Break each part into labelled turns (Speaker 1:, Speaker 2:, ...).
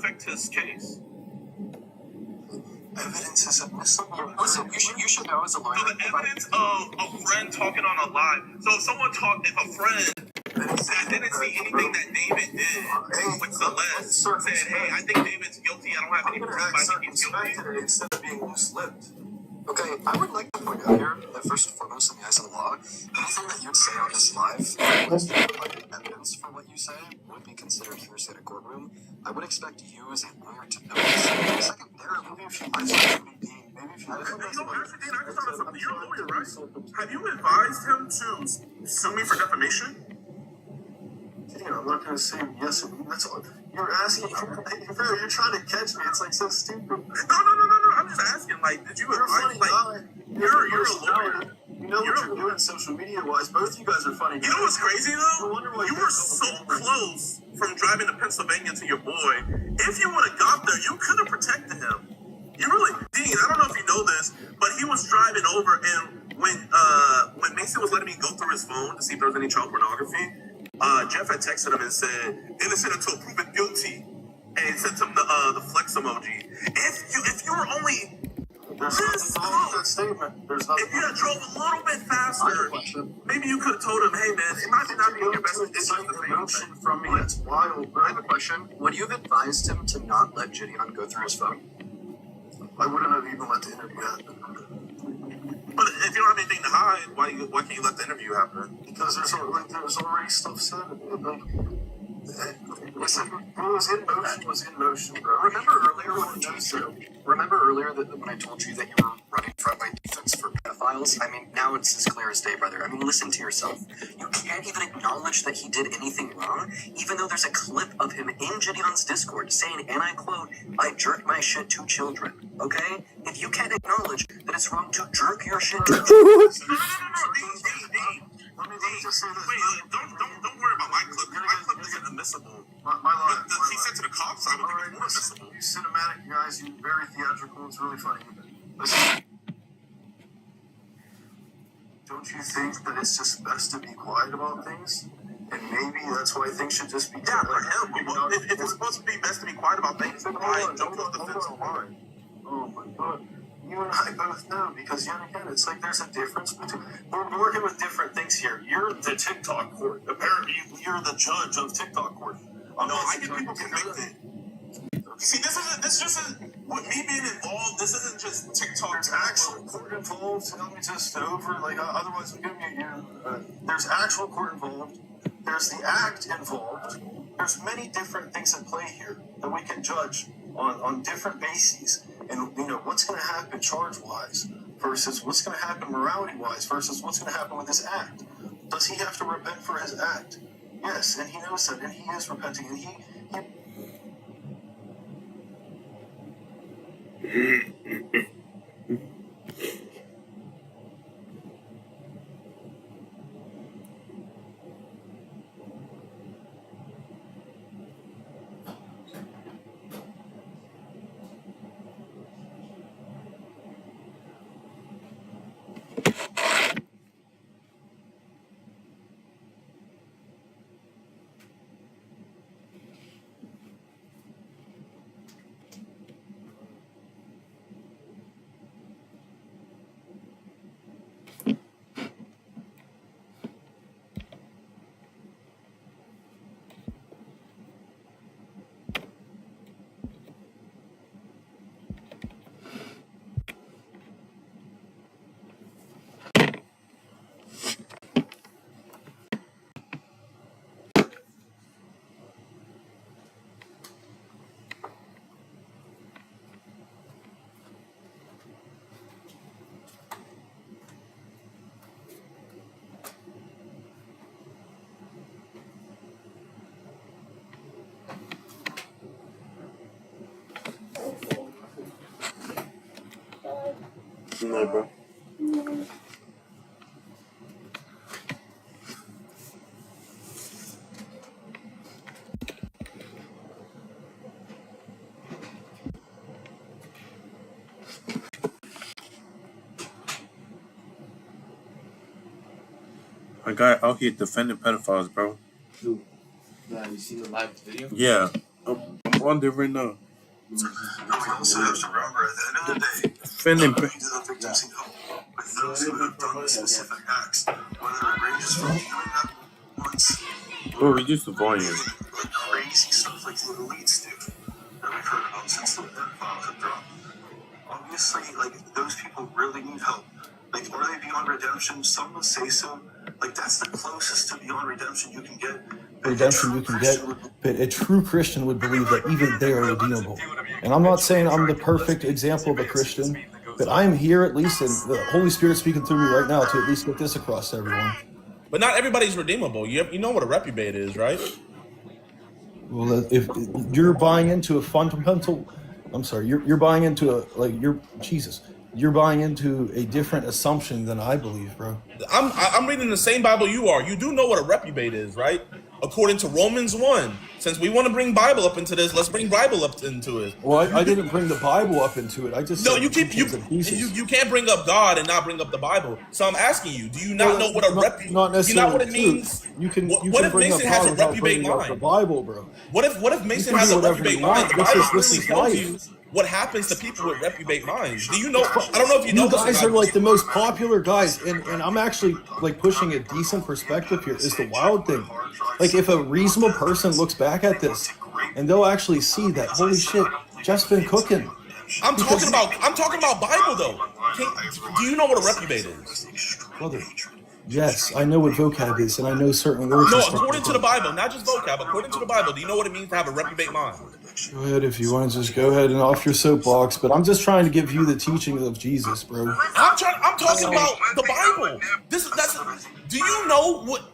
Speaker 1: affect his case?
Speaker 2: Evidence is admissible. Listen, you should know as a lawyer.
Speaker 1: So the evidence of a friend talking on a live. So if if a friend that didn't see anything that David did with Celeste said, hey, I think David's guilty, I don't have any proof, I think he's guilty.
Speaker 2: Instead of being loose-lipped. Okay, I would like to point out here that first and foremost, in the eyes of the law, anything that you'd say on this live, unless you provide evidence for what you say, would be considered hearsay in a courtroom. I would expect you as a lawyer to know this. Secondarily, maybe if she lies to somebody, maybe if she lies to
Speaker 1: Actually, Dean, I just thought of something. You're a lawyer, right? Have you advised him to sue me for defamation?
Speaker 2: I'm not going to say yes or no. That's all. You're asking, you're trying to catch me. It's like so stupid.
Speaker 1: No. I'm just asking, like, did you advise, like, you're a lawyer.
Speaker 2: You know what you're doing social media wise. Both of you guys are funny.
Speaker 1: You know what's crazy though? You were so close from driving to Pennsylvania to your boy. If you would have got there, you could have protected him. You really, Dean, I don't know if you know this, but he was driving over, and when Mason was letting me go through his phone to see if there was any child pornography, Jeff had texted him and said, innocent until proven guilty, and he sent him the flex emoji. If you were only this close, if you had drove a little bit faster, maybe you could have told him, hey man, it might not be in your best interest to say
Speaker 2: emotion from me. That's wild. I have a question. Would you have advised him to not let Gideon go through his phone? I wouldn't have even let the interview happen.
Speaker 1: But if you don't have anything to hide, why can't you let the interview happen?
Speaker 2: Because there's already stuff said. Listen, what was in motion, bro. Remember earlier that when I told you that you were running frontline defense for pedophiles? I mean, now it's as clear as day, brother. I mean, listen to yourself. You can't even acknowledge that he did anything wrong, even though there's a clip of him in Gideon's Discord saying, and I quote, I jerked my shit to children. Okay? If you can't acknowledge that it's wrong to jerk your shit to children.
Speaker 1: Let me just say this. Wait, don't worry about my clip. My clip isn't admissible.
Speaker 2: My line.
Speaker 1: But he said to the cops, I would think it's more admissible.
Speaker 2: You cinematic guys, you very theatrical. It's really funny. Listen. Don't you think that it's just best to be quiet about things? And maybe that's why things should just be
Speaker 1: quiet. Yeah, for him. But if it's supposed to be best to be quiet about things, then why don't go defensive line? Oh my God. You and I both know, because yet again, it's like there's a difference between. We're working with different things here. You're the TikTok court. Apparently, you're the judge of TikTok court. I get people convicted. You see, this isn't with me being involved. This isn't just TikTok. There's actual court involved. Let me just over. Otherwise, I'm giving you. There's actual court involved. There's the act involved. There's many different things at play here that we can judge on different bases. And, what's going to happen charge-wise versus what's going to happen morality-wise versus what's going to happen with this act. Does he have to repent for his act? Yes, and he knows that, and he is repenting, and he
Speaker 3: No, bro. A guy out here defending pedophiles, bro.
Speaker 4: Dude, you seen the live video?
Speaker 3: Yeah. one different now.
Speaker 1: And we also have to remember, at the end of the day,
Speaker 3: Defending
Speaker 1: not only do the victims need help, but those who have done the specific acts, whether it ranges from doing that once,
Speaker 3: Bro, reduce the volume.
Speaker 1: like crazy stuff like the elites do, that we've heard about since the files have dropped. Obviously, like, those people really need help. Like, are they beyond redemption? Some would say so. Like, that's the closest to beyond redemption you can get.
Speaker 4: Redemption you can get, but a true Christian would believe that even they are redeemable. And I'm not saying I'm the perfect example of a Christian, but I'm here at least, and the Holy Spirit speaking through me right now to at least get this across to everyone.
Speaker 5: But not everybody's redeemable. You know what a reprobate is, right?
Speaker 4: Well, if you're buying into a fundamental, I'm sorry, you're buying into you're buying into a different assumption than I believe, bro.
Speaker 5: I'm reading the same Bible you are. You do know what a reprobate is, right? According to Romans 1. Since we want to bring Bible up into this, let's bring Bible up into it.
Speaker 4: Well, I didn't bring the Bible up into it. I just
Speaker 5: No,
Speaker 4: said
Speaker 5: you can't bring up God and not bring up the Bible. So I'm asking you, do you not know what a reprobate?
Speaker 4: Not necessarily.
Speaker 5: Do you know what it means?
Speaker 4: You can.
Speaker 5: What if
Speaker 4: bring
Speaker 5: Mason
Speaker 4: up
Speaker 5: has
Speaker 4: God
Speaker 5: a
Speaker 4: without
Speaker 5: reprobate
Speaker 4: bringing up the
Speaker 5: mind?
Speaker 4: Bible, bro.
Speaker 5: What if Mason
Speaker 4: can
Speaker 5: has
Speaker 4: do
Speaker 5: a
Speaker 4: whatever
Speaker 5: reprobate
Speaker 4: you want.
Speaker 5: mind? The
Speaker 4: This
Speaker 5: Bible
Speaker 4: is
Speaker 5: clearly tells
Speaker 4: life.
Speaker 5: you what happens to people with reprobate minds. Do you know? I don't know if you know
Speaker 4: You
Speaker 5: this or
Speaker 4: guys
Speaker 5: not.
Speaker 4: are like the most popular guys, and I'm actually like pushing a decent perspective here. Is the wild thing. Like, if a reasonable person looks back at this, and they'll actually see that, holy shit, Jeff's been cooking.
Speaker 5: I'm talking about Bible though. Do you know what a reprobate is?
Speaker 4: Brother, yes, I know what vocab is, and I know certain words.
Speaker 5: No,
Speaker 4: and stuff
Speaker 5: according
Speaker 4: like
Speaker 5: to the
Speaker 4: that.
Speaker 5: Bible, not just vocab. According to the Bible, do you know what it means to have a reprobate mind?
Speaker 4: Go ahead if you want to just go ahead and off your soapbox, but I'm just trying to give you the teachings of Jesus, bro.
Speaker 5: I'm talking about the Bible. Do you know what?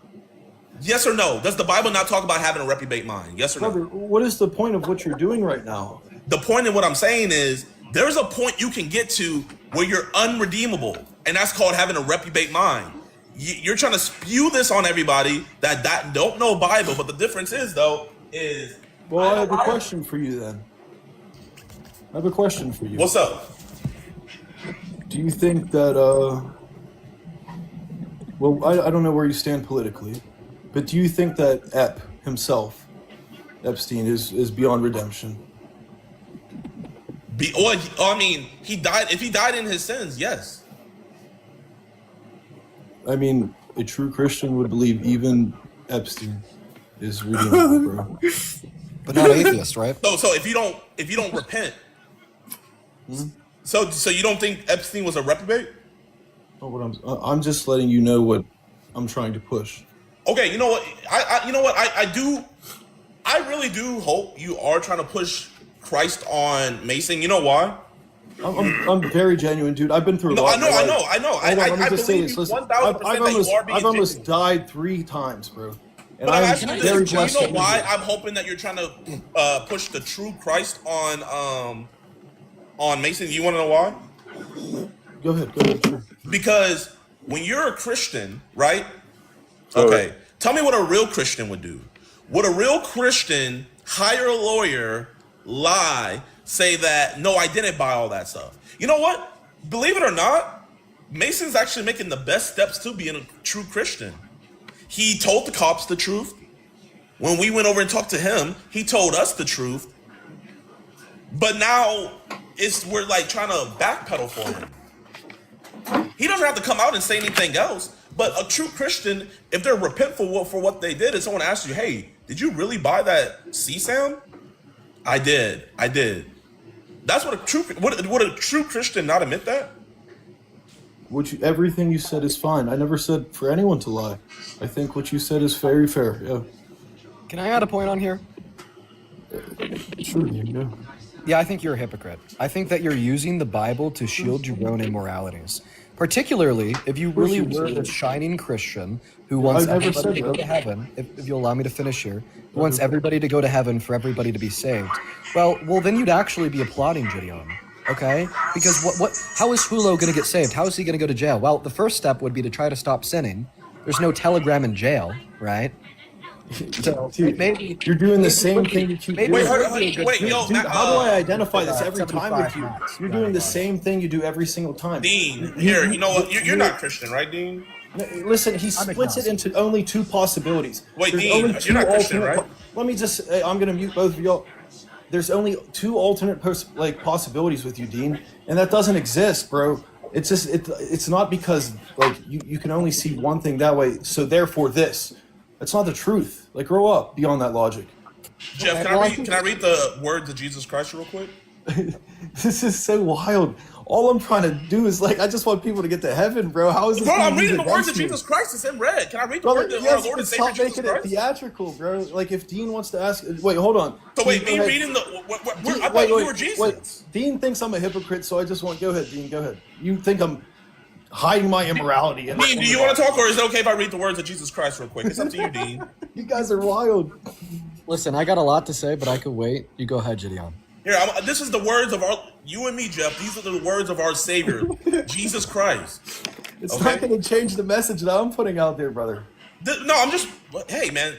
Speaker 5: Yes or no? Does the Bible not talk about having a reprobate mind? Yes or no?
Speaker 4: Brother, what is the point of what you're doing right now?
Speaker 5: The point of what I'm saying is there's a point you can get to where you're unredeemable, and that's called having a reprobate mind. You're trying to spew this on everybody that don't know Bible, but the difference is
Speaker 4: Well, I have a question for you then. I have a question for you.
Speaker 5: What's up?
Speaker 4: Do you think that, well, I don't know where you stand politically, but do you think that Epstein, is beyond redemption?
Speaker 5: I mean, he died. If he died in his sins, yes.
Speaker 4: I mean, a true Christian would believe even Epstein is redeemable, bro.
Speaker 6: But not atheist, right?
Speaker 5: So if you don't repent, so you don't think Epstein was a reprobate?
Speaker 4: Oh, I'm just letting you know what I'm trying to push.
Speaker 5: Okay, you know what? I really do hope you are trying to push Christ on Mason. You know why?
Speaker 4: I'm very genuine, dude. I've been through a lot.
Speaker 5: I know.
Speaker 4: Let me just say
Speaker 5: believe
Speaker 4: this.
Speaker 5: you
Speaker 4: Listen,
Speaker 5: 1000% that you are being
Speaker 4: I've almost
Speaker 5: genuine.
Speaker 4: died 3 times, bro. And
Speaker 5: But I'm
Speaker 4: I'm
Speaker 5: asking you
Speaker 4: very
Speaker 5: this. Do
Speaker 4: blessed.
Speaker 5: you know
Speaker 4: to
Speaker 5: why
Speaker 4: live
Speaker 5: I'm hoping that you're trying to push the true Christ on Mason? You want to know why?
Speaker 4: here. Go ahead. Sure.
Speaker 5: Because when you're a Christian, right?
Speaker 3: All
Speaker 5: Okay.
Speaker 3: right.
Speaker 5: Tell me what a real Christian would do. Would a real Christian hire a lawyer, lie, say that, no, I didn't buy all that stuff? You know what? Believe it or not, Mason's actually making the best steps to being a true Christian. He told the cops the truth. When we went over and talked to him, he told us the truth. But now we're like trying to backpedal for him. He doesn't have to come out and say anything else. But a true Christian, if they're repentful for what they did, and someone asks you, hey, did you really buy that CSAM? I did. That's what would a true Christian not admit that?
Speaker 4: Everything you said is fine. I never said for anyone to lie. I think what you said is very fair. Yeah.
Speaker 6: Can I add a point on here?
Speaker 4: Sure, yeah.
Speaker 6: Yeah, I think you're a hypocrite. I think that you're using the Bible to shield your own immoralities. Particularly if you really were a shining Christian who wants
Speaker 4: I never
Speaker 6: everybody
Speaker 4: said
Speaker 6: to go
Speaker 4: that.
Speaker 6: to heaven, if you'll allow me to finish here, who wants everybody to go to heaven for everybody to be saved. Well, then you'd actually be applauding Gideon, okay? Because how is Hulo going to get saved? How is he going to go to jail? Well, the first step would be to try to stop sinning. There's no telegram in jail, right? So
Speaker 4: Dude,
Speaker 6: maybe
Speaker 4: you're doing the same thing you keep doing.
Speaker 5: Wait, yo,
Speaker 4: Dude, how do I identify this every
Speaker 6: 75
Speaker 4: time with you?
Speaker 6: max.
Speaker 4: You're doing the same thing you do every single time.
Speaker 5: Dean, here, you know what? You're not Christian, right, Dean?
Speaker 4: Listen, he splits it into only 2 possibilities.
Speaker 5: Wait,
Speaker 4: There's
Speaker 5: Dean,
Speaker 4: only
Speaker 5: you're
Speaker 4: 2
Speaker 5: not Christian,
Speaker 4: alternate-
Speaker 5: right?
Speaker 4: Let me just, I'm going to mute both of y'all. there's only two alternate possibilities with you, Dean, and that doesn't exist, bro. It's just it's not because like you can only see one thing that way, so therefore this. That's not the truth. Like, grow up beyond that logic.
Speaker 5: Jeff, can I read the words of Jesus Christ real quick?
Speaker 4: This is so wild. All I'm trying to do is like I just want people to get to heaven, bro. How is this?
Speaker 5: Bro, I'm reading the words
Speaker 4: against
Speaker 5: of
Speaker 4: me?
Speaker 5: Jesus Christ. It's in red. Can I read the
Speaker 4: Brother,
Speaker 5: words of
Speaker 4: yes,
Speaker 5: our Lord and
Speaker 4: stop
Speaker 5: Savior Jesus
Speaker 4: making it
Speaker 5: Christ?
Speaker 4: theatrical, bro. Like if Dean wants to ask, wait, hold on.
Speaker 5: So wait,
Speaker 4: Dean,
Speaker 5: me
Speaker 4: go ahead.
Speaker 5: reading the I thought
Speaker 4: Wait,
Speaker 5: you were Jesus.
Speaker 4: wait. Dean thinks I'm a hypocrite, so I just want. Go ahead, Dean. Go ahead. You think I'm hiding my immorality?
Speaker 5: Dean, do you want to talk, or is it okay if I read the words of Jesus Christ real quick? It's up to you, Dean.
Speaker 4: You guys are wild.
Speaker 6: Listen, I got a lot to say, but I could wait. You go ahead, Gideon.
Speaker 5: Here, this is the words of you and me, Jeff. These are the words of our Savior, Jesus Christ.
Speaker 4: It's not going to change the message that I'm putting out there, brother.
Speaker 5: No, I'm just, hey, man.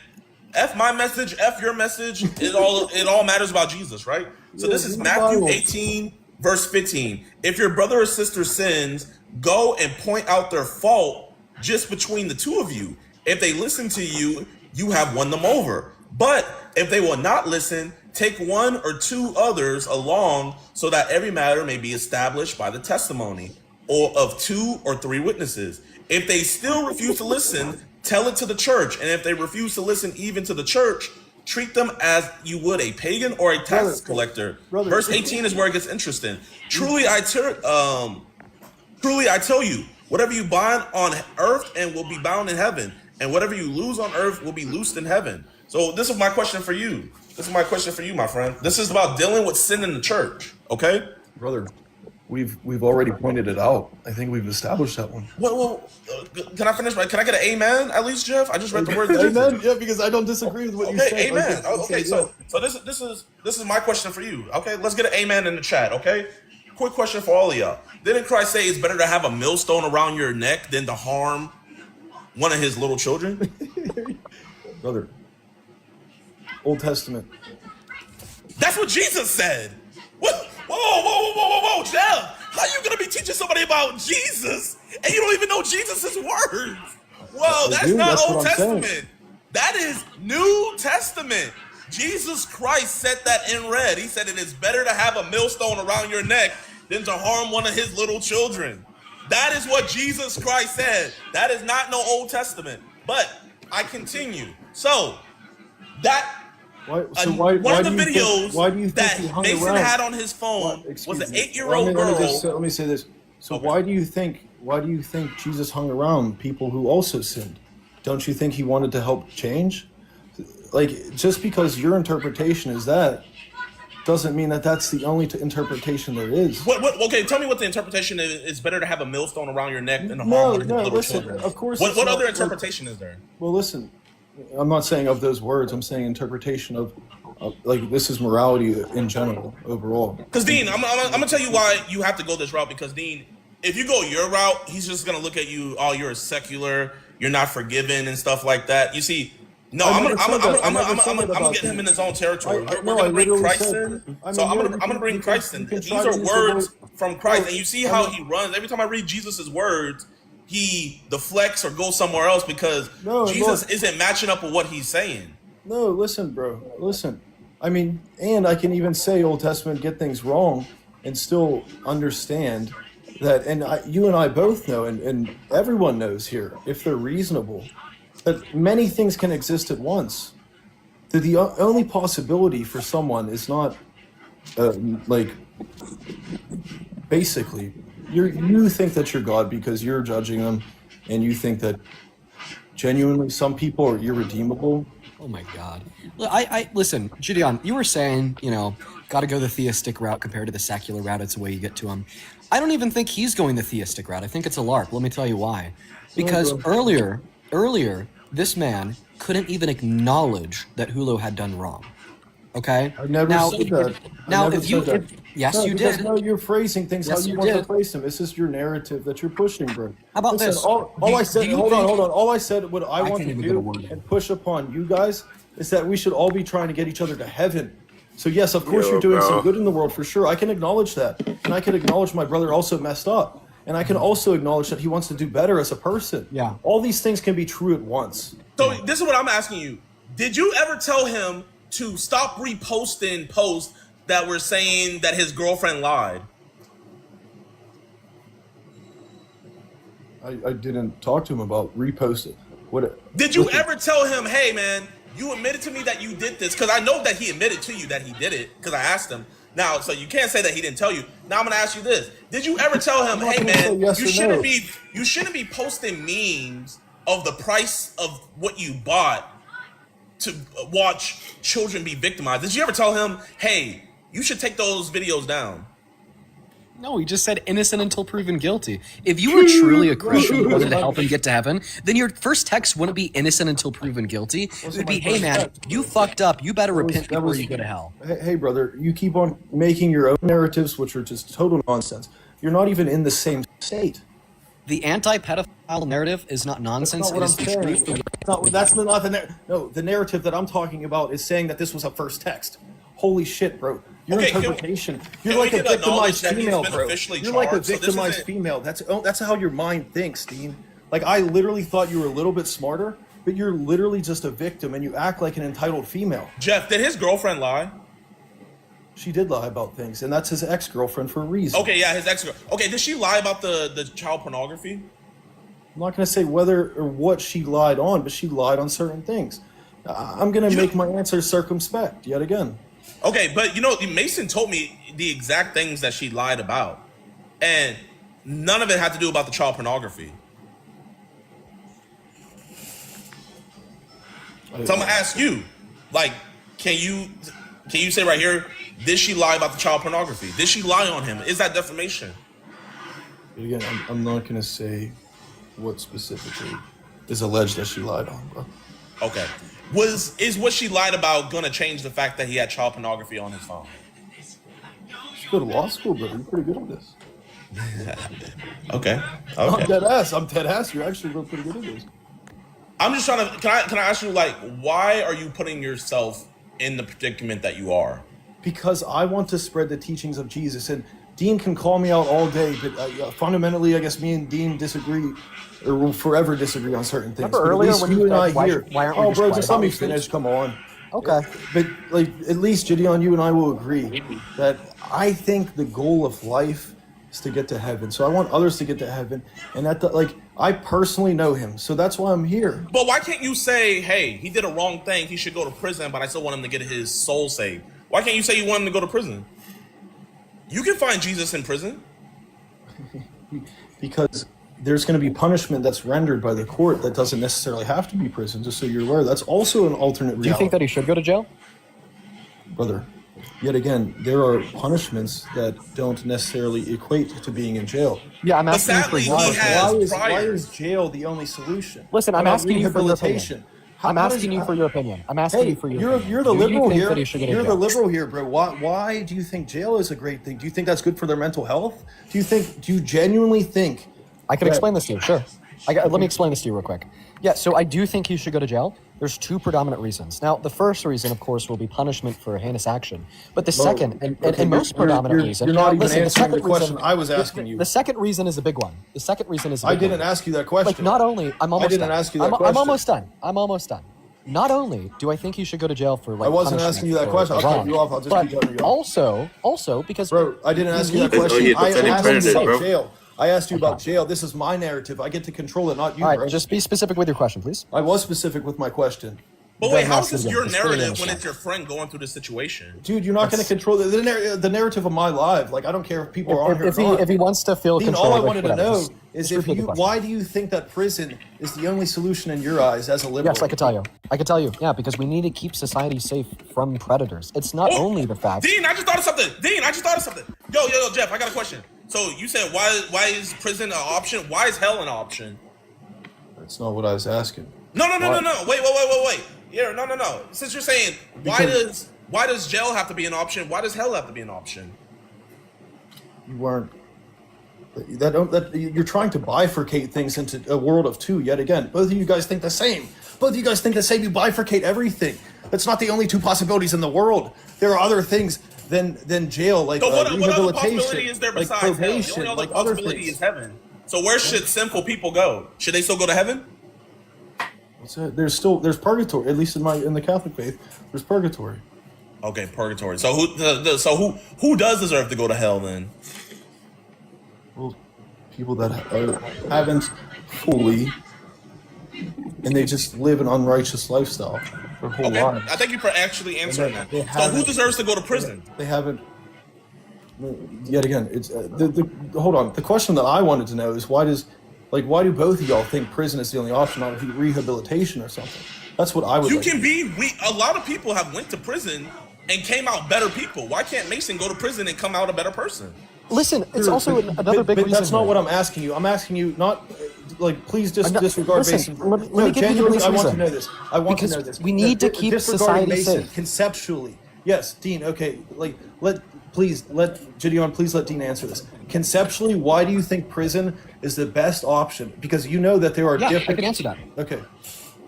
Speaker 5: F my message, F your message. It all matters about Jesus, right? So this is Matthew 18, verse 15. If your brother or sister sins, go and point out their fault just between the two of you. If they listen to you, you have won them over. But if they will not listen, take one or two others along so that every matter may be established by the testimony or of 2 or 3 witnesses. If they still refuse to listen, tell it to the church. And if they refuse to listen even to the church, treat them as you would a pagan or a tax collector. Verse 18 is where it gets interesting. Truly I tell you, whatever you bind on earth and will be bound in heaven, and whatever you loose on earth will be loosed in heaven. So this is my question for you. This is my question for you, my friend. This is about dealing with sin in the church, okay?
Speaker 4: Brother, we've already pointed it out. I think we've established that one.
Speaker 5: Well, can I finish? Can I get an amen at least, Jeff? I just read the word.
Speaker 4: Amen. Yeah, because I don't disagree with what you said.
Speaker 5: Amen. Okay, so this is my question for you. Okay, let's get an amen in the chat. Okay, quick question for all of y'all. Didn't Christ say it's better to have a millstone around your neck than to harm one of his little children?
Speaker 4: Brother, Old Testament.
Speaker 5: That's what Jesus said. What? Whoa, Jeff. How you gonna be teaching somebody about Jesus and you don't even know Jesus' words? Whoa, that's not Old Testament. That is New Testament. Jesus Christ said that in red. He said it is better to have a millstone around your neck than to harm one of his little children. That is what Jesus Christ said. That is not no Old Testament. But I continue. So that
Speaker 4: Why
Speaker 5: one of the videos that Mason had on his phone was an 8-year-old girl.
Speaker 4: Let me say this. So why do you think Jesus hung around people who also sinned? Don't you think he wanted to help change? Like, just because your interpretation is that doesn't mean that that's the only interpretation there is.
Speaker 5: Okay, tell me what the interpretation is. It's better to have a millstone around your neck than to harm one of your little children.
Speaker 4: Of course.
Speaker 5: What other interpretation is there?
Speaker 4: Well, listen, I'm not saying of those words. I'm saying interpretation of like this is morality in general, overall.
Speaker 5: Because Dean, I'm gonna tell you why you have to go this route. Because Dean, if you go your route, he's just gonna look at you. Oh, you're a secular. You're not forgiven and stuff like that. You see. No, I'm gonna get him in his own territory. We're gonna bring Christ in. So I'm gonna bring Christ in. These are words from Christ, and you see how he runs. Every time I read Jesus' words, he deflects or goes somewhere else because Jesus isn't matching up with what he's saying.
Speaker 4: No, listen, bro. Listen. I mean, and I can even say Old Testament get things wrong and still understand that. And you and I both know, and everyone knows here, if they're reasonable, that many things can exist at once. The only possibility for someone is not like basically you think that you're God because you're judging them, and you think that genuinely some people are irredeemable.
Speaker 6: Oh my God! I listen, Gideon. You were saying, got to go the theistic route compared to the secular route. It's the way you get to him. I don't even think he's going the theistic route. I think it's a LARP. Let me tell you why. Because earlier, this man couldn't even acknowledge that Hulo had done wrong. Okay?
Speaker 4: I never said that.
Speaker 6: Yes, you did.
Speaker 4: No, you're phrasing things how you want to phrase them. This is your narrative that you're pushing, bro.
Speaker 6: How about this?
Speaker 4: All I said, hold on. All I said, what I want to do and push upon you guys is that we should all be trying to get each other to heaven. So yes, of course you're doing some good in the world for sure. I can acknowledge that. And I can acknowledge my brother also messed up. And I can also acknowledge that he wants to do better as a person.
Speaker 6: Yeah.
Speaker 4: All these things can be true at once.
Speaker 5: So this is what I'm asking you. Did you ever tell him to stop reposting posts that were saying that his girlfriend lied.
Speaker 4: I didn't talk to him about reposting. What
Speaker 5: Did you ever tell him, hey man, you admitted to me that you did this? Because I know that he admitted to you that he did it, because I asked him. Now, so you can't say that he didn't tell you. Now I'm gonna ask you this. Did you ever tell him, hey man,
Speaker 4: yes
Speaker 5: you
Speaker 4: or
Speaker 5: shouldn't
Speaker 4: no.
Speaker 5: be posting memes of the price of what you bought to watch children be victimized? Did you ever tell him, hey, you should take those videos down?
Speaker 6: No, he just said innocent until proven guilty. If you were truly a Christian who wanted to help him get to heaven, then your first text wouldn't be innocent until proven guilty. It would be, hey man, you fucked up. You better repent before you go to hell.
Speaker 4: Hey, brother, you keep on making your own narratives, which are just total nonsense. You're not even in the same state.
Speaker 6: The anti-pedophile narrative is not nonsense.
Speaker 4: That's not what
Speaker 6: It is
Speaker 4: I'm
Speaker 6: the
Speaker 4: saying.
Speaker 6: truth.
Speaker 4: That's not the narrative. No, the narrative that I'm talking about is saying that this was a first text. Holy shit, bro. Your
Speaker 5: Okay,
Speaker 4: interpretation.
Speaker 5: can
Speaker 4: You're like
Speaker 5: we
Speaker 4: a
Speaker 5: get acknowledged
Speaker 4: victimized
Speaker 5: that he's
Speaker 4: female,
Speaker 5: been
Speaker 4: bro.
Speaker 5: officially
Speaker 4: You're like a
Speaker 5: charged? So this
Speaker 4: victimized
Speaker 5: isn't-
Speaker 4: female. That's how your mind thinks, Dean. Like, I literally thought you were a little bit smarter, but you're literally just a victim, and you act like an entitled female.
Speaker 5: Jeff, did his girlfriend lie?
Speaker 4: She did lie about things, and that's his ex-girlfriend for a reason.
Speaker 5: Okay, yeah, his ex-girl. Okay, did she lie about the child pornography?
Speaker 4: I'm not going to say whether or what she lied on, but she lied on certain things. I'm going to make my answer circumspect yet again.
Speaker 5: Okay, but you know, Mason told me the exact things that she lied about, and none of it had to do about the child pornography. So I'm gonna ask you, like, can you say right here, did she lie about the child pornography? Did she lie on him? Is that defamation?
Speaker 4: But again, I'm not going to say what specifically is alleged that she lied on, bro.
Speaker 5: Okay. Is what she lied about gonna change the fact that he had child pornography on his phone?
Speaker 4: You should go to law school, brother. You're pretty good at this.
Speaker 5: Okay.
Speaker 4: I'm
Speaker 5: Okay.
Speaker 4: dead ass. You're actually real pretty good at this.
Speaker 5: I'm just trying to. Can I ask you, like, why are you putting yourself in the predicament that you are?
Speaker 4: Because I want to spread the teachings of Jesus. And Dean can call me out all day, but fundamentally, I guess me and Dean disagree, or will forever disagree on certain things.
Speaker 6: Remember
Speaker 4: But
Speaker 6: earlier
Speaker 4: at least
Speaker 6: when
Speaker 4: you
Speaker 6: you
Speaker 4: and I
Speaker 6: said, why-
Speaker 4: here.
Speaker 6: why aren't we
Speaker 4: Oh,
Speaker 6: just
Speaker 4: bro,
Speaker 6: quiet
Speaker 4: just let me
Speaker 6: about these
Speaker 4: finish. Come on.
Speaker 6: Okay.
Speaker 4: But like, at least Gideon, you and I will agree that I think the goal of life is to get to heaven. So I want others to get to heaven, and I personally know him, so that's why I'm here.
Speaker 5: But why can't you say, hey, he did a wrong thing, he should go to prison, but I still want him to get his soul saved? Why can't you say you want him to go to prison? You can find Jesus in prison.
Speaker 4: Because there's going to be punishment that's rendered by the court that doesn't necessarily have to be prison, just so you're aware. That's also an alternate reality.
Speaker 6: Do you think that he should go to jail?
Speaker 4: Brother, yet again, there are punishments that don't necessarily equate to being in jail.
Speaker 6: Yeah, I'm
Speaker 5: But
Speaker 6: asking you for
Speaker 5: sadly,
Speaker 6: your
Speaker 5: he
Speaker 6: opinion.
Speaker 5: has
Speaker 4: Why
Speaker 5: priors.
Speaker 4: is jail the only solution?
Speaker 6: Listen, I'm
Speaker 4: How about
Speaker 6: asking you for your
Speaker 4: rehabilitation?
Speaker 6: opinion. I'm asking you for your opinion. I'm asking
Speaker 4: Hey,
Speaker 6: you for your
Speaker 4: you're
Speaker 6: opinion.
Speaker 4: the
Speaker 6: Do you
Speaker 4: liberal
Speaker 6: think
Speaker 4: here.
Speaker 6: that he should go to
Speaker 4: You're the
Speaker 6: jail?
Speaker 4: liberal here, bro. Why do you think jail is a great thing? Do you think that's good for their mental health? Do you genuinely think?
Speaker 6: I can
Speaker 4: that-
Speaker 6: explain this to you, sure. Let me explain this to you real quick. Yeah, so I do think he should go to jail. There's two predominant reasons. Now, the first reason, of course, will be punishment for a heinous action. But the second, and most predominant reason...
Speaker 4: You're not even
Speaker 6: listen,
Speaker 4: answering the
Speaker 6: second
Speaker 4: question
Speaker 6: reason-
Speaker 4: I was asking you.
Speaker 6: The second reason is a big one. The second reason is a
Speaker 4: I
Speaker 6: big one.
Speaker 4: didn't ask you that question.
Speaker 6: Like, not only... I'm almost
Speaker 4: didn't
Speaker 6: done.
Speaker 4: ask you that
Speaker 6: I'm
Speaker 4: question.
Speaker 6: almost done. I'm almost done. Not only do I think he should go to jail for, like,
Speaker 4: I wasn't
Speaker 6: punishment
Speaker 4: asking you that
Speaker 6: for
Speaker 4: question. I'll cut
Speaker 6: wrong,
Speaker 4: you off. I'll just
Speaker 6: but
Speaker 4: keep cutting you off.
Speaker 6: also, because...
Speaker 4: Bro, I didn't ask you that
Speaker 6: need-
Speaker 3: Oh,
Speaker 4: question.
Speaker 3: yeah,
Speaker 4: I
Speaker 3: defending
Speaker 4: asked you
Speaker 3: predators,
Speaker 4: about
Speaker 3: bro.
Speaker 4: jail. I asked you about jail. This is my narrative. I get to control it, not you,
Speaker 6: All right,
Speaker 4: bro.
Speaker 6: just be specific with your question, please.
Speaker 4: I was specific with my question.
Speaker 5: But
Speaker 6: Then
Speaker 5: wait, how
Speaker 6: that's
Speaker 5: is this
Speaker 6: the-
Speaker 5: your
Speaker 6: it's pretty
Speaker 5: narrative when
Speaker 6: innocent.
Speaker 5: it's your friend going through this situation?
Speaker 4: Dude, you're not going to control the narrative of my life. Like, I don't care if people are on here
Speaker 6: If
Speaker 4: or not.
Speaker 6: he wants to feel
Speaker 4: Dean,
Speaker 6: control,
Speaker 4: all I
Speaker 6: of it,
Speaker 4: wanted to
Speaker 6: whatever,
Speaker 4: know
Speaker 6: just-
Speaker 4: is
Speaker 6: just
Speaker 4: if
Speaker 6: repeat the
Speaker 4: you,
Speaker 6: question.
Speaker 4: why do you think that prison is the only solution in your eyes as a liberal?
Speaker 6: Yes, I could tell you. I could tell you. Yeah, because we need to keep society safe from predators. It's not
Speaker 5: Oh,
Speaker 6: only the fact.
Speaker 5: Dean, I just thought of something. Yo, Jeff, I got a question. So you said why is prison an option? Why is hell an option?
Speaker 4: That's not what I was asking.
Speaker 5: No.
Speaker 4: Why?
Speaker 5: Wait. Yeah, no. Since you're saying why does jail have to be an option? Why does hell have to be an option?
Speaker 4: You weren't. You're trying to bifurcate things into a world of two yet again. Both of you guys think the same. You bifurcate everything. That's not the only two possibilities in the world. There are other things than jail, like
Speaker 5: So what other
Speaker 4: rehabilitation,
Speaker 5: possibility is there
Speaker 4: like
Speaker 5: besides hell? The
Speaker 4: probation,
Speaker 5: only other
Speaker 4: like other
Speaker 5: possibility
Speaker 4: things.
Speaker 5: is heaven. So where should sinful people go? Should they still go to heaven?
Speaker 4: There's purgatory, at least in the Catholic faith. There's purgatory.
Speaker 5: Okay, purgatory. So who does deserve to go to hell then?
Speaker 4: Well, people that haven't fully, and they just live an unrighteous lifestyle their whole
Speaker 5: Okay,
Speaker 4: lives.
Speaker 5: I thank you for actually answering
Speaker 4: They
Speaker 5: that. So who
Speaker 4: haven't-
Speaker 5: deserves to go to prison?
Speaker 4: They haven't. Yet again, it's hold on. The question that I wanted to know is why do both of y'all think prison is the only option, not rehabilitation or something? That's what I would.
Speaker 5: You
Speaker 4: like
Speaker 5: can
Speaker 4: to
Speaker 5: be. A lot of people have went to prison and came out better people. Why can't Mason go to prison and come out a better person?
Speaker 6: Listen, it's also another big
Speaker 4: But
Speaker 6: reason.
Speaker 4: that's not
Speaker 6: here.
Speaker 4: what I'm asking you. I'm asking you not please just disregard
Speaker 6: listen,
Speaker 4: Mason.
Speaker 6: let me give you the
Speaker 4: genuinely,
Speaker 6: police
Speaker 4: I want to
Speaker 6: reason.
Speaker 4: know this. I want
Speaker 6: Because
Speaker 4: to know this.
Speaker 6: we need to keep
Speaker 4: Disregarding
Speaker 6: society
Speaker 4: Mason
Speaker 6: safe.
Speaker 4: conceptually. Yes, Dean. Okay, let Gideon, please let Dean answer this. Conceptually, why do you think prison is the best option? Because you know that there are
Speaker 6: Yeah,
Speaker 4: different.
Speaker 6: I can answer that.
Speaker 4: Okay.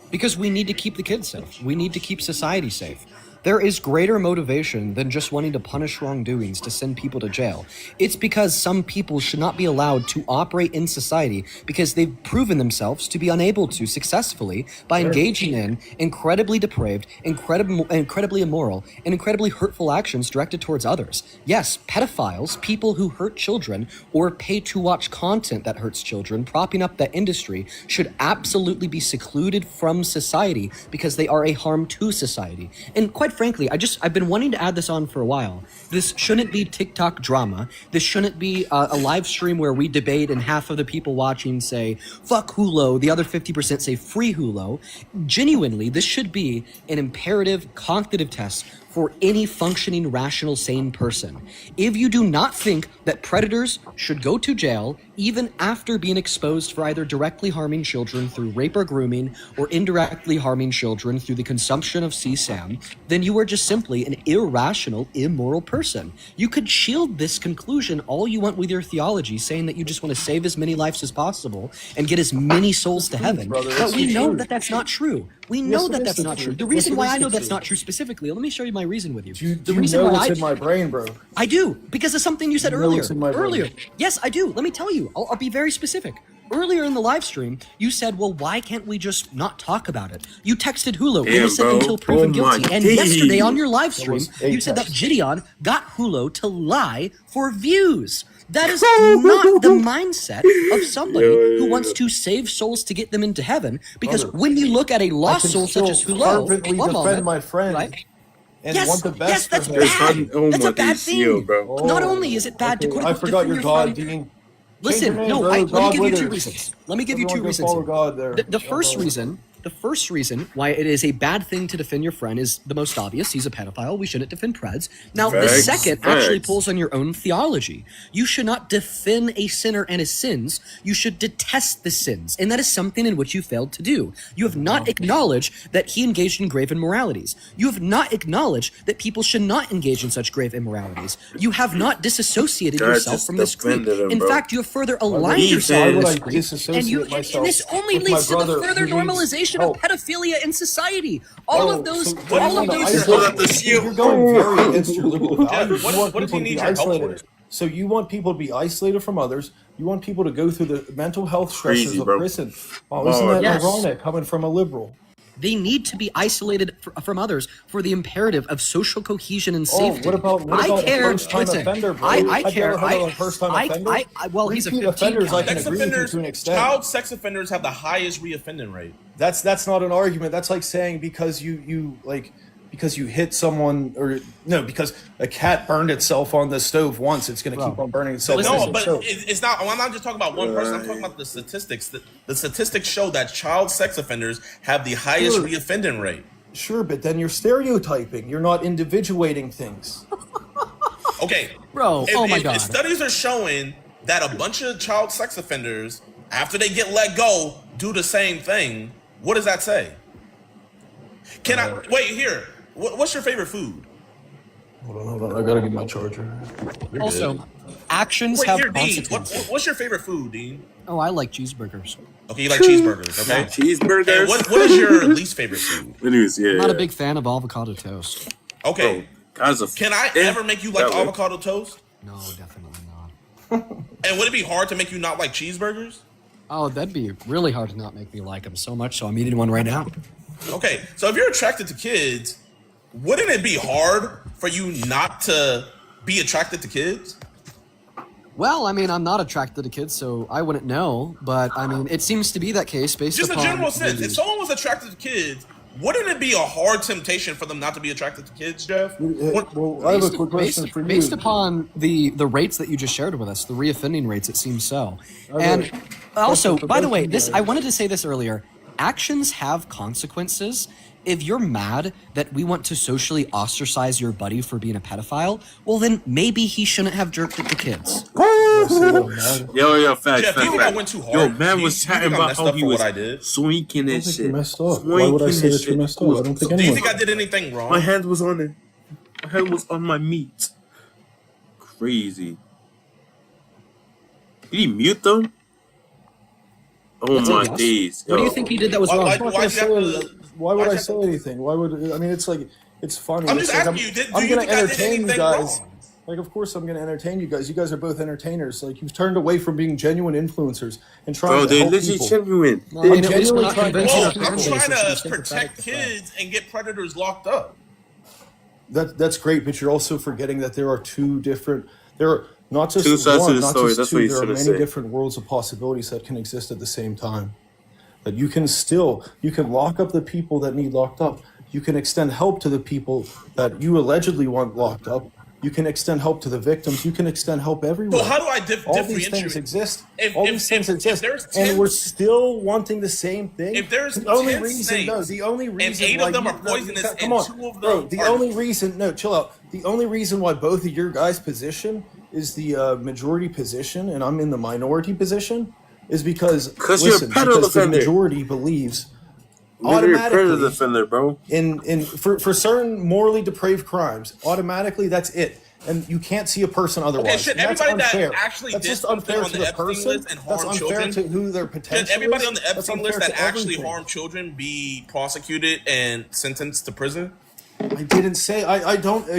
Speaker 6: Because we need to keep the kids safe. We need to keep society safe. There is greater motivation than just wanting to punish wrongdoings to send people to jail. It's because some people should not be allowed to operate in society because they've proven themselves to be unable to successfully by engaging in incredibly depraved, incredibly immoral, and incredibly hurtful actions directed towards others. Yes, pedophiles, people who hurt children or pay to watch content that hurts children, propping up that industry, should absolutely be secluded from society because they are a harm to society. And quite frankly, I've been wanting to add this on for a while. This shouldn't be TikTok drama. This shouldn't be a live stream where we debate and half of the people watching say, fuck Hulo, the other 50% say free Hulo. Genuinely, this should be an imperative cognitive test for any functioning, rational, sane person. If you do not think that predators should go to jail even after being exposed for either directly harming children through rape or grooming or indirectly harming children through the consumption of CSAM, then you are just simply an irrational, immoral person. You could shield this conclusion all you want with your theology, saying that you just want to save as many lives as possible and get as many souls to heaven. But we know that that's not true. We know that that's not true. The reason why I know that's not true specifically, let me show you my reason with you.
Speaker 4: The reason why what's in my brain, bro.
Speaker 6: I do, because of something you said
Speaker 4: You know
Speaker 6: earlier.
Speaker 4: what's in my brain.
Speaker 6: Earlier. Yes, I do. Let me tell you. I'll be very specific. Earlier in the live stream, you said, well, why can't we just not talk about it? You texted Hulo,
Speaker 3: Damn,
Speaker 6: innocent
Speaker 3: bro.
Speaker 6: until proven
Speaker 3: Oh my
Speaker 6: guilty. And
Speaker 3: days.
Speaker 6: yesterday on your live stream,
Speaker 4: was a
Speaker 6: you said that
Speaker 4: text.
Speaker 6: Gideon got Hulo to lie for views. That is not the mindset of somebody who wants to save souls to get them into heaven. Because
Speaker 4: Brother,
Speaker 6: when you look at a
Speaker 4: I
Speaker 6: lost
Speaker 4: can
Speaker 6: soul such as
Speaker 4: still
Speaker 6: Hulo,
Speaker 4: fervently
Speaker 6: one
Speaker 4: defend
Speaker 6: moment,
Speaker 4: my friend
Speaker 6: right?
Speaker 4: and
Speaker 6: Yes,
Speaker 4: want the best
Speaker 6: that's
Speaker 4: for him.
Speaker 6: bad.
Speaker 3: Oh
Speaker 6: That's
Speaker 3: my
Speaker 6: a bad
Speaker 3: days, yo,
Speaker 6: thing.
Speaker 3: bro.
Speaker 6: Not only is it bad to
Speaker 4: Okay,
Speaker 6: quote
Speaker 4: I
Speaker 6: unquote
Speaker 4: forgot
Speaker 6: defend
Speaker 4: your
Speaker 6: your
Speaker 4: God,
Speaker 6: friend.
Speaker 4: Dean.
Speaker 6: Listen,
Speaker 4: Change your
Speaker 6: no,
Speaker 4: name, bro.
Speaker 6: let me
Speaker 4: God
Speaker 6: give you two
Speaker 4: withers.
Speaker 6: reasons. Let me give you two
Speaker 4: Everyone go
Speaker 6: reasons.
Speaker 4: follow God there.
Speaker 6: The first reason why it is a bad thing to defend your friend is the most obvious. He's a pedophile. We shouldn't defend Preds. Now, the
Speaker 3: Facts,
Speaker 6: second actually
Speaker 3: facts.
Speaker 6: pulls on your own theology. You should not defend a sinner and his sins. You should detest the sins. And that is something in which you failed to do. You have not acknowledged that he engaged in grave immoralities. You have not acknowledged that people should not engage in such grave immoralities. You have not disassociated
Speaker 3: God
Speaker 6: yourself
Speaker 3: just
Speaker 6: from this creed.
Speaker 3: defended him,
Speaker 6: In
Speaker 3: bro.
Speaker 6: fact, you have further aligned
Speaker 3: Ethan.
Speaker 6: yourself
Speaker 4: Why
Speaker 6: with
Speaker 4: would
Speaker 6: this
Speaker 4: I
Speaker 6: creed.
Speaker 4: disassociate myself
Speaker 6: And this only
Speaker 4: with my
Speaker 6: leads to the
Speaker 4: brother
Speaker 6: further
Speaker 4: who needs
Speaker 6: normalization
Speaker 4: help?
Speaker 6: of pedophilia in society. All of those,
Speaker 4: So
Speaker 6: all of
Speaker 4: you wanna
Speaker 6: those.
Speaker 4: isolate- You're going very against your liberal values.
Speaker 5: what-
Speaker 4: You want
Speaker 5: what does
Speaker 4: people
Speaker 5: he
Speaker 4: to be
Speaker 5: need your help
Speaker 4: isolated.
Speaker 5: for?
Speaker 4: So you want people to be isolated from others. You want people to go through the mental health stressors
Speaker 3: Crazy,
Speaker 4: of
Speaker 3: bro.
Speaker 4: prison. Oh, isn't that
Speaker 6: Yes.
Speaker 4: ironic coming from a liberal?
Speaker 6: They need to be isolated from others for the imperative of social cohesion and
Speaker 4: Oh,
Speaker 6: safety.
Speaker 4: what about
Speaker 6: I
Speaker 4: a
Speaker 6: care.
Speaker 4: first-time
Speaker 6: Listen,
Speaker 4: offender, bro?
Speaker 6: I
Speaker 4: I've
Speaker 6: care.
Speaker 4: never heard of a first-time offender.
Speaker 6: Well, he's a
Speaker 4: Repeat
Speaker 6: 15
Speaker 4: offenders, I
Speaker 6: count.
Speaker 4: can
Speaker 5: Sex
Speaker 4: agree with you
Speaker 5: offenders,
Speaker 4: to an extent.
Speaker 5: child sex offenders have the highest reoffending rate.
Speaker 4: That's not an argument. That's like saying because you hit someone or no, because a cat burned itself on the stove once, it's going to keep on burning itself.
Speaker 6: Listen,
Speaker 4: on
Speaker 5: No,
Speaker 4: the
Speaker 5: but
Speaker 4: stove.
Speaker 5: it's not. I'm not just talking about one person. I'm talking about the statistics. The statistics show that child sex offenders have the highest
Speaker 4: Sure.
Speaker 5: reoffending rate.
Speaker 4: Sure, but then you're stereotyping. You're not individuating things.
Speaker 5: Okay,
Speaker 6: Bro, oh my God.
Speaker 5: If studies are showing that a bunch of child sex offenders, after they get let go, do the same thing, what does that say? Can I wait here? What's your favorite food?
Speaker 4: Hold on. I gotta get my charger.
Speaker 6: Also, actions
Speaker 5: Wait
Speaker 6: have
Speaker 5: here, Dean.
Speaker 6: consequences.
Speaker 5: What's your favorite food, Dean?
Speaker 6: Oh, I like cheeseburgers.
Speaker 5: Okay, you like cheeseburgers. Okay. And
Speaker 3: Cheeseburgers.
Speaker 5: what is your least favorite food?
Speaker 3: Anyways, yeah.
Speaker 6: I'm not a
Speaker 3: yeah.
Speaker 6: big fan of avocado toast.
Speaker 5: Okay.
Speaker 3: Guys,
Speaker 5: Can I ever make you like
Speaker 3: that way.
Speaker 5: avocado toast?
Speaker 6: No, definitely not.
Speaker 5: And would it be hard to make you not like cheeseburgers?
Speaker 6: Oh, that'd be really hard to not make me like them so much, so I'm eating one right now.
Speaker 5: Okay, so if you're attracted to kids, wouldn't it be hard for you not to be attracted to kids?
Speaker 6: Well, I mean, I'm not attracted to kids, so I wouldn't know. But I mean, it seems to be that case based
Speaker 5: Just a
Speaker 6: upon
Speaker 5: general sense. If someone was attracted to kids, wouldn't it be a hard temptation for them not to be attracted to kids, Jeff?
Speaker 4: Well, I have a quick question for you.
Speaker 6: Based upon the rates that you just shared with us, the reoffending rates, it seems so. And also, by the way, I wanted to say this earlier. Actions have consequences. If you're mad that we want to socially ostracize your buddy for being a pedophile, well then maybe he shouldn't have jerked at the kids.
Speaker 3: Yo, facts.
Speaker 5: Jeff, you think I went too hard?
Speaker 3: Yo, man
Speaker 5: You
Speaker 3: was
Speaker 5: think
Speaker 3: chatting
Speaker 5: I
Speaker 3: about
Speaker 5: messed
Speaker 3: how
Speaker 5: up
Speaker 3: he
Speaker 5: for
Speaker 3: was
Speaker 5: what I did?
Speaker 3: swinking
Speaker 4: I
Speaker 3: and
Speaker 4: don't think
Speaker 3: shit.
Speaker 4: you messed up. Why would I say that you messed up? I don't think
Speaker 5: Do you
Speaker 4: anyone.
Speaker 5: think I did anything wrong?
Speaker 3: My hand was on it. My hand was on my meat. Crazy. Did he mute them? Oh
Speaker 6: That's a
Speaker 3: my
Speaker 6: yes.
Speaker 3: days.
Speaker 6: What do
Speaker 3: yo.
Speaker 6: you think he did that was wrong?
Speaker 5: Why
Speaker 4: I'm not
Speaker 5: do
Speaker 4: gonna
Speaker 5: you have
Speaker 4: say
Speaker 5: to-
Speaker 4: why would
Speaker 5: why
Speaker 4: I
Speaker 5: do you
Speaker 4: say
Speaker 5: have to-
Speaker 4: anything? Why would I mean? It's like it's funny.
Speaker 5: I'm
Speaker 4: It's
Speaker 5: just
Speaker 4: like
Speaker 5: asking you, do
Speaker 4: I'm
Speaker 5: you
Speaker 4: gonna
Speaker 5: think I did
Speaker 4: entertain you
Speaker 5: anything
Speaker 4: guys.
Speaker 5: wrong?
Speaker 4: Like, of course, I'm gonna entertain you guys. You guys are both entertainers. Like, you've turned away from being genuine influencers and trying
Speaker 3: Bro,
Speaker 4: to
Speaker 3: they
Speaker 4: help
Speaker 3: literally
Speaker 4: people.
Speaker 3: genuine.
Speaker 6: Well, I mean,
Speaker 4: They
Speaker 6: at least we're
Speaker 4: genuinely
Speaker 6: not
Speaker 4: trying to
Speaker 6: convincing
Speaker 5: Well,
Speaker 6: our
Speaker 4: help
Speaker 6: fan
Speaker 5: I'm
Speaker 6: base
Speaker 5: trying
Speaker 6: that
Speaker 5: to
Speaker 6: she's sympathetic
Speaker 5: protect
Speaker 6: to the fact.
Speaker 5: kids and get predators locked up.
Speaker 4: That's great, but you're also forgetting that there are two different. There are not just
Speaker 3: Two sides to
Speaker 4: one,
Speaker 3: the
Speaker 4: not
Speaker 3: story.
Speaker 4: just
Speaker 3: That's
Speaker 4: two.
Speaker 3: what you
Speaker 4: There are
Speaker 3: should've
Speaker 4: many
Speaker 3: said.
Speaker 4: different worlds of possibilities that can exist at the same time. That you can lock up the people that need locked up. You can extend help to the people that you allegedly want locked up. You can extend help to the victims. You can extend help everywhere.
Speaker 5: So how do I
Speaker 4: All these
Speaker 5: differentiate?
Speaker 4: things exist.
Speaker 5: If-
Speaker 4: All
Speaker 5: if-
Speaker 4: these things
Speaker 5: if-
Speaker 4: exist,
Speaker 5: if there's
Speaker 4: and
Speaker 5: 10
Speaker 4: we're still wanting the same thing.
Speaker 5: If there's
Speaker 4: the only
Speaker 5: 10
Speaker 4: reason, no, the only
Speaker 5: snakes,
Speaker 4: reason
Speaker 5: and 8
Speaker 4: why
Speaker 5: of them
Speaker 4: you-
Speaker 5: are poisonous,
Speaker 4: no,
Speaker 5: and
Speaker 4: come on,
Speaker 5: 2 of
Speaker 4: bro,
Speaker 5: them
Speaker 4: the
Speaker 5: are-
Speaker 4: only reason, no, chill out. The only reason why both of your guys' position is the majority position, and I'm in the minority position, is because
Speaker 3: you're a pedo
Speaker 4: because the
Speaker 3: defender.
Speaker 4: majority believes
Speaker 3: Nigga, you're a predator
Speaker 4: automatically
Speaker 3: defender, bro.
Speaker 4: for certain morally depraved crimes, automatically that's it. And you can't see a person otherwise.
Speaker 5: Okay, should
Speaker 4: And that's
Speaker 5: everybody that
Speaker 4: unfair.
Speaker 5: actually
Speaker 4: That's
Speaker 5: did
Speaker 4: just
Speaker 5: something
Speaker 4: unfair
Speaker 5: on
Speaker 4: to
Speaker 5: the
Speaker 4: the
Speaker 5: Epstein
Speaker 4: person.
Speaker 5: list and
Speaker 4: That's
Speaker 5: harm
Speaker 4: unfair
Speaker 5: children?
Speaker 4: to who their potential
Speaker 5: Should everybody
Speaker 4: is.
Speaker 5: on the
Speaker 4: That's
Speaker 5: Epstein
Speaker 4: unfair
Speaker 5: list that
Speaker 4: to
Speaker 5: actually
Speaker 4: everything.
Speaker 5: harmed children be prosecuted and sentenced to prison?
Speaker 4: I didn't say I don't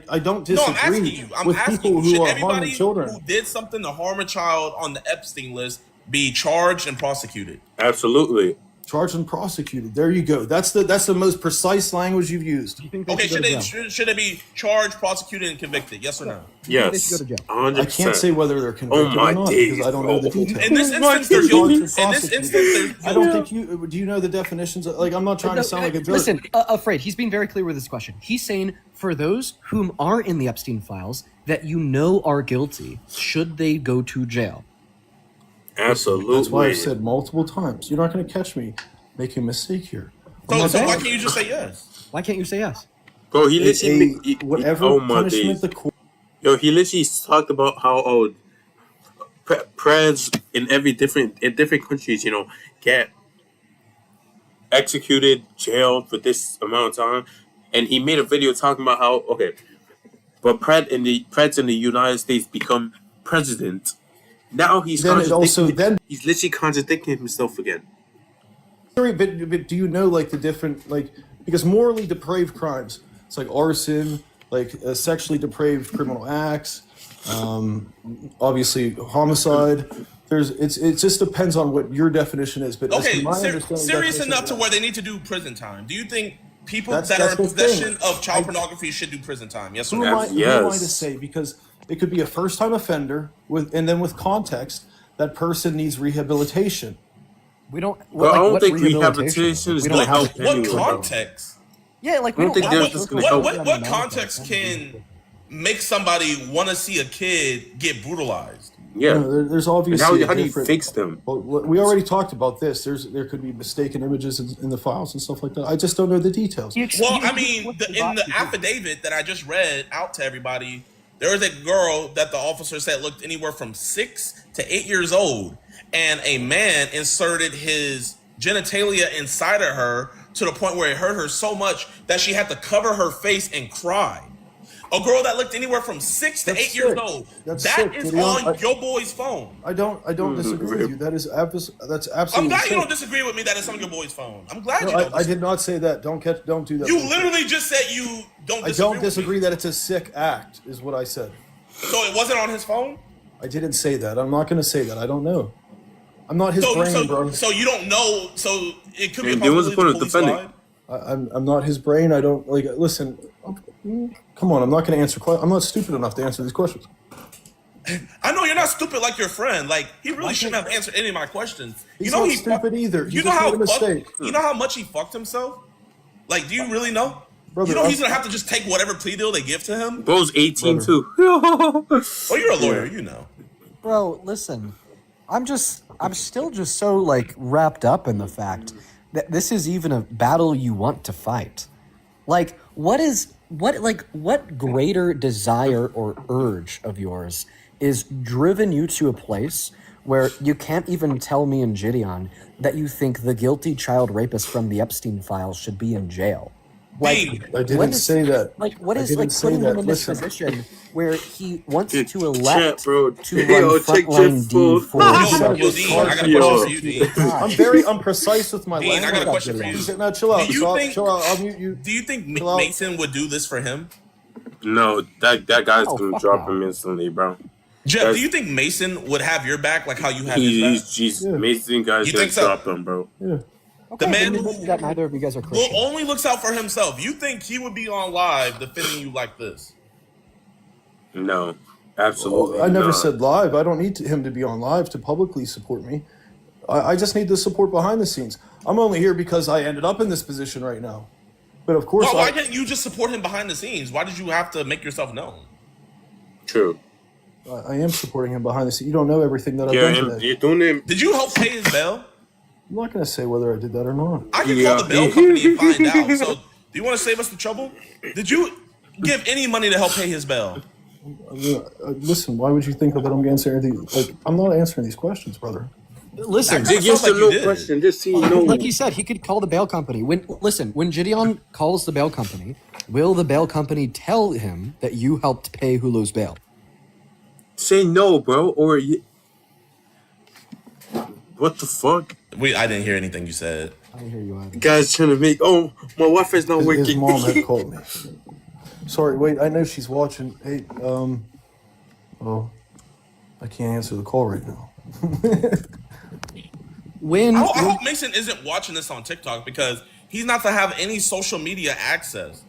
Speaker 4: I don't
Speaker 5: No, I'm
Speaker 4: disagree
Speaker 5: asking you. I'm
Speaker 4: with
Speaker 5: asking
Speaker 4: people
Speaker 5: you. Should
Speaker 4: who are harming
Speaker 5: everybody
Speaker 4: children.
Speaker 5: who did something to harm a child on the Epstein list be charged and prosecuted?
Speaker 3: Absolutely.
Speaker 4: Charged and prosecuted. There you go. That's the most precise language you've used.
Speaker 6: You think they
Speaker 5: Okay,
Speaker 6: should go to jail?
Speaker 5: should they be charged, prosecuted, and convicted? Yes or no?
Speaker 6: They
Speaker 3: Yes.
Speaker 6: should go to jail.
Speaker 3: 100%.
Speaker 4: I can't say whether they're convicted
Speaker 3: Oh my
Speaker 4: or not
Speaker 3: days,
Speaker 4: because I don't know the
Speaker 3: bro.
Speaker 4: details.
Speaker 5: In this
Speaker 3: Oh my
Speaker 5: instance, they're
Speaker 3: God.
Speaker 5: guilty. In
Speaker 4: Charged and
Speaker 5: this instance,
Speaker 4: prosecuted.
Speaker 5: they're
Speaker 4: I don't
Speaker 5: guilty.
Speaker 4: think you do. You know the definitions? Like, I'm not trying to sound like a jerk.
Speaker 6: Listen, Afraid, he's being very clear with this question. He's saying for those whom are in the Epstein files that you know are guilty, should they go to jail?
Speaker 3: Absolutely.
Speaker 4: That's why I've said multiple times. You're not going to catch me making a mistake here. I'm not
Speaker 5: So why
Speaker 4: saying-
Speaker 5: can't you just say yes?
Speaker 6: Why can't you say yes?
Speaker 3: Bro, he literally...
Speaker 4: whatever
Speaker 3: oh my
Speaker 4: punishment
Speaker 3: days.
Speaker 4: the court.
Speaker 3: Yo, he literally talked about how preds in different countries, get executed, jailed for this amount of time, and he made a video talking about how but preds in the United States become president. Now he's
Speaker 4: Then it also
Speaker 3: he's literally contradicting himself again.
Speaker 4: But do you know like the different because morally depraved crimes, it's like arson, like sexually depraved criminal acts, obviously homicide. It just depends on what your definition is. But as
Speaker 5: Okay,
Speaker 4: to my understanding,
Speaker 5: serious
Speaker 4: definition-
Speaker 5: enough to where they need to do prison time. Do you think people
Speaker 4: That's
Speaker 5: that are in
Speaker 4: the
Speaker 5: possession
Speaker 4: thing.
Speaker 5: of child pornography should do prison time? Yes or
Speaker 4: Who
Speaker 5: no?
Speaker 4: am I
Speaker 3: Yes.
Speaker 4: to say? Because it could be a first-time offender and then with context, that person needs rehabilitation.
Speaker 6: We don't.
Speaker 3: But I don't
Speaker 6: what
Speaker 3: think
Speaker 6: rehabilitation?
Speaker 3: rehabilitation is
Speaker 6: We
Speaker 3: gonna
Speaker 6: don't have-
Speaker 3: help
Speaker 5: What
Speaker 3: anyone.
Speaker 5: context?
Speaker 6: Yeah, like
Speaker 3: I don't think
Speaker 6: have
Speaker 3: there's
Speaker 6: that.
Speaker 3: just gonna help.
Speaker 5: What context can make somebody want to see a kid get brutalized?
Speaker 3: Yeah.
Speaker 4: There's
Speaker 3: And
Speaker 4: obviously
Speaker 3: how do you
Speaker 4: different-
Speaker 3: fix them?
Speaker 4: Well, we already talked about this. There could be mistaken images in the files and stuff like that. I just don't know the details.
Speaker 5: Well, I mean, in the affidavit that I just read out to everybody, there was a girl that the officer said looked anywhere from 6 to 8 years old, and a man inserted his genitalia inside of her to the point where it hurt her so much that she had to cover her face and cry. A girl that looked anywhere from 6 to
Speaker 4: That's
Speaker 5: 8 years
Speaker 4: sick.
Speaker 5: old.
Speaker 4: That's
Speaker 5: That
Speaker 4: sick,
Speaker 5: is
Speaker 4: Gideon.
Speaker 5: on your boy's phone.
Speaker 4: I don't disagree with you. That's absolutely.
Speaker 5: I'm glad you
Speaker 4: sick.
Speaker 5: don't disagree with me that it's on your boy's phone. I'm glad
Speaker 4: No,
Speaker 5: you don't.
Speaker 4: I did not say that. Don't do that.
Speaker 5: You literally just said you don't
Speaker 4: I
Speaker 5: disagree.
Speaker 4: don't
Speaker 5: with
Speaker 4: disagree
Speaker 5: me.
Speaker 4: that it's a sick act, is what I said.
Speaker 5: So it wasn't on his phone?
Speaker 4: I didn't say that. I'm not going to say that. I don't know. I'm not his brain, bro.
Speaker 5: So you don't know. So it could be a
Speaker 3: And there was a
Speaker 5: possibility
Speaker 3: point
Speaker 5: the
Speaker 3: of
Speaker 5: police
Speaker 3: defending.
Speaker 5: lied?
Speaker 4: I'm not his brain. I don't like. Listen, come on. I'm not going to answer. I'm not stupid enough to answer these questions.
Speaker 5: I know you're not stupid like your friend. Like he really shouldn't have answered any of my questions.
Speaker 4: He's not stupid either.
Speaker 5: You
Speaker 4: He
Speaker 5: know
Speaker 4: just
Speaker 5: how
Speaker 4: made a mistake.
Speaker 5: you know how much he fucked himself. Like, do you really know?
Speaker 4: Brother,
Speaker 5: You know he's gonna have to just take whatever plea deal they give to him.
Speaker 3: Bro's 18 too.
Speaker 5: Oh, you're a lawyer, you know.
Speaker 6: Bro, listen. I'm still just so like wrapped up in the fact that this is even a battle you want to fight. Like, what greater desire or urge of yours is driven you to a place where you can't even tell me and Gideon that you think the guilty child rapist from the Epstein files should be in jail? Like,
Speaker 4: I didn't say that.
Speaker 6: Like, what
Speaker 4: I
Speaker 6: is
Speaker 4: didn't
Speaker 6: like
Speaker 4: say
Speaker 6: putting
Speaker 4: that.
Speaker 6: him in this
Speaker 4: Listen.
Speaker 6: position where he wants
Speaker 3: Dude,
Speaker 6: to elect
Speaker 3: chat, bro.
Speaker 6: to
Speaker 3: Yo,
Speaker 6: run
Speaker 3: check
Speaker 6: frontline
Speaker 3: your
Speaker 6: D
Speaker 3: phone.
Speaker 6: for
Speaker 5: Yo,
Speaker 6: himself?
Speaker 5: yo, Dean, I got a question
Speaker 3: Yo.
Speaker 5: for you, Dean.
Speaker 4: I'm precise with my
Speaker 5: Dean, I
Speaker 4: language.
Speaker 5: got a question for you.
Speaker 4: Now chill out.
Speaker 5: Do you
Speaker 4: Chill out.
Speaker 5: think-
Speaker 4: Chill out. I'll mute you.
Speaker 5: Do you think
Speaker 4: Chill out.
Speaker 5: Mason would do this for him?
Speaker 3: No, that guy's
Speaker 6: Oh,
Speaker 3: gonna
Speaker 6: fuck
Speaker 3: drop
Speaker 6: no.
Speaker 3: him instantly, bro.
Speaker 5: Jeff,
Speaker 3: That's-
Speaker 5: do you think Mason would have your back like how you have his back?
Speaker 3: He's
Speaker 4: Yeah.
Speaker 3: Mason guy's
Speaker 5: You
Speaker 3: gonna
Speaker 5: think so?
Speaker 3: drop him, bro.
Speaker 4: Yeah.
Speaker 6: Okay,
Speaker 5: The man
Speaker 6: then
Speaker 5: who-
Speaker 6: maybe that neither of you guys are
Speaker 5: Well,
Speaker 6: Christian.
Speaker 5: only looks out for himself. You think he would be on live defending you like this?
Speaker 3: No, absolutely.
Speaker 4: I never
Speaker 3: not.
Speaker 4: said live. I don't need him to be on live to publicly support me. I just need the support behind the scenes. I'm only here because I ended up in this position right now. But of course,
Speaker 5: Why didn't you just support him behind the scenes? Why did you have to make yourself known?
Speaker 3: True.
Speaker 4: I am supporting him behind the scenes. You don't know everything that I've
Speaker 3: Yeah,
Speaker 4: done today.
Speaker 3: you're doing it.
Speaker 5: Did you help pay his bail?
Speaker 4: I'm not going to say whether I did that or not.
Speaker 5: I can
Speaker 3: Yeah.
Speaker 5: call the bail company and find out. So, do you want to save us the trouble? Did you give any money to help pay his bail?
Speaker 4: Listen, why would you think that I'm answering these? Like, I'm not answering these questions, brother.
Speaker 6: Listen,
Speaker 5: Actually,
Speaker 3: Just
Speaker 5: sounds like you
Speaker 3: no
Speaker 5: did.
Speaker 3: question. Just so you know.
Speaker 6: like he said, he could call the bail company. When Gideon calls the bail company, will the bail company tell him that you helped pay Hulu's bail?
Speaker 3: Say no, bro, or you... What the fuck?
Speaker 5: I didn't hear anything you said.
Speaker 6: I hear you, Adam.
Speaker 3: Guys trying to make. Oh, my Wi-Fi's not
Speaker 4: His
Speaker 3: working.
Speaker 4: mom had called me. Sorry, wait. I know she's watching. Hey, oh, I can't answer the call right now.
Speaker 6: When
Speaker 5: I hope Mason isn't watching this on TikTok because he's not to have any social media access.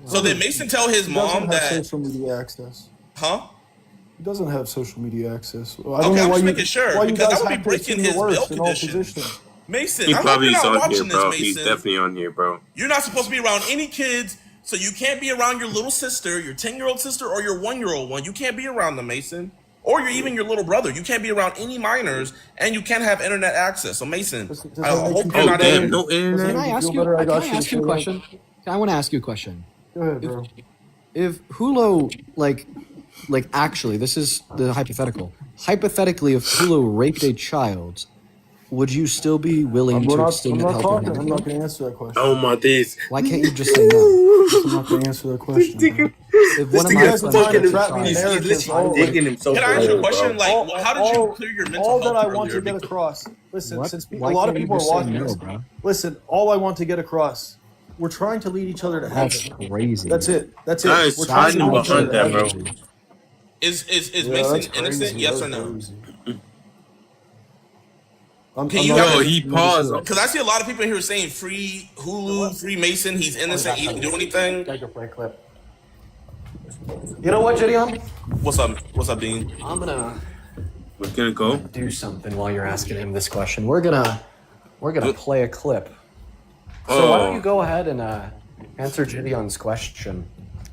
Speaker 5: So did Mason tell his
Speaker 4: He
Speaker 5: mom
Speaker 4: doesn't have
Speaker 5: that?
Speaker 4: social media access.
Speaker 5: Huh?
Speaker 4: He doesn't have social media access. I don't
Speaker 5: Okay,
Speaker 4: know
Speaker 5: I'm
Speaker 4: why
Speaker 5: just
Speaker 4: you,
Speaker 5: making sure,
Speaker 4: why you
Speaker 5: because
Speaker 4: guys
Speaker 5: that would be
Speaker 4: have to
Speaker 5: breaking
Speaker 4: assume the
Speaker 5: his
Speaker 4: worst
Speaker 5: bail
Speaker 4: in all
Speaker 5: conditions.
Speaker 4: positions.
Speaker 5: Mason,
Speaker 3: He
Speaker 5: I hope
Speaker 3: probably
Speaker 5: you're
Speaker 3: is
Speaker 5: not
Speaker 3: on
Speaker 5: watching
Speaker 3: here,
Speaker 5: this,
Speaker 3: bro.
Speaker 5: Mason.
Speaker 3: He's definitely on here, bro.
Speaker 5: You're not supposed to be around any kids, so you can't be around your little sister, your 10-year-old sister, or your 1-year-old one. You can't be around them, Mason. Or even your little brother. You can't be around any minors, and you can't have internet access. So, Mason,
Speaker 4: Does
Speaker 5: I
Speaker 4: that make
Speaker 5: hope
Speaker 4: you
Speaker 5: you're
Speaker 3: Oh,
Speaker 5: not
Speaker 3: damn,
Speaker 5: in.
Speaker 3: no
Speaker 6: can
Speaker 3: internet.
Speaker 6: I ask
Speaker 4: feel
Speaker 6: you?
Speaker 4: better? I
Speaker 6: Can
Speaker 4: got
Speaker 6: I
Speaker 4: you
Speaker 6: ask you a
Speaker 4: to
Speaker 6: question? I want to ask you a question.
Speaker 4: Go ahead, bro.
Speaker 6: If Hulu, like actually, this is the hypothetical. Hypothetically, if Hulu raped a child, would you still be willing
Speaker 4: I'm
Speaker 6: to
Speaker 4: not
Speaker 6: extend
Speaker 4: talking.
Speaker 6: help?
Speaker 4: I'm not going to answer that question.
Speaker 3: Oh my days.
Speaker 6: Why can't you just say no?
Speaker 4: I'm not going to answer that question. bro.
Speaker 6: If one of my
Speaker 4: guy's
Speaker 6: friends
Speaker 4: fucking
Speaker 6: raped a
Speaker 4: trap me
Speaker 6: child-
Speaker 4: in there.
Speaker 3: He's literally
Speaker 4: All-
Speaker 3: digging himself.
Speaker 5: Can I ask you a
Speaker 3: away,
Speaker 5: question?
Speaker 3: bro.
Speaker 5: Like, how did you clear your mental
Speaker 4: all
Speaker 5: health
Speaker 4: that I want to
Speaker 5: earlier?
Speaker 4: get across. Listen,
Speaker 6: What?
Speaker 4: since
Speaker 6: Why
Speaker 4: a lot of
Speaker 6: can't you
Speaker 4: people are
Speaker 6: just say
Speaker 4: watching
Speaker 6: no,
Speaker 4: this,
Speaker 6: bro?
Speaker 4: listen, all I want to get across, we're trying to lead each other to
Speaker 6: That's
Speaker 4: heaven.
Speaker 6: crazy.
Speaker 4: That's it. That's it.
Speaker 3: Guys,
Speaker 4: We're trying to
Speaker 3: hiding
Speaker 4: lead each other
Speaker 3: behind
Speaker 4: to
Speaker 3: that,
Speaker 4: heaven.
Speaker 3: bro.
Speaker 5: Is
Speaker 4: Yeah,
Speaker 5: Mason
Speaker 4: that's crazy.
Speaker 5: innocent? Yes or
Speaker 4: That's
Speaker 5: no?
Speaker 4: crazy.
Speaker 5: Can you-
Speaker 3: Yo, he paused.
Speaker 5: Because I see a lot of people here saying free Hulu, free Mason. He's innocent. He didn't do anything.
Speaker 6: You know what, Gideon?
Speaker 5: What's up? What's up, Dean?
Speaker 6: I'm gonna
Speaker 3: We're gonna go.
Speaker 6: do something while you're asking him this question. We're gonna play a clip. So why don't you go ahead and answer Gideon's question?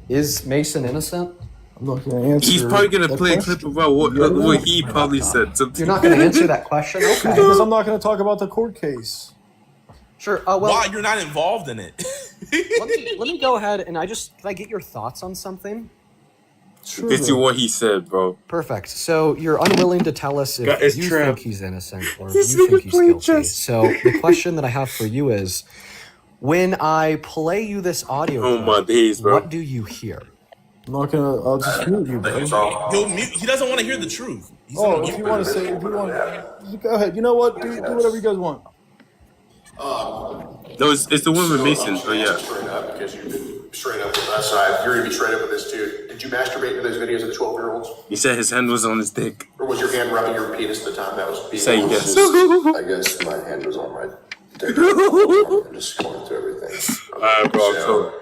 Speaker 6: Is Mason innocent?
Speaker 4: I'm not going to answer.
Speaker 3: He's probably gonna
Speaker 4: that
Speaker 3: play a
Speaker 4: question.
Speaker 3: clip about what he probably said. Something.
Speaker 6: You're not gonna answer that question? Okay.
Speaker 4: Because I'm not going to talk about the court case.
Speaker 6: Sure. Well,
Speaker 5: Why you're not involved in it?
Speaker 6: let me go ahead and can I get your thoughts on something?
Speaker 4: Sure.
Speaker 3: This is
Speaker 4: though.
Speaker 3: what he said, bro.
Speaker 6: Perfect. So you're unwilling to tell us if
Speaker 3: Got his
Speaker 6: you
Speaker 3: trap.
Speaker 6: think he's innocent or
Speaker 3: This
Speaker 6: if you think
Speaker 3: nigga
Speaker 6: he's
Speaker 3: played
Speaker 6: guilty.
Speaker 3: chess.
Speaker 6: So the question that I have for you is, when I play you this audio,
Speaker 3: Oh
Speaker 6: clip,
Speaker 3: my days, bro.
Speaker 6: what do you hear?
Speaker 4: I'm not going to. I'll just mute you, bro.
Speaker 5: He'll mute, he doesn't want to hear the truth. He's
Speaker 4: Oh,
Speaker 5: gonna
Speaker 4: if you
Speaker 5: mute.
Speaker 4: want to say, if you want, go ahead. You know what? Do whatever you guys want.
Speaker 3: No, it's the one with Mason. Oh yeah.
Speaker 7: Straight up, because you've been straight up with us. You're gonna be straight up with this too. Did you masturbate to those videos of the 12-year-olds,
Speaker 3: He said his hand was on his dick.
Speaker 7: or was your hand rubbing your penis at the time? That was.
Speaker 3: Say yes.
Speaker 8: I guess my hand was on my
Speaker 7: I'm just going through everything.
Speaker 3: Bro,
Speaker 7: So,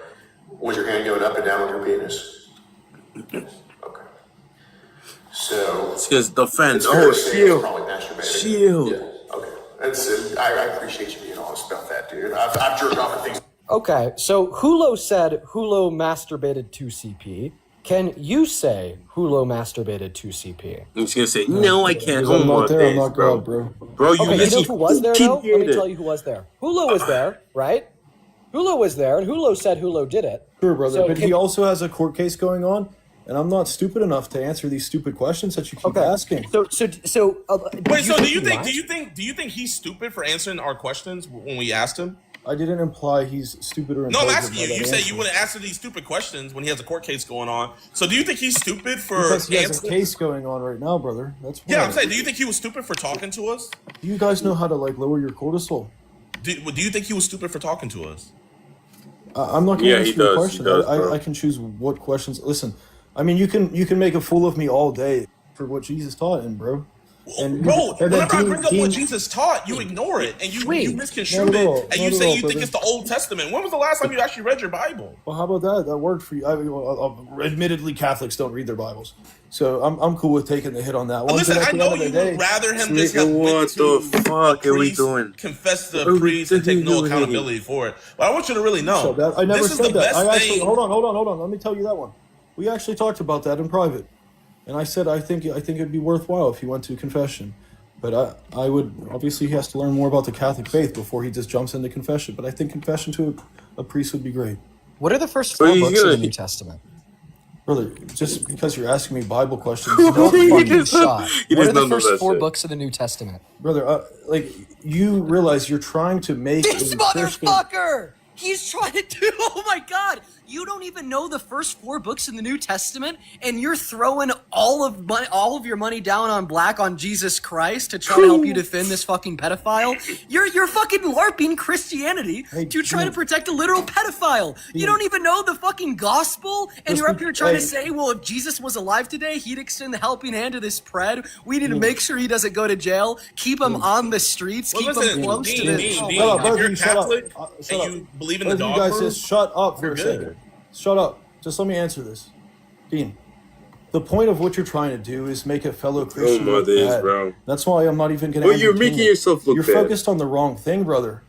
Speaker 7: was your hand going up and down with your penis? Okay. So,
Speaker 3: it's his defense.
Speaker 7: it's fair
Speaker 3: Oh,
Speaker 7: to say it's
Speaker 3: shield.
Speaker 7: probably masturbating.
Speaker 3: Shield.
Speaker 7: Yeah. Okay. That's it. I appreciate you being honest about that, dude. I've jerked off at things.
Speaker 6: Okay, so Hulo said Hulo masturbated to CP. Can you say Hulo masturbated to CP?
Speaker 3: I'm just gonna say, no, I can't.
Speaker 4: Because I'm
Speaker 3: Oh,
Speaker 4: not there, I'm
Speaker 3: my
Speaker 4: not
Speaker 3: days,
Speaker 4: God, bro.
Speaker 3: Bro, you
Speaker 6: Okay, you know
Speaker 3: literally
Speaker 6: who was there,
Speaker 3: fucking
Speaker 6: though? Let
Speaker 3: did
Speaker 6: me
Speaker 3: it.
Speaker 6: tell you who was there. Hulo was there, right? Hulo was there, and Hulo said Hulo did it.
Speaker 4: Sure, brother.
Speaker 6: So
Speaker 4: but
Speaker 6: can-
Speaker 4: he also has a court case going on, and I'm not stupid enough to answer these stupid questions that you keep asking.
Speaker 6: So,
Speaker 5: Wait, so do you
Speaker 6: think
Speaker 5: think he's stupid for answering our questions when we asked him?
Speaker 4: I didn't imply he's stupid or
Speaker 5: No, I'm
Speaker 4: intelligent
Speaker 5: asking
Speaker 4: by
Speaker 5: you.
Speaker 4: that
Speaker 5: You said
Speaker 4: answer.
Speaker 5: you wouldn't answer these stupid questions when he has a court case going on. So do you think he's stupid for
Speaker 4: Because he has a
Speaker 5: answering?
Speaker 4: case going on right now, brother. That's why.
Speaker 5: Yeah, I'm saying, do you think he was stupid for talking to us?
Speaker 4: Do you guys know how to like lower your cortisol?
Speaker 5: Do you think he was stupid for talking to us?
Speaker 4: I'm not going
Speaker 3: Yeah,
Speaker 4: to
Speaker 3: he
Speaker 4: answer your
Speaker 3: does,
Speaker 4: question.
Speaker 3: he does, bro.
Speaker 4: I can choose what questions. Listen, I mean, you can make a fool of me all day for what Jesus taught, and bro. And
Speaker 5: Bro,
Speaker 4: and then
Speaker 5: whenever I bring up what
Speaker 4: Dean-
Speaker 5: Jesus taught, you ignore it and you misconstrue
Speaker 4: Not at all,
Speaker 5: it, and you
Speaker 4: not at
Speaker 5: say
Speaker 4: all,
Speaker 5: you think
Speaker 4: brother.
Speaker 5: it's the Old Testament. When was the last time you actually read your Bible?
Speaker 4: Well, how about that? That worked for you. Admittedly, Catholics don't read their Bibles, so I'm cool with taking the hit on that one.
Speaker 5: Listen,
Speaker 4: but at
Speaker 5: I
Speaker 4: the
Speaker 5: know
Speaker 4: end of the
Speaker 5: you
Speaker 4: day-
Speaker 5: would rather him just have
Speaker 3: Nigga,
Speaker 5: went
Speaker 3: what
Speaker 5: to
Speaker 3: the fuck
Speaker 5: a
Speaker 3: are we
Speaker 5: priest,
Speaker 3: doing?
Speaker 5: confess to
Speaker 3: What
Speaker 5: a
Speaker 3: are we
Speaker 5: priest, and take no
Speaker 3: doing, nigga?
Speaker 5: accountability for it. But I want you to really know,
Speaker 4: So that, I never
Speaker 5: this is
Speaker 4: said
Speaker 5: the
Speaker 4: that.
Speaker 5: best
Speaker 4: I actually
Speaker 5: thing.
Speaker 4: hold on. Let me tell you that one. We actually talked about that in private, and I said I think it'd be worthwhile if he went to confession. But I would obviously he has to learn more about the Catholic faith before he just jumps into confession. But I think confession to a priest would be great,
Speaker 6: What are the first
Speaker 3: But
Speaker 6: 4
Speaker 3: he's
Speaker 6: books of
Speaker 3: gonna-
Speaker 6: the New Testament?
Speaker 4: brother. Just because you're asking me Bible questions,
Speaker 6: No
Speaker 3: He
Speaker 6: fucking
Speaker 3: does not-
Speaker 6: shot.
Speaker 3: he
Speaker 6: What
Speaker 3: does
Speaker 6: are the
Speaker 3: not know
Speaker 6: first
Speaker 3: that
Speaker 6: 4
Speaker 3: shit.
Speaker 6: books of the New Testament?
Speaker 4: brother, like you realize you're trying to make
Speaker 6: This
Speaker 4: a Christian.
Speaker 6: motherfucker! He's trying to do. Oh my god! You don't even know the first 4 books in the New Testament, and you're throwing all of your money down on black on Jesus Christ to try to help you defend this fucking pedophile. You're fucking LARPing Christianity
Speaker 4: Hey,
Speaker 6: to try to
Speaker 4: dude.
Speaker 6: protect a literal pedophile. You don't even know the fucking gospel, and
Speaker 4: Just
Speaker 6: you're up
Speaker 4: be-
Speaker 6: here trying to
Speaker 4: hey.
Speaker 6: say, well, if Jesus was alive today, he'd extend the helping hand to this pred. We need to make sure he doesn't go to jail. Keep him on the streets.
Speaker 5: Well,
Speaker 6: Keep
Speaker 5: listen,
Speaker 6: him close to
Speaker 5: Dean,
Speaker 6: the.
Speaker 5: Dean,
Speaker 6: Oh,
Speaker 5: Dean,
Speaker 4: Shut up,
Speaker 5: if
Speaker 4: brother,
Speaker 5: you're
Speaker 4: you shut up.
Speaker 5: Catholic
Speaker 4: Shut
Speaker 5: and you believe in the
Speaker 4: Both of you
Speaker 5: dogma,
Speaker 4: guys just shut up for
Speaker 5: you're
Speaker 4: a
Speaker 5: good.
Speaker 4: second. Shut up. Just let me answer this. Dean, the point of what you're trying to do is make a fellow Christian
Speaker 3: my
Speaker 4: look
Speaker 3: days,
Speaker 4: bad.
Speaker 3: bro.
Speaker 4: That's why I'm not even going to.
Speaker 3: Well, you're making yourself look
Speaker 4: You're
Speaker 3: bad.
Speaker 4: focused on the wrong thing, brother.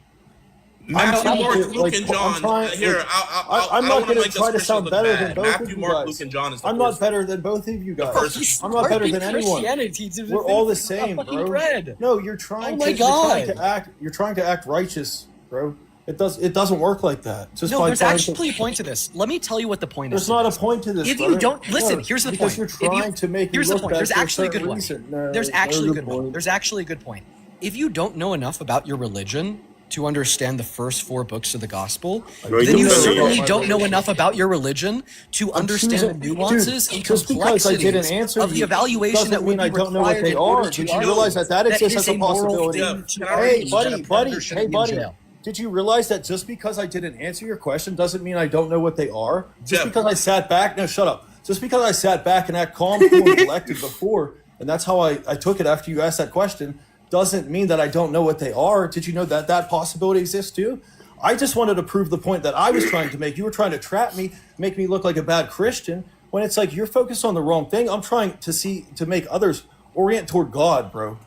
Speaker 5: Matthew,
Speaker 4: trying
Speaker 5: Mark,
Speaker 4: to,
Speaker 5: Luke,
Speaker 4: like,
Speaker 5: and
Speaker 4: I'm
Speaker 5: John.
Speaker 4: trying-
Speaker 5: Here,
Speaker 4: like,
Speaker 5: I
Speaker 4: I'm
Speaker 5: don't
Speaker 4: not
Speaker 5: want to
Speaker 4: going
Speaker 5: make
Speaker 4: to
Speaker 5: this
Speaker 4: try to
Speaker 5: Christian
Speaker 4: sound
Speaker 5: look
Speaker 4: better
Speaker 5: bad.
Speaker 4: than both
Speaker 5: Matthew,
Speaker 4: of you
Speaker 5: Mark,
Speaker 4: guys.
Speaker 5: Luke, and John is the
Speaker 4: I'm not
Speaker 5: first.
Speaker 4: better than both of you guys.
Speaker 5: first-
Speaker 4: I'm not better than anyone.
Speaker 6: Christianity to
Speaker 4: We're all the
Speaker 6: defend
Speaker 4: same,
Speaker 6: fucking
Speaker 4: bro.
Speaker 6: bread.
Speaker 4: No, you're trying
Speaker 6: Oh my
Speaker 4: to. You're trying
Speaker 6: God.
Speaker 4: to act. You're trying to act righteous, bro. It doesn't work like that. Just
Speaker 6: No,
Speaker 4: by
Speaker 6: there's
Speaker 4: trying
Speaker 6: actually a
Speaker 4: to,
Speaker 6: point to this. Let me tell you what the point is.
Speaker 4: There's not a point to this.
Speaker 6: If
Speaker 4: brother.
Speaker 6: you don't listen,
Speaker 4: No,
Speaker 6: here's the
Speaker 4: because
Speaker 6: point.
Speaker 4: you're
Speaker 6: If you-
Speaker 4: trying to make.
Speaker 6: Here's
Speaker 4: you
Speaker 6: the
Speaker 4: look
Speaker 6: point.
Speaker 4: bad
Speaker 6: There's
Speaker 4: for
Speaker 6: actually a good
Speaker 4: certain
Speaker 6: one.
Speaker 4: reason. No,
Speaker 6: There's
Speaker 4: no
Speaker 6: actually a good
Speaker 4: point.
Speaker 6: one. There's actually a good point. If you don't know enough about your religion to understand the first 4 books of the gospel,
Speaker 3: Bro,
Speaker 6: then you
Speaker 3: don't
Speaker 6: certainly
Speaker 3: know.
Speaker 6: don't know enough about your religion to understand the nuances and
Speaker 4: just because I didn't
Speaker 6: complexities
Speaker 4: answer
Speaker 6: of the
Speaker 4: you
Speaker 6: evaluation
Speaker 4: doesn't
Speaker 6: that would
Speaker 4: mean I
Speaker 6: be
Speaker 4: don't know what
Speaker 6: required
Speaker 4: they
Speaker 6: in order
Speaker 4: are.
Speaker 6: to
Speaker 4: Did you
Speaker 6: argue
Speaker 4: realize that exists
Speaker 6: is
Speaker 4: as a
Speaker 6: moral
Speaker 4: possibility?
Speaker 6: thing
Speaker 5: Jeff,
Speaker 6: to
Speaker 5: can I
Speaker 6: argue
Speaker 4: Hey,
Speaker 6: that
Speaker 4: buddy,
Speaker 6: a
Speaker 4: buddy,
Speaker 6: predator shouldn't
Speaker 4: hey,
Speaker 6: be in
Speaker 4: buddy.
Speaker 6: jail.
Speaker 4: Did you realize that just because I didn't answer your question doesn't mean I don't know what they are? Just
Speaker 5: Jeff.
Speaker 4: because I sat back, no, shut up. Just because I sat back and act calm, cool, and collected before, and that's how I took it after you asked that question, doesn't mean that I don't know what they are. Did you know that that possibility exists too? I just wanted to prove the point that I was trying to make. You were trying to trap me, make me look like a bad Christian, when it's like you're focused on the wrong thing. I'm trying to make others orient toward God, bro.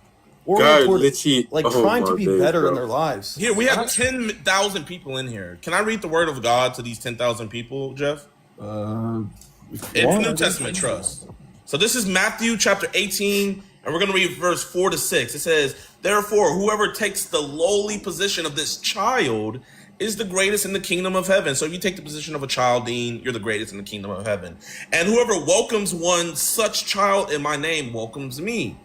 Speaker 4: Orient
Speaker 3: God,
Speaker 4: toward,
Speaker 3: literally-
Speaker 4: like
Speaker 3: oh
Speaker 4: trying to
Speaker 3: my
Speaker 4: be
Speaker 3: days,
Speaker 4: better
Speaker 3: bro.
Speaker 4: in their lives.
Speaker 5: Here, we have 10,000 people in here. Can I read the word of God to these 10,000 people, Jeff? It's New Testament trust. So this is Matthew chapter 18, and we're going to read verse 4 to 6. It says, therefore, whoever takes the lowly position of this child is the greatest in the kingdom of heaven. So if you take the position of a child, Dean, you're the greatest in the kingdom of heaven. And whoever welcomes one such child in my name welcomes me.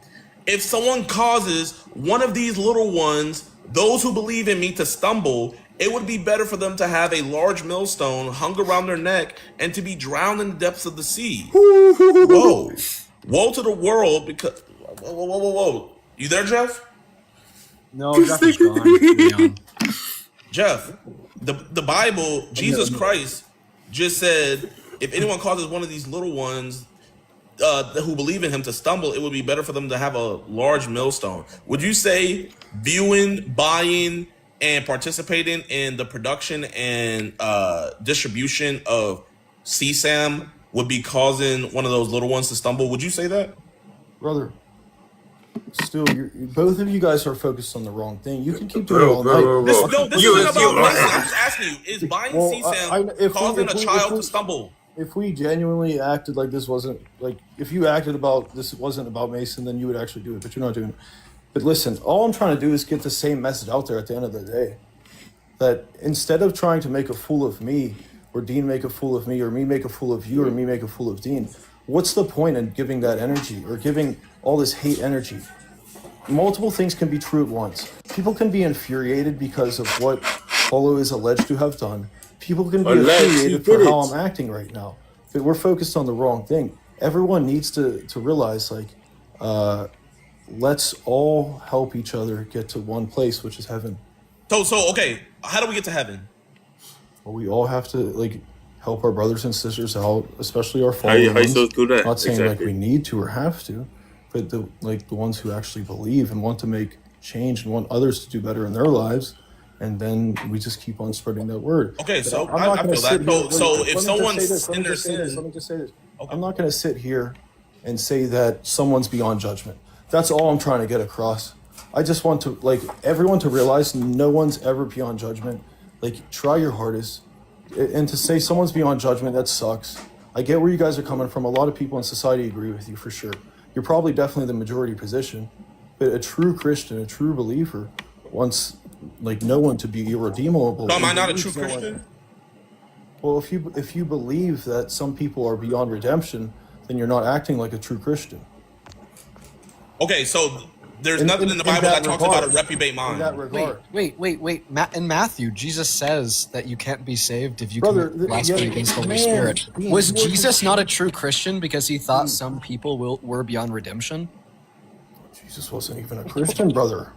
Speaker 5: If someone causes one of these little ones, those who believe in me, to stumble, it would be better for them to have a large millstone hung around their neck and to be drowned in the depths of the sea. Whoa. Woe to the world because... Whoa. You there, Jeff?
Speaker 6: No, Jeff is gone.
Speaker 5: Jeff, the Bible, Jesus Christ just said, if anyone causes one of these little ones who believe in him to stumble, it would be better for them to have a large millstone. Would you say viewing, buying, and participating in the production and distribution of CSAM would be causing one of those little ones to stumble. Would you say that?
Speaker 4: Brother, still, both of you guys are focused on the wrong thing. You can keep doing it all night.
Speaker 5: This isn't about Mason. I'm just asking you, is buying CSAM causing a child to stumble?
Speaker 4: If we genuinely acted like this wasn't, like, if you acted about this wasn't about Mason, then you would actually do it, but you're not doing it. But listen, all I'm trying to do is get the same message out there at the end of the day. That instead of trying to make a fool of me, or Dean make a fool of me, or me make a fool of you, or me make a fool of Dean, what's the point in giving that energy, or giving all this hate energy? Multiple things can be true at once. People can be infuriated because of what Pelloyr is alleged to have done. People can be infuriated for how I'm acting right now. But we're focused on the wrong thing. Everyone needs to realize, like, let's all help each other get to one place, which is heaven.
Speaker 5: So okay, how do we get to heaven?
Speaker 4: Well, we all have to, like, help our brothers and sisters out, especially our fallen ones. Not saying like we need to or have to, but the ones who actually believe and want to make change and want others to do better in their lives, and then we just keep on spreading that word.
Speaker 5: Okay, so I feel that. So if someone's in their sin,
Speaker 4: let me just say this. I'm not going to sit here and say that someone's beyond judgment. That's all I'm trying to get across. I just want to, like, everyone to realize no one's ever beyond judgment. Like, try your hardest. And to say someone's beyond judgment, that sucks. I get where you guys are coming from. A lot of people in society agree with you, for sure. You're probably definitely the majority position. But a true Christian, a true believer, wants, like, no one to be irredeemable.
Speaker 5: No, am I not a true Christian?
Speaker 4: Well, if you believe that some people are beyond redemption, then you're not acting like a true Christian.
Speaker 5: Okay, so there's nothing in the Bible that talks about a reprobate mind.
Speaker 4: In that regard.
Speaker 6: Wait. In Matthew, Jesus says that you can't be saved if you commit blasphemy against the Holy Spirit. Was Jesus not a true Christian because he thought some people were beyond redemption?
Speaker 4: Jesus wasn't even a Christian, brother.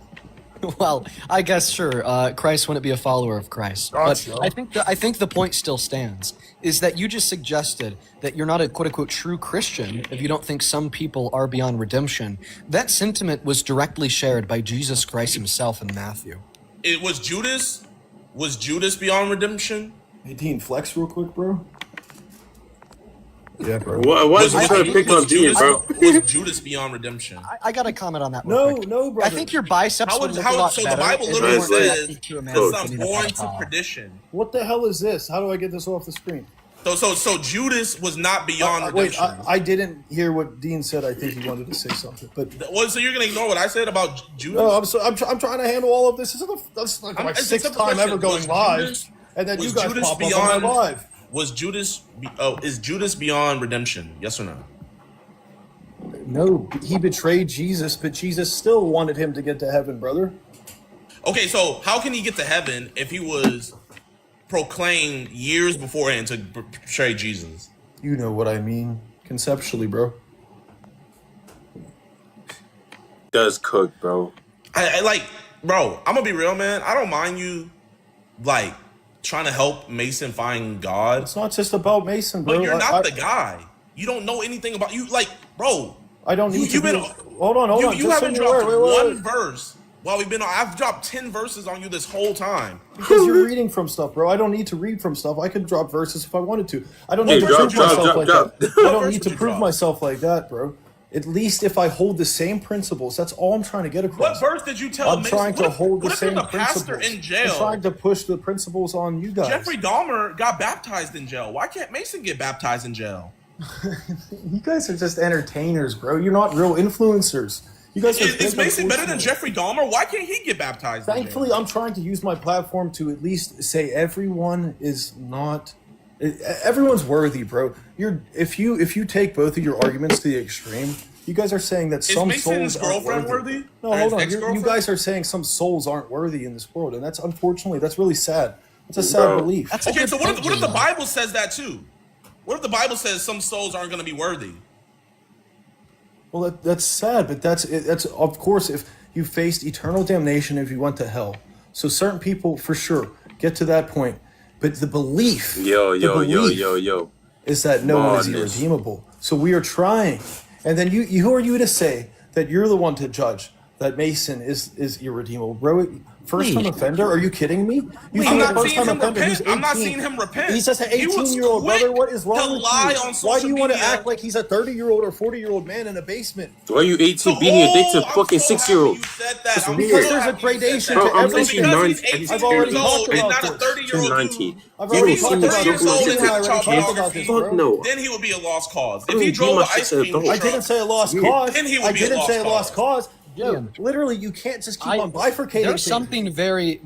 Speaker 6: Well, I guess sure. Christ wouldn't be a follower of Christ,
Speaker 4: Gotcha.
Speaker 6: but I think the point still stands. Is that you just suggested that you're not a quote-unquote true Christian if you don't think some people are beyond redemption. That sentiment was directly shared by Jesus Christ himself in Matthew.
Speaker 5: It was Judas? Was Judas beyond redemption?
Speaker 4: Hey, Dean, flex real quick, bro. Yeah, bro.
Speaker 3: Why is he trying to pick on Dean, bro?
Speaker 5: Was Judas beyond redemption?
Speaker 6: I got to comment on that real quick.
Speaker 4: No, brother.
Speaker 6: I think your biceps would look a lot
Speaker 5: so
Speaker 6: better.
Speaker 5: the Bible
Speaker 6: if
Speaker 5: literally
Speaker 6: you weren't
Speaker 5: says,
Speaker 6: to a man
Speaker 5: I'm
Speaker 6: sitting in a
Speaker 5: born to
Speaker 6: pedophile.
Speaker 5: perdition.
Speaker 4: What the hell is this? How do I get this off the screen?
Speaker 5: So Judas was not beyond
Speaker 4: Wait,
Speaker 5: redemption.
Speaker 4: I didn't hear what Dean said. I think he wanted to say something, but
Speaker 5: Well, so you're gonna ignore what I said about Judas?
Speaker 4: no, I'm trying to handle all of this. That's like my
Speaker 5: It's a
Speaker 4: sixth
Speaker 5: simple
Speaker 4: time
Speaker 5: question.
Speaker 4: ever going
Speaker 5: Was
Speaker 4: live,
Speaker 5: Judas-
Speaker 4: and then you
Speaker 5: was
Speaker 4: guys
Speaker 5: Judas
Speaker 4: pop up
Speaker 5: beyond-
Speaker 4: on my live.
Speaker 5: Was Judas? Is Judas beyond redemption? Yes or no?
Speaker 4: No, he betrayed Jesus, but Jesus still wanted him to get to heaven, brother.
Speaker 5: Okay, so how can he get to heaven if he was proclaimed years beforehand to betray Jesus?
Speaker 4: You know what I mean, conceptually, bro.
Speaker 3: Does cook, bro.
Speaker 5: I like, bro. I'm gonna be real, man. I don't mind you, like, trying to help Mason find God,
Speaker 4: It's not just about Mason, bro.
Speaker 5: but you're not the guy. You don't know anything about you. Like, bro,
Speaker 4: I don't need to. Hold on.
Speaker 5: You
Speaker 4: just
Speaker 5: haven't
Speaker 4: so you're
Speaker 5: dropped
Speaker 4: aware,
Speaker 5: one verse while we've been on. I've dropped 10 verses on you this whole time.
Speaker 4: Because you're reading from stuff, bro. I don't need to read from stuff. I could drop verses if I wanted to. I don't need to prove myself like that. I don't need to prove myself like that, bro. At least if I hold the same principles, that's all I'm trying to get across.
Speaker 5: What verse did you tell
Speaker 4: I'm
Speaker 5: Mason?
Speaker 4: trying to hold the
Speaker 5: What if
Speaker 4: same
Speaker 5: there's a pastor
Speaker 4: principles.
Speaker 5: in jail?
Speaker 4: I'm trying to push the principles on you guys.
Speaker 5: Jeffrey Dahmer got baptized in jail. Why can't Mason get baptized in jail?
Speaker 4: You guys are just entertainers, bro. You're not real influencers. You guys are
Speaker 5: Is Mason better than Jeffrey Dahmer? Why can't he get baptized?
Speaker 4: Thankfully, I'm trying to use my platform to at least say everyone is not. Everyone's worthy, bro. If you take both of your arguments to the extreme, you guys are saying that some
Speaker 5: Mason's
Speaker 4: souls aren't
Speaker 5: girlfriend
Speaker 4: worthy.
Speaker 5: worthy?
Speaker 4: No,
Speaker 5: Or
Speaker 4: hold
Speaker 5: his
Speaker 4: on. You
Speaker 5: ex-girlfriend?
Speaker 4: guys are saying some souls aren't worthy in this world, and that's unfortunately that's really sad. It's a sad belief.
Speaker 6: That's a
Speaker 5: Okay,
Speaker 6: good
Speaker 5: so what if
Speaker 6: thinking,
Speaker 5: the
Speaker 6: though.
Speaker 5: Bible says that too? What if the Bible says some souls aren't going to be worthy?
Speaker 4: Well, that's sad, but that's of course if you faced eternal damnation if you went to hell. So certain people for sure get to that point, but the belief,
Speaker 3: Yo.
Speaker 4: is that no one is
Speaker 3: Madness.
Speaker 4: irredeemable. So we are trying, and then who are you to say that you're the one to judge that Mason is irredeemable, bro? First time offender? Are you kidding me? You
Speaker 5: I'm
Speaker 4: think a
Speaker 5: not
Speaker 4: first
Speaker 5: seeing
Speaker 4: time
Speaker 5: him
Speaker 4: offender who's
Speaker 5: repent. I'm not
Speaker 4: 18
Speaker 5: seeing him repent.
Speaker 4: He's just an
Speaker 5: He was
Speaker 4: 18-year-old,
Speaker 5: quick
Speaker 4: brother. What is
Speaker 5: to
Speaker 4: wrong with
Speaker 5: lie
Speaker 4: you?
Speaker 5: on
Speaker 4: Why
Speaker 5: social
Speaker 4: do you want to
Speaker 5: media.
Speaker 4: act like he's a 30-year-old or 40-year-old man in a basement?
Speaker 3: Why are you 18
Speaker 5: So,
Speaker 3: beating a dick to
Speaker 5: I'm
Speaker 3: fucking
Speaker 5: so
Speaker 3: 6-year-old?
Speaker 5: happy you said that. I'm
Speaker 4: Because
Speaker 5: so
Speaker 4: there's a
Speaker 5: happy you said
Speaker 4: gradation
Speaker 5: that.
Speaker 3: Bro,
Speaker 4: to
Speaker 3: I'm
Speaker 5: So
Speaker 4: everything.
Speaker 5: because
Speaker 3: 18,
Speaker 5: he's
Speaker 3: 19,
Speaker 5: 18
Speaker 4: I've already
Speaker 5: years
Speaker 4: talked
Speaker 5: old and
Speaker 4: about
Speaker 5: not a
Speaker 4: this.
Speaker 5: 30-year-old
Speaker 3: 19.
Speaker 5: dude.
Speaker 4: I've
Speaker 3: You
Speaker 4: already
Speaker 3: don't
Speaker 5: If
Speaker 3: see
Speaker 5: he's
Speaker 4: talked
Speaker 3: me
Speaker 4: about
Speaker 5: 30 years
Speaker 4: this.
Speaker 5: old
Speaker 3: joking
Speaker 5: and
Speaker 4: Christian and I
Speaker 5: did
Speaker 4: already
Speaker 5: child
Speaker 4: talked about
Speaker 5: pornography,
Speaker 4: this,
Speaker 3: Fuck
Speaker 4: bro.
Speaker 3: no.
Speaker 5: then he would be a lost cause.
Speaker 3: I
Speaker 5: If he
Speaker 3: don't
Speaker 5: drove
Speaker 3: beat
Speaker 5: an
Speaker 3: my
Speaker 5: ice
Speaker 3: sister
Speaker 5: cream
Speaker 3: adult.
Speaker 4: I didn't
Speaker 5: truck,
Speaker 4: say a lost cause.
Speaker 5: then he
Speaker 4: I
Speaker 5: would be a
Speaker 4: didn't
Speaker 5: lost
Speaker 4: say a lost cause. Yo,
Speaker 6: Ian.
Speaker 4: literally, you can't just keep
Speaker 6: I-
Speaker 4: on bifurcating
Speaker 6: There's
Speaker 4: things.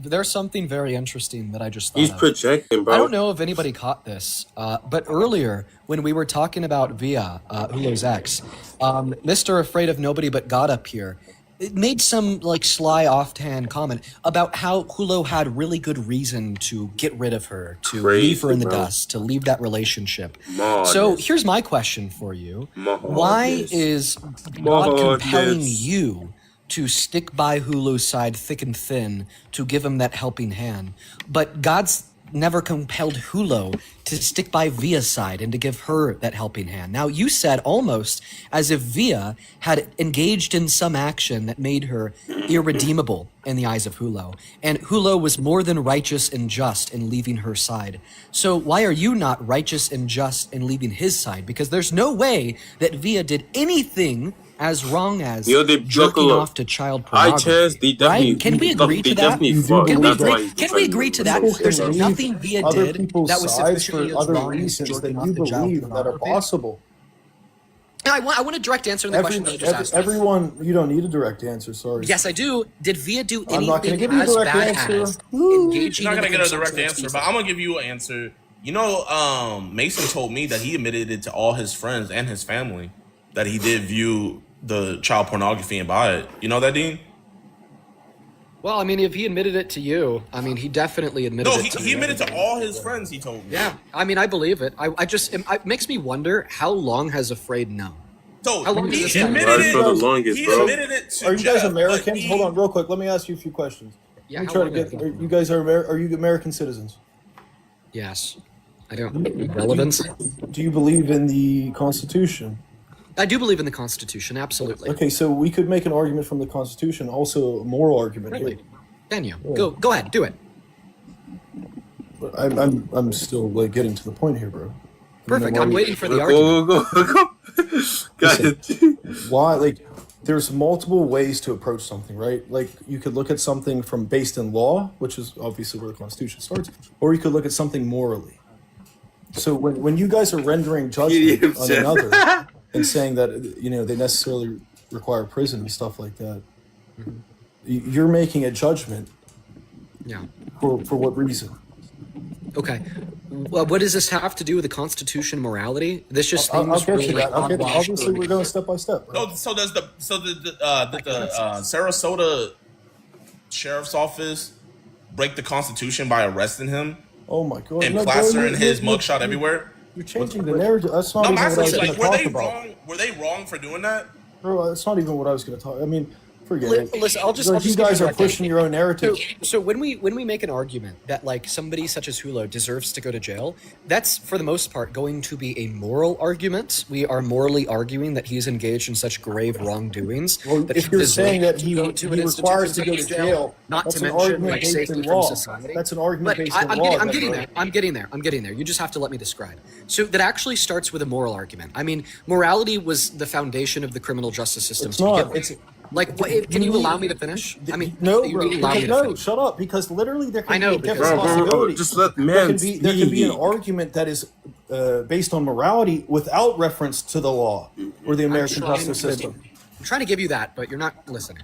Speaker 6: something very interesting that I just thought
Speaker 3: He's
Speaker 6: of.
Speaker 3: projecting, bro.
Speaker 6: I don't know if anybody caught this, but earlier when we were talking about Via, Hulo's ex, Mr. Afraid of Nobody But God up here, it made some like sly offhand comment about how Hulo had really good reason to get rid of her, to leave her in the
Speaker 3: Crazy, bro.
Speaker 6: dust, to leave that relationship.
Speaker 3: Madness.
Speaker 6: So here's my question for you. Why
Speaker 3: Madness.
Speaker 6: is God compelling
Speaker 3: Madness.
Speaker 6: you to stick by Hulu's side thick and thin to give him that helping hand, but God's never compelled Hulo to stick by Via's side and to give her that helping hand? Now, you said almost as if Via had engaged in some action that made her irredeemable in the eyes of Hulo, and Hulo was more than righteous and just in leaving her side. So why are you not righteous and just in leaving his side? Because there's no way that Via did anything as wrong as
Speaker 3: Yo, they
Speaker 6: jerking
Speaker 3: buckle up.
Speaker 6: off to child
Speaker 3: I
Speaker 6: pornography.
Speaker 3: chance, they definitely,
Speaker 6: right? Can we agree
Speaker 3: they
Speaker 6: to that?
Speaker 3: definitely
Speaker 4: You do
Speaker 3: fuck.
Speaker 6: Can we
Speaker 3: That's
Speaker 6: agree?
Speaker 3: why he's
Speaker 6: Can we
Speaker 3: trying to
Speaker 6: agree to that?
Speaker 4: People can
Speaker 6: There's
Speaker 4: leave
Speaker 6: nothing Via
Speaker 4: other
Speaker 6: did
Speaker 4: people's
Speaker 6: that was
Speaker 4: sides
Speaker 6: sufficiently
Speaker 4: for
Speaker 6: as
Speaker 4: other
Speaker 6: wrong as
Speaker 4: reasons that
Speaker 6: jerking
Speaker 4: you
Speaker 6: off to child
Speaker 4: believe that are
Speaker 6: pornography.
Speaker 4: possible.
Speaker 6: Now, I want a direct answer to the question that I just asked.
Speaker 4: Everyone, you don't need a direct answer. Sorry.
Speaker 6: Yes, I do. Did Via do
Speaker 4: I'm not gonna
Speaker 6: anything
Speaker 4: give you a
Speaker 6: as
Speaker 4: direct
Speaker 6: bad
Speaker 4: answer.
Speaker 6: as
Speaker 4: Woo.
Speaker 6: engaging
Speaker 5: You're not
Speaker 6: in
Speaker 5: gonna get a direct
Speaker 6: consensual
Speaker 5: answer, but I'm gonna give you an answer. You know, Mason told me that he admitted it to all his friends and his family that he did view the child pornography and buy it. You know that, Dean?
Speaker 6: Well, I mean, if he admitted it to you, I mean, he definitely admitted
Speaker 5: No,
Speaker 6: it to
Speaker 5: he
Speaker 6: you.
Speaker 5: admitted to all his friends. He told me.
Speaker 6: Yeah, I mean, I believe it. I just, it makes me wonder, how long has Afraid known?
Speaker 5: So
Speaker 6: How long
Speaker 5: he
Speaker 6: does this
Speaker 5: admitted
Speaker 3: Right
Speaker 5: it.
Speaker 3: for the longest,
Speaker 5: He
Speaker 3: bro.
Speaker 5: admitted it to
Speaker 4: Are you guys
Speaker 5: Jeff,
Speaker 4: Americans?
Speaker 5: but he-
Speaker 4: Hold on, real quick. Let me ask you a few questions.
Speaker 6: Yeah,
Speaker 4: Let me
Speaker 6: how
Speaker 4: try to
Speaker 6: long
Speaker 4: get.
Speaker 6: has it been?
Speaker 4: You guys are you American citizens?
Speaker 6: Yes. I don't. Relevance?
Speaker 4: Do you believe in the Constitution?
Speaker 6: I do believe in the Constitution, absolutely.
Speaker 4: Okay, so we could make an argument from the Constitution, also a moral argument.
Speaker 6: Really?
Speaker 4: Here.
Speaker 6: Can you? Go ahead, do it.
Speaker 4: But I'm still like getting to the point here, bro.
Speaker 6: Perfect. I'm waiting for the
Speaker 3: Go,
Speaker 6: argument.
Speaker 3: go. Got it.
Speaker 4: Why? Like, there's multiple ways to approach something, right? Like, you could look at something from based in law, which is obviously where the Constitution starts, or you could look at something morally. So when you guys are rendering judgment on another and saying that they necessarily require prison and stuff like that, you're making a judgment.
Speaker 6: Yeah.
Speaker 4: For what reason?
Speaker 6: Okay. Well, what does this have to do with the Constitution and morality? This just
Speaker 4: I'll
Speaker 6: seems
Speaker 4: get
Speaker 6: really
Speaker 4: to that.
Speaker 6: like hogwash.
Speaker 4: Obviously, we're going step by step. Right?
Speaker 5: No, so did the Sarasota sheriff's office break the Constitution by arresting him
Speaker 4: Oh my god!
Speaker 5: and
Speaker 4: No, bro,
Speaker 5: plastering
Speaker 4: you-
Speaker 5: his
Speaker 4: you-
Speaker 5: mugshot
Speaker 4: you-
Speaker 5: everywhere?
Speaker 4: You're changing the narrative. That's not
Speaker 5: No, I'm
Speaker 4: even what I was
Speaker 5: asking,
Speaker 4: going
Speaker 5: like,
Speaker 4: to
Speaker 5: were
Speaker 4: talk
Speaker 5: they
Speaker 4: about.
Speaker 5: wrong? Were they wrong for doing that?
Speaker 4: Bro, that's not even what I was going to talk. I mean, forget it.
Speaker 6: Listen, I'll just
Speaker 4: Like,
Speaker 6: give
Speaker 4: you
Speaker 6: you
Speaker 4: guys
Speaker 6: a
Speaker 4: are
Speaker 6: direct
Speaker 4: pushing your own narrative.
Speaker 6: So when we make an argument that like somebody such as Hulo deserves to go to jail, that's for the most part going to be a moral argument. We are morally arguing that he's engaged in such grave wrongdoings.
Speaker 4: Well,
Speaker 6: that
Speaker 4: if
Speaker 6: he
Speaker 4: you're
Speaker 6: deserves
Speaker 4: saying that
Speaker 6: to
Speaker 4: he
Speaker 6: go to an
Speaker 4: requires to go to
Speaker 6: institution
Speaker 4: jail,
Speaker 6: not
Speaker 4: that's
Speaker 6: to
Speaker 4: an
Speaker 6: mention
Speaker 4: argument
Speaker 6: like
Speaker 4: based
Speaker 6: safety
Speaker 4: in
Speaker 6: from
Speaker 4: law.
Speaker 6: society.
Speaker 4: That's an argument
Speaker 6: But
Speaker 4: based
Speaker 6: I'm
Speaker 4: in law.
Speaker 6: I'm getting there. I'm getting there. You just have to let me describe. So that actually starts with a moral argument. I mean, morality was the foundation of the criminal justice system.
Speaker 4: It's
Speaker 6: to begin
Speaker 4: not.
Speaker 6: with.
Speaker 4: It's
Speaker 6: Like, can you allow me to finish? I mean,
Speaker 4: no,
Speaker 6: you
Speaker 4: bro.
Speaker 6: need to allow me
Speaker 4: Because,
Speaker 6: to
Speaker 4: no,
Speaker 6: finish.
Speaker 4: shut up. Because literally, there
Speaker 6: I
Speaker 4: can
Speaker 6: know,
Speaker 4: be different
Speaker 6: because-
Speaker 3: Bro,
Speaker 4: possibilities.
Speaker 3: just let
Speaker 4: There
Speaker 3: man
Speaker 4: can be an
Speaker 3: speak.
Speaker 4: argument that is based on morality without reference to the law or the American justice system.
Speaker 6: I'm trying to give you that, but you're not listening.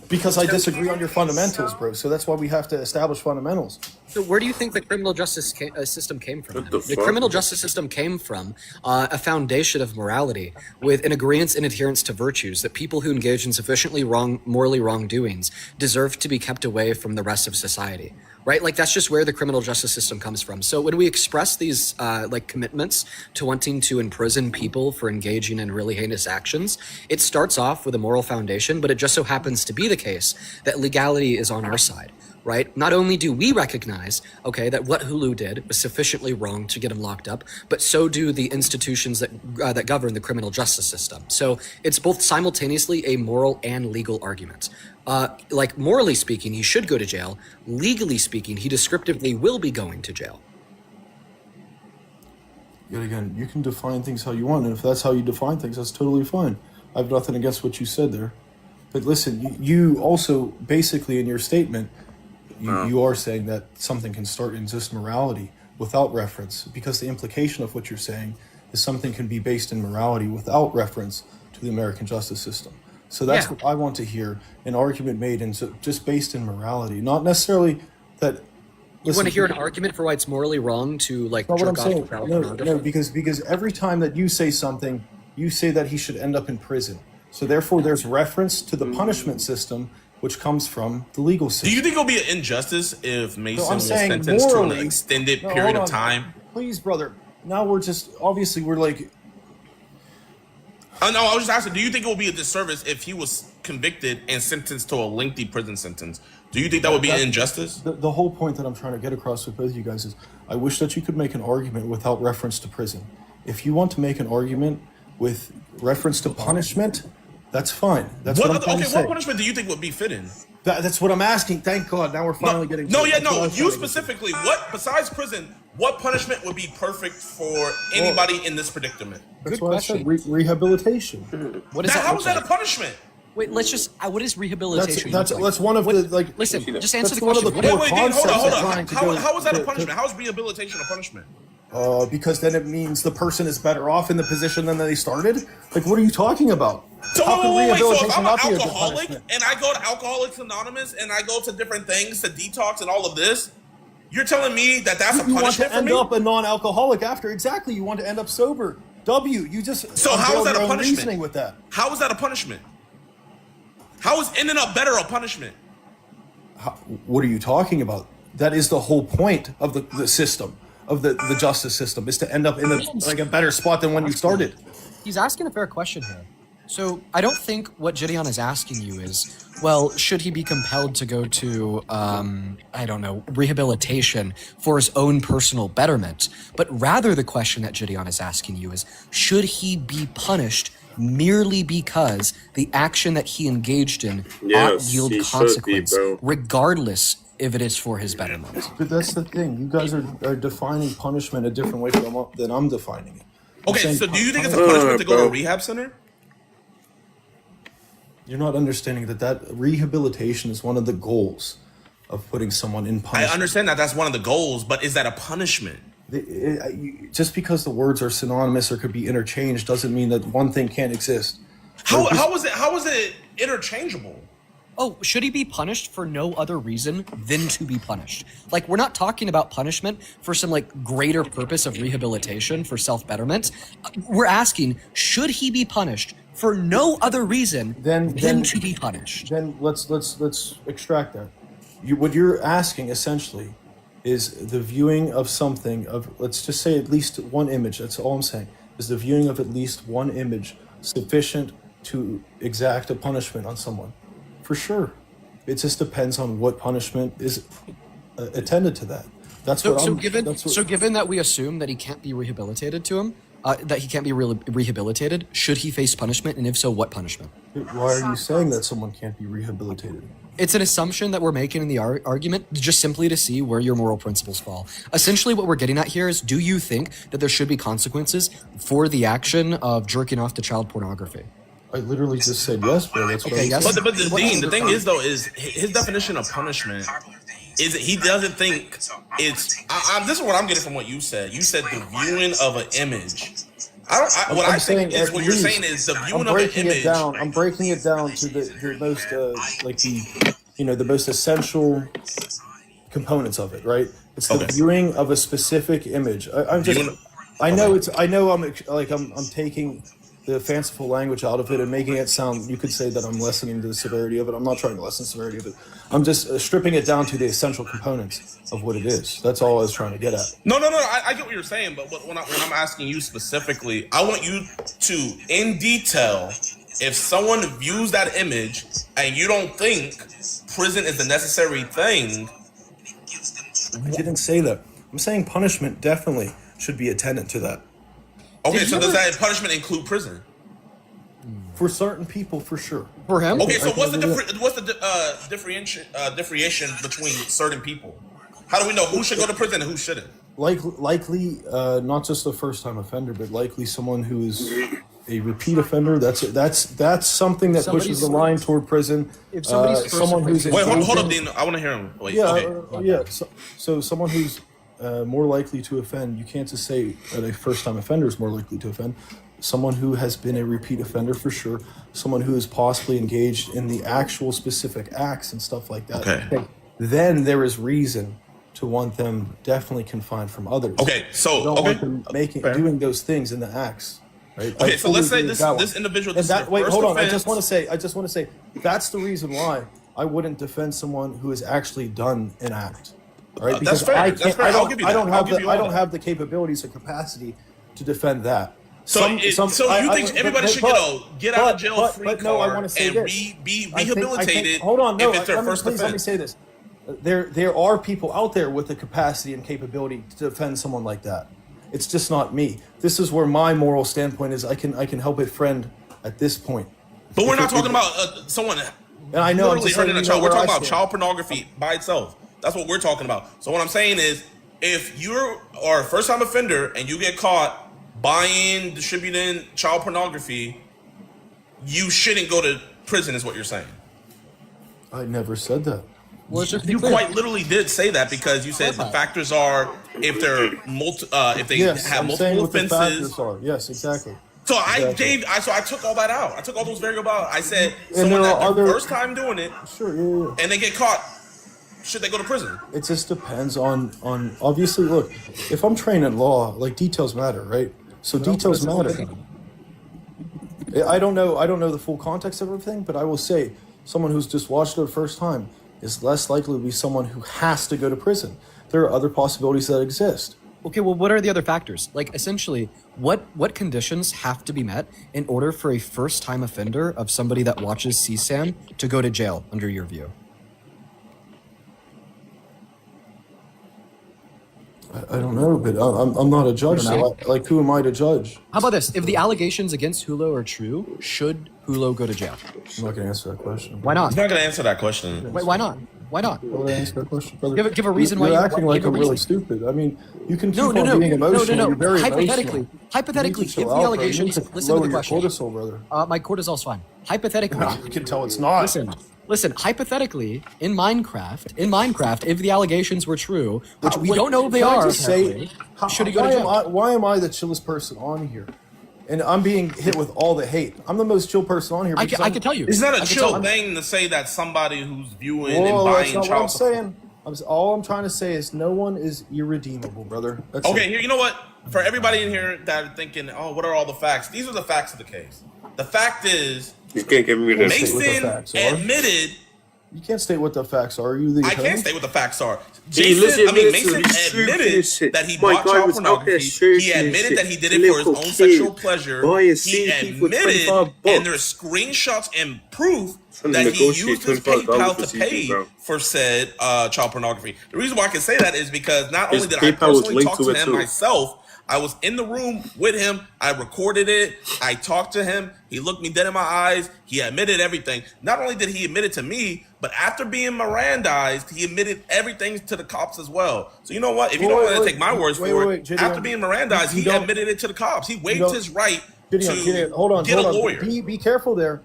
Speaker 4: Because I disagree on your fundamentals, bro. So that's why we have to establish fundamentals.
Speaker 6: So where do you think the criminal justice system came from?
Speaker 3: What the
Speaker 6: The
Speaker 3: fuck?
Speaker 6: criminal justice system came from a foundation of morality with an agreement and adherence to virtues that people who engage in sufficiently morally wrongdoings deserve to be kept away from the rest of society. Right? Like that's just where the criminal justice system comes from. So when we express these like commitments to wanting to imprison people for engaging in really heinous actions, it starts off with a moral foundation, but it just so happens to be the case that legality is on our side. Right? Not only do we recognize, okay, that what Hulu did was sufficiently wrong to get him locked up, but so do the institutions that govern the criminal justice system. So it's both simultaneously a moral and legal argument. Like, morally speaking, he should go to jail. Legally speaking, he descriptively will be going to jail.
Speaker 4: Yet again, you can define things how you want, and if that's how you define things, that's totally fine. I have nothing against what you said there. But listen, you also, basically in your statement, you are saying that something can start in just morality without reference, because the implication of what you're saying is something can be based in morality without reference to the American justice system. So that's what I want to hear, an argument made in just based in morality, not necessarily that.
Speaker 6: You want to hear an argument for why it's morally wrong to, like,
Speaker 4: Not what I'm
Speaker 6: jerk off
Speaker 4: saying.
Speaker 6: to child
Speaker 4: No,
Speaker 6: pornography?
Speaker 4: because every time that you say something, you say that he should end up in prison. So therefore, there's reference to the punishment system, which comes from the legal system.
Speaker 5: Do you think it'll be an injustice if Mason
Speaker 4: I'm
Speaker 5: was
Speaker 4: saying
Speaker 5: sentenced to an
Speaker 4: morally-
Speaker 5: extended
Speaker 4: No,
Speaker 5: period
Speaker 4: hold
Speaker 5: of
Speaker 4: on.
Speaker 5: time?
Speaker 4: Please, brother. Now we're just obviously we're like.
Speaker 5: No, I was just asking, do you think it will be a disservice if he was convicted and sentenced to a lengthy prison sentence? Do you think that would be an injustice?
Speaker 4: The whole point that I'm trying to get across with both of you guys is I wish that you could make an argument without reference to prison. If you want to make an argument with reference to punishment, that's fine. That's what I'm trying to say.
Speaker 5: What punishment do you think would be fitting?
Speaker 4: That's what I'm asking. Thank God. Now we're finally getting.
Speaker 5: No,
Speaker 4: to it. That's what I was
Speaker 5: you
Speaker 4: trying to get to.
Speaker 5: specifically. What besides prison? What punishment would be perfect for anybody in this predicament?
Speaker 4: That's
Speaker 6: Good
Speaker 4: why I said
Speaker 6: question.
Speaker 4: rehabilitation.
Speaker 6: What is
Speaker 5: Now,
Speaker 6: that?
Speaker 5: how
Speaker 6: look
Speaker 5: is that a
Speaker 6: like?
Speaker 5: punishment?
Speaker 6: Wait, let's just. What is rehabilitation?
Speaker 4: That's
Speaker 6: look like?
Speaker 4: that's one of the like.
Speaker 6: Listen, just
Speaker 4: that's
Speaker 6: answer the
Speaker 4: one of
Speaker 6: question.
Speaker 4: the
Speaker 6: What
Speaker 4: core
Speaker 6: is-
Speaker 5: Hold
Speaker 4: concepts
Speaker 5: on.
Speaker 4: of trying to go.
Speaker 5: How is that a
Speaker 4: to-
Speaker 5: punishment? How is rehabilitation a punishment?
Speaker 4: Because then it means the person is better off in the position than they started. Like, what are you talking about?
Speaker 5: So
Speaker 4: How can
Speaker 5: wait. So if
Speaker 4: rehabilitation
Speaker 5: I'm an
Speaker 4: not be a good
Speaker 5: alcoholic
Speaker 4: punishment?
Speaker 5: and I go to Alcoholics Anonymous and I go to different things to detox and all of this, you're telling me that that's a
Speaker 4: You want
Speaker 5: punishment
Speaker 4: to
Speaker 5: for
Speaker 4: end
Speaker 5: me?
Speaker 4: up a non-alcoholic after. Exactly. You want to end up sober. You just
Speaker 5: So how is
Speaker 4: unveiled
Speaker 5: that
Speaker 4: your
Speaker 5: a
Speaker 4: own
Speaker 5: punishment?
Speaker 4: reasoning with that.
Speaker 5: How is that a punishment? How is ending up better a punishment?
Speaker 4: What are you talking about? That is the whole point of the system, of the justice system, is to end up in a better spot than when you started.
Speaker 6: He's asking a fair question here. So I don't think what Gideon is asking you is, well, should he be compelled to go to, I don't know, rehabilitation for his own personal betterment? But rather the question that Gideon is asking you is, should he be punished merely because the action that he engaged in ought
Speaker 3: Yes,
Speaker 6: yield
Speaker 3: he should be,
Speaker 6: consequence,
Speaker 3: bro.
Speaker 6: regardless if it is for his betterment?
Speaker 4: But that's the thing. You guys are defining punishment a different way than I'm defining it. I'm
Speaker 5: Okay,
Speaker 4: saying
Speaker 5: so do you think it's a punishment to go to a
Speaker 3: bro.
Speaker 5: rehab center?
Speaker 4: You're not understanding that rehabilitation is one of the goals of putting someone in
Speaker 5: I
Speaker 4: punishment.
Speaker 5: understand that that's one of the goals, but is that a punishment?
Speaker 4: Just because the words are synonymous or could be interchanged doesn't mean that one thing can't exist.
Speaker 5: How is it interchangeable?
Speaker 6: Oh, should he be punished for no other reason than to be punished? Like, we're not talking about punishment for some, like, greater purpose of rehabilitation for self-betterment. We're asking, should he be punished for no other reason
Speaker 4: Then
Speaker 6: to be punished?
Speaker 4: Then let's extract that. What you're asking essentially is the viewing of something of, let's just say, at least one image. That's all I'm saying. Is the viewing of at least one image sufficient to exact a punishment on someone? For sure. It just depends on what punishment is attended to that. That's what I'm.
Speaker 6: Given that we assume that he can't be rehabilitated rehabilitated, should he face punishment, and if so, what punishment?
Speaker 4: Why are you saying that someone can't be rehabilitated?
Speaker 6: It's an assumption that we're making in the argument, just simply to see where your moral principles fall. Essentially, what we're getting at here is, do you think that there should be consequences for the action of jerking off to child pornography?
Speaker 4: I literally just said yes, bro. That's what
Speaker 6: Okay,
Speaker 4: I
Speaker 6: yes.
Speaker 4: said.
Speaker 5: But the thing is though, is his definition of punishment is that he doesn't think it's. This is what I'm getting from what you said. You said the viewing of an image. What I think is what you're saying is the viewing of an image.
Speaker 4: I'm breaking it down to the most the most essential components of it. Right? It's the viewing of a specific image. I'm taking the fanciful language out of it and making it sound, you could say that I'm lessening the severity of it. I'm not trying to lessen the severity of it. I'm just stripping it down to the essential components of what it is. That's all I was trying to get at.
Speaker 5: No. I get what you're saying, but when I'm asking you specifically, I want you to, in detail, if someone views that image and you don't think prison is the necessary thing.
Speaker 4: I didn't say that. I'm saying punishment definitely should be attendant to that.
Speaker 5: Okay, so does that punishment include prison?
Speaker 4: For certain people, for sure.
Speaker 6: For him?
Speaker 5: Okay, so
Speaker 4: I
Speaker 5: what's the
Speaker 4: can agree with
Speaker 5: differentiation between certain people? How do we know who should go to prison and who shouldn't?
Speaker 4: Likely, not just a first-time offender, but likely someone who is a repeat offender. That's something that pushes the line toward prison.
Speaker 6: If somebody's first
Speaker 4: someone who's
Speaker 5: Wait, hold up,
Speaker 4: engaging-
Speaker 5: Dean. I want to hear him. Wait,
Speaker 4: Yeah,
Speaker 5: okay.
Speaker 4: yeah. So someone who's more likely to offend, you can't just say that a first-time offender is more likely to offend. Someone who has been a repeat offender for sure. Someone who is possibly engaged in the actual specific acts and stuff like that.
Speaker 5: Okay.
Speaker 4: Then there is reason to want them definitely confined from others.
Speaker 5: Okay, so
Speaker 4: You don't
Speaker 5: okay.
Speaker 4: want them doing those things in the acts. Right?
Speaker 5: Okay,
Speaker 4: I
Speaker 5: so let's say
Speaker 4: totally agree with that
Speaker 5: this
Speaker 4: one.
Speaker 5: individual.
Speaker 4: And
Speaker 5: This is
Speaker 4: that,
Speaker 5: their
Speaker 4: wait,
Speaker 5: first
Speaker 4: hold on. I
Speaker 5: offense.
Speaker 4: just want to say that's the reason why I wouldn't defend someone who has actually done an act. All right?
Speaker 5: That's
Speaker 4: Because
Speaker 5: fair.
Speaker 4: I
Speaker 5: That's
Speaker 4: can't.
Speaker 5: fair. I'll give you
Speaker 4: I
Speaker 5: that.
Speaker 4: don't
Speaker 5: I'll
Speaker 4: have
Speaker 5: give
Speaker 4: the.
Speaker 5: you
Speaker 4: I
Speaker 5: all
Speaker 4: don't
Speaker 5: that.
Speaker 4: have the capabilities or capacity to defend that.
Speaker 5: So you think everybody should get out of jail free
Speaker 4: but no, I
Speaker 5: card
Speaker 4: want to say
Speaker 5: and
Speaker 4: this.
Speaker 5: be
Speaker 4: I think-
Speaker 5: rehabilitated?
Speaker 4: hold on, no.
Speaker 5: if it's their first
Speaker 4: Please let me
Speaker 5: offense.
Speaker 4: say this. There are people out there with the capacity and capability to defend someone like that. It's just not me. This is where my moral standpoint is. I can help a friend at this point.
Speaker 5: But we're not
Speaker 4: If it-
Speaker 5: talking about someone
Speaker 4: And I know I'm
Speaker 5: literally
Speaker 4: just
Speaker 5: hurting
Speaker 4: letting
Speaker 5: a
Speaker 4: you
Speaker 5: child.
Speaker 4: know
Speaker 5: We're
Speaker 4: where
Speaker 5: talking
Speaker 4: I
Speaker 5: about
Speaker 4: stand.
Speaker 5: child pornography by itself. That's what we're talking about. So what I'm saying is, if you are a first-time offender and you get caught buying, distributing child pornography, you shouldn't go to prison, is what you're saying.
Speaker 4: I never said that.
Speaker 6: Well, let's just be
Speaker 5: You
Speaker 6: clear.
Speaker 5: quite literally did say that because you said the factors are if they're if they
Speaker 4: Yes,
Speaker 5: have
Speaker 4: I'm saying
Speaker 5: multiple
Speaker 4: what the
Speaker 5: offenses.
Speaker 4: factors are. Yes, exactly.
Speaker 5: So I
Speaker 4: Exactly.
Speaker 5: took all that out. I took all those variables out. I said
Speaker 4: And
Speaker 5: someone
Speaker 4: there
Speaker 5: that
Speaker 4: are
Speaker 5: their
Speaker 4: other-
Speaker 5: first time doing it
Speaker 4: Sure. Yeah.
Speaker 5: and they get caught, should they go to prison?
Speaker 4: It just depends on obviously. Look, if I'm trained in law, like details matter, right? So details matter. I don't know the full context of everything, but I will say someone who's just watched it the first time is less likely to be someone who has to go to prison. There are other possibilities that exist.
Speaker 6: Okay, well, what are the other factors? Like, essentially, what conditions have to be met in order for a first-time offender of somebody that watches CSAM to go to jail, under your view?
Speaker 4: I don't know, but I'm not a judge, so like, who am I to judge?
Speaker 6: How about this? If the allegations against Hulo are true, should Hulo go to jail?
Speaker 4: I'm not going to answer that question.
Speaker 6: Why not?
Speaker 5: He's not going to answer that question.
Speaker 6: Wait, why not? Why not?
Speaker 4: Why would I answer that question, brother?
Speaker 6: Give a reason why
Speaker 4: You're
Speaker 6: you-
Speaker 4: acting like
Speaker 6: give a
Speaker 4: I'm really
Speaker 6: reason.
Speaker 4: stupid. I mean, you can keep
Speaker 6: No,
Speaker 4: on being emotional.
Speaker 6: no.
Speaker 4: You're very
Speaker 6: Hypothetically,
Speaker 4: emotional.
Speaker 6: hypothetically,
Speaker 4: You
Speaker 6: if
Speaker 4: need to
Speaker 6: the
Speaker 4: chill out, bro.
Speaker 6: allegations,
Speaker 4: You need to
Speaker 6: listen to
Speaker 4: lower
Speaker 6: the
Speaker 4: your
Speaker 6: question.
Speaker 4: cortisol, brother.
Speaker 6: My cortisol's fine. Hypothetically,
Speaker 4: You can tell it's not.
Speaker 6: listen. Hypothetically, in Minecraft, if the allegations were true, which we don't know if they
Speaker 4: Can I
Speaker 6: are,
Speaker 4: just say,
Speaker 6: apparently, should he go to jail?
Speaker 4: why am I the chillest person on here? And I'm being hit with all the hate. I'm the most chill person on here.
Speaker 6: I
Speaker 4: because
Speaker 6: can
Speaker 4: I'm-
Speaker 6: tell you.
Speaker 5: It's not
Speaker 6: I
Speaker 5: a
Speaker 6: can
Speaker 5: chill
Speaker 6: tell-
Speaker 5: thing to say that somebody who's viewing
Speaker 4: Whoa,
Speaker 5: and
Speaker 4: that's
Speaker 5: buying
Speaker 4: not what I'm
Speaker 5: child support.
Speaker 4: saying. All I'm trying to say is no one is irredeemable, brother. That's
Speaker 5: Okay,
Speaker 4: it.
Speaker 5: here, you know what? For everybody in here that are thinking, oh, what are all the facts? These are the facts of the case. The fact is,
Speaker 3: You can't give me this.
Speaker 4: State what the
Speaker 5: Mason
Speaker 4: facts are.
Speaker 5: admitted.
Speaker 4: You can't state what the facts are. Are you the
Speaker 5: I
Speaker 4: attorney?
Speaker 5: can't state what the facts are.
Speaker 3: He literally
Speaker 5: Mason
Speaker 3: admitted to
Speaker 5: admitted
Speaker 3: shit.
Speaker 5: that he
Speaker 3: My
Speaker 5: bought
Speaker 3: guy
Speaker 5: child
Speaker 3: was out there
Speaker 5: pornography. He
Speaker 3: searching
Speaker 5: admitted
Speaker 3: shit.
Speaker 5: that he did it for his
Speaker 3: Little
Speaker 5: own
Speaker 3: kid
Speaker 5: sexual pleasure.
Speaker 3: buying
Speaker 5: He
Speaker 3: CD for
Speaker 5: admitted,
Speaker 3: $25.
Speaker 5: and there's screenshots and proof
Speaker 3: Trying to
Speaker 5: that he
Speaker 3: negotiate
Speaker 5: used his
Speaker 3: $25
Speaker 5: PayPal
Speaker 3: for
Speaker 5: to
Speaker 3: CD,
Speaker 5: pay
Speaker 3: bro.
Speaker 5: for said child pornography. The reason why I can say that is because not
Speaker 3: His
Speaker 5: only did I
Speaker 3: PayPal was
Speaker 5: personally
Speaker 3: linked
Speaker 5: talk
Speaker 3: to
Speaker 5: to
Speaker 3: it
Speaker 5: him
Speaker 3: too.
Speaker 5: myself, I was in the room with him. I recorded it. I talked to him. He looked me dead in my eyes. He admitted everything. Not only did he admit it to me, but after being Mirandized, he admitted everything to the cops as well. So you know what? If you don't want to take my words for it,
Speaker 4: Gideon,
Speaker 5: after being Mirandized,
Speaker 4: you
Speaker 5: he
Speaker 4: don't-
Speaker 5: admitted it to the cops. He waived
Speaker 4: don't-
Speaker 5: his right
Speaker 4: Gideon,
Speaker 5: to
Speaker 4: hold on,
Speaker 5: get
Speaker 4: hold
Speaker 5: a
Speaker 4: on.
Speaker 5: lawyer.
Speaker 4: Be careful there.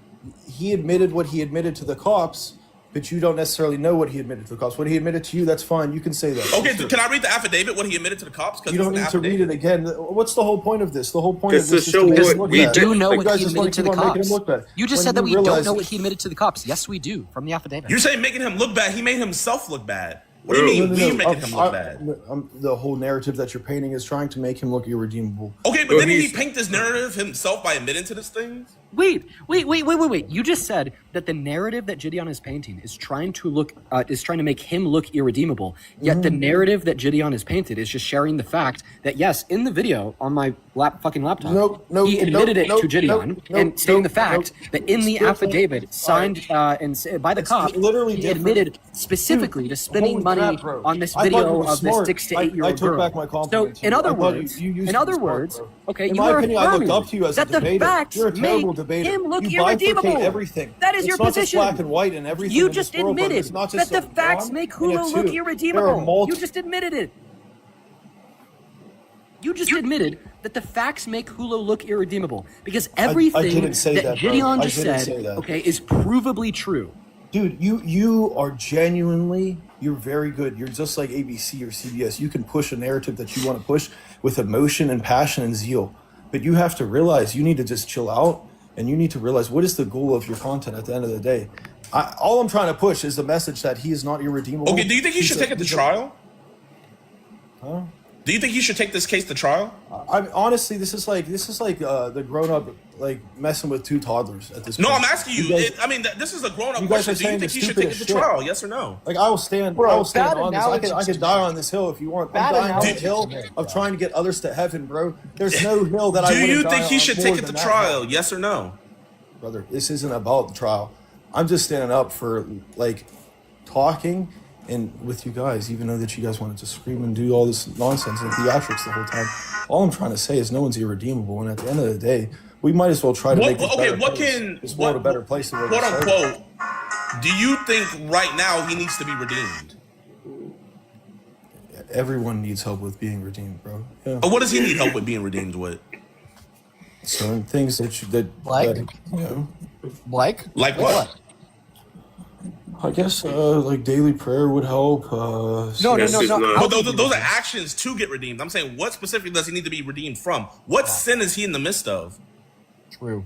Speaker 4: He admitted what he admitted to the cops, but you don't necessarily know what he admitted to the cops. What he admitted to you, that's fine. You can say that.
Speaker 5: Okay,
Speaker 4: Sure.
Speaker 5: can I read the affidavit? What he admitted to the cops?
Speaker 4: You don't need to read it again. What's the whole point of this? The whole point of
Speaker 3: Just to
Speaker 4: this is
Speaker 3: show
Speaker 4: to make
Speaker 3: what
Speaker 4: him look
Speaker 3: we
Speaker 4: bad.
Speaker 6: do know
Speaker 4: You
Speaker 6: what
Speaker 4: guys
Speaker 6: he
Speaker 4: just wanna
Speaker 6: admitted to the
Speaker 4: keep on making
Speaker 6: cops.
Speaker 4: him look bad.
Speaker 6: You just
Speaker 4: When
Speaker 6: said that we don't
Speaker 4: realize-
Speaker 6: know what he admitted to the cops. Yes, we do, from the affidavit.
Speaker 5: You're saying making him look bad. He made himself look bad. What do you mean we making him look bad?
Speaker 4: The whole narrative that you're painting is trying to make him look irredeemable.
Speaker 5: Okay, but
Speaker 3: Bro,
Speaker 5: didn't he
Speaker 3: he's-
Speaker 5: paint this narrative himself by admitting to this thing?
Speaker 6: Wait. You just said that the narrative that Gideon is painting is trying to make him look irredeemable. Yet the narrative that Gideon has painted is just sharing the fact that yes, in the video on my fucking laptop, he admitted it to Gideon and stating the fact that in the affidavit signed by the cop,
Speaker 4: literally
Speaker 6: he
Speaker 4: different.
Speaker 6: admitted specifically to spending
Speaker 4: Holy
Speaker 6: money
Speaker 4: crap, bro.
Speaker 6: on this
Speaker 4: I thought you
Speaker 6: video
Speaker 4: were
Speaker 6: of this
Speaker 4: smart.
Speaker 6: 6 to
Speaker 4: I
Speaker 6: 8 year old
Speaker 4: took
Speaker 6: girl.
Speaker 4: back my
Speaker 6: So
Speaker 4: compliment to
Speaker 6: in
Speaker 4: you.
Speaker 6: other
Speaker 4: I thought
Speaker 6: words,
Speaker 4: you used to be smart, bro.
Speaker 6: okay,
Speaker 4: In
Speaker 6: you
Speaker 4: my
Speaker 6: are
Speaker 4: opinion, I looked
Speaker 6: affirming
Speaker 4: up to you as a
Speaker 6: that the
Speaker 4: debater.
Speaker 6: facts
Speaker 4: You're a terrible debater.
Speaker 8: him look
Speaker 4: You bifurcate
Speaker 8: irredeemable.
Speaker 4: everything.
Speaker 8: That is
Speaker 4: It's
Speaker 8: your
Speaker 4: not
Speaker 8: position.
Speaker 4: just black and white and everything.
Speaker 8: You
Speaker 4: in
Speaker 8: just
Speaker 4: this world, brother.
Speaker 8: admitted
Speaker 4: It's not
Speaker 8: that
Speaker 4: just
Speaker 8: the
Speaker 4: a
Speaker 8: facts
Speaker 4: one
Speaker 8: make
Speaker 4: and a
Speaker 8: Hulo look
Speaker 4: two.
Speaker 8: irredeemable. You just admitted it. You just admitted that the facts make Hulo look irredeemable because everything
Speaker 4: didn't say
Speaker 8: that
Speaker 4: that, bro.
Speaker 8: Gideon
Speaker 4: I
Speaker 8: just
Speaker 4: didn't
Speaker 8: said,
Speaker 4: say that.
Speaker 8: okay, is provably true.
Speaker 4: Dude, you are genuinely, you're very good. You're just like ABC or CBS. You can push a narrative that you want to push with emotion and passion and zeal. But you have to realize you need to just chill out, and you need to realize what is the goal of your content at the end of the day. All I'm trying to push is the message that he is not irredeemable.
Speaker 5: Okay, do you think he should take it to trial?
Speaker 4: Huh?
Speaker 5: Do you think he should take this case to trial?
Speaker 4: Honestly, this is like the grown up like messing with two toddlers at this point.
Speaker 5: No, I'm asking you. This is a grown-up
Speaker 4: you guys
Speaker 5: question.
Speaker 4: are
Speaker 5: Do you
Speaker 4: saying
Speaker 5: think
Speaker 4: the
Speaker 5: he should take it to
Speaker 4: stupidest shit.
Speaker 5: trial? Yes or no?
Speaker 4: Like I will stand
Speaker 6: Bro,
Speaker 4: on this.
Speaker 6: bad
Speaker 4: I could die on this hill if you want. I'm
Speaker 6: Bad
Speaker 4: dying on the
Speaker 6: analogy.
Speaker 4: hill of trying to get others to heaven, bro. There's no hill that I
Speaker 5: Do
Speaker 4: wouldn't
Speaker 5: you
Speaker 4: die
Speaker 5: think he
Speaker 4: on
Speaker 5: should
Speaker 4: more
Speaker 5: take it
Speaker 4: than
Speaker 5: to
Speaker 4: that
Speaker 5: trial?
Speaker 4: hill.
Speaker 5: Yes or no?
Speaker 4: Brother, this isn't about the trial. I'm just standing up for like talking and with you guys, even though that you guys wanted to scream and do all this nonsense and theatrics the whole time. All I'm trying to say is no one's irredeemable, and at the end of the day, we might as well try to make this this world a better place than
Speaker 5: quote unquote, do you think right now he needs to be redeemed?
Speaker 4: Everyone needs help with being redeemed, bro. Yeah.
Speaker 5: What does he need help with being redeemed with?
Speaker 4: Certain things that
Speaker 6: Like?
Speaker 4: you know,
Speaker 6: Like
Speaker 5: What?
Speaker 4: I guess like daily prayer would help.
Speaker 6: No.
Speaker 5: But those are actions to get redeemed. I'm saying, what specifically does he need to be redeemed from? What sin is he in the midst of?
Speaker 6: True.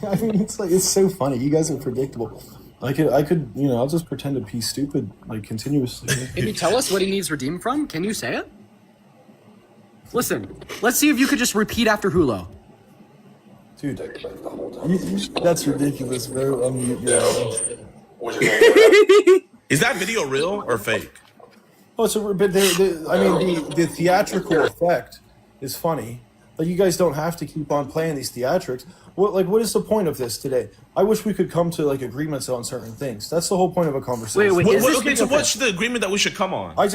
Speaker 4: I mean, it's so funny. You guys are predictable. I could, I'll just pretend to be stupid like continuously.
Speaker 8: Can you tell us what he needs redeemed from? Can you say it? Listen, let's see if you could just repeat after Hulo.
Speaker 4: Dude, that's ridiculous, bro.
Speaker 5: Is that video real or fake?
Speaker 4: Oh, but the theatrical effect is funny. Like, you guys don't have to keep on playing these theatrics. What is the point of this today? I wish we could come to like agreements on certain things. That's the whole point of a conversation.
Speaker 8: Wait,
Speaker 5: So what's the agreement that we should come on?
Speaker 4: I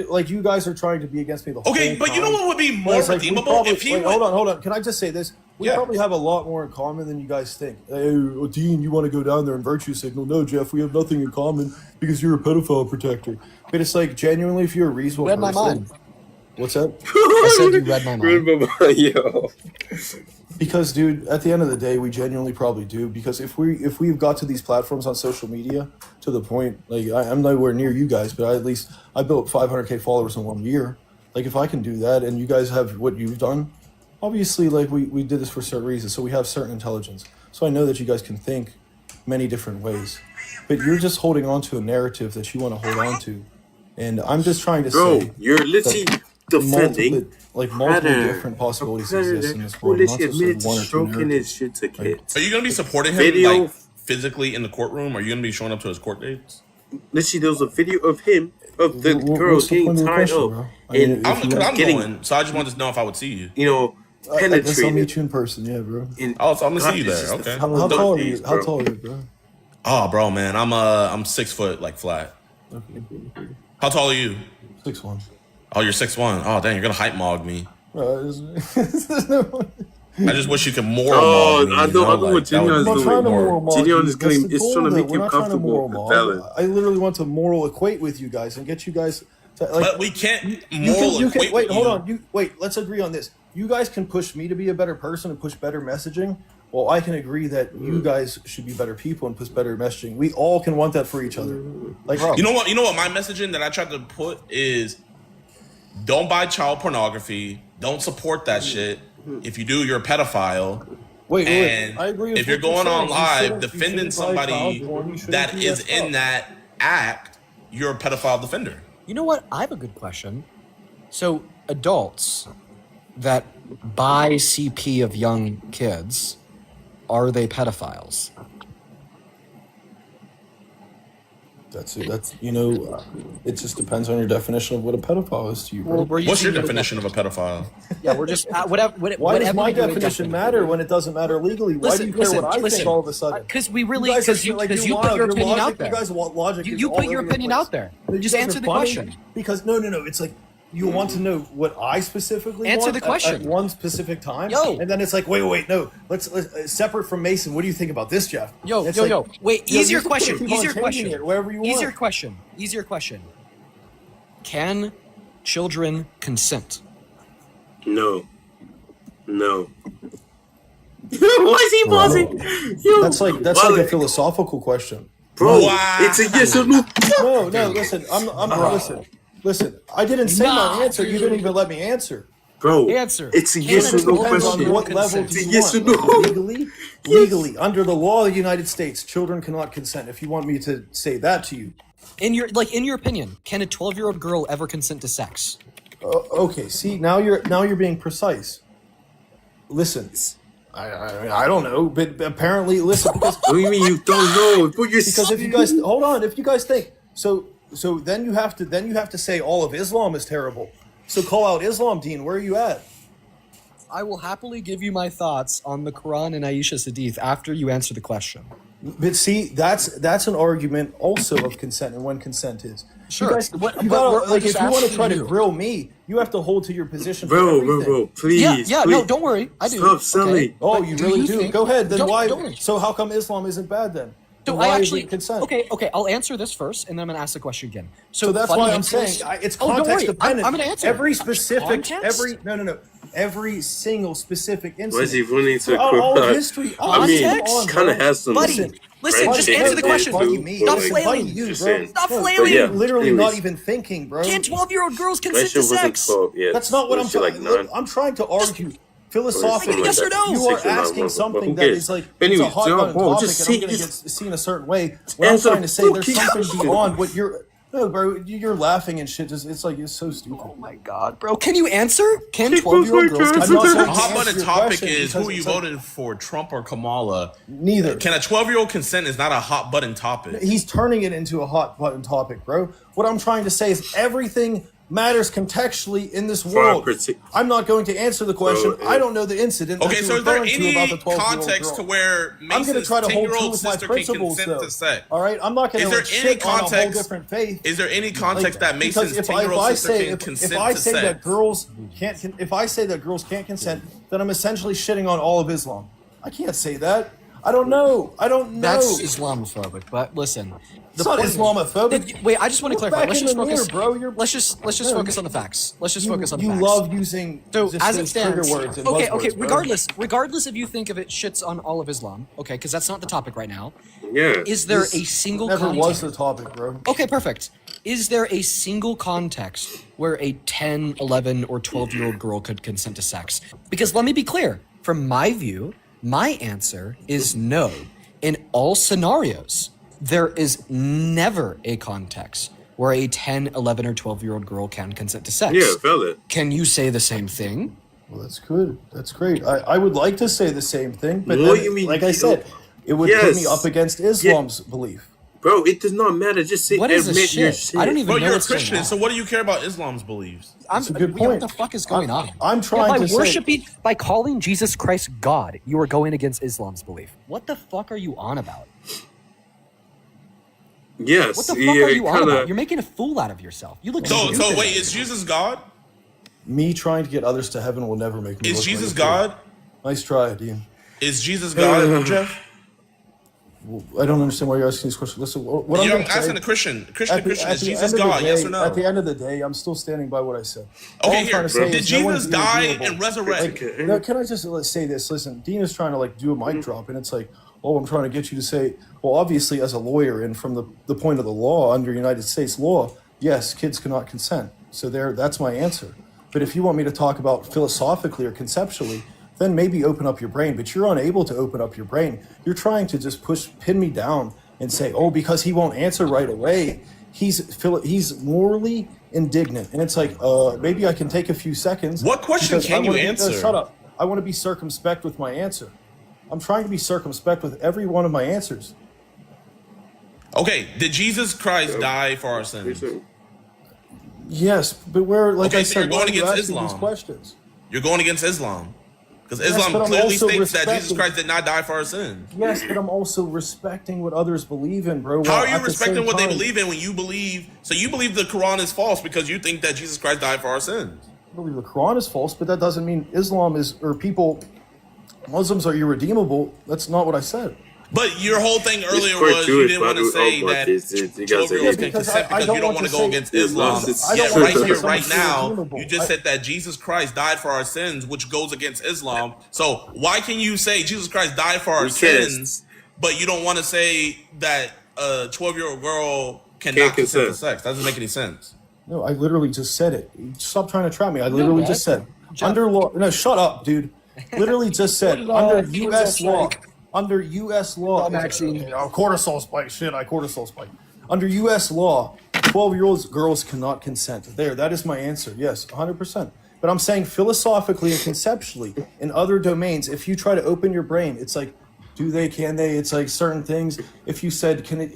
Speaker 4: like you guys are trying to be against me the whole time.
Speaker 5: Okay, but you know what would be more
Speaker 4: It's like,
Speaker 5: redeemable if he would...
Speaker 4: Hold on. Can I just say this? We probably have a lot more in common than you guys think. Hey, Dean, you want to go down there and virtue signal? No, Jeff, we have nothing in common because you're a pedophile protector. But it's like, genuinely, if you're a reasonable
Speaker 6: Read my
Speaker 4: person...
Speaker 6: mind.
Speaker 4: What's that?
Speaker 6: I said you read my mind.
Speaker 3: Yo.
Speaker 4: Because, dude, at the end of the day, we genuinely probably do. Because if we've got to these platforms on social media to the point, like I'm nowhere near you guys, but I built 500K followers in 1 year. Like, if I can do that, and you guys have what you've done, obviously, like we did this for certain reasons, so we have certain intelligence. So I know that you guys can think many different ways, but you're just holding on to a narrative that you want to hold on to, and I'm just trying to say,
Speaker 3: you're literally defending
Speaker 4: multiple different possibilities exist in this world. Not just like one or two
Speaker 3: stroking his
Speaker 4: narratives.
Speaker 3: shit to kids.
Speaker 5: Are you going to be supporting him like physically in the courtroom? Are you going to be showing up to his court dates?
Speaker 3: Literally, there was a video of him, of the girl
Speaker 4: What's the
Speaker 3: getting
Speaker 4: point of the
Speaker 3: tied
Speaker 4: question,
Speaker 3: up,
Speaker 4: bro? I mean,
Speaker 3: and
Speaker 5: I'm
Speaker 3: getting,
Speaker 5: going, so I just wanted to know if I would see you.
Speaker 4: I guess I'll meet
Speaker 3: penetrated.
Speaker 4: you in person, yeah, bro.
Speaker 5: Oh, so I'm going to see you
Speaker 3: This
Speaker 5: there.
Speaker 3: is the
Speaker 5: Okay.
Speaker 4: How tall are you? How
Speaker 3: bro.
Speaker 4: tall are you, bro?
Speaker 5: Oh, bro, man, I'm 6 foot, like, flat.
Speaker 4: Okay.
Speaker 5: How tall are you?
Speaker 4: 6'1".
Speaker 5: Oh, you're 6'1". Oh, dang, you're going to height mog me.
Speaker 4: There's no...
Speaker 5: I just wish you could moral mog me.
Speaker 3: I know what Gideon's
Speaker 4: I'm not trying to moral mog
Speaker 3: Gideon
Speaker 4: you.
Speaker 3: is
Speaker 4: That's
Speaker 3: going,
Speaker 4: the
Speaker 3: is trying to
Speaker 4: goal,
Speaker 3: make
Speaker 4: though.
Speaker 3: you
Speaker 4: We're not trying to
Speaker 3: comfortable
Speaker 4: moral
Speaker 3: with
Speaker 4: mog.
Speaker 3: Valen.
Speaker 4: I literally want to moral equate with you guys and get you guys to, like,
Speaker 5: But we can't
Speaker 4: you can
Speaker 5: equate
Speaker 4: wait,
Speaker 5: with
Speaker 4: hold
Speaker 5: you.
Speaker 4: on. Let's agree on this. You guys can push me to be a better person and push better messaging. Well, I can agree that you guys should be better people and push better messaging. We all can want that for each other. Like,
Speaker 5: You know what my messaging that I tried to put is, don't buy child pornography, don't support that shit. If you do, you're a pedophile.
Speaker 4: Wait,
Speaker 5: And
Speaker 4: I agree with
Speaker 5: if you're
Speaker 4: what
Speaker 5: going on
Speaker 4: saying. You
Speaker 5: live
Speaker 4: shouldn't
Speaker 5: defending
Speaker 4: buy
Speaker 5: somebody
Speaker 4: child porn. You shouldn't
Speaker 5: that
Speaker 4: do
Speaker 5: is
Speaker 4: stuff.
Speaker 5: in that act, you're a pedophile defender.
Speaker 6: You know what? I have a good question. So, adults that buy CP of young kids, are they pedophiles?
Speaker 4: That's it just depends on your definition of what a pedophile is to you. Bro.
Speaker 5: What's your definition of a pedophile?
Speaker 6: Yeah, we're just whatever.
Speaker 4: Why does my
Speaker 6: your
Speaker 4: definition matter when it doesn't matter legally? Why do you care what I think all of a sudden?
Speaker 6: Because we really,
Speaker 4: You guys are
Speaker 6: because you,
Speaker 4: like,
Speaker 6: because
Speaker 4: you're
Speaker 6: you put
Speaker 4: wild.
Speaker 6: your
Speaker 4: You're
Speaker 6: opinion
Speaker 4: logic.
Speaker 6: out there.
Speaker 4: You guys want logic.
Speaker 6: You
Speaker 4: is
Speaker 6: put
Speaker 4: all
Speaker 6: your
Speaker 4: over the
Speaker 6: opinion
Speaker 4: place.
Speaker 6: out there.
Speaker 4: You
Speaker 6: Just
Speaker 4: guys
Speaker 6: answer
Speaker 4: are
Speaker 6: the
Speaker 4: funny
Speaker 6: question.
Speaker 4: Because no, it's like You want to know what I specifically
Speaker 6: Answer
Speaker 4: want
Speaker 6: the question.
Speaker 4: at one specific time?
Speaker 6: Yo.
Speaker 4: And then it's like, wait, no. Let's separate from Mason. What do you think about this, Jeff?
Speaker 6: Wait,
Speaker 4: you
Speaker 6: easier
Speaker 4: can
Speaker 6: question.
Speaker 4: keep on
Speaker 6: Easier
Speaker 4: changing
Speaker 6: question.
Speaker 4: it wherever you
Speaker 6: Easier
Speaker 4: want.
Speaker 6: question. Easier question. Can children consent?
Speaker 3: No. Why is he pausing? Yo,
Speaker 4: That's like a philosophical question.
Speaker 3: bro.
Speaker 5: Wow.
Speaker 3: It's a yes or no.
Speaker 4: No, listen. Listen. I didn't say my answer. You didn't even let me answer.
Speaker 3: Bro,
Speaker 6: Answer.
Speaker 3: it's a
Speaker 6: Can
Speaker 3: yes or no
Speaker 4: Depends on
Speaker 3: question.
Speaker 4: what level
Speaker 6: Consent.
Speaker 4: do you
Speaker 3: Yes or
Speaker 4: want.
Speaker 3: no?
Speaker 4: Legally, under the law of the United States, children cannot consent. If you want me to say that to you,
Speaker 6: In your opinion, can a 12-year-old girl ever consent to sex?
Speaker 4: okay. See, now you're being precise. Listen, I don't know, but apparently, listen, because
Speaker 3: What do you mean you don't know? But you're
Speaker 4: because if you guys hold on, if you guys think so then you have to say all of Islam is terrible. So call out Islam, Dean. Where are you at?
Speaker 6: I will happily give you my thoughts on the Quran and Aisha's hadith after you answer the question.
Speaker 4: But see, that's an argument also of consent and when consent is.
Speaker 6: Sure.
Speaker 4: You guys,
Speaker 6: What-
Speaker 4: you
Speaker 6: but
Speaker 4: gotta,
Speaker 6: we're
Speaker 4: like, if
Speaker 6: just
Speaker 4: you want to
Speaker 6: asking
Speaker 4: try to
Speaker 6: you.
Speaker 4: grill me, you have to hold to your position. for
Speaker 3: bro,
Speaker 4: everything.
Speaker 3: please.
Speaker 6: Yeah,
Speaker 3: please.
Speaker 6: no, don't worry. I do.
Speaker 3: Stop selling.
Speaker 6: Okay.
Speaker 4: Oh,
Speaker 6: But
Speaker 4: you
Speaker 6: do
Speaker 4: really
Speaker 6: you
Speaker 4: do?
Speaker 6: think-
Speaker 4: Go ahead. Then
Speaker 6: don't-
Speaker 4: why?
Speaker 6: don't-
Speaker 4: So how come Islam isn't bad then?
Speaker 6: So
Speaker 4: Then why
Speaker 6: I
Speaker 4: is
Speaker 6: actually
Speaker 4: it consent?
Speaker 6: okay. I'll answer this first, and then I'm gonna ask the question again.
Speaker 4: So that's
Speaker 6: funny
Speaker 4: why I'm
Speaker 6: answers-
Speaker 4: saying it's
Speaker 6: Oh, don't
Speaker 4: context
Speaker 6: worry.
Speaker 4: dependent.
Speaker 6: I'm gonna answer.
Speaker 4: every specific,
Speaker 6: Context?
Speaker 4: every single specific incident.
Speaker 3: Why is he running to
Speaker 4: throughout all
Speaker 3: Quran?
Speaker 4: history.
Speaker 3: I mean,
Speaker 6: Context?
Speaker 3: kind of has some.
Speaker 6: Buddy, listen,
Speaker 3: French
Speaker 6: just
Speaker 3: shit
Speaker 6: answer
Speaker 3: in
Speaker 6: the
Speaker 3: there,
Speaker 6: question.
Speaker 3: too,
Speaker 6: Stop
Speaker 3: but, like,
Speaker 6: flailing.
Speaker 4: You,
Speaker 3: just
Speaker 4: bro.
Speaker 3: saying.
Speaker 6: Stop
Speaker 4: No,
Speaker 6: flailing.
Speaker 3: yeah.
Speaker 4: You're literally
Speaker 3: anyways.
Speaker 4: not even thinking, bro.
Speaker 6: Can 12-year-old girls
Speaker 3: My
Speaker 6: consent
Speaker 3: shit
Speaker 6: to
Speaker 3: wasn't
Speaker 6: sex?
Speaker 3: 12. Yeah,
Speaker 4: That's not what I'm
Speaker 3: shit
Speaker 4: talking.
Speaker 3: like 9.
Speaker 4: I'm trying to argue philosophically.
Speaker 6: Yes or no?
Speaker 4: You are
Speaker 3: 6 or 9,
Speaker 4: asking
Speaker 3: whatever.
Speaker 4: something
Speaker 3: Who
Speaker 4: that
Speaker 3: cares?
Speaker 4: is like
Speaker 3: Anyway,
Speaker 4: it's a hot
Speaker 3: John,
Speaker 4: button
Speaker 3: bro,
Speaker 4: topic,
Speaker 3: just
Speaker 4: and
Speaker 3: say-
Speaker 4: I'm going to
Speaker 3: just
Speaker 4: get seen a certain way. What I'm
Speaker 3: answer
Speaker 4: trying to say, there's
Speaker 3: fucking
Speaker 4: something
Speaker 3: question.
Speaker 4: beyond what you're. No, bro, you're laughing and shit. Just it's like it's so stupid.
Speaker 6: Oh my god, bro. Can you answer? Can
Speaker 3: Keep
Speaker 6: 12-year-old
Speaker 3: on
Speaker 6: girls
Speaker 3: trying
Speaker 4: I'm
Speaker 3: to
Speaker 4: not
Speaker 6: consent
Speaker 4: going
Speaker 5: A
Speaker 6: to
Speaker 4: to
Speaker 5: hot
Speaker 6: sex?
Speaker 4: answer
Speaker 5: button
Speaker 4: your
Speaker 5: topic
Speaker 4: question
Speaker 5: is
Speaker 4: because
Speaker 5: who you
Speaker 4: it's like-
Speaker 5: voted for, Trump or Kamala.
Speaker 4: Neither.
Speaker 5: Can a 12-year-old consent is not a hot button topic.
Speaker 4: He's turning it into a hot button topic, bro. What I'm trying to say is everything matters contextually in this world. I'm not going to answer the question.
Speaker 3: Bro,
Speaker 4: I don't know the incident.
Speaker 5: Okay,
Speaker 4: that
Speaker 5: so
Speaker 4: you're
Speaker 5: is there
Speaker 4: referring to
Speaker 5: any
Speaker 4: about the 12-year-old
Speaker 5: context
Speaker 4: girl.
Speaker 5: to where
Speaker 4: I'm going to
Speaker 5: Mason's
Speaker 4: try to hold true
Speaker 5: 10-year-old
Speaker 4: with my
Speaker 5: sister can
Speaker 4: principles,
Speaker 5: consent
Speaker 4: though.
Speaker 5: to sex?
Speaker 4: All right, I'm not going
Speaker 5: Is
Speaker 4: to
Speaker 5: there any
Speaker 4: shit on a whole
Speaker 5: context?
Speaker 4: different faith.
Speaker 5: Is there any context that
Speaker 4: Because
Speaker 5: Mason's
Speaker 4: if
Speaker 5: 10-year-old
Speaker 4: I
Speaker 5: sister
Speaker 4: say
Speaker 5: can
Speaker 4: if
Speaker 5: consent
Speaker 4: I
Speaker 5: to
Speaker 4: say that
Speaker 5: sex?
Speaker 4: girls can't, if I say that girls can't consent, then I'm essentially shitting on all of Islam. I can't say that. I don't know.
Speaker 6: That's Islamophobic, but listen.
Speaker 4: It's not Islamophobic.
Speaker 6: Wait, I just want to
Speaker 4: Look
Speaker 6: clarify.
Speaker 4: back
Speaker 6: Let's
Speaker 4: in
Speaker 6: just
Speaker 4: the
Speaker 6: focus,
Speaker 4: mirror, bro.
Speaker 6: Let's just focus on the facts. Let's just focus on the
Speaker 4: You
Speaker 6: facts.
Speaker 4: love using
Speaker 6: So
Speaker 4: just
Speaker 6: as it
Speaker 4: those
Speaker 6: stands,
Speaker 4: trigger words and
Speaker 6: okay.
Speaker 4: buzzwords, bro.
Speaker 6: Regardless if you think of it shits on all of Islam, okay, because that's not the topic right now.
Speaker 3: Yeah.
Speaker 6: Is there
Speaker 4: This
Speaker 6: a single
Speaker 4: Never
Speaker 6: context?
Speaker 4: was the topic, bro.
Speaker 6: Okay, perfect. Is there a single context where a 10, 11, or 12-year-old girl could consent to sex? Because let me be clear. From my view, my answer is no. In all scenarios, there is never a context where a 10, 11, or 12-year-old girl can consent to sex.
Speaker 3: Yeah, valid.
Speaker 6: Can you say the same thing?
Speaker 4: Well, that's good. That's great. I would like to say the same thing, but
Speaker 3: What
Speaker 4: then,
Speaker 3: do you mean
Speaker 4: like
Speaker 3: you
Speaker 4: I said, it would put
Speaker 3: Yes.
Speaker 4: me up against Islam's belief.
Speaker 3: Bro, it does not matter. Just say
Speaker 6: What is this
Speaker 3: admit your
Speaker 6: shit?
Speaker 3: shit.
Speaker 6: I don't even
Speaker 5: Bro,
Speaker 6: know
Speaker 5: you're a
Speaker 6: what's going
Speaker 5: Christian,
Speaker 6: on.
Speaker 5: so what do you care about Islam's beliefs?
Speaker 4: That's a good
Speaker 6: What
Speaker 4: point.
Speaker 6: the fuck is going on?
Speaker 4: I'm trying
Speaker 8: by
Speaker 4: to say.
Speaker 8: worshiping, by calling Jesus Christ God, you are going against Islam's belief.
Speaker 6: What the fuck are you on about?
Speaker 3: Yes.
Speaker 6: What the fuck
Speaker 3: yeah,
Speaker 6: are you on
Speaker 3: kinda,
Speaker 6: about? You're making a fool out of yourself. You look
Speaker 5: So
Speaker 6: stupid.
Speaker 5: wait, is Jesus God?
Speaker 4: Me trying to get others to heaven will never make me.
Speaker 5: Is
Speaker 4: look
Speaker 5: Jesus
Speaker 4: like a fool.
Speaker 5: God?
Speaker 4: Nice try, Dean.
Speaker 5: Is Jesus God, Jeff?
Speaker 4: I don't understand why you're asking these questions. Listen, what I'm
Speaker 5: You're
Speaker 4: gonna say-
Speaker 5: asking a Christian. Christian,
Speaker 4: at the
Speaker 5: is
Speaker 4: end
Speaker 5: Jesus
Speaker 4: of the
Speaker 5: God?
Speaker 4: day-
Speaker 5: Yes or no?
Speaker 4: At the end of the day, I'm still standing by what I said. All
Speaker 5: Okay,
Speaker 4: I'm
Speaker 5: here.
Speaker 4: trying to say
Speaker 5: Did
Speaker 4: is no
Speaker 5: Jesus
Speaker 4: one's
Speaker 5: die
Speaker 4: irredeemable.
Speaker 5: and resurrect?
Speaker 3: Okay.
Speaker 4: No, can I just say this? Listen, Dean is trying to like do a mic drop, and it's like, oh, I'm trying to get you to say, well, obviously, as a lawyer and from the point of the law under United States law, yes, kids cannot consent. So that's my answer. But if you want me to talk about philosophically or conceptually, then maybe open up your brain. But you're unable to open up your brain. You're trying to just pin me down and say, oh, because he won't answer right away, he's morally indignant. And it's like, maybe I can take a few seconds.
Speaker 5: What question
Speaker 4: because
Speaker 5: can
Speaker 4: I
Speaker 5: you
Speaker 4: wanna be-
Speaker 5: answer?
Speaker 4: shut up. I want to be circumspect with my answer. I'm trying to be circumspect with every one of my answers.
Speaker 5: Okay, did Jesus Christ die for our sins?
Speaker 4: Yes, but where, like
Speaker 5: Okay,
Speaker 4: I
Speaker 5: so
Speaker 4: said,
Speaker 5: you're
Speaker 4: why
Speaker 5: going
Speaker 4: are you
Speaker 5: against
Speaker 4: asking
Speaker 5: Islam.
Speaker 4: these questions?
Speaker 5: You're going against Islam. Because
Speaker 4: Yes,
Speaker 5: Islam
Speaker 4: but I'm
Speaker 5: clearly
Speaker 4: also
Speaker 5: states that Jesus
Speaker 4: respecting-
Speaker 5: Christ did not die for our sins.
Speaker 4: Yes, but I'm also respecting what others believe in, bro.
Speaker 5: How
Speaker 4: while
Speaker 5: are you
Speaker 4: at the
Speaker 5: respecting
Speaker 4: same
Speaker 5: what they
Speaker 4: time-
Speaker 5: believe in when you believe? So you believe the Quran is false because you think that Jesus Christ died for our sins.
Speaker 4: I believe the Quran is false, but that doesn't mean Islam is, or Muslims are irredeemable. That's not what I said.
Speaker 5: But your whole thing earlier
Speaker 3: court
Speaker 5: was
Speaker 3: Jewish,
Speaker 5: you didn't want to
Speaker 3: but
Speaker 5: say
Speaker 3: oh,
Speaker 5: that
Speaker 3: but you guys are
Speaker 5: 12-year-olds
Speaker 3: idiots.
Speaker 5: can consent because you don't want to go
Speaker 4: say
Speaker 5: against Islam.
Speaker 3: I don't
Speaker 5: Yet
Speaker 3: want
Speaker 5: right
Speaker 3: to say
Speaker 5: here, right
Speaker 4: something's
Speaker 5: now,
Speaker 4: irredeemable.
Speaker 5: you just said that Jesus Christ died for our sins, which goes against Islam. So why can you say Jesus Christ died for our sins, but you don't want to say that a 12-year-old girl cannot consent to sex? That doesn't make any sense.
Speaker 4: No, I literally just said it. Stop trying to trap me. I literally
Speaker 8: No,
Speaker 4: just said
Speaker 8: Jeff.
Speaker 4: under law. No, shut up, dude. Literally just said under
Speaker 8: He was
Speaker 4: U.S.
Speaker 8: just
Speaker 4: law.
Speaker 8: like-
Speaker 4: Under U.S. law.
Speaker 8: Maxine.
Speaker 4: Cortisol spike. Shit, I cortisol spike. Under U.S. law, 12-year-old girls cannot consent. There, that is my answer. Yes, 100%. But I'm saying philosophically and conceptually, in other domains, if you try to open your brain, it's like, do they? Can they? It's like certain things. If you said, can a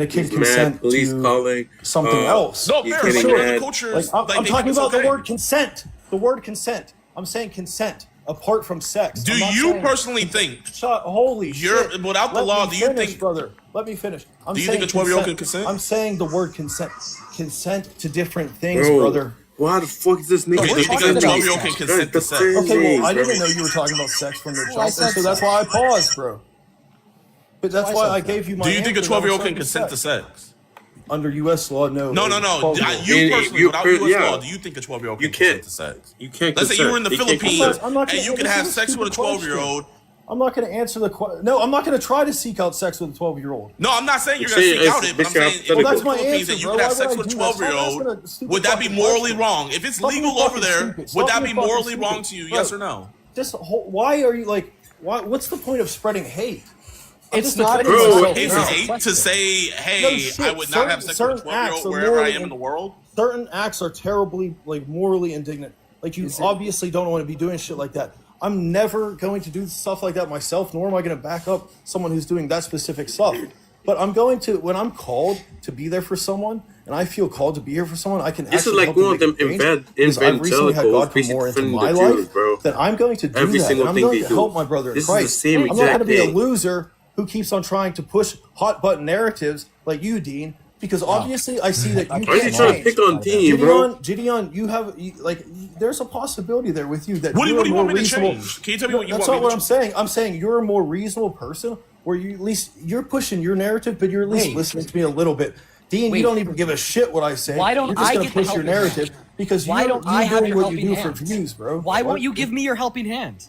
Speaker 4: kid consent
Speaker 3: police
Speaker 4: to
Speaker 3: calling,
Speaker 4: something else?
Speaker 5: No,
Speaker 3: He's
Speaker 5: fair.
Speaker 3: getting
Speaker 5: Some other
Speaker 3: mad.
Speaker 5: cultures,
Speaker 4: Like, I'm
Speaker 5: they
Speaker 4: talking
Speaker 5: think it's
Speaker 4: about the
Speaker 5: okay.
Speaker 4: word consent. The word consent. I'm saying consent apart from sex.
Speaker 5: Do
Speaker 4: I'm not
Speaker 5: you
Speaker 4: saying-
Speaker 5: personally think?
Speaker 4: Holy
Speaker 5: You're-
Speaker 4: shit.
Speaker 5: without the
Speaker 4: Let
Speaker 5: law,
Speaker 4: me
Speaker 5: do you
Speaker 4: finish,
Speaker 5: think-
Speaker 4: brother? Let me finish. I'm
Speaker 5: Do you
Speaker 4: saying
Speaker 5: think a 12-year-old can consent?
Speaker 4: I'm saying the word consent. Consent to different things,
Speaker 3: Bro,
Speaker 4: brother.
Speaker 3: why the fuck is this nigga?
Speaker 5: Do you think a
Speaker 8: talking about
Speaker 5: 12-year-old can
Speaker 8: sex.
Speaker 5: consent to sex?
Speaker 4: Okay, well, I didn't know you were talking about sex from the
Speaker 8: I
Speaker 4: jump,
Speaker 8: said
Speaker 4: so that's why I paused, bro. But that's
Speaker 8: I
Speaker 4: why
Speaker 8: said
Speaker 4: I
Speaker 8: that.
Speaker 4: gave you my
Speaker 5: Do you think a
Speaker 4: answer that I'm
Speaker 5: 12-year-old
Speaker 4: saying
Speaker 5: can consent to sex?
Speaker 4: Under U.S. law, no.
Speaker 5: No.
Speaker 4: 12-year-old.
Speaker 5: You
Speaker 3: And
Speaker 5: personally,
Speaker 3: you
Speaker 5: without
Speaker 3: per-
Speaker 5: U.S.
Speaker 3: yeah.
Speaker 5: law, do you think a 12-year-old
Speaker 3: You
Speaker 5: can consent
Speaker 3: can't.
Speaker 5: to sex?
Speaker 3: You can't.
Speaker 5: Let's say you were in the
Speaker 3: consent. You can't
Speaker 5: Philippines
Speaker 4: I'm not
Speaker 5: and you
Speaker 4: gonna-
Speaker 5: could
Speaker 4: this
Speaker 5: have
Speaker 4: is a
Speaker 5: sex with a
Speaker 4: stupid question.
Speaker 5: 12-year-old.
Speaker 4: I'm not going to answer the question. No, I'm not going to try to seek out sex with a 12-year-old.
Speaker 5: No, I'm not saying you're
Speaker 3: You're
Speaker 5: going to
Speaker 3: saying
Speaker 5: seek out
Speaker 3: it's
Speaker 5: it, but I'm
Speaker 3: basically
Speaker 5: saying if
Speaker 3: hypothetical.
Speaker 5: you're
Speaker 4: Well, that's
Speaker 5: in the
Speaker 4: my
Speaker 5: Philippines
Speaker 4: answer,
Speaker 5: and you
Speaker 4: bro.
Speaker 5: could have
Speaker 4: Why
Speaker 5: sex
Speaker 4: would
Speaker 5: with a
Speaker 4: I do that? Stop asking
Speaker 5: 12-year-old,
Speaker 4: a stupid
Speaker 5: would that be
Speaker 4: fucking
Speaker 5: morally
Speaker 4: question.
Speaker 5: wrong? If it's
Speaker 4: Stop being
Speaker 5: legal over
Speaker 4: fucking
Speaker 5: there,
Speaker 4: stupid.
Speaker 5: would
Speaker 4: Stop
Speaker 5: that be
Speaker 4: being fucking
Speaker 5: morally
Speaker 4: stupid.
Speaker 5: wrong to you?
Speaker 4: Bro,
Speaker 5: Yes or no?
Speaker 4: Just why are you like? Why? What's the point of spreading hate? I'm
Speaker 8: It's
Speaker 4: just
Speaker 8: not
Speaker 4: defending
Speaker 3: Bro,
Speaker 4: myself
Speaker 5: Is
Speaker 4: now.
Speaker 5: hate to say, hey,
Speaker 4: No shit.
Speaker 5: I would not have sex with a
Speaker 4: Certain acts
Speaker 5: 12-year-old
Speaker 4: are
Speaker 5: wherever I
Speaker 4: morally
Speaker 5: am in the world?
Speaker 4: Certain acts are terribly, like, morally indignant. Like, you obviously don't want to be doing shit like that. I'm never going to do stuff like that myself, nor am I going to back up someone who's doing that specific stuff. But I'm going to, when I'm called to be there for someone, and I feel called to be here for someone, I can
Speaker 3: This is
Speaker 4: actually
Speaker 3: like
Speaker 4: help them
Speaker 3: one of
Speaker 4: make
Speaker 3: them
Speaker 4: a change, because I've recently had God come more into
Speaker 3: defending
Speaker 4: my
Speaker 3: the
Speaker 4: life,
Speaker 3: Jews, bro.
Speaker 4: then I'm going to do
Speaker 3: Every
Speaker 4: that.
Speaker 3: single
Speaker 4: And I'm
Speaker 3: thing
Speaker 4: going
Speaker 3: they
Speaker 4: to
Speaker 3: do.
Speaker 4: help my brother in
Speaker 3: This is the
Speaker 4: Christ.
Speaker 3: same
Speaker 4: I'm not
Speaker 3: exact
Speaker 4: going to be a
Speaker 3: thing.
Speaker 4: loser who keeps on trying to push hot button narratives like you, Dean, because obviously I see that you
Speaker 3: Why is
Speaker 4: can't
Speaker 3: he trying to
Speaker 4: change.
Speaker 3: pick on Dean, bro?
Speaker 4: Gideon, there's a possibility there with you that
Speaker 5: What do
Speaker 4: you're
Speaker 5: you
Speaker 4: a
Speaker 5: want
Speaker 4: more
Speaker 5: me to
Speaker 4: reasonable.
Speaker 5: change? Can you tell me what you
Speaker 4: That's
Speaker 5: want
Speaker 4: not
Speaker 5: me
Speaker 4: what
Speaker 5: to
Speaker 4: I'm
Speaker 5: change?
Speaker 4: saying. I'm saying you're a more reasonable person, where you at least you're pushing your narrative, but you're at least
Speaker 8: Wait.
Speaker 4: listening to me a little bit. Dean,
Speaker 8: Wait.
Speaker 4: you don't even give a shit what I say.
Speaker 8: Why don't
Speaker 4: you're just
Speaker 8: I
Speaker 4: gonna
Speaker 8: get the
Speaker 4: push your
Speaker 8: helping
Speaker 4: narrative
Speaker 8: hand?
Speaker 4: because
Speaker 8: Why
Speaker 4: you're
Speaker 8: don't I have
Speaker 4: doing
Speaker 8: your
Speaker 4: what you
Speaker 8: helping
Speaker 4: do
Speaker 8: hand?
Speaker 4: for views, bro.
Speaker 8: Why won't you give me your helping hand?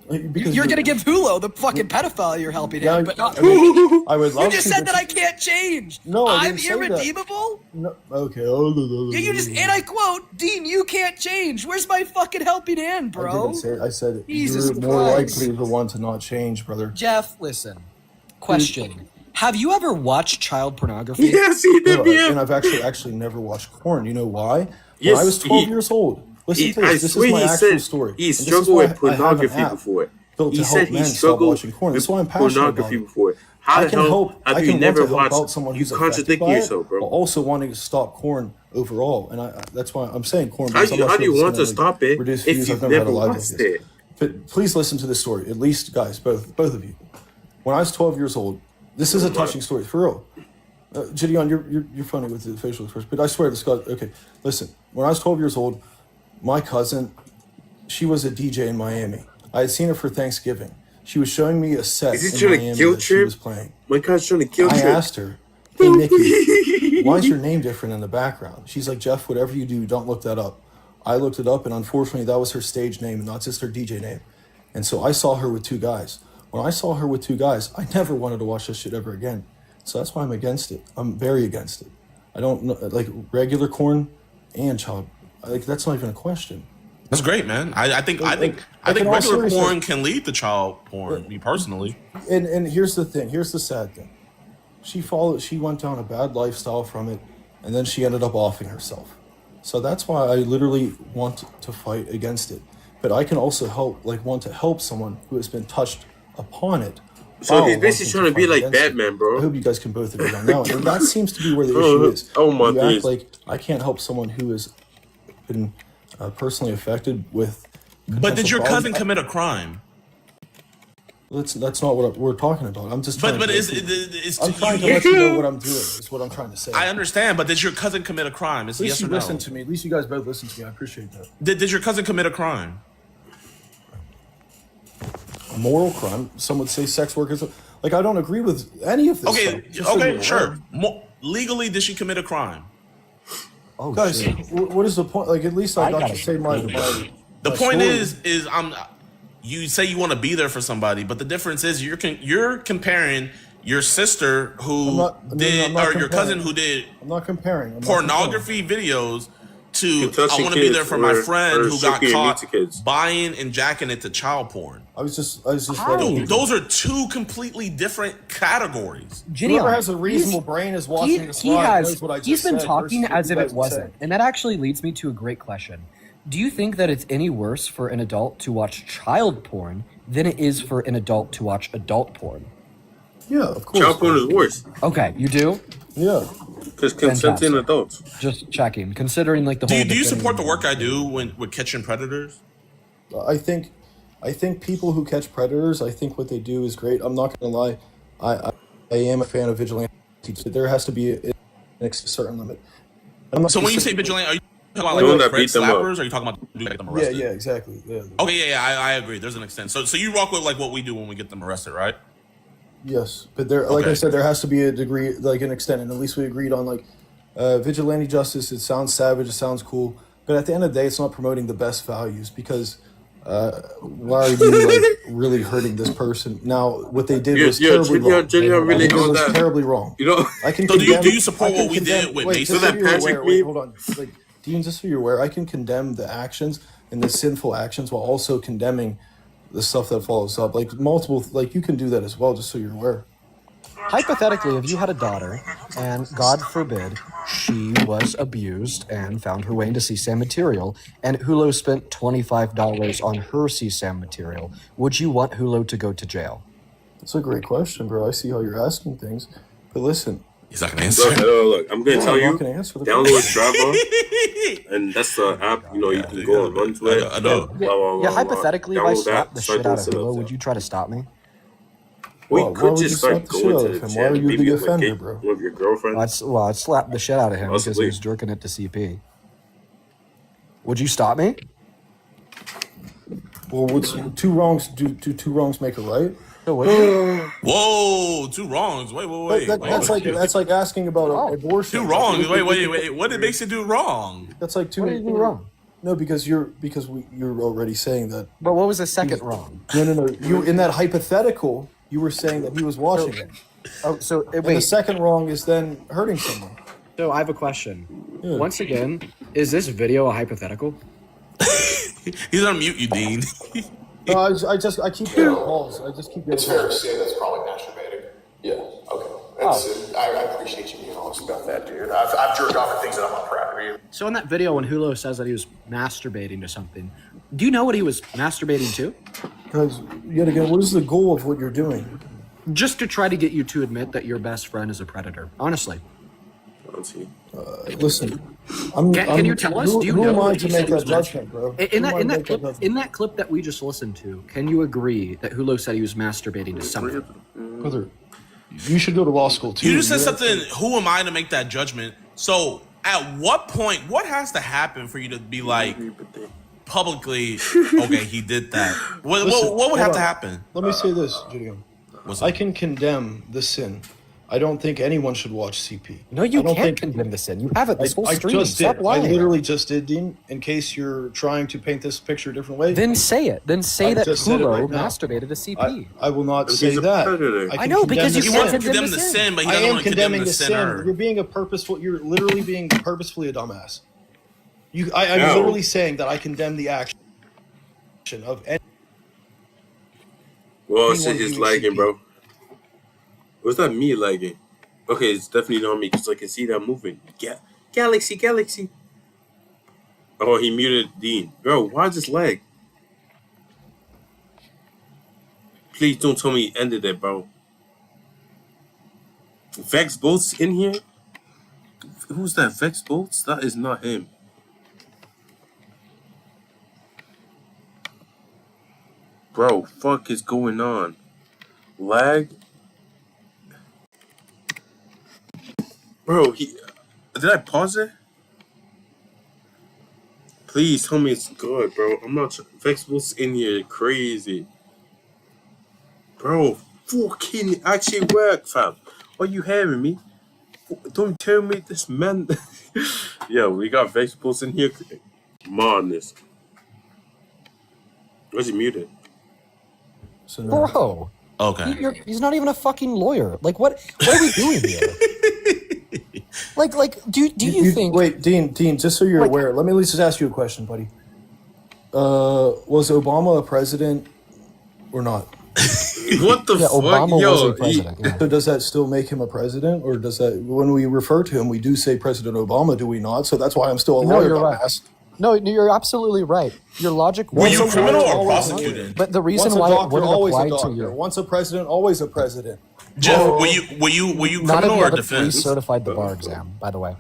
Speaker 4: Because
Speaker 8: You're gonna give Hulo, the fucking pedophile, your helping
Speaker 4: Yeah,
Speaker 8: hand, but not
Speaker 4: I
Speaker 8: me.
Speaker 4: mean, I would love
Speaker 8: You just
Speaker 4: to,
Speaker 8: said
Speaker 4: but
Speaker 8: that I can't change.
Speaker 4: No, I
Speaker 8: I'm
Speaker 4: didn't say that.
Speaker 8: irredeemable.
Speaker 4: No, okay.
Speaker 8: Yeah, you just and I quote, Dean, you can't change. Where's my fucking helping hand,
Speaker 4: I
Speaker 8: bro?
Speaker 4: didn't say. I said
Speaker 8: Jesus
Speaker 4: you're more
Speaker 8: Christ.
Speaker 4: likely the one to not change, brother.
Speaker 8: Jeff, listen. Question: have you ever watched child pornography?
Speaker 3: Yes, he did.
Speaker 4: And
Speaker 3: Yeah.
Speaker 4: I've actually never watched porn. You know why?
Speaker 3: Yes,
Speaker 4: when I was 12
Speaker 3: he-
Speaker 4: years old. Listen to
Speaker 3: I
Speaker 4: this. This
Speaker 3: swear
Speaker 4: is my
Speaker 3: he
Speaker 4: actual
Speaker 3: said
Speaker 4: story.
Speaker 3: he
Speaker 4: And this is
Speaker 3: struggled
Speaker 4: why
Speaker 3: with
Speaker 4: I have an
Speaker 3: pornography
Speaker 4: app
Speaker 3: before.
Speaker 4: built
Speaker 3: He
Speaker 4: to
Speaker 3: said
Speaker 4: help
Speaker 3: he
Speaker 4: men stop
Speaker 3: struggled
Speaker 4: watching porn.
Speaker 3: with
Speaker 4: That's why I'm passionate about
Speaker 3: pornography
Speaker 4: it.
Speaker 3: before. How
Speaker 4: I
Speaker 3: the
Speaker 4: can
Speaker 3: hell
Speaker 4: help.
Speaker 3: have
Speaker 4: I
Speaker 3: you
Speaker 4: can
Speaker 3: never
Speaker 4: want to help out
Speaker 3: watched?
Speaker 4: someone
Speaker 3: You
Speaker 4: who's affected
Speaker 3: contradicting
Speaker 4: by
Speaker 3: yourself,
Speaker 4: it,
Speaker 3: bro.
Speaker 4: but also wanting to stop porn overall. And that's why I'm saying porn.
Speaker 3: How
Speaker 4: because I'm not
Speaker 3: do
Speaker 4: sure
Speaker 3: you
Speaker 4: it's
Speaker 3: want
Speaker 4: gonna,
Speaker 3: to stop it
Speaker 4: reduce
Speaker 3: if
Speaker 4: views.
Speaker 3: you've
Speaker 4: I've never had a
Speaker 3: never
Speaker 4: live like
Speaker 3: watched
Speaker 4: this.
Speaker 3: it?
Speaker 4: But please listen to this story. At least, guys, both of you. When I was 12 years old, this is a touching story for real. Gideon, you're funny with the facial expression, but I swear this guy. Okay, listen. When I was 12 years old, my cousin, she was a DJ in Miami. I had seen her for Thanksgiving. She was showing me a set
Speaker 3: Is he
Speaker 4: in
Speaker 3: trying to
Speaker 4: Miami
Speaker 3: guilt
Speaker 4: that she
Speaker 3: trip?
Speaker 4: was playing.
Speaker 3: My guy's trying to guilt
Speaker 4: I
Speaker 3: trip.
Speaker 4: asked her, "Hey Nikki, why is your name different in the background?" She's like, "Jeff, whatever you do, don't look that up." I looked it up, and unfortunately, that was her stage name, not just her DJ name. And so I saw her with two guys. When I saw her with two guys, I never wanted to watch this shit ever again. So that's why I'm against it. I'm very against it. I don't know, like regular porn and child. Like that's not even a question.
Speaker 5: That's great, man. I think
Speaker 4: in all
Speaker 5: regular
Speaker 4: seriousness-
Speaker 5: porn can lead to child porn. Me personally,
Speaker 4: And here's the thing. Here's the sad thing. She went down a bad lifestyle from it, and then she ended up offing herself. So that's why I literally want to fight against it. But I can also want to help someone who has been touched upon it.
Speaker 3: So he's
Speaker 4: while
Speaker 3: basically
Speaker 4: wanting
Speaker 3: trying to be
Speaker 4: fight
Speaker 3: like
Speaker 4: against it.
Speaker 3: Batman, bro.
Speaker 4: I hope you guys can both agree on that one. And that seems to be where the
Speaker 3: Bro,
Speaker 4: issue is.
Speaker 3: oh my
Speaker 4: You
Speaker 3: days.
Speaker 4: act like I can't help someone who has been personally affected with
Speaker 5: But did your
Speaker 4: problem.
Speaker 5: cousin commit a crime?
Speaker 4: That's not what we're talking about. I'm just trying.
Speaker 5: But
Speaker 4: to I'm trying to let you know what I'm doing. Is what I'm trying to say.
Speaker 5: I understand, but did your cousin commit a crime? Is
Speaker 4: At least
Speaker 5: yes or
Speaker 4: you
Speaker 5: no?
Speaker 4: listen to me. At least you guys both listen to me. I appreciate that.
Speaker 5: Did your cousin commit a crime?
Speaker 4: A moral crime. Some would say sex work is like I don't agree with any of this.
Speaker 5: Okay,
Speaker 4: stuff, just so
Speaker 5: okay,
Speaker 4: you're
Speaker 5: sure.
Speaker 4: aware.
Speaker 5: Legally, did she commit a crime?
Speaker 6: Oh,
Speaker 4: Guys,
Speaker 6: shit.
Speaker 4: what is the point? Like at least I got
Speaker 6: gotta
Speaker 4: to say my
Speaker 5: The
Speaker 4: my
Speaker 5: point
Speaker 4: story.
Speaker 5: is you say you want to be there for somebody, but the difference is you're comparing your sister who
Speaker 4: I'm not
Speaker 5: or your cousin
Speaker 4: comparing.
Speaker 5: who did
Speaker 4: I'm not comparing. I'm not
Speaker 5: pornography videos to
Speaker 3: touching
Speaker 5: I want to be there
Speaker 3: kids
Speaker 5: for my
Speaker 3: or
Speaker 5: friend who got
Speaker 3: shaking your knee
Speaker 5: caught
Speaker 3: to kids.
Speaker 5: buying and jacking it to child porn.
Speaker 4: I was just
Speaker 6: How?
Speaker 4: letting you.
Speaker 5: Those are two completely different categories.
Speaker 6: Gideon,
Speaker 4: Whoever has a reasonable brain is watching this
Speaker 6: he
Speaker 4: live
Speaker 6: has.
Speaker 4: knows what I just
Speaker 6: He's been
Speaker 4: said
Speaker 6: talking
Speaker 4: versus what
Speaker 6: as
Speaker 4: you
Speaker 6: if
Speaker 4: guys
Speaker 6: it
Speaker 4: would say.
Speaker 6: wasn't, and that actually leads me to a great question. Do you think that it's any worse for an adult to watch child porn than it is for an adult to watch adult porn?
Speaker 4: Yeah, of course.
Speaker 3: Child porn is worse
Speaker 6: Okay, you do?
Speaker 4: Yeah.
Speaker 3: because consenting
Speaker 6: Fantastic.
Speaker 3: adults.
Speaker 6: Just checking. Considering like the
Speaker 5: Do
Speaker 6: whole.
Speaker 5: you
Speaker 6: defending-
Speaker 5: support the work I do with catching predators?
Speaker 4: I think people who catch predators, I think what they do is great. I'm not gonna lie, I am a fan of vigilante. There has to be a certain limit. I'm not
Speaker 5: So when you say
Speaker 4: specific-
Speaker 5: vigilante, are you talking about
Speaker 3: Doing
Speaker 5: like
Speaker 3: that
Speaker 5: Fred
Speaker 3: beat them up.
Speaker 5: slappers, or are you talking about dudes that get them
Speaker 4: yeah,
Speaker 5: arrested?
Speaker 4: yeah, exactly. Yeah.
Speaker 5: Okay, yeah, I agree. There's an extent. So you rock with like what we do when we get them arrested, right?
Speaker 4: Yes, but there, like I
Speaker 5: Okay.
Speaker 4: said, there has to be a degree, like an extent, and at least we agreed on like vigilante justice. It sounds savage, it sounds cool, but at the end of the day, it's not promoting the best values because why are you like really hurting this person? Now, what they did was terribly wrong.
Speaker 3: Gideon really
Speaker 4: What they did
Speaker 3: on
Speaker 4: was
Speaker 3: that.
Speaker 4: terribly wrong.
Speaker 3: You know,
Speaker 4: I can
Speaker 5: So do
Speaker 4: condemn,
Speaker 5: you support
Speaker 4: I can
Speaker 5: what we
Speaker 4: condemn-
Speaker 5: did with
Speaker 4: wait,
Speaker 5: Mason?
Speaker 4: just so
Speaker 3: that
Speaker 4: you're
Speaker 3: Patrick
Speaker 4: aware, wait,
Speaker 3: meme?
Speaker 4: hold on. Like, Dean, just so you're aware, I can condemn the actions and the sinful actions while also condemning the stuff that follows up. Like multiple, like you can do that as well, just so you're aware.
Speaker 6: Hypothetically, if you had a daughter, and God forbid, she was abused and found her way into CSAM material, and Hulo spent $25 on her CSAM material, would you want Hulo to go to jail?
Speaker 4: That's a great question, bro. I see how you're asking things, but listen,
Speaker 5: He's not gonna answer.
Speaker 3: look, I'm gonna tell
Speaker 4: I'm
Speaker 3: you.
Speaker 4: not gonna answer the
Speaker 3: Download Strava, and that's the app. You know, you can go and run to it.
Speaker 5: I know.
Speaker 3: Blah, blah, blah,
Speaker 6: Yeah,
Speaker 3: blah.
Speaker 6: hypothetically, if I
Speaker 3: Download
Speaker 6: slapped
Speaker 3: that,
Speaker 6: the
Speaker 3: start
Speaker 6: shit
Speaker 3: doing
Speaker 6: out of
Speaker 3: sit-ups,
Speaker 6: Hulo,
Speaker 3: yeah.
Speaker 6: would you try to stop me?
Speaker 3: We
Speaker 4: Why
Speaker 3: could
Speaker 4: would you
Speaker 3: just start
Speaker 4: slap the shit
Speaker 3: going
Speaker 4: out
Speaker 3: to
Speaker 4: of
Speaker 3: the
Speaker 4: him?
Speaker 3: gym.
Speaker 4: Why are you
Speaker 3: Maybe
Speaker 4: the
Speaker 3: with, like,
Speaker 4: offender,
Speaker 3: get
Speaker 4: bro?
Speaker 3: one of your girlfriends.
Speaker 6: I'd slap the shit out of him because he
Speaker 3: Possibly.
Speaker 6: was jerking it to CP. Would you stop me?
Speaker 4: Well, what's two wrongs? Do two wrongs make a right?
Speaker 6: So would you?
Speaker 5: Whoa, two wrongs. Wait.
Speaker 4: That's like asking about abortion.
Speaker 5: Two wrongs. Wait. What it makes you do wrong?
Speaker 4: That's like two.
Speaker 6: What did you do wrong?
Speaker 4: No, because you're already saying that.
Speaker 6: But what was the second wrong?
Speaker 4: No. You in that hypothetical, you were saying that he was watching it.
Speaker 6: Oh, so
Speaker 4: And the
Speaker 6: wait.
Speaker 4: second wrong is then hurting someone.
Speaker 6: So I have a question.
Speaker 4: Yeah.
Speaker 6: Once again, is this video a hypothetical?
Speaker 5: He's on mute, you Dean.
Speaker 4: No, I keep getting calls. I just keep getting
Speaker 7: It's fair to
Speaker 4: calls.
Speaker 7: say that's probably masturbating. Yeah. Okay. I appreciate you being honest about that, dude. I've jerked off at things that I'm not proud of you.
Speaker 8: So in that video, when Hulo says that he was masturbating to something, do you know what he was masturbating to?
Speaker 4: Because yet again, what is the goal of what you're doing?
Speaker 8: Just to try to get you to admit that your best friend is a predator. Honestly.
Speaker 3: Let's see.
Speaker 4: Listen,
Speaker 8: Can you tell us?
Speaker 4: Who,
Speaker 8: Do you
Speaker 4: who
Speaker 8: know
Speaker 4: am I
Speaker 8: what
Speaker 4: to
Speaker 8: he said
Speaker 4: make
Speaker 8: he was
Speaker 4: that judgment, bro?
Speaker 8: In
Speaker 4: Who am I to
Speaker 8: that
Speaker 4: make
Speaker 8: clip,
Speaker 4: judgment?
Speaker 8: in that clip that we just listened to, can you agree that Hulo said he was masturbating to something?
Speaker 4: Brother, you should go to law school too.
Speaker 5: You just said
Speaker 4: You're
Speaker 5: something. Who am I to make that judgment? So, at what point, what has to happen for you to be like publicly, okay, he did that? What
Speaker 4: Listen,
Speaker 5: would
Speaker 4: hold
Speaker 5: have
Speaker 4: on.
Speaker 5: to happen?
Speaker 4: Let me say this, Gideon.
Speaker 5: What's
Speaker 4: I
Speaker 5: up?
Speaker 4: can condemn the sin. I don't think anyone should watch CP.
Speaker 6: No, you
Speaker 4: I don't
Speaker 6: can't
Speaker 4: think-
Speaker 6: condemn the sin. You have it this whole
Speaker 4: I
Speaker 6: stream.
Speaker 4: just
Speaker 6: Stop
Speaker 4: did.
Speaker 6: lying.
Speaker 4: I literally just did, Dean. In case you're trying to paint this picture a different way,
Speaker 6: Then say it. Then say
Speaker 4: I
Speaker 6: that
Speaker 4: just said it
Speaker 6: Hulo
Speaker 4: right now.
Speaker 6: masturbated to CP.
Speaker 4: I will not
Speaker 3: He's
Speaker 4: say
Speaker 3: a
Speaker 4: that.
Speaker 3: predator.
Speaker 4: can
Speaker 6: I know, because
Speaker 4: condemn
Speaker 6: you
Speaker 4: the
Speaker 5: He wants
Speaker 6: can't
Speaker 5: to
Speaker 4: sin.
Speaker 5: condemn the sin, but he
Speaker 4: I
Speaker 5: doesn't
Speaker 4: am
Speaker 5: want to condemn
Speaker 4: condemning
Speaker 5: the
Speaker 4: the sin.
Speaker 5: sinner.
Speaker 4: You're being a purposeful. You're literally being purposefully a dumbass. I'm
Speaker 3: No.
Speaker 4: literally saying that I condemn the action of any.
Speaker 3: Well,
Speaker 4: Anyone
Speaker 3: shit is
Speaker 4: doing
Speaker 3: lagging,
Speaker 4: CP.
Speaker 3: bro. What's that me lagging? Okay, it's definitely not me because I can see that moving. Galaxy. Oh, he muted Dean. Bro, why this lag? Please don't tell me he ended it, bro. Vex Bolt's in here? Who's that? Vex Bolts? That is not him. Bro, fuck is going on? Lag? Bro, did I pause it? Please tell me it's good, bro. I'm not vegetables in here crazy. Bro, fucking actually work, fam. Are you hearing me? Don't tell me this man. Yo, we got vegetables in here. Madness. Where's he muted?
Speaker 4: So,
Speaker 6: Bro,
Speaker 5: Okay.
Speaker 6: he's not even a fucking lawyer. Like, what are we doing here? Do you think?
Speaker 4: Wait, Dean, just so you're aware, let me at least just ask you a question, buddy. Was Obama a president or not?
Speaker 3: What the
Speaker 6: Yeah,
Speaker 3: fuck?
Speaker 6: Obama
Speaker 3: Yo,
Speaker 6: was a president. Yeah.
Speaker 4: So does that still make him a president, or does that, when we refer to him, we do say President Obama, do we not? So that's why I'm still a
Speaker 6: No,
Speaker 4: lawyer.
Speaker 6: you're right. No, you're absolutely right. Your logic.
Speaker 5: Were you
Speaker 4: Once a
Speaker 5: criminal
Speaker 4: lawyer,
Speaker 5: or
Speaker 4: always a
Speaker 5: prosecuted?
Speaker 4: lawyer.
Speaker 6: But the reason
Speaker 4: Once a
Speaker 6: why it
Speaker 4: doctor,
Speaker 6: wouldn't
Speaker 4: always a
Speaker 6: apply to
Speaker 4: doctor.
Speaker 6: you.
Speaker 4: Once a president, always a president.
Speaker 5: Jeff,
Speaker 4: Oh.
Speaker 5: were you
Speaker 6: None of
Speaker 5: criminal
Speaker 6: you
Speaker 5: or
Speaker 6: have
Speaker 5: defense?
Speaker 6: certified the bar exam, by the way.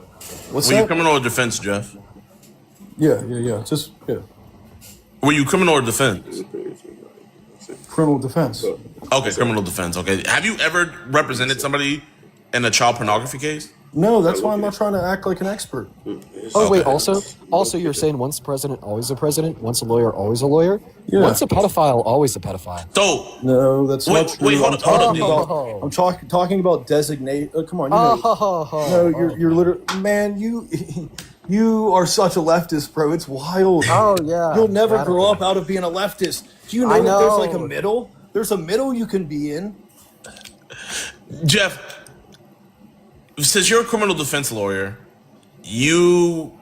Speaker 4: What's
Speaker 5: Were you
Speaker 4: that?
Speaker 5: criminal or defense, Jeff?
Speaker 4: Yeah. Just, yeah.
Speaker 5: Were you criminal or defense?
Speaker 4: Criminal defense.
Speaker 5: Okay, criminal defense. Okay. Have you ever represented somebody in a child pornography case?
Speaker 4: No, that's why I'm not trying to act like an expert.
Speaker 6: Oh wait,
Speaker 5: Okay.
Speaker 6: also you're saying once a president, always a president, once a lawyer, always a lawyer,
Speaker 4: Yeah.
Speaker 6: once a pedophile, always a pedophile.
Speaker 5: So,
Speaker 4: No, that's
Speaker 5: Wait,
Speaker 4: not true.
Speaker 5: wait, hold
Speaker 4: I'm
Speaker 5: on, hold on,
Speaker 4: talking
Speaker 5: Dean.
Speaker 4: about. I'm talking about designate. Come on, you know. No, you're literally, man. You are such a leftist, bro. It's wild.
Speaker 6: Oh yeah.
Speaker 4: You'll never
Speaker 6: Radical.
Speaker 4: grow up out of being a leftist. Do you know
Speaker 6: I
Speaker 4: that there's like a
Speaker 6: know.
Speaker 4: middle? There's a middle you can be in.
Speaker 5: Jeff, since you're a criminal defense lawyer, you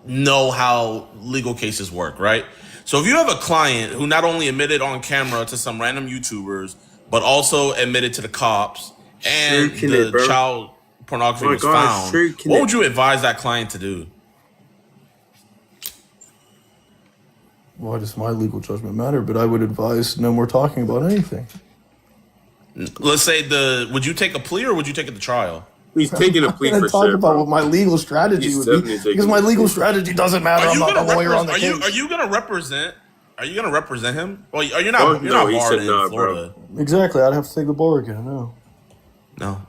Speaker 5: know how legal cases work, right? So if you have a client who not only admitted on camera to some random YouTubers, but also admitted to the cops and
Speaker 3: Shirking
Speaker 5: the
Speaker 3: it, bro.
Speaker 5: child pornography
Speaker 3: Oh my
Speaker 5: was
Speaker 3: God,
Speaker 5: found,
Speaker 3: shirking
Speaker 5: what
Speaker 3: it.
Speaker 5: would you advise that client to do?
Speaker 4: Why does my legal judgment matter? But I would advise no more talking about anything.
Speaker 5: Let's say would you take a plea or would you take it to trial?
Speaker 3: He's taking a plea
Speaker 4: I'm
Speaker 3: for
Speaker 4: gonna talk
Speaker 3: sure,
Speaker 4: about
Speaker 3: bro.
Speaker 4: what my legal strategy
Speaker 3: He's
Speaker 4: would
Speaker 3: definitely
Speaker 4: be
Speaker 3: taking
Speaker 4: because
Speaker 3: a
Speaker 4: my
Speaker 3: plea.
Speaker 4: legal strategy doesn't matter.
Speaker 5: Are
Speaker 4: I'm
Speaker 5: you
Speaker 4: not
Speaker 5: gonna
Speaker 4: the lawyer on the
Speaker 5: are
Speaker 4: case.
Speaker 5: you gonna represent? Are you gonna represent him? Well, are you not?
Speaker 3: Oh,
Speaker 5: you're
Speaker 3: no,
Speaker 5: not
Speaker 3: he
Speaker 5: barred
Speaker 3: said
Speaker 5: in
Speaker 3: not, bro.
Speaker 5: Florida.
Speaker 4: Exactly. I'd have to take the bar again. No.
Speaker 5: No.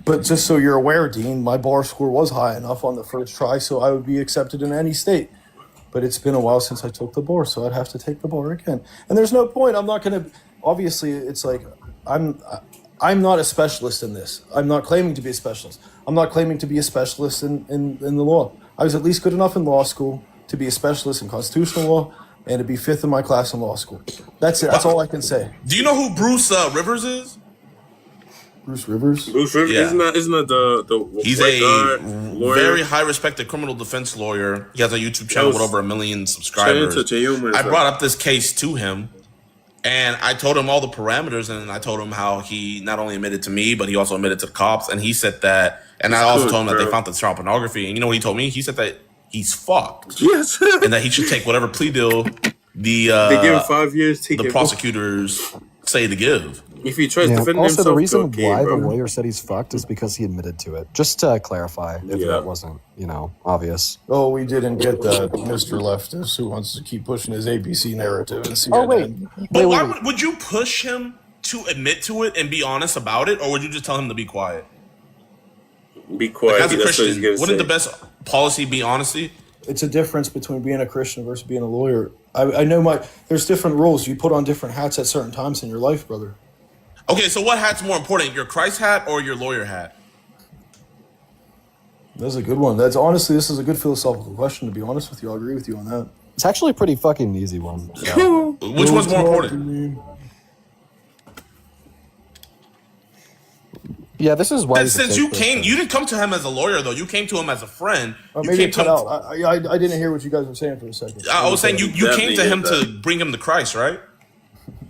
Speaker 4: But just so you're aware, Dean, my bar score was high enough on the first try, so I would be accepted in any state. But it's been a while since I took the bar, so I'd have to take the bar again. And there's no point. I'm not going to. Obviously, it's like I'm not a specialist in this. I'm not claiming to be a specialist. I'm not claiming to be a specialist in the law. I was at least good enough in law school to be a specialist in constitutional law and to be fifth in my class in law school. That's it. That's all I can say.
Speaker 5: Do you know who Bruce Rivers is?
Speaker 4: Bruce Rivers.
Speaker 3: Bruce Rivers,
Speaker 5: Yeah.
Speaker 3: isn't that the
Speaker 5: He's
Speaker 3: white
Speaker 5: a
Speaker 3: guy, lawyer?
Speaker 5: very high respected criminal defense lawyer. He has a YouTube channel with over 1 million subscribers.
Speaker 3: Shout out to Jayoma and
Speaker 5: I
Speaker 3: stuff.
Speaker 5: brought up this case to him and I told him all the parameters and I told him how he not only admitted to me, but he also admitted to the cops. And he said that, and I also
Speaker 3: good,
Speaker 5: told him that
Speaker 3: bro.
Speaker 5: they found the child pornography. And you know what he told me? He said that he's fucked
Speaker 3: Yes.
Speaker 5: and that he should take whatever plea deal
Speaker 3: They give him 5 years. Take
Speaker 5: the
Speaker 3: it.
Speaker 5: prosecutors say to give.
Speaker 3: If he tries
Speaker 6: Yeah.
Speaker 3: defending
Speaker 6: Also, the
Speaker 3: himself,
Speaker 6: reason
Speaker 3: okay,
Speaker 6: why
Speaker 3: bro.
Speaker 6: the lawyer said he's fucked is because he admitted to it. Just to clarify, if
Speaker 3: Yeah.
Speaker 6: that wasn't, obvious.
Speaker 4: Oh, we didn't get that, Mr. Leftist, who wants to keep pushing his ABC narrative and CNN.
Speaker 6: Oh wait,
Speaker 5: But why
Speaker 6: wait.
Speaker 5: would you push him to admit to it and be honest about it, or would you just tell him to be quiet?
Speaker 3: Be quiet.
Speaker 5: As a
Speaker 3: That's what he's
Speaker 5: Christian,
Speaker 3: gonna
Speaker 5: wouldn't
Speaker 3: say.
Speaker 5: the best policy be honesty?
Speaker 4: It's a difference between being a Christian versus being a lawyer. I know there's different roles. You put on different hats at certain times in your life, brother.
Speaker 5: Okay, so what hat's more important, your Christ hat or your lawyer hat?
Speaker 4: That's a good one. This is a good philosophical question, to be honest with you. I'll agree with you on that.
Speaker 6: It's actually a pretty fucking easy one. So.
Speaker 5: Which one's more important?
Speaker 6: Yeah, this is why. he's a
Speaker 5: Since
Speaker 6: fake
Speaker 5: you came,
Speaker 6: Christian.
Speaker 5: you didn't come to him as a lawyer though. You came to him as a friend. You
Speaker 4: Maybe
Speaker 5: came
Speaker 4: it cut
Speaker 5: to.
Speaker 4: out. I didn't hear what you guys were saying for a second.
Speaker 5: I was saying you came to
Speaker 3: Definitely
Speaker 5: him
Speaker 3: get
Speaker 5: to
Speaker 3: that.
Speaker 5: bring him to Christ, right?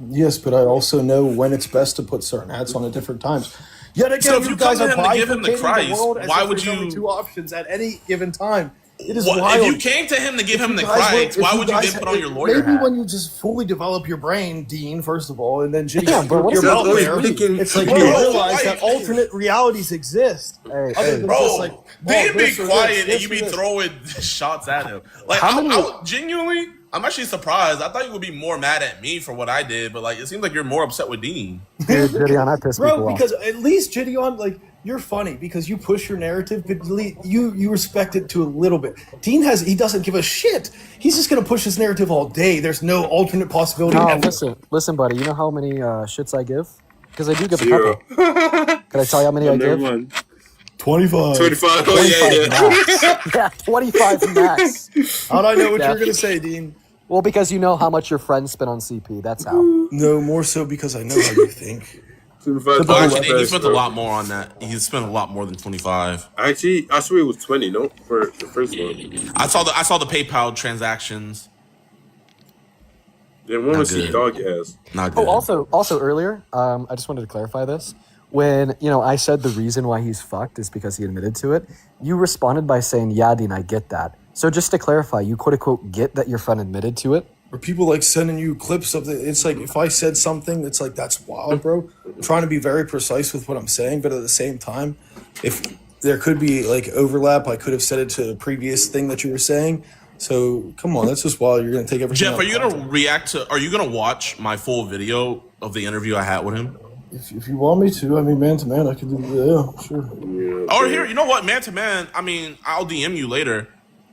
Speaker 4: Yes, but I also know when it's best to put certain hats on at different times. Yet again,
Speaker 5: So if
Speaker 4: you
Speaker 5: you
Speaker 4: guys
Speaker 5: come
Speaker 4: are
Speaker 5: to him to give him the
Speaker 4: bifurcating
Speaker 5: Christ,
Speaker 4: the world as
Speaker 5: why
Speaker 4: if
Speaker 5: would
Speaker 4: there's only
Speaker 5: you-
Speaker 4: two options at any given time? It is
Speaker 5: What,
Speaker 4: wild.
Speaker 5: if you came to him to give him the
Speaker 4: You guys
Speaker 5: Christ,
Speaker 4: were-
Speaker 5: why
Speaker 4: if
Speaker 5: would you
Speaker 4: guys
Speaker 5: then put on your lawyer
Speaker 4: Maybe
Speaker 5: hat?
Speaker 4: when you just fully develop your brain, Dean, first of all, and then Jimmy,
Speaker 6: Yeah, but what
Speaker 4: your
Speaker 6: is
Speaker 4: mouth
Speaker 6: that
Speaker 4: there,
Speaker 3: always picking-
Speaker 4: it's like
Speaker 5: Bro,
Speaker 4: you realize
Speaker 5: why-
Speaker 4: that alternate realities exist.
Speaker 6: Hey,
Speaker 4: Other than
Speaker 5: Bro,
Speaker 4: just like,
Speaker 5: being
Speaker 4: this or
Speaker 5: quiet
Speaker 4: this,
Speaker 5: and
Speaker 4: this
Speaker 5: you
Speaker 4: or
Speaker 5: be
Speaker 4: this.
Speaker 5: throwing shots at him. Like,
Speaker 6: How many-
Speaker 5: I genuinely, I'm actually surprised. I thought you would be more mad at me for what I did, but like it seems like you're more upset with Dean.
Speaker 6: Dude, Gideon, I piss people
Speaker 4: Bro,
Speaker 6: off.
Speaker 4: because at least Gideon, like, you're funny because you push your narrative, but you respect it to a little bit. Dean he doesn't give a shit. He's just gonna push his narrative all day. There's no alternate possibility.
Speaker 6: No,
Speaker 4: ever.
Speaker 6: listen, buddy. You know how many shits I give? Because I do give a
Speaker 3: 0.
Speaker 6: couple. Can I tell you how many I
Speaker 3: Never
Speaker 6: give?
Speaker 3: mind.
Speaker 4: 25.
Speaker 3: 25. Oh, yeah.
Speaker 6: Max. Yeah, 25 max.
Speaker 4: How'd I know what
Speaker 6: Yeah.
Speaker 4: you were gonna say, Dean?
Speaker 6: Well, because you know how much your friends spend on CP. That's how.
Speaker 4: No, more so because I know how you think.
Speaker 3: 25.
Speaker 5: Oh, actually, he
Speaker 3: best,
Speaker 5: spent a
Speaker 3: bro.
Speaker 5: lot more on that. He spent a lot more than 25.
Speaker 3: Actually, I swear it was 20, no? For the first one.
Speaker 5: I saw the PayPal transactions.
Speaker 3: They want to
Speaker 5: Not
Speaker 3: see
Speaker 5: good.
Speaker 3: dog ass.
Speaker 5: Not good.
Speaker 6: Oh, also earlier, I just wanted to clarify this. When, I said the reason why he's fucked is because he admitted to it, you responded by saying, yeah, Dean, I get that. So just to clarify, you quote-unquote get that your friend admitted to it?
Speaker 4: Or people like sending you clips of it. It's like if I said something, it's like that's wild, bro. I'm trying to be very precise with what I'm saying, but at the same time, if there could be like overlap, I could have said it to the previous thing that you were saying. So come on, that's just wild. You're gonna take everything.
Speaker 5: Jeff, are you are you gonna watch my full video of the interview I had with him?
Speaker 4: If you want me to, I mean, man to man, I can do. Yeah, sure.
Speaker 3: Yeah,
Speaker 5: Or here, you know what, man to man, I mean, I'll DM you later.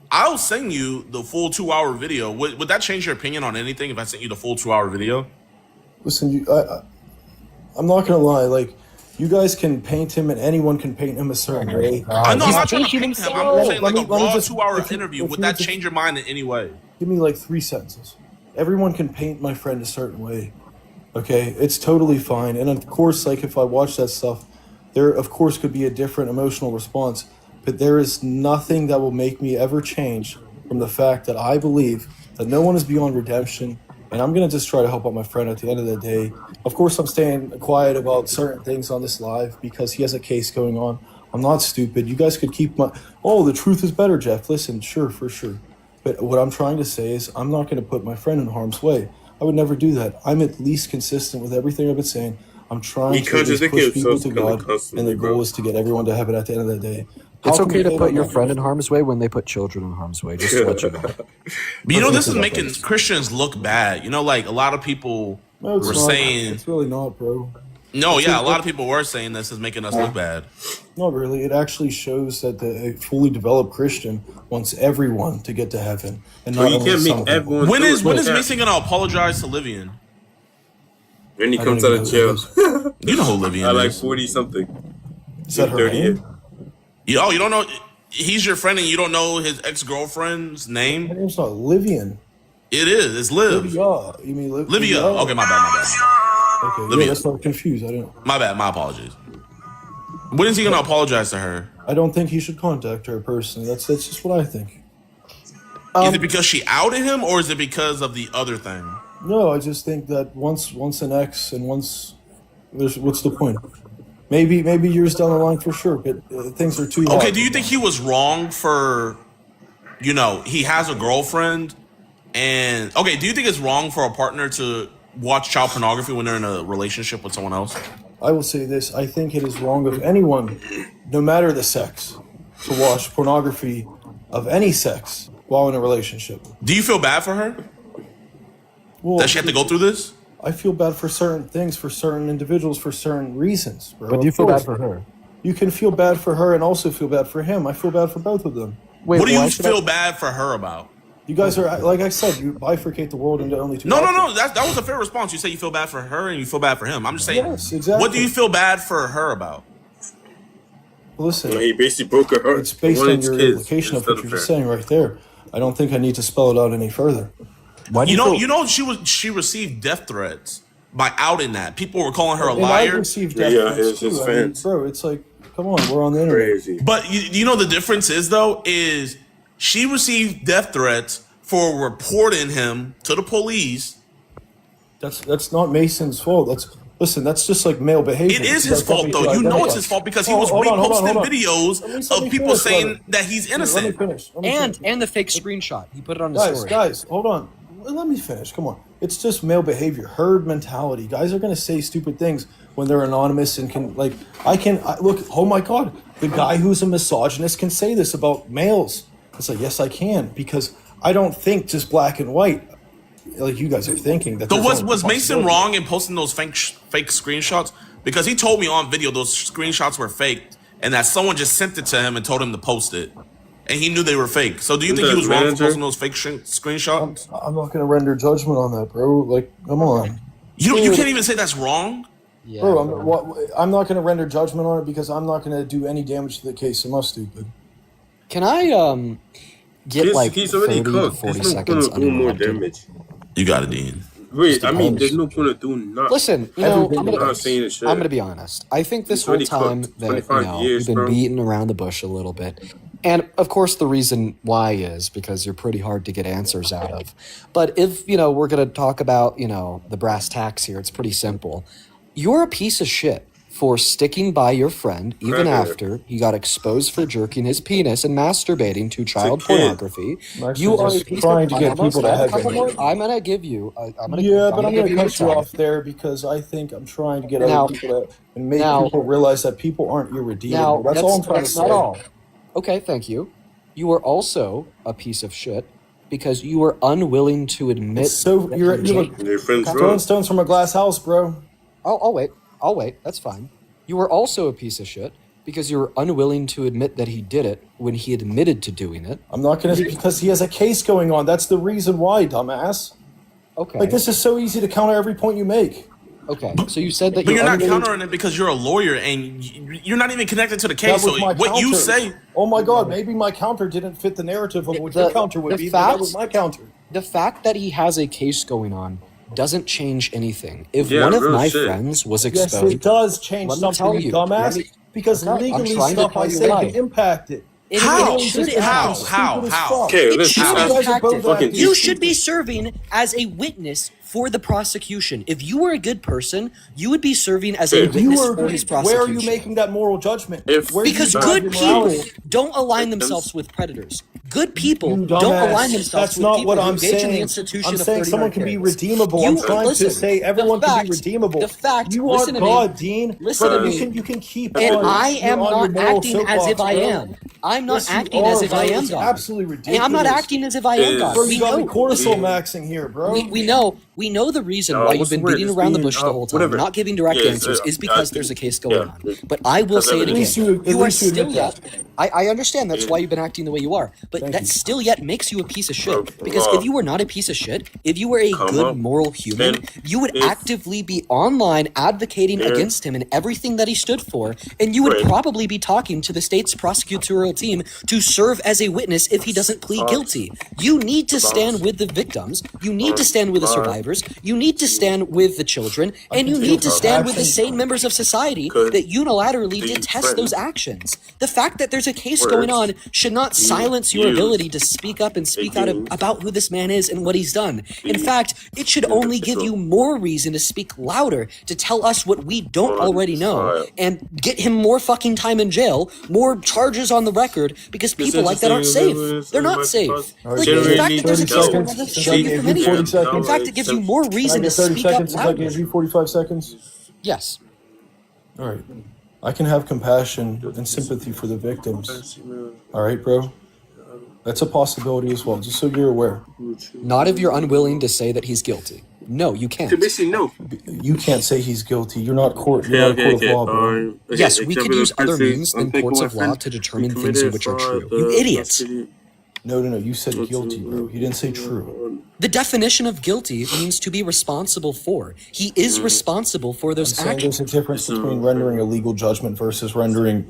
Speaker 5: I'll send you the full 2-hour video. Would that change your opinion on anything if I sent you the full 2-hour video?
Speaker 4: Listen, I'm not gonna lie. Like, you guys can paint him, and anyone can paint him a certain way.
Speaker 5: I know I'm
Speaker 6: He's
Speaker 5: not trying to
Speaker 6: painting
Speaker 5: paint him.
Speaker 6: himself.
Speaker 5: I'm saying like a
Speaker 4: Let me
Speaker 5: raw
Speaker 4: just-
Speaker 5: 2-hour
Speaker 4: if you-
Speaker 5: interview.
Speaker 4: if
Speaker 5: Would
Speaker 4: you
Speaker 5: that
Speaker 4: just-
Speaker 5: change your mind in any way?
Speaker 4: Give me like 3 sentences. Everyone can paint my friend a certain way. Okay, it's totally fine. And of course, like if I watch that stuff, there of course could be a different emotional response. But there is nothing that will make me ever change from the fact that I believe that no one is beyond redemption. And I'm gonna just try to help out my friend at the end of the day. Of course, I'm staying quiet about certain things on this live because he has a case going on. I'm not stupid. You guys could keep the truth is better, Jeff. Listen, sure, for sure. But what I'm trying to say is I'm not going to put my friend in harm's way. I would never do that. I'm at least consistent with everything I've been saying. I'm trying
Speaker 3: He
Speaker 4: to at least
Speaker 3: contradicted
Speaker 4: push people
Speaker 3: himself
Speaker 4: to
Speaker 3: kinda
Speaker 4: God,
Speaker 3: constantly,
Speaker 4: and the goal
Speaker 3: bro.
Speaker 4: is to get everyone to heaven at the end of the day.
Speaker 6: It's
Speaker 4: How can
Speaker 6: okay
Speaker 4: we
Speaker 6: to
Speaker 4: say
Speaker 6: put
Speaker 4: that
Speaker 6: your
Speaker 4: not?
Speaker 6: friend in harm's way when they put children in harm's way, just to let you know.
Speaker 5: But this is making Christians look bad. Like a lot of people
Speaker 4: No, it's
Speaker 5: were
Speaker 4: not.
Speaker 5: saying,
Speaker 4: It's really not, bro.
Speaker 5: no, yeah, a lot of people were saying this is making us look bad.
Speaker 4: Not really. It actually shows that a fully developed Christian wants everyone to get to heaven, and not
Speaker 3: But you
Speaker 4: only
Speaker 3: can't
Speaker 4: some
Speaker 3: make
Speaker 4: people.
Speaker 3: everyone.
Speaker 5: When
Speaker 3: do
Speaker 5: is
Speaker 3: it.
Speaker 5: when is
Speaker 3: Yeah.
Speaker 5: Mason gonna apologize to Livian?
Speaker 3: When he
Speaker 4: I
Speaker 3: comes
Speaker 4: don't
Speaker 3: out of
Speaker 4: even know
Speaker 3: jail.
Speaker 4: who it
Speaker 5: You know who Livian
Speaker 3: At like
Speaker 5: is.
Speaker 3: 40 something.
Speaker 4: Is that her
Speaker 3: 38.
Speaker 4: name?
Speaker 5: You don't know? He's your friend and you don't know his ex-girlfriend's
Speaker 4: Her
Speaker 5: name?
Speaker 4: name's not Livian.
Speaker 5: It is. It's Liv.
Speaker 4: Livia. You mean
Speaker 5: Livia. Okay, my bad.
Speaker 4: Okay,
Speaker 5: Livia.
Speaker 4: yeah, that's why I'm confused. I don't.
Speaker 5: My bad. My apologies. When is he gonna apologize to her?
Speaker 4: I don't think he should contact her personally. That's just what I think.
Speaker 5: Is it because she outed him, or is it because of the other thing?
Speaker 4: No, I just think that once an ex and once there's what's the point? Maybe years down the line for sure, but things are too.
Speaker 5: Okay.
Speaker 4: hard.
Speaker 5: Do you think he was wrong for, he has a girlfriend, and okay? Do you think it's wrong for a partner to watch child pornography when they're in a relationship with someone else?
Speaker 4: I will say this: I think it is wrong of anyone, no matter the sex, to watch pornography of any sex while in a relationship.
Speaker 5: Do you feel bad for her?
Speaker 4: Well,
Speaker 5: Does she have to go through this?
Speaker 4: I feel bad for certain things, for certain individuals, for certain reasons. Bro.
Speaker 6: But do you
Speaker 4: Of
Speaker 6: feel
Speaker 4: course.
Speaker 6: bad for her?
Speaker 4: You can feel bad for her and also feel bad for him. I feel bad for both of them.
Speaker 6: Wait,
Speaker 5: What do
Speaker 6: why
Speaker 5: you
Speaker 6: should
Speaker 5: feel
Speaker 6: I-
Speaker 5: bad for her about?
Speaker 4: You guys are, like I said, you bifurcate the world into only two.
Speaker 5: No.
Speaker 4: options.
Speaker 5: That was a fair response. You say you feel bad for her and you feel bad for him. I'm just saying.
Speaker 4: Yes, exactly.
Speaker 5: What do you feel bad for her about?
Speaker 4: Listen,
Speaker 3: He basically broke her heart.
Speaker 4: it's based
Speaker 3: One
Speaker 4: on
Speaker 3: his
Speaker 4: your
Speaker 3: kids
Speaker 4: implication of
Speaker 3: instead
Speaker 4: what you're just
Speaker 3: her.
Speaker 4: saying right there. I don't think I need to spell it out any further.
Speaker 6: Why do
Speaker 5: You know,
Speaker 6: feel-
Speaker 5: she received death threats by outing that. People were calling her a
Speaker 4: And I've
Speaker 5: liar.
Speaker 4: received death
Speaker 3: Yeah,
Speaker 4: threats
Speaker 3: it's his
Speaker 4: too. I mean,
Speaker 3: fans.
Speaker 4: bro, it's like, come on, we're on the internet.
Speaker 3: Crazy.
Speaker 5: But you know the difference is though is she received death threats for reporting him to the police.
Speaker 4: That's not Mason's fault. That's just like male behavior.
Speaker 5: It is
Speaker 4: You
Speaker 5: his
Speaker 4: guys want
Speaker 5: fault
Speaker 4: me
Speaker 5: though.
Speaker 4: to
Speaker 5: You know
Speaker 4: identify.
Speaker 5: it's his fault because he
Speaker 4: Oh,
Speaker 5: was
Speaker 4: hold on, hold on,
Speaker 5: reposting
Speaker 4: hold on.
Speaker 5: videos
Speaker 4: Let me
Speaker 5: of people
Speaker 4: finish,
Speaker 5: saying
Speaker 4: brother.
Speaker 5: that he's
Speaker 4: Let me
Speaker 5: innocent.
Speaker 4: finish. Let me finish.
Speaker 6: and the fake screenshot. He put it on his story.
Speaker 4: Guys, hold on. Let me finish. Come on. It's just male behavior, herd mentality. Guys are gonna say stupid things when they're anonymous and can look. Oh my God, the guy who's a misogynist can say this about males. It's like, yes, I can, because I don't think just black and white, like you guys are thinking. That
Speaker 5: So
Speaker 4: there's
Speaker 5: was
Speaker 4: only
Speaker 5: Mason
Speaker 4: possibility.
Speaker 5: wrong in posting those fake screenshots? Because he told me on video those screenshots were fake, and that someone just sent it to him and told him to post it, and he knew they were fake. So do you think he was wrong for posting those fake screenshots?
Speaker 4: I'm not going to render judgment on that, bro. Like, come on.
Speaker 5: You can't even say that's wrong.
Speaker 8: Yeah,
Speaker 4: Bro, I'm not going to render judgment on it because I'm not going to do any damage to the case. Am I stupid?
Speaker 6: Can I get like
Speaker 3: He's
Speaker 6: 30
Speaker 3: already
Speaker 6: to
Speaker 3: cooked.
Speaker 6: 40
Speaker 3: There's no point
Speaker 6: seconds
Speaker 3: of doing more
Speaker 6: uninterrupted?
Speaker 3: damage.
Speaker 5: You got it, Dean.
Speaker 3: Wait, I mean,
Speaker 6: depends.
Speaker 3: there's no point of doing nothing.
Speaker 6: Listen, you know,
Speaker 4: Everything
Speaker 6: I'm
Speaker 3: not saying shit.
Speaker 6: gonna be honest. I think this
Speaker 3: He's
Speaker 6: whole
Speaker 3: already
Speaker 6: time
Speaker 3: cooked.
Speaker 6: that
Speaker 3: 25 years,
Speaker 6: you've been
Speaker 3: bro.
Speaker 6: beating around the bush a little bit, and of course the reason why is because you're pretty hard to get answers out of. But if we're gonna talk about the brass tacks here, it's pretty simple. You're a piece of shit for sticking by your friend even
Speaker 3: Predator.
Speaker 6: after he got exposed for jerking his penis and masturbating to child
Speaker 3: kid.
Speaker 6: pornography.
Speaker 4: Mark's
Speaker 6: You are a
Speaker 4: just
Speaker 6: piece
Speaker 4: trying
Speaker 6: of
Speaker 4: to get people to
Speaker 6: I'm
Speaker 4: heaven.
Speaker 6: gonna give you. I'm gonna
Speaker 4: But I'm going to
Speaker 6: give you
Speaker 4: cut you
Speaker 6: time.
Speaker 4: off there because I think I'm trying to get
Speaker 6: Now-
Speaker 4: other people to and make
Speaker 6: now-
Speaker 4: people realize that people aren't irredeemable.
Speaker 6: Now,
Speaker 4: that's all I'm trying to
Speaker 6: that's
Speaker 4: say.
Speaker 6: not all. Okay, thank you. You are also a piece of shit because you were unwilling to admit.
Speaker 4: So
Speaker 6: that
Speaker 4: you're
Speaker 6: you-
Speaker 3: Your friend's
Speaker 4: throwing
Speaker 3: wrong.
Speaker 4: stones from a glass house, bro.
Speaker 6: I'll wait. I'll wait. That's fine. You were also a piece of shit because you were unwilling to admit that he did it when he admitted to doing it.
Speaker 4: I'm not going to because he has a case going on. That's the reason why, dumbass.
Speaker 6: Okay.
Speaker 4: Like this is so easy to counter every point you make.
Speaker 6: Okay. So you said that
Speaker 5: But you're not
Speaker 6: unwilling-
Speaker 5: countering it because you're a lawyer and you're not even connected to the case.
Speaker 4: That was
Speaker 5: So
Speaker 4: my
Speaker 5: what you
Speaker 4: counter.
Speaker 5: say,
Speaker 4: Oh my God, maybe my counter didn't fit the narrative of what
Speaker 6: The-
Speaker 4: your counter would
Speaker 6: the
Speaker 4: be, but that was
Speaker 6: fact-
Speaker 4: my counter.
Speaker 6: The fact that he has a case going on doesn't change anything. If
Speaker 3: Yeah,
Speaker 6: one of
Speaker 3: real
Speaker 6: my
Speaker 3: shit.
Speaker 6: friends was
Speaker 4: Yes,
Speaker 6: exposed,
Speaker 4: it does change
Speaker 6: Let me tell
Speaker 4: something, you
Speaker 6: you.
Speaker 4: dumbass.
Speaker 6: Let me-
Speaker 4: Because
Speaker 6: Okay, I'm
Speaker 4: legally
Speaker 6: trying to
Speaker 4: stuff
Speaker 6: tell
Speaker 4: I
Speaker 6: you
Speaker 4: say
Speaker 6: why.
Speaker 4: can impact it.
Speaker 5: How?
Speaker 6: it should
Speaker 5: How?
Speaker 6: impact.
Speaker 5: How?
Speaker 4: Stupid as
Speaker 5: How?
Speaker 4: fuck.
Speaker 3: Okay,
Speaker 6: It
Speaker 3: let's
Speaker 6: should
Speaker 3: stop.
Speaker 4: You guys are
Speaker 6: impact
Speaker 4: both
Speaker 6: it.
Speaker 3: Fucking
Speaker 4: acting
Speaker 6: You
Speaker 3: stupid.
Speaker 6: should be serving as a witness for the prosecution. If you were a good person, you would be serving as a
Speaker 3: If
Speaker 4: You
Speaker 6: witness
Speaker 4: were,
Speaker 6: for his prosecution.
Speaker 4: where are you making that moral judgment?
Speaker 3: If-
Speaker 4: Where do you
Speaker 6: Because
Speaker 4: drive
Speaker 6: good
Speaker 4: your
Speaker 6: people
Speaker 4: morality?
Speaker 6: don't align
Speaker 3: Victims.
Speaker 6: themselves with predators. Good people
Speaker 4: You
Speaker 6: don't
Speaker 4: dumbass.
Speaker 6: align themselves
Speaker 4: That's
Speaker 6: with
Speaker 4: not
Speaker 6: people
Speaker 4: what
Speaker 6: who
Speaker 4: I'm
Speaker 6: engage in the
Speaker 4: saying.
Speaker 6: institution
Speaker 4: I'm
Speaker 6: of
Speaker 4: saying
Speaker 6: 30
Speaker 4: someone can be
Speaker 6: hard carries.
Speaker 4: redeemable.
Speaker 6: You-
Speaker 4: I'm trying
Speaker 6: listen,
Speaker 4: to say
Speaker 6: the
Speaker 4: everyone can
Speaker 6: fact-
Speaker 4: be redeemable.
Speaker 6: the fact-
Speaker 4: You
Speaker 6: listen
Speaker 4: are
Speaker 6: to me.
Speaker 4: God, Dean.
Speaker 6: Listen
Speaker 4: Bro,
Speaker 6: to me.
Speaker 4: You can keep
Speaker 6: And
Speaker 4: on.
Speaker 6: I
Speaker 4: You're
Speaker 6: am
Speaker 4: on
Speaker 6: not
Speaker 4: your moral
Speaker 6: acting as if
Speaker 4: soapbox,
Speaker 6: I
Speaker 4: bro.
Speaker 6: am. I'm not
Speaker 4: Yes, you
Speaker 6: acting as
Speaker 4: are,
Speaker 6: if I
Speaker 4: bro.
Speaker 6: am
Speaker 4: It's
Speaker 6: God.
Speaker 4: absolutely
Speaker 6: And I'm not
Speaker 4: ridiculous.
Speaker 6: acting as if I am God.
Speaker 4: Bro,
Speaker 6: We
Speaker 4: you got me
Speaker 6: know.
Speaker 4: cortisol maxing here, bro.
Speaker 6: We know the reason
Speaker 3: No,
Speaker 6: why you've
Speaker 3: what's
Speaker 6: been
Speaker 3: the word?
Speaker 6: beating
Speaker 3: It's
Speaker 6: around the
Speaker 3: being,
Speaker 6: bush the whole time,
Speaker 3: whatever.
Speaker 6: not giving direct
Speaker 3: Yeah,
Speaker 6: answers,
Speaker 3: yeah,
Speaker 6: is because
Speaker 3: yeah,
Speaker 6: there's a case going
Speaker 3: yeah.
Speaker 6: on. But I will say it
Speaker 3: At
Speaker 6: again.
Speaker 3: least
Speaker 4: you
Speaker 6: You are
Speaker 4: admit
Speaker 6: still
Speaker 4: that.
Speaker 6: yet. I understand that's
Speaker 3: Yeah.
Speaker 6: why you've been acting the way you are, but
Speaker 4: Thank
Speaker 6: that
Speaker 4: you.
Speaker 6: still yet makes you a piece of shit.
Speaker 3: Bro,
Speaker 6: Because if you were not a piece of shit, if you were a
Speaker 3: Come
Speaker 6: good
Speaker 3: up,
Speaker 6: moral human,
Speaker 3: then
Speaker 6: you would
Speaker 3: if-
Speaker 6: actively be online advocating
Speaker 3: Yeah.
Speaker 6: against him and everything that he stood for, and you would
Speaker 3: Right.
Speaker 6: probably be talking to the state's prosecutorial team to serve as a witness if he doesn't plead guilty. You need to stand with the victims, you need to stand with the survivors, you need to stand with the children, and you
Speaker 4: can
Speaker 6: need to
Speaker 4: feel
Speaker 6: stand with the
Speaker 4: compassion.
Speaker 6: sane members of society
Speaker 3: Could
Speaker 6: that unilaterally
Speaker 3: be
Speaker 6: detest
Speaker 3: friends.
Speaker 6: those actions. The fact that there's a case
Speaker 3: Words
Speaker 6: going on should not silence your
Speaker 3: used
Speaker 6: ability to speak up and speak out
Speaker 3: against
Speaker 6: about who this man is and what he's done. In
Speaker 3: the
Speaker 6: fact, it should only give you more reason to speak louder, to tell us what we don't already know, and get him more fucking time in jail, more charges on the record, because people like that aren't safe. They're not safe. Like, the fact that there's a case going on doesn't stop you from anything.
Speaker 4: 40 seconds.
Speaker 6: In fact, it gives you more
Speaker 4: Can I
Speaker 6: reason to
Speaker 4: get 30
Speaker 6: speak up
Speaker 4: seconds since I
Speaker 6: louder.
Speaker 4: gave you 45 seconds?
Speaker 6: Yes.
Speaker 4: All right. I can have compassion and sympathy for the victims. All right, bro? That's a possibility as well, just so you're aware.
Speaker 6: Not if you're unwilling to say that he's guilty. No, you can't.
Speaker 3: So basically, no.
Speaker 4: You can't say he's guilty. You're not court. You're not a court of law, bro.
Speaker 6: Yes, we could use other means than courts of law to determine things in which are true. You idiots.
Speaker 4: No. You said guilty, bro. You didn't say true.
Speaker 6: The definition of guilty means to be responsible for. He is responsible for those
Speaker 4: Saying
Speaker 6: actions.
Speaker 4: there's a difference between rendering a legal judgment versus rendering,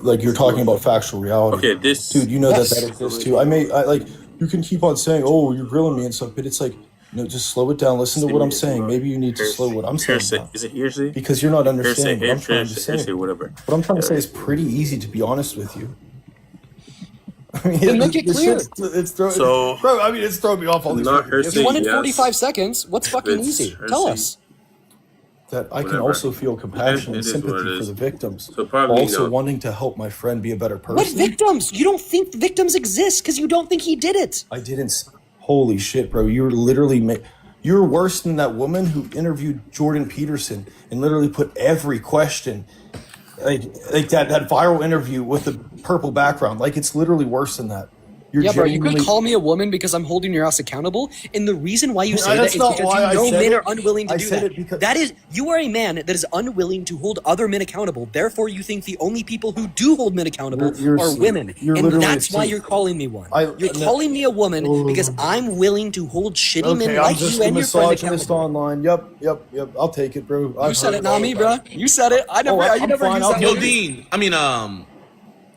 Speaker 4: like you're talking about factual reality.
Speaker 3: Okay, this.
Speaker 4: Dude, you know
Speaker 6: Yes.
Speaker 4: that exists too. Like, you can keep on saying, "Oh, you're grilling me" and stuff, but it's like, no, just slow it down. Listen to what I'm saying. Maybe you need to slow what I'm saying
Speaker 3: Hearsay.
Speaker 4: down.
Speaker 3: Is it hearsay?
Speaker 4: Because you're not
Speaker 3: Hearsay,
Speaker 4: understanding what I'm trying to
Speaker 3: hearsay,
Speaker 4: say.
Speaker 3: whatever.
Speaker 4: What I'm trying to say is pretty easy, to be honest with you. I mean,
Speaker 6: Then make it
Speaker 4: this
Speaker 6: clear.
Speaker 4: It's throwing,
Speaker 3: So-
Speaker 4: bro. I mean, it's throwing me off all these.
Speaker 3: Not
Speaker 4: fucking
Speaker 3: hearsay.
Speaker 4: gifts
Speaker 6: You wanted
Speaker 3: Yes.
Speaker 6: 45 seconds? What's fucking
Speaker 3: It's
Speaker 6: easy?
Speaker 3: hearsay.
Speaker 6: Tell us.
Speaker 4: That I can
Speaker 3: Whatever.
Speaker 4: also feel compassion
Speaker 3: It
Speaker 4: and
Speaker 3: is what it
Speaker 4: sympathy for
Speaker 3: is.
Speaker 4: the victims.
Speaker 3: So probably
Speaker 4: Also
Speaker 3: no.
Speaker 4: wanting to help my friend be a better person.
Speaker 6: What victims? You don't think victims exist because you don't think he did it.
Speaker 4: I didn't. Holy shit, bro! You're literally you're worse than that woman who interviewed Jordan Peterson and literally put every question, like that viral interview with the purple background. Like, it's literally worse than that.
Speaker 6: Yeah, bro, you could
Speaker 4: genuinely-
Speaker 6: call me a woman because I'm holding your ass accountable. And the reason why you say that
Speaker 4: that's
Speaker 6: is
Speaker 4: not
Speaker 6: because
Speaker 4: why I
Speaker 6: you know
Speaker 4: said
Speaker 6: men
Speaker 4: it.
Speaker 6: are unwilling to
Speaker 4: I
Speaker 6: do
Speaker 4: said
Speaker 6: that.
Speaker 4: it because-
Speaker 6: That is, you are a man that is unwilling to hold other men accountable. Therefore, you think the only people who do hold men accountable
Speaker 4: You're
Speaker 6: are
Speaker 4: asleep.
Speaker 6: women.
Speaker 4: You're
Speaker 6: And
Speaker 4: literally
Speaker 6: that's why
Speaker 4: asleep.
Speaker 6: you're calling me one.
Speaker 4: No.
Speaker 6: You're calling me a woman because I'm willing to hold shitty men
Speaker 4: Okay,
Speaker 6: like
Speaker 4: I'm just
Speaker 6: you
Speaker 4: a
Speaker 6: and your friend
Speaker 4: misogynist
Speaker 6: accountable.
Speaker 4: online. Yep. I'll take it, bro.
Speaker 6: You said it, not me, bro. You said it. I never.
Speaker 4: I'm
Speaker 6: you never
Speaker 4: fine.
Speaker 6: used that
Speaker 4: I'll
Speaker 5: Yo,
Speaker 6: word.
Speaker 5: Dean.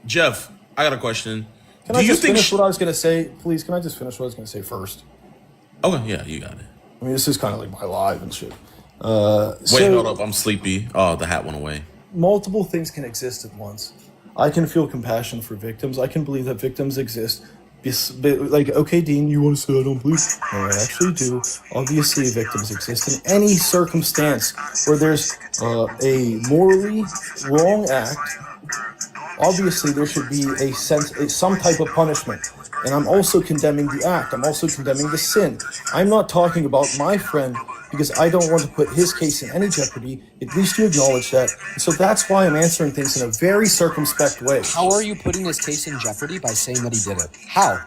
Speaker 5: Jeff, I got a question.
Speaker 4: Can
Speaker 5: Do
Speaker 4: I
Speaker 5: you
Speaker 4: just
Speaker 5: think?
Speaker 4: finish what I was gonna say, please? Can I just finish what I was gonna say first?
Speaker 5: Okay, yeah, you got it.
Speaker 4: I mean, this is kind of like my live and shit.
Speaker 5: Wait, hold up. I'm sleepy. Oh, the hat went away.
Speaker 4: Multiple things can exist at once. I can feel compassion for victims. I can believe that victims exist. Like, okay, Dean, you want to say I don't believe? No, I actually do. Obviously, victims exist in any circumstance where there's a morally wrong act. Obviously, there should be some type of punishment. And I'm also condemning the act. I'm also condemning the sin. I'm not talking about my friend because I don't want to put his case in any jeopardy. At least you acknowledge that. And so that's why I'm answering things in a very circumspect way.
Speaker 6: How are you putting his case in jeopardy by saying that he did it? How?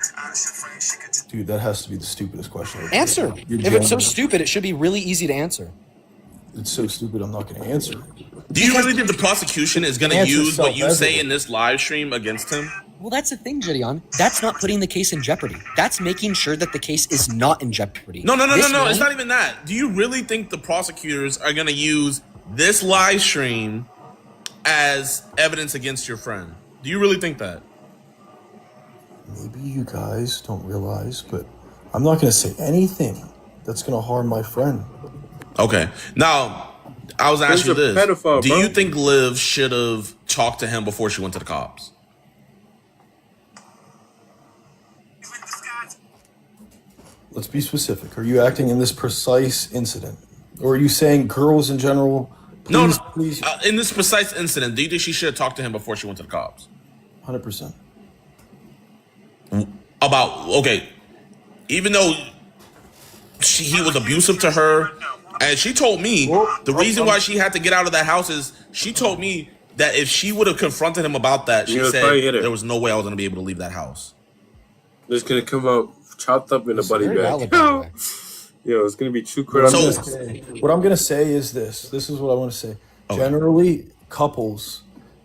Speaker 4: Dude, that has to be the stupidest question ever.
Speaker 6: Answer.
Speaker 4: You're
Speaker 6: If it's so
Speaker 4: genuine.
Speaker 6: stupid, it should be really easy to answer.
Speaker 4: It's so stupid, I'm not going to answer it.
Speaker 5: Do you really think the prosecution is going to
Speaker 4: Answer
Speaker 5: use what you say
Speaker 4: self-evident.
Speaker 5: in this live stream against him?
Speaker 6: Well, that's the thing, Gideon. That's not putting the case in jeopardy. That's making sure that the case is not in jeopardy.
Speaker 5: No.
Speaker 6: This man-
Speaker 5: It's not even that. Do you really think the prosecutors are going to use this live stream as evidence against your friend? Do you really think that?
Speaker 4: Maybe you guys don't realize, but I'm not going to say anything that's going to harm my friend.
Speaker 5: Okay. Now, I was asking you
Speaker 3: He's a
Speaker 5: this.
Speaker 3: pedophile,
Speaker 5: Do
Speaker 3: bro.
Speaker 5: you think Liv should have talked to him before she went to the cops?
Speaker 4: Let's be specific. Are you acting in this precise incident? Or are you saying girls in general? Please,
Speaker 5: No.
Speaker 4: please.
Speaker 5: In this precise incident, do you think she should have talked to him before she went to the cops?
Speaker 4: 100%.
Speaker 5: Okay, even though he was abusive to her, and she told me the reason why she had to get out of that house is she told me that if she would have confronted him about that, she
Speaker 3: He would
Speaker 5: said
Speaker 3: probably hit her.
Speaker 5: there was no way I was going to be able to leave that house.
Speaker 3: It's gonna come out chopped up in a buddy
Speaker 6: very valid,
Speaker 3: bag.
Speaker 6: by the way.
Speaker 3: Yo, it's gonna be true
Speaker 4: What I'm
Speaker 3: crap.
Speaker 4: gonna say- what I'm going to say is this. This is what I want to say.
Speaker 5: Okay.
Speaker 4: Generally, couples,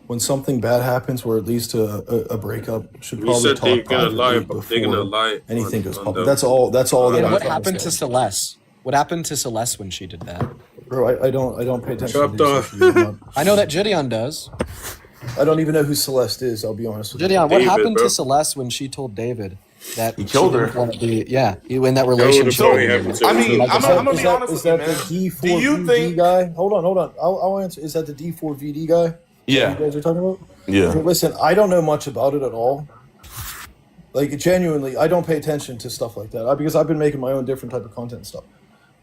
Speaker 4: when something bad happens where it leads to a breakup, should
Speaker 3: You
Speaker 4: probably
Speaker 3: said
Speaker 4: talk
Speaker 3: they're gonna
Speaker 4: privately
Speaker 3: lie.
Speaker 4: before
Speaker 3: They're gonna lie.
Speaker 4: anything goes
Speaker 3: on
Speaker 4: public.
Speaker 3: the-
Speaker 4: That's all that
Speaker 6: And
Speaker 4: I'm
Speaker 6: what
Speaker 4: trying
Speaker 6: happened to
Speaker 4: say.
Speaker 6: Celeste? What happened to Celeste when she did that?
Speaker 4: Bro, I don't pay attention
Speaker 3: Chopped
Speaker 4: to these
Speaker 3: off.
Speaker 4: issues.
Speaker 6: I know that Gideon does.
Speaker 4: I don't even know who Celeste is, I'll be honest with you.
Speaker 6: Gideon, what
Speaker 3: David,
Speaker 6: happened
Speaker 3: bro.
Speaker 6: to Celeste when she told David that he
Speaker 5: killed her.
Speaker 6: Yeah, in that
Speaker 3: That would've
Speaker 6: relationship.
Speaker 3: probably happened to
Speaker 5: I
Speaker 3: him,
Speaker 5: mean,
Speaker 3: too.
Speaker 5: I'm gonna be honest
Speaker 4: Is
Speaker 5: with you,
Speaker 4: that
Speaker 5: man.
Speaker 4: the D4
Speaker 5: Do you
Speaker 4: VD
Speaker 5: think?
Speaker 4: guy? Hold on. I'll answer. Is that the D4 VD guy?
Speaker 5: Yeah.
Speaker 4: You guys are talking about?
Speaker 5: Yeah.
Speaker 4: Okay, listen, I don't know much about it at all. Like, genuinely, I don't pay attention to stuff like that because I've been making my own different type of content and stuff.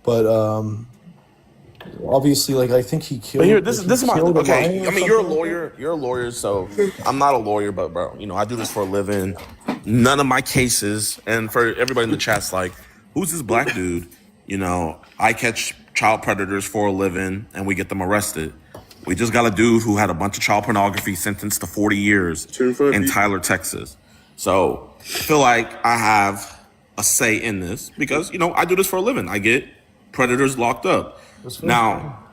Speaker 4: But obviously, like, I think he killed.
Speaker 5: But here, this is my
Speaker 4: killed a
Speaker 5: okay.
Speaker 4: minor
Speaker 5: I
Speaker 4: or
Speaker 5: mean, you're a
Speaker 4: something?
Speaker 5: lawyer. You're a lawyer, so I'm not a lawyer, but bro, I do this for a living. None of my cases, and for everybody in the chat's like, who's this black dude? I catch child predators for a living, and we get them arrested. We just got a dude who had a bunch of child pornography sentenced to 40 years
Speaker 3: 25
Speaker 5: in
Speaker 3: people.
Speaker 5: Tyler, Texas. So I feel like I have a say in this because I do this for a living. I get predators locked up. Now,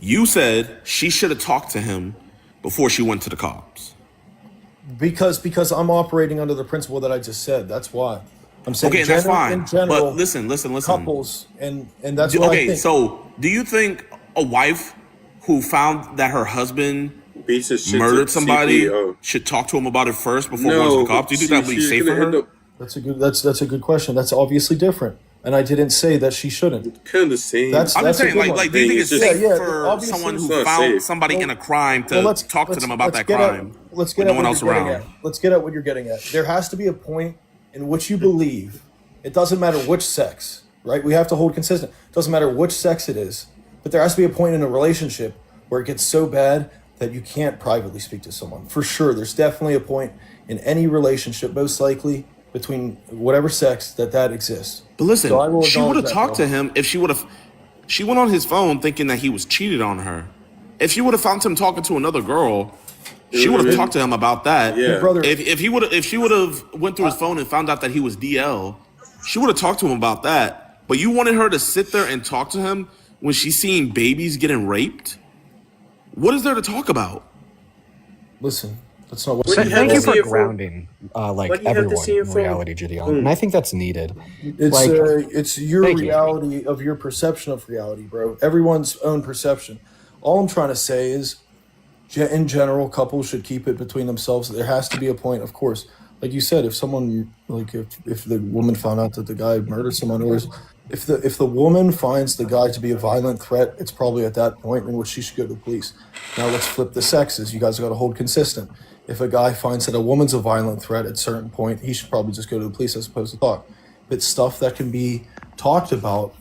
Speaker 5: you said she should have talked to him before she went to the cops.
Speaker 4: Because I'm operating under the principle that I just said. That's why. I'm saying
Speaker 5: Okay, that's fine.
Speaker 4: in general,
Speaker 5: But listen.
Speaker 4: couples, and that's what I
Speaker 5: Okay,
Speaker 4: think.
Speaker 5: so do you think a wife who found that her husband
Speaker 3: Piece of shit
Speaker 5: murdered
Speaker 3: to
Speaker 5: somebody
Speaker 3: CPO.
Speaker 5: should talk to him about it first before going to the cops? Do you think that would be
Speaker 3: she's
Speaker 5: safe for
Speaker 3: gonna end
Speaker 5: her?
Speaker 3: up
Speaker 4: That's a good question. That's obviously different, and I didn't say that she shouldn't.
Speaker 3: kind of the same.
Speaker 4: That's-
Speaker 5: I'm just
Speaker 4: a
Speaker 5: saying,
Speaker 4: good one.
Speaker 5: like, do you think it's
Speaker 3: Yeah,
Speaker 5: safe
Speaker 4: yeah,
Speaker 5: for
Speaker 4: obviously
Speaker 5: someone
Speaker 3: it's
Speaker 5: who
Speaker 3: not
Speaker 5: found
Speaker 3: safe.
Speaker 5: somebody in a crime to
Speaker 4: Well, let's
Speaker 5: talk to them about that
Speaker 4: get at-
Speaker 5: crime
Speaker 4: let's
Speaker 5: with
Speaker 4: get
Speaker 5: no
Speaker 4: at
Speaker 5: one
Speaker 4: what
Speaker 5: else
Speaker 4: you're getting
Speaker 5: around?
Speaker 4: at. Let's get at what you're getting at. There has to be a point in which you believe. It doesn't matter which sex, right? We have to hold consistent. It doesn't matter which sex it is, but there has to be a point in a relationship where it gets so bad that you can't privately speak to someone. For sure, there's definitely a point in any relationship, most likely between whatever sex, that exists.
Speaker 5: But listen,
Speaker 4: So I will
Speaker 5: she would have
Speaker 4: acknowledge that,
Speaker 5: talked
Speaker 4: bro.
Speaker 5: to him if she would have. She went on his phone thinking that he was cheated on her. If she would have found him talking to another girl, she would have talked to him about that.
Speaker 3: Yeah.
Speaker 4: Brother,
Speaker 5: If she would have went through his phone and found out that he was DL, she would have talked to him about that. But you wanted her to sit there and talk to him when she's seeing babies getting raped? What is there to talk about?
Speaker 4: listen, that's not what.
Speaker 3: What do you have
Speaker 6: Thank
Speaker 3: to
Speaker 6: you
Speaker 3: see
Speaker 6: for
Speaker 3: it for?
Speaker 6: grounding,
Speaker 3: What
Speaker 6: like
Speaker 3: do you have to
Speaker 6: everyone
Speaker 3: see it
Speaker 6: in
Speaker 3: for?
Speaker 6: reality, Gideon, and I think that's needed.
Speaker 4: It's
Speaker 6: Like,
Speaker 4: it's your
Speaker 6: thank you.
Speaker 4: reality of your perception of reality, bro. Everyone's own perception. All I'm trying to say is, in general, couples should keep it between themselves. There has to be a point, of course. Like you said, if someone, like if the woman found out that the guy murdered someone, or if the woman finds the guy to be a violent threat, it's probably at that point in which she should go to the police. Now let's flip the sexes. You guys got to hold consistent. If a guy finds that a woman's a violent threat at a certain point, he should probably just go to the police as opposed to talk. But stuff that can be talked about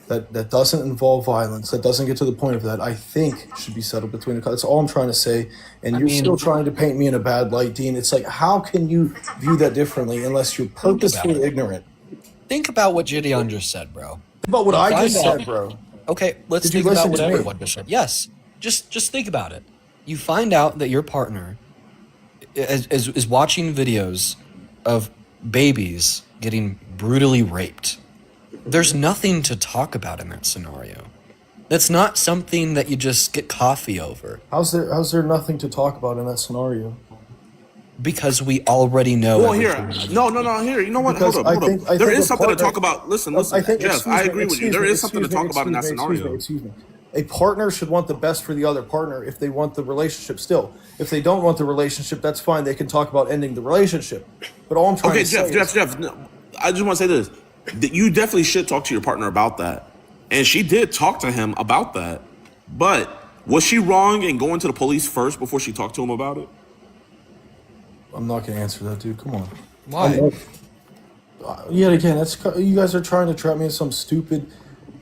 Speaker 4: that doesn't involve violence, that doesn't get to the point of that, I think should be settled between the. That's all I'm trying to say. And you're still trying to paint me in a bad light, Dean. It's like, how can you view that differently unless you're purposefully ignorant?
Speaker 6: think about what Gideon just said, bro.
Speaker 4: Think about what I just
Speaker 6: Find out-
Speaker 4: said, bro.
Speaker 6: Okay, let's
Speaker 4: Did you
Speaker 6: think about
Speaker 4: listen
Speaker 6: what
Speaker 4: to me?
Speaker 6: everyone just said. Yes, just think about it. You find out that your partner is watching videos of babies getting brutally raped. There's nothing to talk about in that scenario. That's not something that you just get coffee over,
Speaker 4: How's there nothing to talk about in that scenario?
Speaker 6: because we already know.
Speaker 5: Well, here,
Speaker 6: everything.
Speaker 5: no, here. You know what?
Speaker 4: Because
Speaker 5: Hold up.
Speaker 4: I
Speaker 5: There
Speaker 4: think
Speaker 5: is
Speaker 4: a
Speaker 5: something to
Speaker 4: partner-
Speaker 5: talk about. Listen,
Speaker 4: I think,
Speaker 5: Jeff,
Speaker 4: excuse
Speaker 5: I
Speaker 4: me,
Speaker 5: agree with you.
Speaker 4: excuse
Speaker 5: There
Speaker 4: me,
Speaker 5: is something to
Speaker 4: excuse
Speaker 5: talk
Speaker 4: me,
Speaker 5: about in that
Speaker 4: excuse me,
Speaker 5: scenario.
Speaker 4: excuse me. A partner should want the best for the other partner if they want the relationship still. If they don't want the relationship, that's fine. They can talk about ending the relationship. But all I'm trying
Speaker 5: Okay,
Speaker 4: to say is,
Speaker 5: Jeff. No, I just want to say this: that you definitely should talk to your partner about that, and she did talk to him about that. But was she wrong in going to the police first before she talked to him about it?
Speaker 4: I'm not going to answer that, dude. Come on.
Speaker 6: Why?
Speaker 4: Yet again, that's you guys are trying to trap me in some stupid.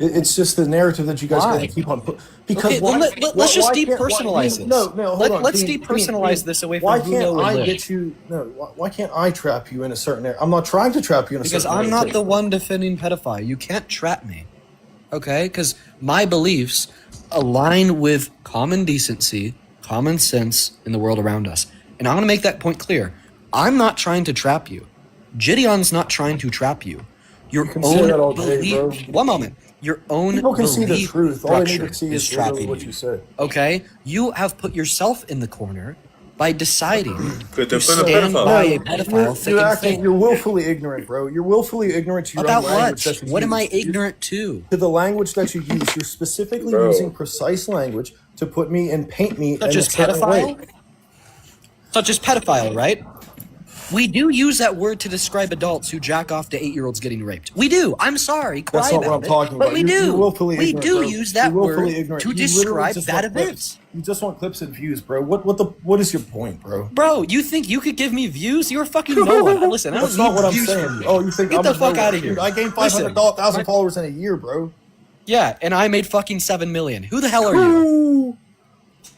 Speaker 4: It's just the narrative that you guys
Speaker 6: Why?
Speaker 4: got to keep on put. Because
Speaker 6: Okay, then let's just depersonalize this.
Speaker 4: No, hold on.
Speaker 6: Let's
Speaker 4: Dean,
Speaker 6: depersonalize this away from
Speaker 4: why
Speaker 6: who
Speaker 4: can't
Speaker 6: know
Speaker 4: I
Speaker 6: and
Speaker 4: get you? No, why can't I trap you in a certain area? I'm not trying to trap you in a
Speaker 6: Because
Speaker 4: certain
Speaker 6: I'm
Speaker 4: area.
Speaker 6: not the one defending pedophile. You can't trap me. Okay? Because my beliefs align with common decency, common sense in the world around us. And I want to make that point clear. I'm not trying to trap you. Gideon's not trying to trap you. Your
Speaker 4: can say
Speaker 6: own
Speaker 4: that all day,
Speaker 6: belief.
Speaker 4: bro.
Speaker 6: One moment. Your own
Speaker 4: People can see the
Speaker 6: belief
Speaker 4: truth. All they need
Speaker 6: structure
Speaker 4: to see
Speaker 6: is
Speaker 4: is literally
Speaker 6: trapping
Speaker 4: what you said.
Speaker 6: Okay? You have put yourself in the corner by deciding to
Speaker 3: defend a
Speaker 6: stand
Speaker 3: pedophile.
Speaker 6: by a
Speaker 4: You're,
Speaker 6: pedophile thick
Speaker 4: you're
Speaker 6: and
Speaker 4: acting.
Speaker 6: thin.
Speaker 4: You're willfully ignorant, bro. You're willfully ignorant to your
Speaker 6: About
Speaker 4: own language.
Speaker 6: what?
Speaker 4: that you
Speaker 6: What am I
Speaker 4: use.
Speaker 6: ignorant to?
Speaker 4: To the language that you use. You're specifically
Speaker 3: Bro.
Speaker 4: using precise language to put me and paint me
Speaker 6: Such
Speaker 4: in a
Speaker 6: as
Speaker 4: certain way.
Speaker 6: pedophile? Such as pedophile, right? We do use that word to describe adults who jack off to 8-year-olds getting raped. We do. I'm sorry. Cry
Speaker 4: That's not what
Speaker 6: about
Speaker 4: I'm
Speaker 6: it.
Speaker 4: talking
Speaker 6: But
Speaker 4: about.
Speaker 6: we
Speaker 4: You're
Speaker 6: do.
Speaker 4: willfully
Speaker 6: We
Speaker 4: ignorant,
Speaker 6: do
Speaker 4: bro.
Speaker 6: use that
Speaker 4: You're willfully
Speaker 6: word
Speaker 4: ignorant.
Speaker 6: to
Speaker 4: You literally
Speaker 6: describe
Speaker 4: just
Speaker 6: bad
Speaker 4: want clips.
Speaker 6: events.
Speaker 4: You just want clips and views, bro. What is your point, bro?
Speaker 6: Bro, you think you could give me views? You're fucking no one. Listen, I don't
Speaker 4: That's not
Speaker 6: need
Speaker 4: what I'm
Speaker 6: views
Speaker 4: saying.
Speaker 6: from you.
Speaker 4: Oh, you think
Speaker 6: Get
Speaker 4: I'm
Speaker 6: the
Speaker 4: a
Speaker 6: fuck
Speaker 4: no
Speaker 6: out
Speaker 4: one.
Speaker 6: of here.
Speaker 4: Dude, I gained
Speaker 6: Listen,
Speaker 4: 500,000 followers in a year, bro.
Speaker 6: Yeah, and I made fucking 7 million. Who the hell are you?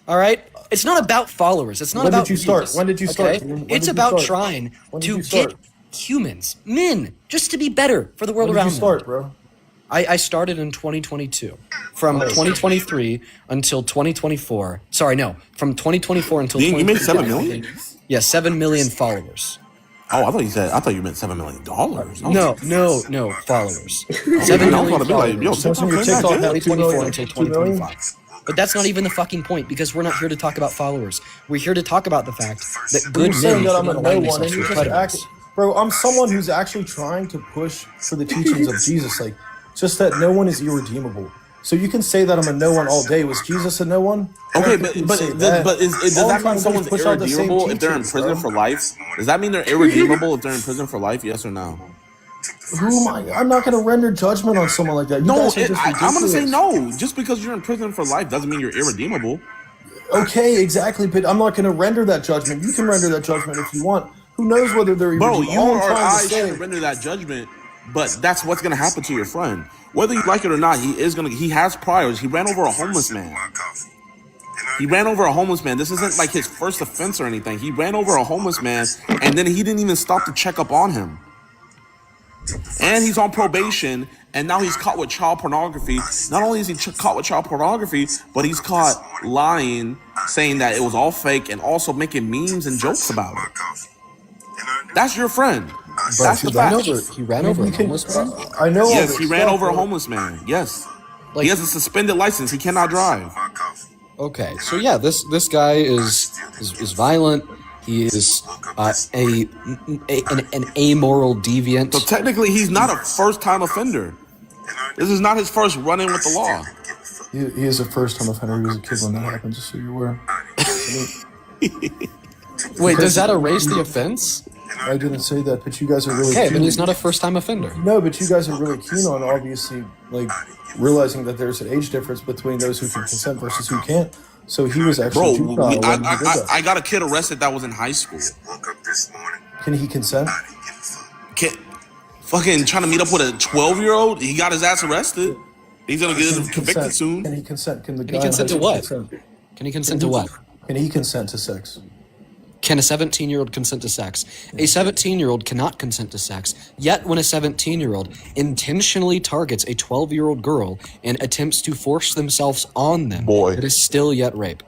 Speaker 6: All right? It's not about followers. It's not
Speaker 4: When
Speaker 6: about
Speaker 4: did you start?
Speaker 6: views,
Speaker 4: When did you start,
Speaker 6: okay?
Speaker 4: Dean? When
Speaker 6: It's
Speaker 4: did you
Speaker 6: about
Speaker 4: start?
Speaker 6: trying
Speaker 4: When did
Speaker 6: to
Speaker 4: you start?
Speaker 6: get humans, men, just to be better for the world
Speaker 4: When did
Speaker 6: around
Speaker 4: you start,
Speaker 6: them.
Speaker 4: bro?
Speaker 6: I started in 2022. From 2023 until 2024. Sorry, no. From 2024 until
Speaker 5: You made
Speaker 6: 2024.
Speaker 5: 7 million?
Speaker 6: Yeah, 7 million followers.
Speaker 5: Oh, I thought you meant $7 million.
Speaker 6: No, followers. 7
Speaker 5: I was
Speaker 6: million
Speaker 5: about to be like, yo,
Speaker 6: followers.
Speaker 4: Something your
Speaker 5: TikTok
Speaker 4: TikTok
Speaker 5: ain't that
Speaker 4: had
Speaker 5: good.
Speaker 6: 2024 until
Speaker 4: 2 million?
Speaker 6: 2025. But that's not even the fucking point, because we're not here to talk about followers. We're here to talk about the fact that
Speaker 4: You're
Speaker 6: good
Speaker 4: saying
Speaker 6: men
Speaker 4: that I'm a
Speaker 6: shouldn't
Speaker 4: no
Speaker 6: align
Speaker 4: one, and
Speaker 6: themselves
Speaker 4: you're
Speaker 6: with
Speaker 4: just
Speaker 6: predators.
Speaker 4: acting. Bro, I'm someone who's actually trying to push for the teachings of Jesus. Like, just that no one is irredeemable. So you can say that I'm a no one all day. Was Jesus a no one?
Speaker 5: Okay,
Speaker 4: I don't think you can say that.
Speaker 5: does
Speaker 4: All I'm
Speaker 5: that
Speaker 4: trying
Speaker 5: mean
Speaker 4: to do is
Speaker 5: someone's
Speaker 4: push out the same
Speaker 5: irredeemable if they're in
Speaker 4: teachings,
Speaker 5: prison
Speaker 4: bro.
Speaker 5: for life? Does that mean they're irredeemable if they're in prison for life? Yes or no?
Speaker 4: Who am I? I'm not going to render judgment on someone like that. You
Speaker 5: No,
Speaker 4: guys are just
Speaker 5: I'm going to say
Speaker 4: ridiculous.
Speaker 5: no. Just because you're in prison for life doesn't mean you're irredeemable.
Speaker 4: Okay, exactly, but I'm not going to render that judgment. You can render that judgment if you want. Who knows whether they're
Speaker 5: Bro,
Speaker 4: irredeemable?
Speaker 5: you
Speaker 4: All I'm
Speaker 5: or
Speaker 4: trying
Speaker 5: I
Speaker 4: to say-
Speaker 5: should render that judgment, but that's what's going to happen to your friend. Whether you like it or not, he has priors. He ran over a homeless man. This isn't like his first offense or anything. He ran over a homeless man, and then he didn't even stop to check up on him. And he's on probation, and now he's caught with child pornography. Not only is he caught with child pornography, but he's caught lying saying that it was all fake and also making memes and jokes about it. That's your friend. That's the fact.
Speaker 6: He ran over a homeless man?
Speaker 4: I know.
Speaker 5: Yes, he ran over a homeless man. Yes.
Speaker 6: Like,
Speaker 5: He has a suspended license. He cannot drive.
Speaker 6: okay, so yeah, this guy is violent. He is an amoral deviant.
Speaker 5: So technically, he's not a first-time offender. This is not his first run-in with the law.
Speaker 4: He is a first-time offender. He was a kid when that happened, just so you're aware.
Speaker 6: Wait, does that erase the offense?
Speaker 4: I didn't say that, but you guys are really
Speaker 6: Okay,
Speaker 4: keen.
Speaker 6: then he's not a first-time offender.
Speaker 4: No, but you guys are really keen on obviously like realizing that there's an age difference between those who can consent versus who can't. So he was actually
Speaker 5: Bro,
Speaker 4: juvenile when he did that.
Speaker 5: I got a kid arrested that was in high school.
Speaker 4: Can he consent?
Speaker 5: Kid, fucking trying to meet up with a 12-year-old. He got his ass arrested. He's gonna get convicted
Speaker 4: Consent.
Speaker 5: soon.
Speaker 4: Can he consent? Can the
Speaker 6: Can he
Speaker 4: guy in
Speaker 6: consent
Speaker 4: high
Speaker 6: to
Speaker 4: school
Speaker 6: what?
Speaker 4: consent?
Speaker 6: Can he consent to what?
Speaker 4: Can he consent to sex?
Speaker 6: Can a 17-year-old consent to sex? A 17-year-old cannot consent to sex. Yet when a 17-year-old intentionally targets a 12-year-old girl and attempts to force themselves on them,
Speaker 5: Boy.
Speaker 6: it is still yet rape.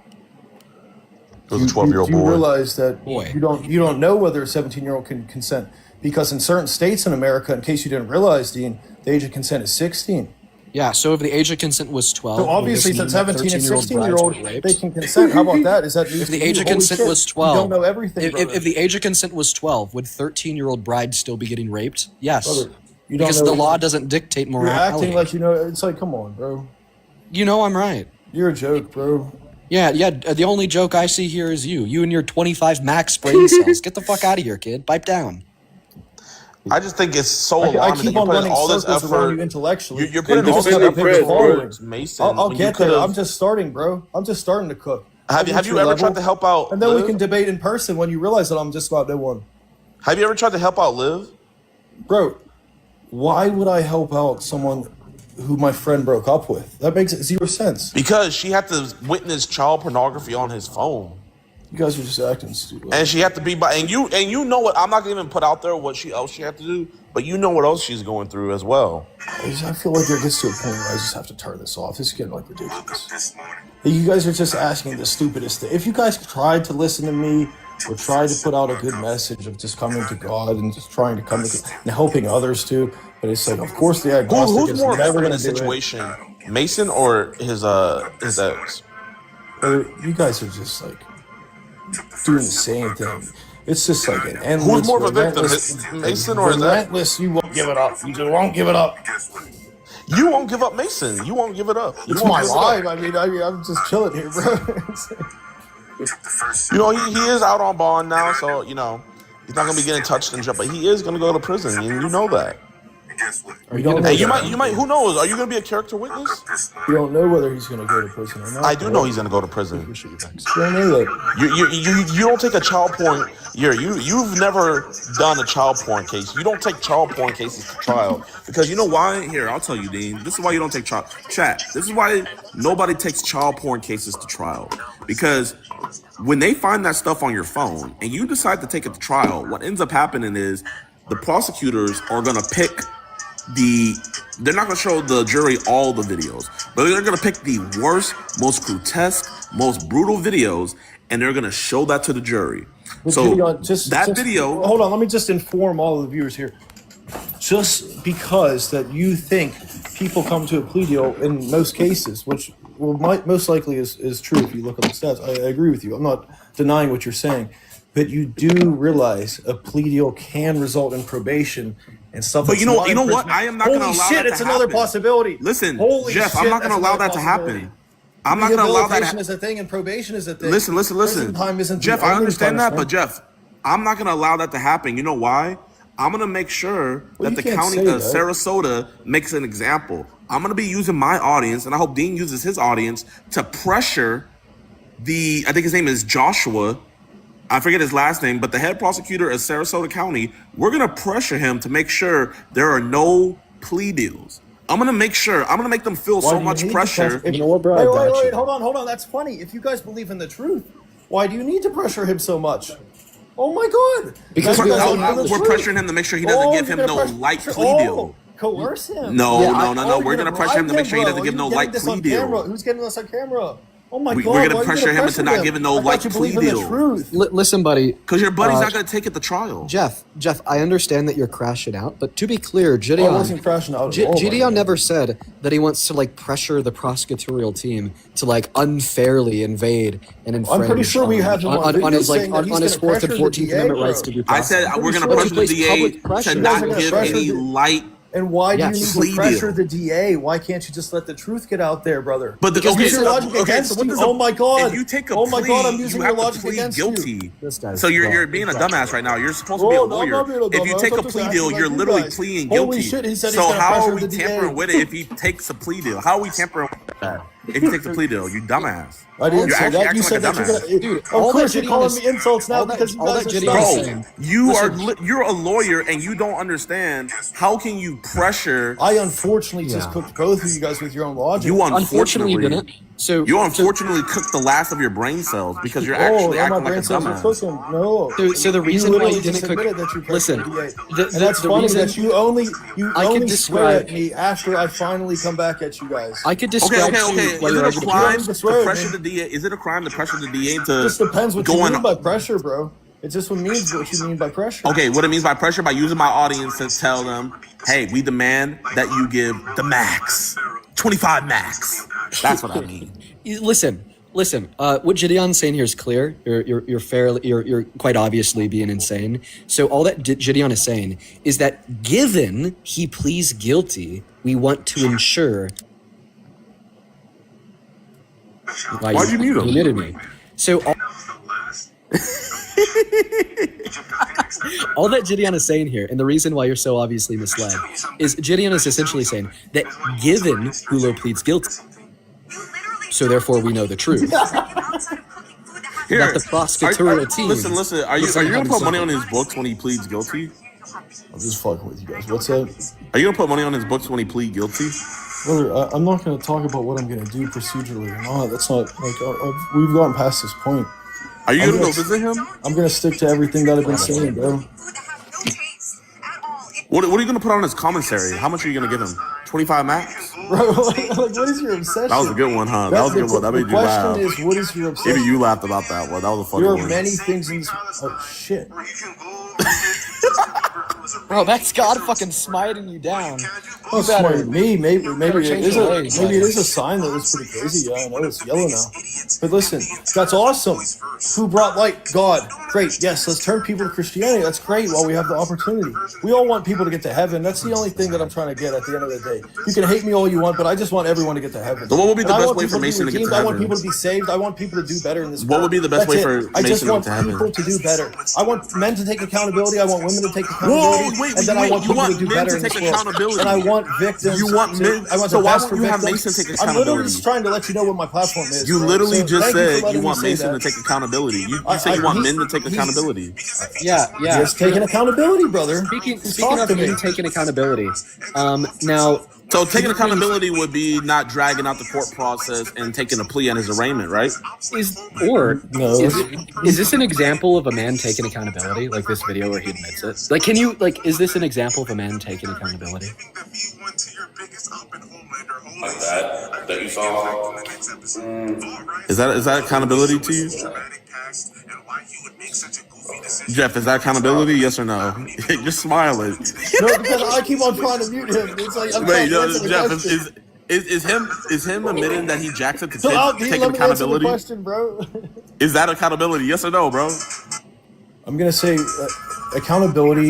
Speaker 5: It was a 12-year-old
Speaker 4: You
Speaker 5: boy.
Speaker 4: realize that
Speaker 6: Boy.
Speaker 4: you don't know whether a 17-year-old can consent because in certain states in America, in case you didn't realize, Dean, the age of consent is 16.
Speaker 6: Yeah, so if the age of consent was 12,
Speaker 4: So obviously,
Speaker 6: would
Speaker 4: the
Speaker 6: this mean that
Speaker 4: 17 and
Speaker 6: 13-year-old
Speaker 4: 16-year-old,
Speaker 6: brides were raped?
Speaker 4: they can consent. How about that? Is that news
Speaker 6: If the
Speaker 4: to
Speaker 6: age
Speaker 4: you?
Speaker 6: of
Speaker 4: Holy
Speaker 6: consent
Speaker 4: shit,
Speaker 6: was 12,
Speaker 4: you don't know everything,
Speaker 6: if the age of consent was 12, would 13-year-old brides still be getting raped? Yes,
Speaker 4: Brother, you don't
Speaker 6: because
Speaker 4: know
Speaker 6: the law
Speaker 4: everything.
Speaker 6: doesn't dictate
Speaker 4: You're
Speaker 6: morality.
Speaker 4: acting like you know. It's like, come on, bro.
Speaker 6: You know I'm right.
Speaker 4: You're a joke, bro.
Speaker 6: Yeah. The only joke I see here is you. You and your 25 max brain cells. Get the fuck out of here, kid. Pipe down.
Speaker 5: I just think it's so
Speaker 4: I
Speaker 5: alarming that
Speaker 4: keep
Speaker 5: you're
Speaker 4: on
Speaker 5: putting
Speaker 4: running
Speaker 5: all this
Speaker 4: circles around you
Speaker 5: effort.
Speaker 4: intellectually.
Speaker 5: You're putting all this
Speaker 4: Defending
Speaker 5: effort
Speaker 4: Preds, bro.
Speaker 5: towards Mason.
Speaker 4: I'll
Speaker 5: when
Speaker 4: get
Speaker 5: you
Speaker 4: there.
Speaker 5: could've-
Speaker 4: I'm just starting, bro. I'm just starting to cook.
Speaker 5: Have you ever
Speaker 4: level,
Speaker 5: tried to help out
Speaker 4: And then we
Speaker 5: Liv?
Speaker 4: can debate in person when you realize that I'm just about no one.
Speaker 5: Have you ever tried to help out Liv?
Speaker 4: Bro, why would I help out someone who my friend broke up with? That makes zero sense.
Speaker 5: Because she had to witness child pornography on his phone.
Speaker 4: You guys are just acting stupid.
Speaker 5: And she had to be by, and you know what? I'm not gonna even put out there what else she had to do, but you know what else she's going through as well.
Speaker 4: I feel like there gets to a point where I just have to turn this off. This is getting like ridiculous. You guys are just asking the stupidest thing. If you guys tried to listen to me or tried to put out a good message of just coming to God and just trying to come to and helping others too, but it's like, of course, the agnostic
Speaker 5: Who's
Speaker 4: is
Speaker 5: more
Speaker 4: never
Speaker 5: in
Speaker 4: going
Speaker 5: a
Speaker 4: to do it.
Speaker 5: situation, Mason or his ex?
Speaker 4: Or you guys are just like doing the same thing. It's just like an endless.
Speaker 5: Who's more of a victim,
Speaker 4: relentless-
Speaker 5: Mason or his ex?
Speaker 4: relentless? You won't give it up. You just won't give it up.
Speaker 5: You won't give up Mason. You won't give it up. You
Speaker 4: It's
Speaker 5: won't
Speaker 4: my
Speaker 5: give it up.
Speaker 4: life. I mean, I'm just chilling here, bro.
Speaker 5: You know, he is out on bond now, so you know he's not gonna be getting touched and jump, but he is gonna go to prison, and you know that.
Speaker 4: You don't know
Speaker 5: And you
Speaker 4: that.
Speaker 5: might. Who knows? Are you gonna be a character witness?
Speaker 4: You don't know whether he's going to go to prison or not.
Speaker 5: I do know he's gonna go to prison.
Speaker 4: You don't know that.
Speaker 5: You don't take a child porn. You've never done a child porn case. You don't take child porn cases to trial because you know why? Here, I'll tell you, Dean. This is why you don't take child chat. This is why nobody takes child porn cases to trial because when they find that stuff on your phone and you decide to take it to trial, what ends up happening is the prosecutors are gonna pick they're not going to show the jury all the videos, but they're going to pick the worst, most grotesque, most brutal videos, and they're going to show that to the jury. So video.
Speaker 4: Hold on, let me just inform all of the viewers here. Just because that you think people come to a plea deal in most cases, which most likely is true if you look at the stats, I agree with you. I'm not denying what you're saying. But you do realize a plea deal can result in probation and stuff.
Speaker 5: But you know what? I am not going to allow
Speaker 4: shit,
Speaker 5: that
Speaker 4: it's
Speaker 5: to
Speaker 4: another
Speaker 5: happen.
Speaker 4: possibility.
Speaker 5: Listen,
Speaker 4: Holy
Speaker 5: Jeff,
Speaker 4: shit,
Speaker 5: I'm not going to
Speaker 4: that's
Speaker 5: allow
Speaker 4: another
Speaker 5: that to
Speaker 4: possibility.
Speaker 5: happen. I'm not going to allow that.
Speaker 4: Rehabilitation is a thing and probation is a thing.
Speaker 5: Listen.
Speaker 4: Prison time isn't the
Speaker 5: Jeff, I
Speaker 4: only
Speaker 5: understand that,
Speaker 4: punishment.
Speaker 5: but Jeff, I'm not going to allow that to happen. You know why? I'm going to make sure
Speaker 4: Well,
Speaker 5: that
Speaker 4: you
Speaker 5: the
Speaker 4: can't
Speaker 5: county
Speaker 4: say
Speaker 5: of
Speaker 4: that.
Speaker 5: Sarasota makes an example. I'm going to be using my audience, and I hope Dean uses his audience to pressure I think his name is Joshua. I forget his last name, but the head prosecutor of Sarasota County, we're going to pressure him to make sure there are no plea deals. I'm going to make them feel
Speaker 4: Why
Speaker 5: so
Speaker 4: do you
Speaker 5: much
Speaker 4: need to
Speaker 5: pressure.
Speaker 4: pressure-
Speaker 8: You know what, bro? I got
Speaker 4: Wait,
Speaker 8: you.
Speaker 4: hold on. That's funny. If you guys believe in the truth, why do you need to pressure him so much? Oh my God!
Speaker 8: Because
Speaker 4: That's
Speaker 8: we
Speaker 4: because
Speaker 8: all
Speaker 4: you
Speaker 8: have
Speaker 4: believe
Speaker 5: We're
Speaker 4: in the truth.
Speaker 5: pressuring him to make sure he doesn't give
Speaker 4: you're
Speaker 5: him
Speaker 4: gonna
Speaker 5: no
Speaker 4: pressure-
Speaker 5: light plea deal.
Speaker 4: Coerce him.
Speaker 5: No.
Speaker 4: You're
Speaker 5: We're pressuring him to make sure he
Speaker 4: bribe
Speaker 5: doesn't give no
Speaker 4: Are you
Speaker 5: light
Speaker 4: getting this
Speaker 5: plea
Speaker 4: on
Speaker 5: deal.
Speaker 4: camera? Who's getting this on camera? Oh my God!
Speaker 5: We're
Speaker 4: why
Speaker 5: gonna
Speaker 4: are you
Speaker 5: pressure him into not giving no
Speaker 4: I thought
Speaker 5: like
Speaker 4: you
Speaker 5: plea
Speaker 4: believe in the
Speaker 5: deal.
Speaker 4: truth.
Speaker 6: Listen, buddy.
Speaker 5: Because your buddy's
Speaker 6: Uh,
Speaker 5: not gonna take it to trial.
Speaker 6: Jeff, I understand that you're crashing out, but to be clear,
Speaker 4: I
Speaker 6: Gideon,
Speaker 4: wasn't crashing out at all.
Speaker 6: Gideon never said that he wants to like pressure the prosecutorial team to like unfairly invade and infringe.
Speaker 4: I'm pretty sure we have him on
Speaker 6: on his
Speaker 4: video saying that he's
Speaker 6: on his
Speaker 4: gonna
Speaker 6: 4th and
Speaker 4: pressure the
Speaker 6: 14th
Speaker 4: DA,
Speaker 6: Amendment
Speaker 4: bro.
Speaker 6: rights to due
Speaker 5: I
Speaker 6: process.
Speaker 5: said we're gonna
Speaker 6: sure
Speaker 5: pressure
Speaker 6: he
Speaker 5: the
Speaker 6: plays
Speaker 5: DA
Speaker 6: public pressure.
Speaker 5: to
Speaker 6: You
Speaker 5: not
Speaker 6: guys are
Speaker 5: give
Speaker 4: gonna pressure
Speaker 5: any
Speaker 4: the-
Speaker 5: light.
Speaker 4: And why do you
Speaker 6: Yes.
Speaker 4: need
Speaker 5: Plea
Speaker 4: to pressure
Speaker 5: deal.
Speaker 4: the DA? Why can't you just let the truth get out there, brother?
Speaker 5: But
Speaker 4: Because
Speaker 5: okay,
Speaker 4: use your
Speaker 5: so,
Speaker 4: logic
Speaker 5: okay,
Speaker 4: against
Speaker 5: so what
Speaker 4: you.
Speaker 5: does
Speaker 4: Oh my God!
Speaker 5: If you take a
Speaker 4: oh my
Speaker 5: plea,
Speaker 4: God! I'm using
Speaker 5: you
Speaker 4: your
Speaker 5: have to
Speaker 4: logic
Speaker 5: plead
Speaker 4: against
Speaker 5: guilty.
Speaker 4: you.
Speaker 6: This guy's
Speaker 5: So you're
Speaker 6: wrong.
Speaker 5: being a dumbass right now. You're supposed to be a
Speaker 4: Bro, no, I'm
Speaker 5: lawyer.
Speaker 4: not being a
Speaker 5: If you
Speaker 4: dumbass.
Speaker 5: take
Speaker 4: I'm
Speaker 5: a
Speaker 4: just
Speaker 5: plea
Speaker 4: acting
Speaker 5: deal,
Speaker 4: like
Speaker 5: you're
Speaker 4: you
Speaker 5: literally
Speaker 4: guys.
Speaker 5: pleading
Speaker 4: Holy
Speaker 5: guilty.
Speaker 4: shit, he said he's
Speaker 5: So
Speaker 4: gonna
Speaker 5: how
Speaker 4: pressure
Speaker 5: are we
Speaker 4: the DA.
Speaker 5: tampering with it if he takes a plea deal? How are we tampering with that? If he takes a plea deal, you dumbass.
Speaker 4: I didn't
Speaker 5: You're
Speaker 4: say
Speaker 5: actually
Speaker 4: that. You
Speaker 5: acting
Speaker 4: said
Speaker 5: like
Speaker 4: that
Speaker 5: a
Speaker 4: you're
Speaker 5: dumbass.
Speaker 4: gonna.
Speaker 6: Dude,
Speaker 4: Of
Speaker 6: all
Speaker 4: course,
Speaker 6: that
Speaker 4: you're calling
Speaker 6: Gideon
Speaker 4: me insults now
Speaker 6: all that-
Speaker 4: because you
Speaker 6: all
Speaker 4: guys
Speaker 6: that
Speaker 4: are
Speaker 6: Gideon
Speaker 4: stuck.
Speaker 6: is
Speaker 5: Bro,
Speaker 6: saying-
Speaker 5: you
Speaker 6: Listen.
Speaker 5: you're a lawyer and you don't understand. How can you pressure?
Speaker 4: I unfortunately just
Speaker 6: Yeah.
Speaker 4: cooked both of you guys with your own logic.
Speaker 5: You
Speaker 6: Unfortunately, you didn't. So
Speaker 5: You unfortunately cooked the last of your brain cells because you're
Speaker 4: Oh,
Speaker 5: actually
Speaker 4: now my
Speaker 5: acting like a
Speaker 4: brain cells are
Speaker 5: dumbass.
Speaker 4: cooking. No.
Speaker 6: So the reason why
Speaker 4: literally
Speaker 6: you didn't
Speaker 4: just
Speaker 6: cook.
Speaker 4: admitted that you pressured
Speaker 6: Listen,
Speaker 4: the DA.
Speaker 6: the,
Speaker 4: And that's
Speaker 6: the
Speaker 4: funny
Speaker 6: reason
Speaker 4: that you only
Speaker 6: I could
Speaker 4: swear
Speaker 6: describe-
Speaker 4: at me after I finally come back at you guys.
Speaker 6: I could
Speaker 5: Okay,
Speaker 6: describe
Speaker 5: okay,
Speaker 6: to you
Speaker 5: okay.
Speaker 6: why
Speaker 5: Is
Speaker 6: you're
Speaker 5: it a
Speaker 6: arguing
Speaker 5: crime
Speaker 4: Just
Speaker 5: to
Speaker 4: swear,
Speaker 5: pressure
Speaker 4: man.
Speaker 5: the DA? Is it a crime to pressure the DA
Speaker 4: It
Speaker 5: to
Speaker 4: just depends what you
Speaker 5: go
Speaker 4: mean
Speaker 5: in?
Speaker 4: by pressure, bro. It just means what you mean by pressure.
Speaker 5: Okay, what it means by pressure, by using my audience to tell them, hey, we demand that you give the max, 25 max. That's what I mean.
Speaker 6: Listen. What Gideon's saying here is clear. You're quite obviously being insane. So all that Gideon is saying is that given he pleads guilty, we want to ensure.
Speaker 5: Why'd you mute him?
Speaker 6: You muted me. So all that Gideon is saying here, and the reason why you're so obviously misled, is Gideon is essentially saying that given Hulo pleads guilty, so therefore we know the truth.
Speaker 5: Here,
Speaker 6: That the prosecutorial team.
Speaker 5: Listen. Are you gonna put money on his books when he pleads guilty?
Speaker 4: I'm just fucking with you guys. What's up?
Speaker 5: Are you gonna put money on his books when he plead guilty?
Speaker 4: Brother, I'm not going to talk about what I'm going to do procedurally or not. That's not, like, we've gotten past this point.
Speaker 5: Are you
Speaker 4: I'm
Speaker 5: gonna go
Speaker 4: gonna-
Speaker 5: visit him?
Speaker 4: I'm going to stick to everything that I've been saying, bro.
Speaker 5: What are you gonna put on his commissary? How much are you gonna give him? 25 max?
Speaker 4: Bro, like, what is your obsession?
Speaker 5: That was a good one, huh? That was a good one. That made
Speaker 4: The
Speaker 5: you laugh.
Speaker 4: question is, what is your obsession?
Speaker 5: Even you laughed about that one. That was a funny
Speaker 4: There are
Speaker 5: one.
Speaker 4: many things in this. Oh, shit.
Speaker 6: Bro, that's God fucking smiting you down.
Speaker 4: Oh, smart. Me, maybe it
Speaker 6: change
Speaker 4: is
Speaker 6: your
Speaker 4: a
Speaker 6: ways,
Speaker 4: maybe it
Speaker 6: buddy.
Speaker 4: is a sign that it's pretty crazy. Yeah, I know it's yellow now. But listen, that's awesome. Who brought light? God. Great. Yes, let's turn people to Christianity. That's great while we have the opportunity. We all want people to get to heaven. That's the only thing that I'm trying to get at the end of the day. You can hate me all you want, but I just want everyone to get to heaven.
Speaker 5: So what would be the
Speaker 4: And I
Speaker 5: best
Speaker 4: want
Speaker 5: way
Speaker 4: people
Speaker 5: for Mason to get
Speaker 4: redeemed.
Speaker 5: to
Speaker 4: I want
Speaker 5: heaven?
Speaker 4: people to be saved. I want people to do better in this world.
Speaker 5: What would be the best
Speaker 4: That's
Speaker 5: way
Speaker 4: it.
Speaker 5: for
Speaker 4: I
Speaker 5: Mason
Speaker 4: just
Speaker 5: to get
Speaker 4: want
Speaker 5: to heaven?
Speaker 4: people to do better. I want men to take accountability. I want women to take accountability.
Speaker 5: Whoa, wait,
Speaker 4: and then I want
Speaker 5: you
Speaker 4: people
Speaker 5: want
Speaker 4: to do
Speaker 5: men
Speaker 4: better
Speaker 5: to
Speaker 4: in
Speaker 5: take
Speaker 4: this world.
Speaker 5: accountability.
Speaker 4: And I want victims.
Speaker 5: You want men-
Speaker 4: I want
Speaker 5: so
Speaker 4: the
Speaker 5: why
Speaker 4: best
Speaker 5: won't
Speaker 4: for
Speaker 5: you have
Speaker 4: victims.
Speaker 5: Mason take
Speaker 4: I'm literally
Speaker 5: accountability?
Speaker 4: just trying to let you know what my platform is.
Speaker 5: You
Speaker 4: bro.
Speaker 5: literally
Speaker 4: So
Speaker 5: just
Speaker 4: thank you for
Speaker 5: said
Speaker 4: letting
Speaker 5: you
Speaker 4: me
Speaker 5: want
Speaker 4: say
Speaker 5: Mason
Speaker 4: that.
Speaker 5: to take accountability. You
Speaker 4: I-
Speaker 5: said you want
Speaker 4: he's-
Speaker 5: men to take
Speaker 4: he's-
Speaker 5: accountability.
Speaker 6: Yeah.
Speaker 4: Just taking accountability, brother.
Speaker 6: Speaking
Speaker 4: Talk
Speaker 6: of
Speaker 4: to me.
Speaker 6: men taking accountability, now
Speaker 5: So taking accountability would be not dragging out the court process and taking a plea on his arraignment, right?
Speaker 4: No.
Speaker 6: is this an example of a man taking accountability, like this video where he admits it? Like, can you is this an example of a man taking accountability?
Speaker 7: Like that you saw.
Speaker 5: Is that accountability to you? Jeff, is that accountability? Yes or no? You're smiling.
Speaker 4: No, because I keep on trying to mute him. It's like I'm
Speaker 5: Wait,
Speaker 4: trying to
Speaker 5: no,
Speaker 4: answer the
Speaker 5: Jeff,
Speaker 4: question.
Speaker 5: is him admitting that he jacks it to
Speaker 4: So, Dean,
Speaker 5: taking
Speaker 4: let me answer the
Speaker 5: accountability?
Speaker 4: question, bro.
Speaker 5: Is that accountability? Yes or no, bro?
Speaker 4: I'm gonna say accountability.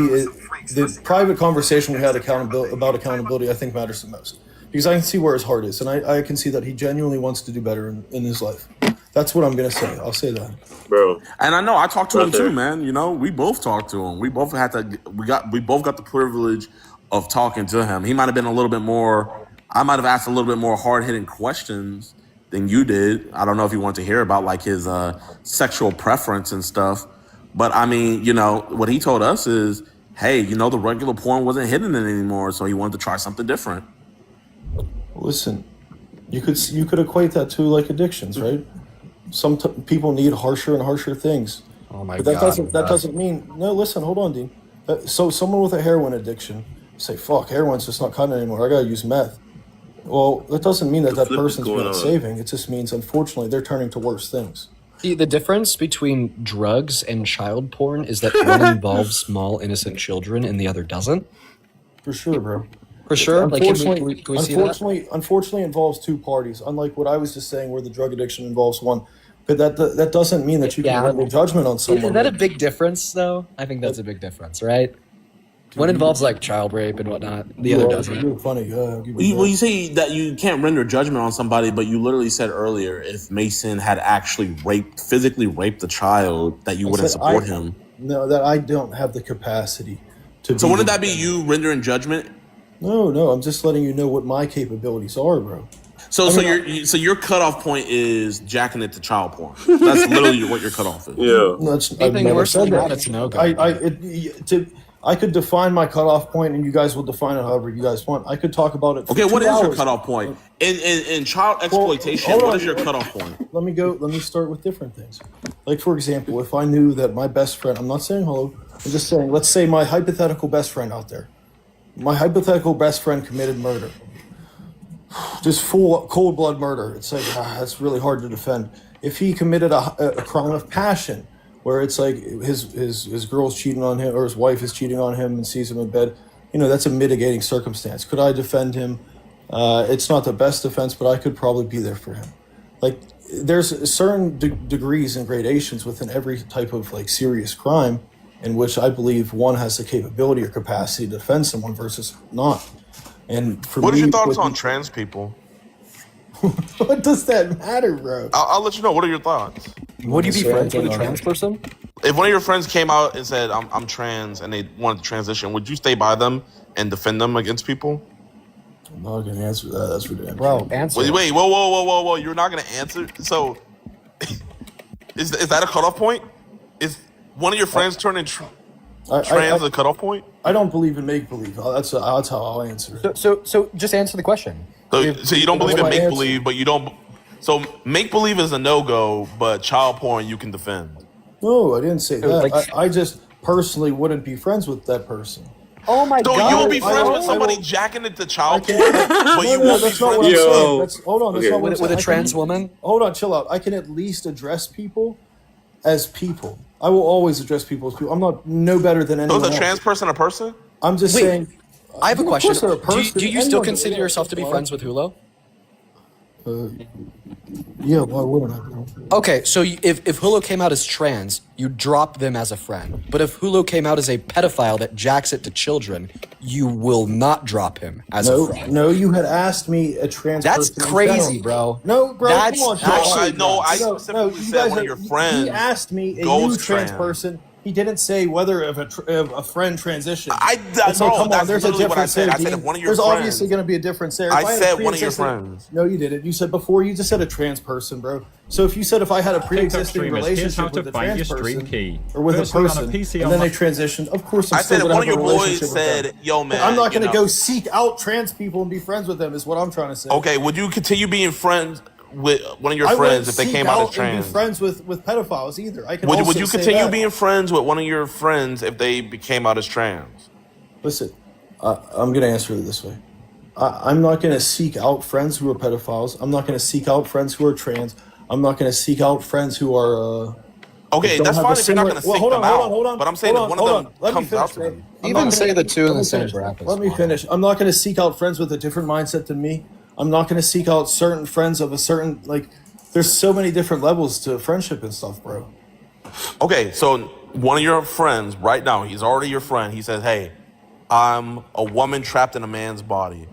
Speaker 4: The private conversation we had about accountability, I think, matters the most because I can see where his heart is, and I can see that he genuinely wants to do better in his life. That's what I'm gonna say. I'll say that.
Speaker 3: Bro.
Speaker 5: And I know I talked to him
Speaker 3: Brother.
Speaker 5: too, man. You know, we both talked to him. We both got the privilege of talking to him. He might have been a little bit more. I might have asked a little bit more hard hitting questions than you did. I don't know if you want to hear about like his sexual preference and stuff. But I mean, you know, what he told us is, hey, you know, the regular porn wasn't hitting it anymore, so he wanted to try something different.
Speaker 4: Listen, you could equate that to like addictions, right? Some people need harsher and harsher things.
Speaker 6: Oh my
Speaker 4: But that
Speaker 6: God.
Speaker 4: doesn't mean no. Listen, hold on, Dean. So someone with a heroin addiction say, "Fuck, heroin's just not cutting anymore. I gotta use meth." Well, that doesn't mean that that
Speaker 3: flip is
Speaker 4: person's
Speaker 3: going
Speaker 4: worth
Speaker 3: on.
Speaker 4: saving. It just means, unfortunately, they're turning to worse things.
Speaker 6: See, the difference between drugs and child porn is that one involves small, innocent children and the other doesn't.
Speaker 4: For sure, bro.
Speaker 6: For sure. Like, can we see that?
Speaker 4: Unfortunately, involves two parties. Unlike what I was just saying, where the drug addiction involves one. But that doesn't mean that you can render judgment on someone.
Speaker 6: Is that a big difference, though? I think that's a big difference, right? One involves like child rape and whatnot. The other doesn't.
Speaker 4: You're funny.
Speaker 5: Well, you say that you can't render judgment on somebody, but you literally said earlier if Mason had actually physically raped the child, that you wouldn't support him.
Speaker 4: No, that I don't have the capacity to.
Speaker 5: So wouldn't that be you rendering judgment?
Speaker 4: No, I'm just letting you know what my capabilities are, bro.
Speaker 5: So your cutoff point is jacking it to child porn. That's literally what your cutoff is.
Speaker 3: Yeah.
Speaker 4: I've never
Speaker 6: worse
Speaker 4: said
Speaker 6: than
Speaker 4: that.
Speaker 6: that, it's no go.
Speaker 4: I could define my cutoff point, and you guys will define it however you guys want. I could talk about it. For
Speaker 5: Okay,
Speaker 4: 2
Speaker 5: what is your
Speaker 4: hours.
Speaker 5: cutoff point? In child exploitation,
Speaker 4: hold
Speaker 5: what
Speaker 4: on.
Speaker 5: is your cutoff point?
Speaker 4: Let me start with different things. Like, for example, if I knew that my best friend, I'm not saying hello, I'm just saying, let's say my hypothetical best friend out there, my hypothetical best friend committed murder. Just full cold blood murder. It's like, that's really hard to defend. If he committed a crime of passion, where it's like his girl's cheating on him or his wife is cheating on him and sees him in bed, that's a mitigating circumstance. Could I defend him? It's not the best defense, but I could probably be there for him. Like, there's certain degrees and gradations within every type of like serious crime in which I believe one has the capability or capacity to defend someone versus not. And for
Speaker 5: What
Speaker 4: me,
Speaker 5: are your thoughts on trans people?
Speaker 4: what does that matter, bro?
Speaker 5: I'll let you know. What are your thoughts?
Speaker 6: Would you be friends with a trans person?
Speaker 5: If one of your friends came out and said, I'm trans, and they wanted to transition, would you stay by them and defend them against people?
Speaker 4: I'm not gonna answer that. That's ridiculous.
Speaker 6: Bro, answer.
Speaker 5: Wait, whoa. You're not going to answer? So, is that a cutoff point? Is one of your friends turning trans a cutoff point?
Speaker 4: I don't believe in make-believe. That's how I'll answer it.
Speaker 6: So just answer the question.
Speaker 5: So you don't believe in
Speaker 4: my
Speaker 5: make-believe, but you don't... So make-believe is a no-go, but child porn you can defend.
Speaker 4: No, I didn't say that.
Speaker 6: like-
Speaker 4: I just personally wouldn't be friends with that person.
Speaker 6: Oh my
Speaker 5: So
Speaker 6: god.
Speaker 5: you'll be friends with somebody
Speaker 4: will-
Speaker 5: jacking it to child porn, but you
Speaker 4: No,
Speaker 5: won't be
Speaker 4: that's not what
Speaker 5: friends
Speaker 4: I'm
Speaker 3: Yo.
Speaker 4: saying. Hold on. That's
Speaker 3: Okay.
Speaker 4: not what I'm
Speaker 6: with a
Speaker 4: saying.
Speaker 6: trans woman?
Speaker 4: Hold on, chill out. I can at least address people as people. I will always address people as people. I'm not no better than
Speaker 5: So
Speaker 4: anyone
Speaker 5: is a
Speaker 4: else.
Speaker 5: trans person a person?
Speaker 4: I'm just
Speaker 6: Wait,
Speaker 4: saying.
Speaker 6: I have a
Speaker 4: Of
Speaker 6: question.
Speaker 4: course they're a person.
Speaker 6: Do you still
Speaker 4: Anyone-
Speaker 6: consider yourself to be friends with Hulo?
Speaker 4: Yeah, why wouldn't I? Bro?
Speaker 6: Okay, so if Hulo came out as trans, you drop them as a friend. But if Hulo came out as a pedophile that jacks it to children, you will not drop him as a friend.
Speaker 4: No, you had asked me a trans
Speaker 6: That's
Speaker 4: person in
Speaker 6: crazy,
Speaker 4: general.
Speaker 6: bro.
Speaker 4: No, bro,
Speaker 6: That's
Speaker 4: come on.
Speaker 6: actually
Speaker 5: I
Speaker 4: No,
Speaker 5: specifically
Speaker 4: you
Speaker 5: said
Speaker 4: guys
Speaker 5: one of
Speaker 4: are-
Speaker 5: your friends
Speaker 4: He asked me a
Speaker 5: goes
Speaker 4: new trans
Speaker 5: trans.
Speaker 4: person. He didn't say whether if a friend transitioned.
Speaker 5: That's
Speaker 4: so come on,
Speaker 5: that's
Speaker 4: there's a
Speaker 5: literally what I
Speaker 4: difference
Speaker 5: said.
Speaker 4: there.
Speaker 5: I said
Speaker 4: Dean.
Speaker 5: if one of your
Speaker 4: There's
Speaker 5: friends...
Speaker 4: obviously going to be a difference there. If
Speaker 5: I
Speaker 4: had a
Speaker 5: said one of your
Speaker 4: pre-existing-
Speaker 5: friends.
Speaker 4: No, you didn't. You said before. You just said a trans person, bro. So if you said if I had a pre-existing
Speaker 9: streamers, here's how
Speaker 4: relationship
Speaker 9: to
Speaker 4: with a
Speaker 9: find
Speaker 4: trans
Speaker 9: your stream
Speaker 4: person
Speaker 9: key.
Speaker 4: or with
Speaker 9: Firstly,
Speaker 4: a
Speaker 9: on a
Speaker 4: person,
Speaker 9: PC
Speaker 4: and
Speaker 9: on
Speaker 4: then
Speaker 9: my-
Speaker 4: they transitioned, of course I'm
Speaker 5: I
Speaker 4: still
Speaker 5: said if
Speaker 4: gonna
Speaker 5: one of
Speaker 4: have
Speaker 5: your
Speaker 4: a
Speaker 5: boys
Speaker 4: relationship with them.
Speaker 5: said, yo, man...
Speaker 4: I'm not going to
Speaker 5: you know-
Speaker 4: go seek out trans people and be friends with them. Is what I'm trying to say.
Speaker 5: Okay, would you continue being friends with one of your
Speaker 4: I
Speaker 5: friends
Speaker 4: wouldn't
Speaker 5: if they
Speaker 4: seek
Speaker 5: came out as
Speaker 4: and be
Speaker 5: trans?
Speaker 4: friends with pedophiles either. I can
Speaker 5: Would
Speaker 4: also
Speaker 5: you
Speaker 4: say
Speaker 5: continue
Speaker 4: that.
Speaker 5: being friends with one of your friends if they became out as trans?
Speaker 4: Listen, I'm going to answer it this way. I'm not going to seek out friends who are pedophiles. I'm not going to seek out friends who are trans. I'm not going to seek out friends who are.
Speaker 5: Okay,
Speaker 4: don't
Speaker 5: that's
Speaker 4: have
Speaker 5: fine
Speaker 4: a
Speaker 5: if you're not
Speaker 4: similar-
Speaker 5: going to
Speaker 4: well,
Speaker 5: seek
Speaker 4: hold
Speaker 5: them
Speaker 4: on,
Speaker 5: out.
Speaker 4: hold on,
Speaker 5: but I'm saying
Speaker 4: hold
Speaker 5: if
Speaker 4: on,
Speaker 5: one of them
Speaker 4: Let me
Speaker 5: comes out
Speaker 4: finish,
Speaker 5: to
Speaker 4: man.
Speaker 5: me.
Speaker 4: I'm
Speaker 6: Even
Speaker 4: not
Speaker 6: say
Speaker 4: gonna-
Speaker 6: the two in
Speaker 4: let
Speaker 6: the
Speaker 4: me
Speaker 6: same
Speaker 4: finish.
Speaker 6: bracket.
Speaker 4: Let me finish. I'm not going to seek out friends with a different mindset than me. I'm not going to seek out certain friends of a certain like. There's so many different levels to friendship and stuff, bro.
Speaker 5: Okay, so one of your friends right now, he's already your friend. He says, hey, I'm a woman trapped in a man's body.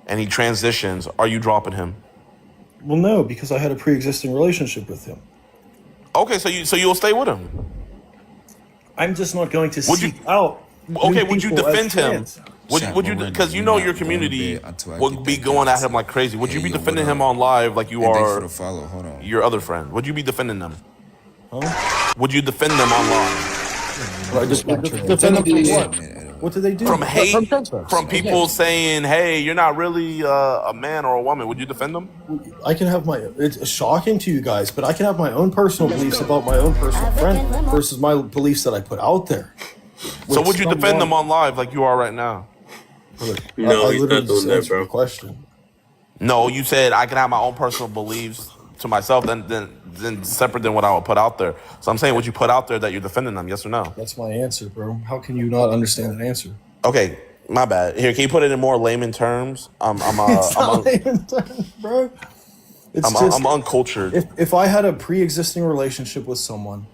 Speaker 5: And he transitions. Are you dropping him?
Speaker 4: Well, no, because I had a pre-existing relationship with him.
Speaker 5: Okay, so you'll stay with him.
Speaker 4: I'm just not going to
Speaker 5: Would you-
Speaker 4: seek out.
Speaker 5: Okay,
Speaker 4: new
Speaker 5: would you
Speaker 4: people as
Speaker 5: defend him?
Speaker 4: trans.
Speaker 5: Would you, because you know your community would be going at him like crazy. Would you be defending him on live like you are your other friend? Would you be defending them?
Speaker 4: Huh?
Speaker 5: Would you defend them online?
Speaker 4: Right, defend them from what? What did they do?
Speaker 5: From hate,
Speaker 6: From transphobes.
Speaker 5: from people saying, hey, you're not really a man or a woman. Would you defend them?
Speaker 4: I can have my. It's shocking to you guys, but I can have my own personal beliefs about my own personal friend versus my beliefs that I put out there.
Speaker 5: So would you defend them on live like you are right now?
Speaker 3: No,
Speaker 4: I
Speaker 3: he's
Speaker 4: literally
Speaker 3: not doing
Speaker 4: just
Speaker 3: that,
Speaker 4: answered
Speaker 3: bro.
Speaker 4: the question.
Speaker 5: No, you said I can have my own personal beliefs to myself, then separate than what I would put out there. So I'm saying, would you put out there that you're defending them? Yes or no?
Speaker 4: That's my answer, bro. How can you not understand that answer?
Speaker 5: Okay, my bad. Here, can you put it in more layman terms?
Speaker 4: It's not layman terms, bro.
Speaker 5: I'm uncultured.
Speaker 4: If I had a pre-existing relationship with someone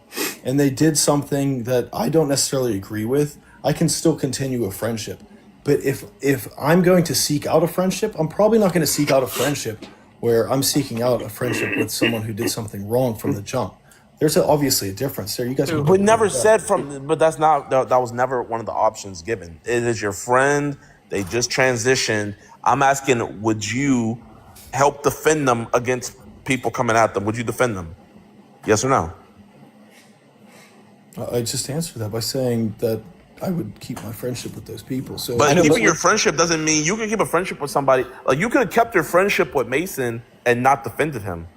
Speaker 4: and they did something that I don't necessarily agree with, I can still continue a friendship. But if I'm going to seek out a friendship, I'm probably not going to seek out a friendship where I'm seeking out a friendship with someone who did something wrong from the jump. There's obviously a difference there. You guys,
Speaker 5: but never said from. But that's not. That was never one of the options given. It is your friend. They just transitioned. I'm asking, would you help defend them against people coming at them? Would you defend them? Yes or no?
Speaker 4: I just answered that by saying that I would keep my friendship with those people. So,
Speaker 5: but keeping your friendship doesn't mean you can keep a friendship with somebody. Like, you could have kept your friendship with Mason and not defended him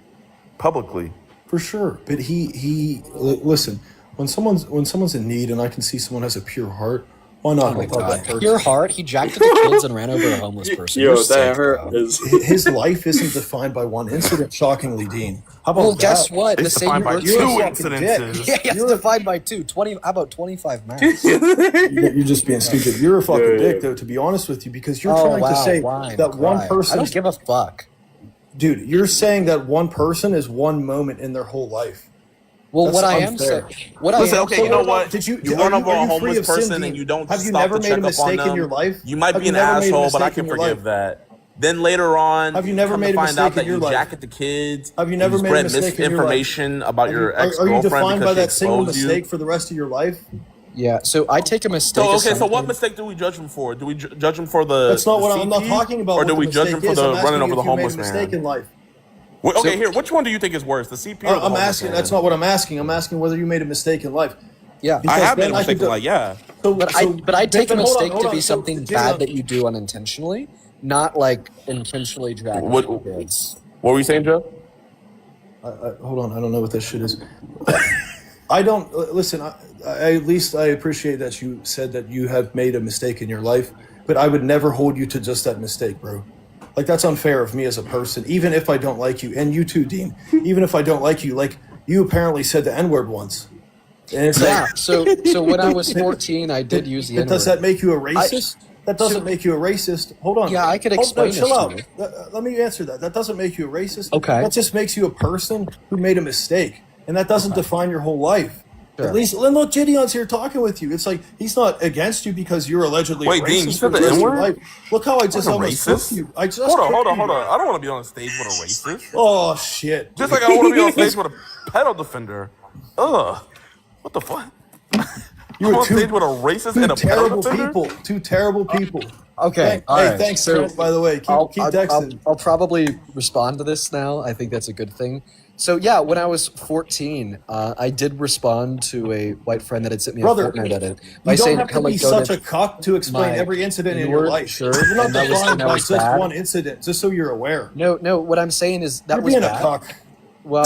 Speaker 5: publicly.
Speaker 4: For sure, but he listen. When someone's in need, and I can see someone has a pure heart, why not help out that person?
Speaker 6: Pure heart. He jacked at the kids and ran over a homeless person.
Speaker 3: Yo, that hurt.
Speaker 4: His life isn't defined by one incident. Shockingly, Dean. How about
Speaker 6: Well,
Speaker 4: that?
Speaker 6: guess what?
Speaker 5: It's defined by 2 incidences.
Speaker 6: Yeah, it's defined by 2. 20. How about 25 max?
Speaker 4: You're just being stupid. You're a fucking dick, though. To be honest with you, because you're trying to say that one person.
Speaker 6: I don't give a fuck.
Speaker 4: Dude, you're saying that one person is one moment in their whole life.
Speaker 6: Well,
Speaker 4: That's
Speaker 6: what I
Speaker 4: unfair.
Speaker 6: am saying, what
Speaker 5: Listen,
Speaker 6: I am
Speaker 5: okay,
Speaker 6: saying,
Speaker 5: you know what?
Speaker 4: Did you
Speaker 5: run over a
Speaker 4: are you free
Speaker 5: homeless
Speaker 4: of sin,
Speaker 5: person
Speaker 4: Dean?
Speaker 5: and you don't
Speaker 4: Have you
Speaker 5: stop
Speaker 4: never
Speaker 5: to
Speaker 4: made
Speaker 5: check
Speaker 4: a
Speaker 5: up on
Speaker 4: mistake
Speaker 5: them.
Speaker 4: in your life?
Speaker 5: You might
Speaker 4: Have
Speaker 5: be
Speaker 4: you
Speaker 5: an
Speaker 4: never made a
Speaker 5: asshole, but I
Speaker 4: mistake
Speaker 5: can
Speaker 4: in your
Speaker 5: forgive
Speaker 4: life?
Speaker 5: that. Then later on,
Speaker 4: Have you never made a
Speaker 5: find out
Speaker 4: mistake
Speaker 5: that
Speaker 4: in your
Speaker 5: you
Speaker 4: life?
Speaker 5: jack at the kids.
Speaker 4: Have you never
Speaker 5: you
Speaker 4: made a
Speaker 5: spread
Speaker 4: mistake in your life?
Speaker 5: misinformation about your
Speaker 4: Are you
Speaker 5: ex-girlfriend
Speaker 4: defined by
Speaker 5: because
Speaker 4: that
Speaker 5: she
Speaker 4: single
Speaker 5: exposed you?
Speaker 4: mistake for the rest of your life?
Speaker 6: yeah. So I take a mistake.
Speaker 5: So
Speaker 6: as
Speaker 5: okay, so what
Speaker 6: something-
Speaker 5: mistake do we judge him for? Do we judge him for the?
Speaker 4: That's not
Speaker 5: the
Speaker 4: what I'm not
Speaker 5: CP?
Speaker 4: talking about.
Speaker 5: Or do
Speaker 4: what
Speaker 5: we
Speaker 4: the
Speaker 5: judge him
Speaker 4: mistake
Speaker 5: for
Speaker 4: is.
Speaker 5: the
Speaker 4: I'm asking
Speaker 5: running over
Speaker 4: you
Speaker 5: the
Speaker 4: if you made
Speaker 5: homeless
Speaker 4: a mistake
Speaker 5: man?
Speaker 4: in life.
Speaker 5: Wait, okay, here. Which one do you think is worse, the CP or the
Speaker 4: I'm
Speaker 5: homeless
Speaker 4: asking.
Speaker 5: man?
Speaker 4: That's not what I'm asking. I'm asking whether you made a mistake in life.
Speaker 6: Yeah.
Speaker 5: I
Speaker 4: Because
Speaker 5: have made
Speaker 4: then
Speaker 5: a mistake.
Speaker 4: could-
Speaker 5: Like, yeah.
Speaker 6: But I take a
Speaker 4: Hold on,
Speaker 6: mistake
Speaker 4: hold
Speaker 6: to
Speaker 4: on.
Speaker 6: be
Speaker 4: So,
Speaker 6: something
Speaker 4: Jay,
Speaker 6: bad that you do unintentionally, not like intentionally dragging
Speaker 5: What-
Speaker 6: kids.
Speaker 5: What were you saying, Joe?
Speaker 4: hold on, I don't know what this shit is. I don't listen. At least I appreciate that you said that you have made a mistake in your life, but I would never hold you to just that mistake, bro. Like, that's unfair of me as a person, even if I don't like you, and you too, Dean. Even if I don't like you, like, you apparently said the N-word once, and it's
Speaker 6: Yeah.
Speaker 4: like,
Speaker 6: So when I was 14, I did use the N-word.
Speaker 4: does that make you a racist? That doesn't make you a racist. Hold on.
Speaker 6: Yeah, I could
Speaker 4: Hold-
Speaker 6: explain
Speaker 4: no, chill
Speaker 6: this to
Speaker 4: out.
Speaker 6: you.
Speaker 4: Let me answer that. That doesn't make you a racist.
Speaker 6: Okay.
Speaker 4: That just makes you a person who made a mistake, and that doesn't define your whole life.
Speaker 6: Sure.
Speaker 4: At least, look, Gideon's here talking with you. It's like he's not against you because you're allegedly
Speaker 5: Wait,
Speaker 4: a
Speaker 5: Dean,
Speaker 4: racist
Speaker 5: you
Speaker 4: for
Speaker 5: said
Speaker 4: the
Speaker 5: the
Speaker 4: rest of your
Speaker 5: N-word?
Speaker 4: life. Look how I just
Speaker 5: Wasn't
Speaker 4: almost
Speaker 5: racist?
Speaker 4: cooked you. I just
Speaker 5: Hold on.
Speaker 4: cooked you.
Speaker 5: I don't want to be on a stage with a racist.
Speaker 4: Oh shit!
Speaker 5: Just like I don't want to be on stage with a pedo defender. Ugh. What the fuck?
Speaker 4: You
Speaker 5: I'm
Speaker 4: were
Speaker 5: on stage with a racist and a pedo
Speaker 4: terrible
Speaker 5: defender?
Speaker 4: people. Two terrible people.
Speaker 6: Okay.
Speaker 4: Hey,
Speaker 6: right.
Speaker 4: thanks,
Speaker 6: So
Speaker 4: Trent, by the way. Keep texting.
Speaker 6: I'll probably respond to this now. I think that's a good thing. So yeah, when I was 14, I did respond to a white friend that had sent me
Speaker 4: Brother,
Speaker 6: a Fortnite edit
Speaker 4: You
Speaker 6: by
Speaker 4: don't
Speaker 6: saying,
Speaker 4: have to
Speaker 6: "Come
Speaker 4: be
Speaker 6: and
Speaker 4: such a
Speaker 6: donate."
Speaker 4: cuck to explain
Speaker 6: my
Speaker 4: every incident in your
Speaker 6: N-word,
Speaker 4: life.
Speaker 6: sure.
Speaker 4: You're not
Speaker 6: And that was-
Speaker 4: defined
Speaker 6: that
Speaker 4: by
Speaker 6: was
Speaker 4: just
Speaker 6: bad.
Speaker 4: one incident, just so you're aware.
Speaker 6: No. What I'm saying is that
Speaker 4: You're
Speaker 6: was
Speaker 4: being
Speaker 6: bad.
Speaker 4: a cuck.
Speaker 6: Well,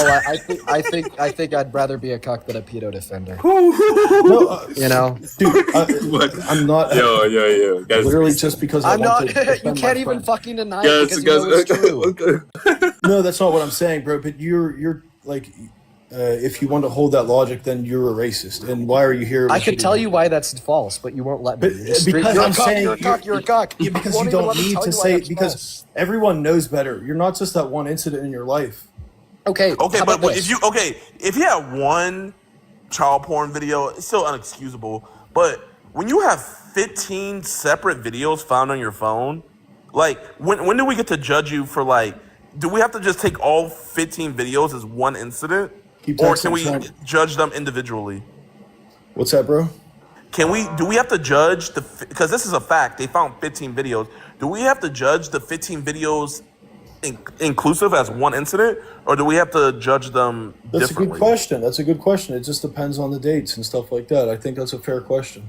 Speaker 6: I think I'd rather be a cuck than a pedo defender.
Speaker 4: No,
Speaker 6: You know,
Speaker 4: dude,
Speaker 3: What?
Speaker 4: I'm not.
Speaker 3: Yo, guys.
Speaker 4: Literally, just because
Speaker 6: I'm
Speaker 4: I
Speaker 6: not.
Speaker 4: want to defend
Speaker 6: You
Speaker 4: my
Speaker 6: can't even
Speaker 4: friend.
Speaker 6: fucking deny it
Speaker 3: Guys,
Speaker 6: because you know it's true.
Speaker 3: okay.
Speaker 4: No, that's not what I'm saying, bro. But you're like, if you want to hold that logic, then you're a racist. And why are you here?
Speaker 6: I could tell you why that's false, but you won't let me.
Speaker 4: But
Speaker 6: You're straight-
Speaker 4: because
Speaker 6: you're a
Speaker 4: I'm
Speaker 6: cuck,
Speaker 4: saying
Speaker 6: you're a cuck. You're a cuck.
Speaker 4: Yeah, because
Speaker 6: won't
Speaker 4: you
Speaker 6: even
Speaker 4: don't
Speaker 6: let me
Speaker 4: need
Speaker 6: tell
Speaker 4: to
Speaker 6: you why
Speaker 4: say
Speaker 6: that's
Speaker 4: because
Speaker 6: false.
Speaker 4: everyone knows better. You're not just that one incident in your life.
Speaker 6: Okay.
Speaker 5: Okay,
Speaker 6: how
Speaker 5: but
Speaker 6: about this?
Speaker 5: if you have one child porn video, it's still unexcusable. But when you have 15 separate videos found on your phone, like when do we get to judge you for, like, do we have to just take all 15 videos as one incident,
Speaker 4: Keep
Speaker 5: or
Speaker 4: texting,
Speaker 5: can we
Speaker 4: Trent.
Speaker 5: judge them individually?
Speaker 4: What's that, bro?
Speaker 5: Do we have to judge because this is a fact, they found 15 videos. Do we have to judge the 15 videos inclusive as one incident, or do we have to judge them
Speaker 4: That's
Speaker 5: differently?
Speaker 4: a good question. That's a good question. It just depends on the dates and stuff like that. I think that's a fair question.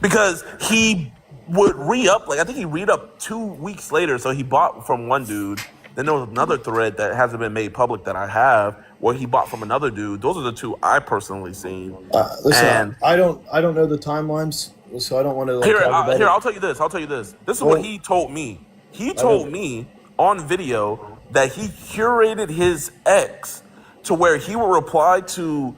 Speaker 5: Because he would re-up, like I think he re-up 2 weeks later, so he bought from one dude. Then there was another thread that hasn't been made public that I have, where he bought from another dude. Those are the two I personally seen.
Speaker 4: Listen,
Speaker 5: And-
Speaker 4: I don't know the timelines, so I don't want to. Like,
Speaker 5: Here,
Speaker 4: talk about it.
Speaker 5: I'll tell you this. This is
Speaker 4: Well-
Speaker 5: what he told me. He told me on video that he curated his ex to where he would reply to,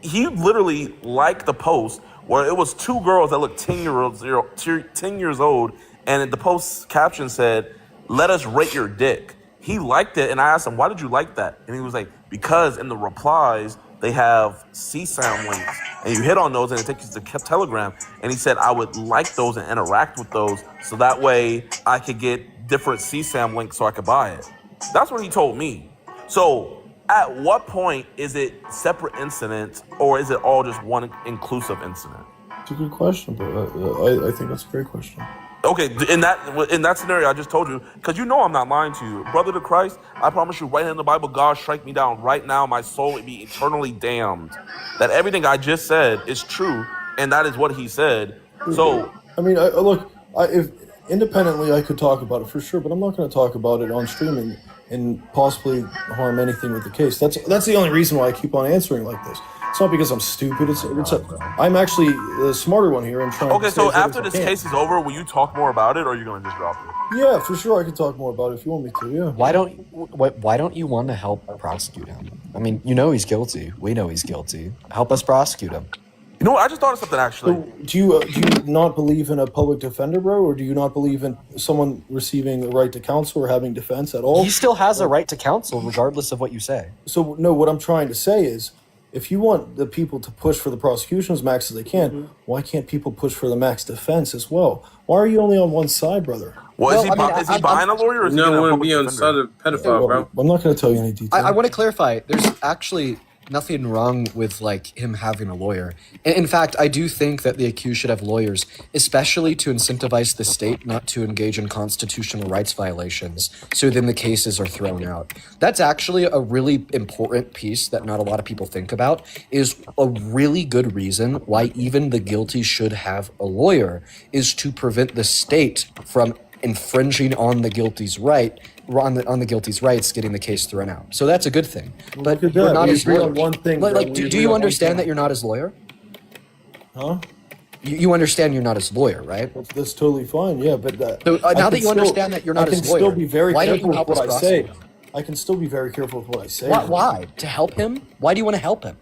Speaker 5: he literally liked the post where it was two girls that looked 10 years old, and the post caption said, "Let us rate your dick." He liked it, and I asked him, "Why did you like that?" And he was like, "Because in the replies they have CSAM links, and you hit on those and it takes you to Telegram." And he said, "I would like those and interact with those so that way I could get different CSAM links so I could buy it." That's what he told me. So at what point is it separate incidents, or is it all just one inclusive incident?
Speaker 4: It's a good question, bro. I think that's a great question.
Speaker 5: Okay, in that scenario I just told you, because you know I'm not lying to you. Brother to Christ, I promise you right in the Bible, God strike me down right now, my soul would be eternally damned. That everything I just said is true, and that is what he said. So,
Speaker 4: I mean, if independently I could talk about it for sure, but I'm not going to talk about it on streaming and possibly harm anything with the case. That's the only reason why I keep on answering like this. It's not because I'm stupid. I'm actually the smarter one here. I'm trying.
Speaker 5: Okay,
Speaker 4: to
Speaker 5: so after this case is over, will you talk more about it, or are you gonna just drop it?
Speaker 4: Yeah, for sure. I can talk more about it if you want me to. Yeah.
Speaker 6: Why don't you want to help prosecute him? I mean, you know he's guilty. We know he's guilty. Help us prosecute him.
Speaker 5: You know what? I just thought of something actually.
Speaker 4: So do you not believe in a public defender, bro, or do you not believe in someone receiving the right to counsel or having defense at all?
Speaker 6: He still has a right to counsel, regardless of what you say.
Speaker 4: So no, what I'm trying to say is, if you want the people to push for the prosecution as max as they can, why can't people push for the max defense as well? Why are you only on one side, brother?
Speaker 5: Well, is he buying a lawyer, or is he
Speaker 3: No, I
Speaker 5: getting a
Speaker 3: want to
Speaker 5: public
Speaker 3: be on the side
Speaker 5: defender?
Speaker 3: of pedophile, bro.
Speaker 4: I'm not going to tell you any details.
Speaker 6: I want to clarify. There's actually nothing wrong with like him having a lawyer. In fact, I do think that the accused should have lawyers, especially to incentivize the state not to engage in constitutional rights violations, so then the cases are thrown out. That's actually a really important piece that not a lot of people think about, is a really good reason why even the guilty should have a lawyer, is to prevent the state from infringing on the guilty's right, on the guilty's rights, getting the case thrown out. So that's a good thing. But
Speaker 4: Look at
Speaker 6: you're
Speaker 4: that.
Speaker 6: not
Speaker 4: We
Speaker 6: his
Speaker 4: agree
Speaker 6: lawyer.
Speaker 4: on one thing, bro.
Speaker 6: Like,
Speaker 4: We
Speaker 6: do
Speaker 4: agree
Speaker 6: you
Speaker 4: on one
Speaker 6: understand
Speaker 4: thing.
Speaker 6: that you're not his lawyer?
Speaker 4: Huh?
Speaker 6: You understand you're not his lawyer, right?
Speaker 4: That's totally fine. Yeah, but
Speaker 6: So,
Speaker 4: I
Speaker 6: now
Speaker 4: can
Speaker 6: that you understand that you're not
Speaker 4: I can
Speaker 6: his lawyer,
Speaker 4: still be very
Speaker 6: why don't
Speaker 4: careful
Speaker 6: you
Speaker 4: with
Speaker 6: help
Speaker 4: what
Speaker 6: us
Speaker 4: I say.
Speaker 6: prosecute?
Speaker 4: I can still be very careful with what I say.
Speaker 6: Why? To help him? Why do you want to help him?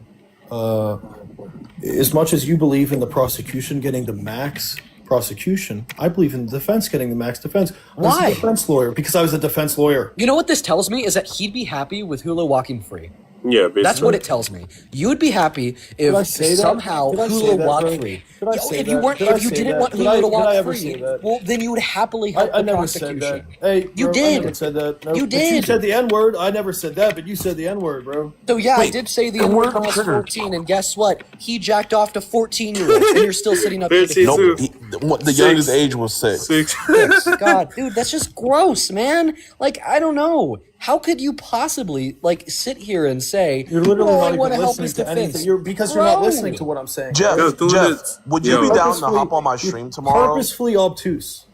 Speaker 4: As much as you believe in the prosecution getting the max prosecution, I believe in the defense getting the max defense. I was
Speaker 6: Why?
Speaker 4: a defense lawyer because I was a defense lawyer.
Speaker 6: You know what this tells me is that he'd be happy with Hulu walking free.
Speaker 3: Yeah, basically.
Speaker 6: That's what it tells me. You'd be happy
Speaker 4: Did I
Speaker 6: if
Speaker 4: say that?
Speaker 6: somehow
Speaker 4: Did I say
Speaker 6: Hulu
Speaker 4: that,
Speaker 6: walked
Speaker 4: bro?
Speaker 6: free.
Speaker 4: Did I
Speaker 6: Yo,
Speaker 4: say
Speaker 6: if you
Speaker 4: that?
Speaker 6: weren't,
Speaker 4: Did I
Speaker 6: if you
Speaker 4: say
Speaker 6: didn't
Speaker 4: that?
Speaker 6: want
Speaker 4: Did
Speaker 6: Hulu to
Speaker 4: I
Speaker 6: walk
Speaker 4: ever
Speaker 6: free,
Speaker 4: say that?
Speaker 6: well, then you would happily help
Speaker 4: I
Speaker 6: the
Speaker 4: never said
Speaker 6: prosecution.
Speaker 4: that. Hey,
Speaker 6: You
Speaker 4: bro,
Speaker 6: did.
Speaker 4: I never said that. No,
Speaker 6: You
Speaker 4: but you
Speaker 6: did.
Speaker 4: said the N-word. I never said that, but you said the N-word, bro.
Speaker 6: So yeah, I
Speaker 5: Wait,
Speaker 6: did say the
Speaker 5: and
Speaker 6: N-word
Speaker 5: we're
Speaker 6: when I was
Speaker 5: triggered.
Speaker 6: 14, and guess what? He jacked off to 14-year-olds, and you're still sitting up here.
Speaker 3: Bitch, he's
Speaker 5: Nope.
Speaker 3: too-
Speaker 5: The youngest age was 6.
Speaker 3: 6.
Speaker 6: God, dude, that's just gross, man. Like, I don't know. How could you possibly like sit here and say,
Speaker 4: You're literally
Speaker 6: "Oh, I
Speaker 4: not
Speaker 6: want to
Speaker 4: even
Speaker 6: help
Speaker 4: listening
Speaker 6: his
Speaker 4: to
Speaker 6: defense"?
Speaker 4: anything. Because you're not
Speaker 6: Bro.
Speaker 4: listening to what I'm saying.
Speaker 5: Jeff,
Speaker 3: Just do
Speaker 5: Jeff,
Speaker 3: it.
Speaker 5: would you be
Speaker 3: Yeah.
Speaker 5: down to hop on my stream tomorrow?
Speaker 4: Purposefully obtuse.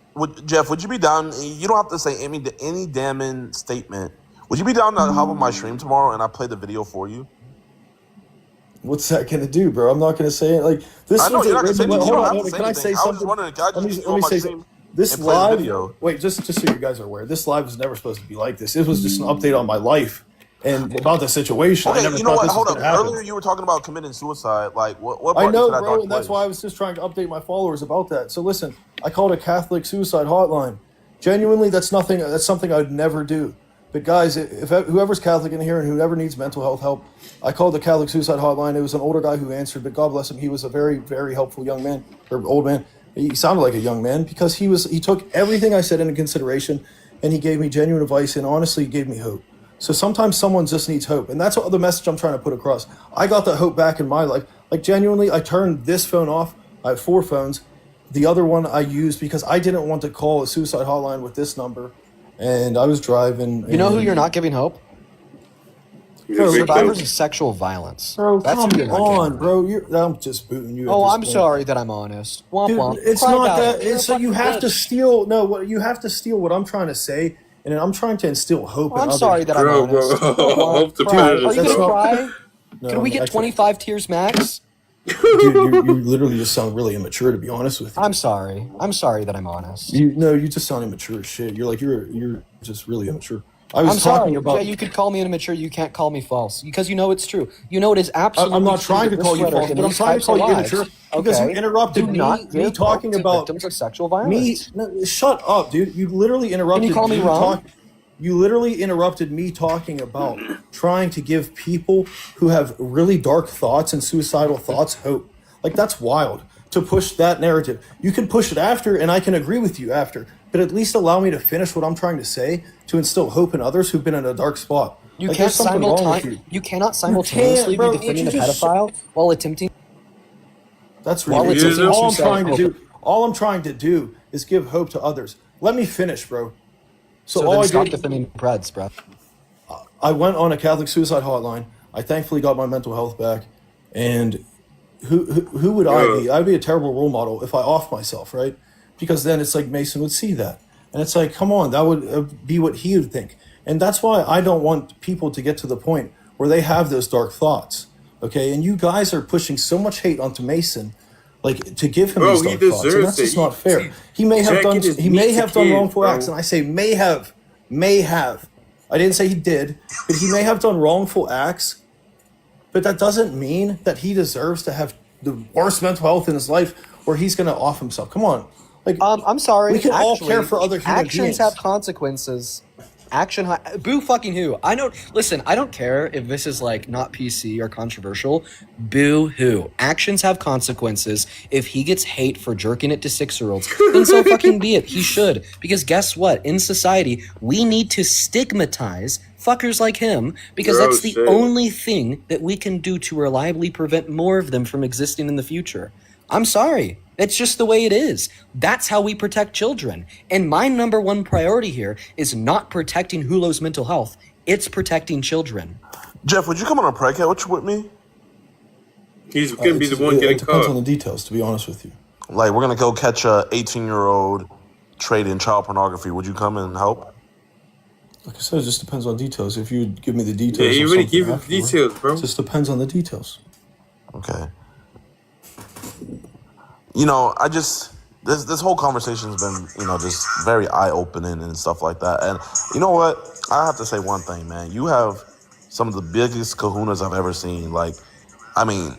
Speaker 5: Jeff, would you be down? You don't have to say any damning statement. Would you be down to hop on my stream tomorrow and I play the video for you?
Speaker 4: What's that gonna do, bro? I'm not gonna say it. Like this.
Speaker 5: I know
Speaker 4: was
Speaker 5: you're not gonna say
Speaker 4: originally-
Speaker 5: anything. You
Speaker 4: hold
Speaker 5: don't
Speaker 4: on,
Speaker 5: have to say
Speaker 4: Can I
Speaker 5: anything.
Speaker 4: say
Speaker 5: I was just
Speaker 4: something?
Speaker 5: wondering, can I just
Speaker 4: Let
Speaker 5: get
Speaker 4: me
Speaker 5: you on my
Speaker 4: say
Speaker 5: stream
Speaker 4: something. This
Speaker 5: and play the
Speaker 4: live.
Speaker 5: video?
Speaker 4: Wait, just so you guys are aware, this live was never supposed to be like this. It was just an update on my life and about the situation. I
Speaker 5: Okay,
Speaker 4: never
Speaker 5: you know
Speaker 4: thought
Speaker 5: what?
Speaker 4: this
Speaker 5: Hold
Speaker 4: was
Speaker 5: up.
Speaker 4: gonna happen.
Speaker 5: Earlier you were talking about committing suicide. Like, what
Speaker 4: I
Speaker 5: brought you
Speaker 4: know,
Speaker 5: to that
Speaker 4: bro,
Speaker 5: dark
Speaker 4: and that's
Speaker 5: place?
Speaker 4: why I was just trying to update my followers about that. So listen, I called a Catholic suicide hotline. Genuinely, that's nothing. That's something I'd never do. But guys, if whoever's Catholic in here and whoever needs mental health help, I called the Catholic suicide hotline. It was an older guy who answered, but God bless him, he was a very, very helpful young man or old man. He sounded like a young man because he took everything I said into consideration, and he gave me genuine advice and honestly gave me hope. So sometimes someone just needs hope, and that's what the message I'm trying to put across. I got that hope back in my life. Like genuinely, I turned this phone off. I have 4 phones. The other one I used because I didn't want to call a suicide hotline with this number, and I was driving.
Speaker 6: You know who you're not giving hope?
Speaker 3: Bro,
Speaker 6: Survivors of sexual violence.
Speaker 4: Bro,
Speaker 6: That's
Speaker 4: come
Speaker 6: who you're not giving
Speaker 4: on,
Speaker 6: hope.
Speaker 4: bro. I'm just booting you. at
Speaker 6: Oh,
Speaker 4: this
Speaker 6: I'm
Speaker 4: point.
Speaker 6: sorry that I'm honest. Womp
Speaker 4: Dude,
Speaker 6: womp.
Speaker 4: it's
Speaker 6: Cry
Speaker 4: not
Speaker 6: about
Speaker 4: that.
Speaker 6: it. You're a
Speaker 4: It's so you
Speaker 6: fucking
Speaker 4: have to
Speaker 6: bitch.
Speaker 4: steal. No, what you have to steal. What I'm trying to say, and I'm trying to instill hope.
Speaker 6: Oh,
Speaker 4: in
Speaker 6: I'm
Speaker 4: others.
Speaker 6: sorry that I'm
Speaker 3: Bro,
Speaker 6: honest.
Speaker 3: bro.
Speaker 6: Womp womp.
Speaker 3: Hope to
Speaker 6: Cry.
Speaker 3: be
Speaker 6: Are you
Speaker 4: That's
Speaker 6: gonna
Speaker 4: not-
Speaker 6: cry?
Speaker 4: No,
Speaker 6: Can we
Speaker 4: I
Speaker 6: get
Speaker 4: can't.
Speaker 6: 25 tears max?
Speaker 4: Dude, you literally just sound really immature, to be honest with you.
Speaker 6: I'm sorry. I'm sorry that I'm honest.
Speaker 4: You just sound immature as shit. You're just really immature. I was
Speaker 6: I'm sorry.
Speaker 4: talking about.
Speaker 6: Yeah, you could call me immature. You can't call me false because you know it's true. You know it is absolutely.
Speaker 4: I'm not
Speaker 6: true
Speaker 4: trying
Speaker 6: that
Speaker 4: to call
Speaker 6: this
Speaker 4: you
Speaker 6: rhetoric
Speaker 4: false,
Speaker 6: and
Speaker 4: but I'm
Speaker 6: these
Speaker 4: trying to
Speaker 6: types
Speaker 4: call
Speaker 6: of
Speaker 4: you
Speaker 6: lies,
Speaker 4: immature because you
Speaker 6: okay,
Speaker 4: interrupted
Speaker 6: do
Speaker 4: me
Speaker 6: not give
Speaker 4: talking
Speaker 6: hope to
Speaker 4: about
Speaker 6: victims of sexual violence.
Speaker 4: No, shut up, dude. You literally interrupted
Speaker 6: call me wrong?
Speaker 4: You literally interrupted me talking about trying to give people who have really dark thoughts and suicidal thoughts hope. Like, that's wild to push that narrative. You can push it after, and I can agree with you after, but at least allow me to finish what I'm trying to say to instill hope in others who've been in a dark spot.
Speaker 6: You
Speaker 4: Like,
Speaker 6: can't
Speaker 4: there's something wrong with you.
Speaker 6: You cannot simultaneously
Speaker 4: bro.
Speaker 6: be
Speaker 4: Would
Speaker 6: defending
Speaker 4: you
Speaker 6: a
Speaker 4: just
Speaker 6: pedophile while attempting.
Speaker 4: That's
Speaker 6: While
Speaker 4: ridiculous.
Speaker 6: attempting
Speaker 4: All I'm
Speaker 6: to
Speaker 4: trying to
Speaker 6: say-
Speaker 4: do, all I'm trying to do is give hope to others. Let me finish, bro.
Speaker 6: So
Speaker 4: all
Speaker 6: then
Speaker 4: I
Speaker 6: stop
Speaker 4: did,
Speaker 6: defending Preds, bro.
Speaker 4: I went on a Catholic suicide hotline. I thankfully got my mental health back. And who would I be? I'd be a terrible role model if I off myself, right? Because then it's like Mason would see that. And it's like, come on, that would be what he would think. And that's why I don't want people to get to the point where they have those dark thoughts, okay? And you guys are pushing so much hate onto Mason, like, to give him these dark thoughts. And that's just not fair. He may have done wrongful acts, and I say may have. I didn't say he did, but he may have done wrongful acts, but that doesn't mean that he deserves to have the worst mental health in his life where he's going to off himself. Come on. Like,
Speaker 6: I'm sorry.
Speaker 4: we can all care for other human
Speaker 6: actions
Speaker 4: beings.
Speaker 6: have consequences. Boo fucking who? Listen, I don't care if this is like not PC or controversial. Boo hoo. Actions have consequences. If he gets hate for jerking it to 6-year-olds, then so fucking be it. He should. Because guess what? In society, we need to stigmatize fuckers like him because that's the only thing that we can do to reliably prevent more of them from existing in the future. I'm sorry. It's just the way it is. That's how we protect children. And my number one priority here is not protecting Hulo's mental health. It's protecting children.
Speaker 9: Jeff, would you come on a podcast with me?
Speaker 3: He's going to be the one getting
Speaker 4: It depends
Speaker 3: caught.
Speaker 4: on the details, to be honest with you.
Speaker 9: Like, we're going to go catch a 18-year-old trading child pornography. Would you come and help?
Speaker 4: Like I said, it just depends on details. If you give me the details,
Speaker 3: Yeah, you
Speaker 4: on
Speaker 3: already
Speaker 4: something
Speaker 3: give him
Speaker 4: afterward,
Speaker 3: details, bro.
Speaker 4: It just depends on the details.
Speaker 9: Okay. You know, this whole conversation's been, just very eye-opening and stuff like that. And you know what? I have to say one thing, man. You have some of the biggest kahunas I've ever seen. Like, I mean,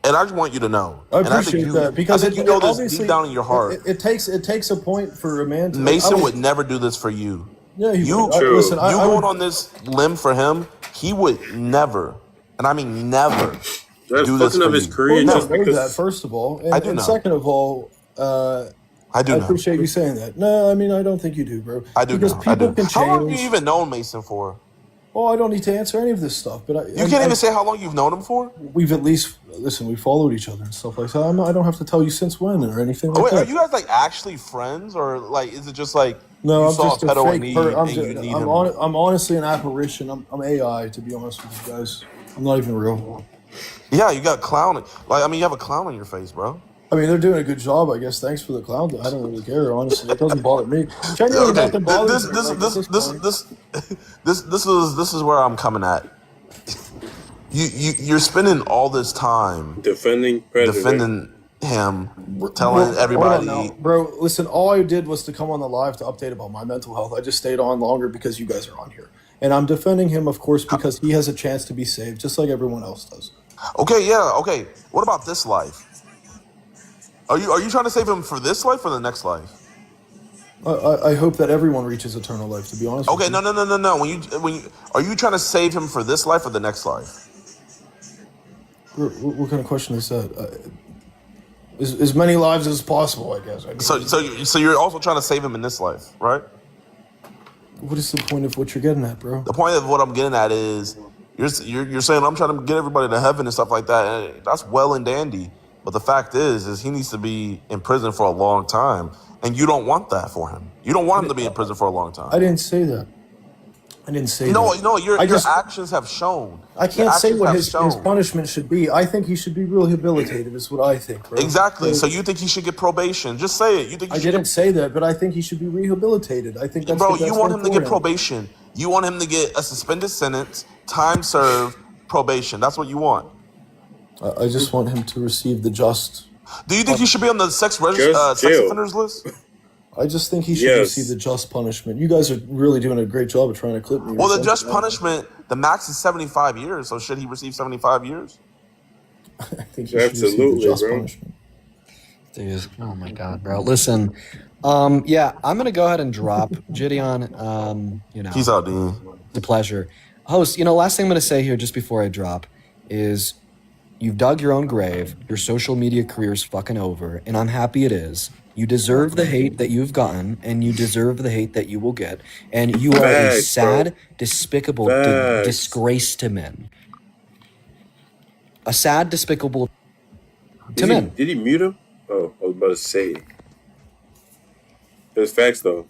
Speaker 9: and I just want you to know.
Speaker 4: I
Speaker 9: and
Speaker 4: appreciate that because
Speaker 9: I think you know this deep down in your heart.
Speaker 4: It takes a point for a man to.
Speaker 9: Mason would never do this for you.
Speaker 4: Yeah,
Speaker 9: Listen, going on this limb for him, he would never, and I mean never, do this for
Speaker 3: his
Speaker 9: you.
Speaker 3: career
Speaker 4: Well,
Speaker 3: just
Speaker 4: no,
Speaker 3: because.
Speaker 4: that first of all, and,
Speaker 9: I do
Speaker 4: and
Speaker 9: know.
Speaker 4: second of all,
Speaker 9: I do
Speaker 4: I
Speaker 9: know.
Speaker 4: appreciate you saying that. No, I mean I don't think you do, bro.
Speaker 9: I do
Speaker 4: because
Speaker 9: know. I
Speaker 4: people
Speaker 9: do.
Speaker 4: can
Speaker 9: How long have
Speaker 4: change.
Speaker 9: you even known Mason for?
Speaker 4: Well, I don't need to answer any of this stuff, but
Speaker 9: You can't even say how long you've known him for?
Speaker 4: we've at least we followed each other and stuff like that. I don't have to tell you since when or anything like
Speaker 9: Wait,
Speaker 4: that.
Speaker 9: are you guys like actually friends, or like is it just like
Speaker 4: No,
Speaker 9: you
Speaker 4: I'm
Speaker 9: saw
Speaker 4: just
Speaker 9: a
Speaker 4: a
Speaker 9: pedo in
Speaker 4: fake
Speaker 9: need
Speaker 4: person.
Speaker 9: and you need him?
Speaker 4: I'm honestly an apparition. I'm AI, to be honest with you guys. I'm not even real.
Speaker 9: Yeah, you got clown. Like, I mean, you have a clown on your face, bro.
Speaker 4: I mean, they're doing a good job, I guess. Thanks for the clown. I don't really care, honestly. It doesn't bother me. Genuinely,
Speaker 9: Okay,
Speaker 4: nothing bothers me. Like, at
Speaker 9: this is where I'm coming at. You're spending all this time
Speaker 3: Defending Predator.
Speaker 9: defending him, telling everybody.
Speaker 4: Hold on now. Bro, listen, all I did was to come on the live to update about my mental health. I just stayed on longer because you guys are on here. And I'm defending him, of course, because he has a chance to be saved, just like everyone else does.
Speaker 9: Okay, yeah, okay. What about this life? Are you trying to save him for this life or the next life?
Speaker 4: I hope that everyone reaches eternal life, to be honest with
Speaker 9: Okay,
Speaker 4: you.
Speaker 9: no. When you are you trying to save him for this life or the next life?
Speaker 4: What kind of question is that? As many lives as possible, I guess. I mean,
Speaker 9: So you're also trying to save him in this life, right?
Speaker 4: what is the point of what you're getting at, bro?
Speaker 9: The point of what I'm getting at is you're saying I'm trying to get everybody to heaven and stuff like that, and that's well and dandy. But the fact is he needs to be in prison for a long time, and you don't want that for him. You don't want him to be in prison for a long time.
Speaker 4: I didn't say that. I didn't say
Speaker 9: No,
Speaker 4: that.
Speaker 9: no, your
Speaker 4: I just-
Speaker 9: actions have shown.
Speaker 4: I
Speaker 9: Your
Speaker 4: can't say
Speaker 9: actions
Speaker 4: what
Speaker 9: have
Speaker 4: his
Speaker 9: shown.
Speaker 4: punishment should be. I think he should be rehabilitated, is what I think, bro.
Speaker 9: Exactly.
Speaker 4: Like,
Speaker 9: So you think he should get probation? Just say it. You think he
Speaker 4: I
Speaker 9: should
Speaker 4: didn't say that, but I think he should be rehabilitated. I think that's
Speaker 9: Bro,
Speaker 4: the best
Speaker 9: you want
Speaker 4: thing
Speaker 9: him to
Speaker 4: for
Speaker 9: get probation. You want him to get a suspended sentence, time served, probation. That's what you want.
Speaker 4: I just want him to receive the just.
Speaker 9: Do you think he should be on the sex sex
Speaker 3: jail.
Speaker 9: offenders list?
Speaker 4: I just think he should receive the just punishment. You guys are really doing a great job of trying to clip me.
Speaker 9: Well, the just punishment, the max is 75 years. So should he receive 75 years?
Speaker 4: I think he should receive the just punishment.
Speaker 6: Dude, oh my God, bro. Listen, yeah, I'm gonna go ahead and drop Gideon. You know,
Speaker 9: Peace out, Dean.
Speaker 6: The pleasure, host. You know, last thing I'm gonna say here, just before I drop, is you've dug your own grave. Your social media career's fucking over, and I'm happy it is. You deserve the hate that you've gotten, and you deserve the hate that you will get. And you are a sad, despicable disgrace to men. A sad, despicable to men.
Speaker 3: Did he mute him? Oh, I was about to say. There's facts, though.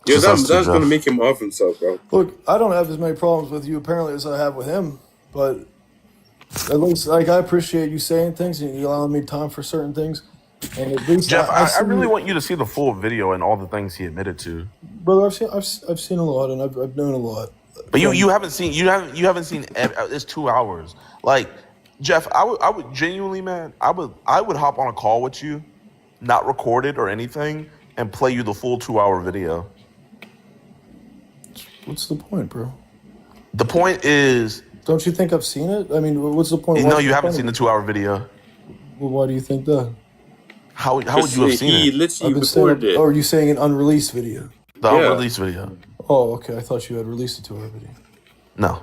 Speaker 3: Yeah, that's going to make him off himself, bro.
Speaker 4: Look, I don't have as many problems with you, apparently, as I have with him. But at least, like, I appreciate you saying things and you allowing me time for certain things. And at least
Speaker 9: Jeff, I really want you to see the full video and all the things he admitted to.
Speaker 4: Brother, I've seen a lot, and I've known a lot.
Speaker 9: But you haven't seen it's 2 hours. Like, Jeff, I would genuinely, man, I would hop on a call with you, not record it or anything, and play you the full 2 hour video.
Speaker 4: What's the point, bro?
Speaker 9: The point is,
Speaker 4: don't you think I've seen it? I mean, what's the point?
Speaker 9: No, you haven't seen the 2 hour video.
Speaker 4: Well, why do you think that?
Speaker 9: How would you have seen it?
Speaker 3: He literally recorded it.
Speaker 4: Or are you saying an unreleased video?
Speaker 9: The unreleased video.
Speaker 4: Oh, okay. I thought you had released a 2 hour video.
Speaker 9: No.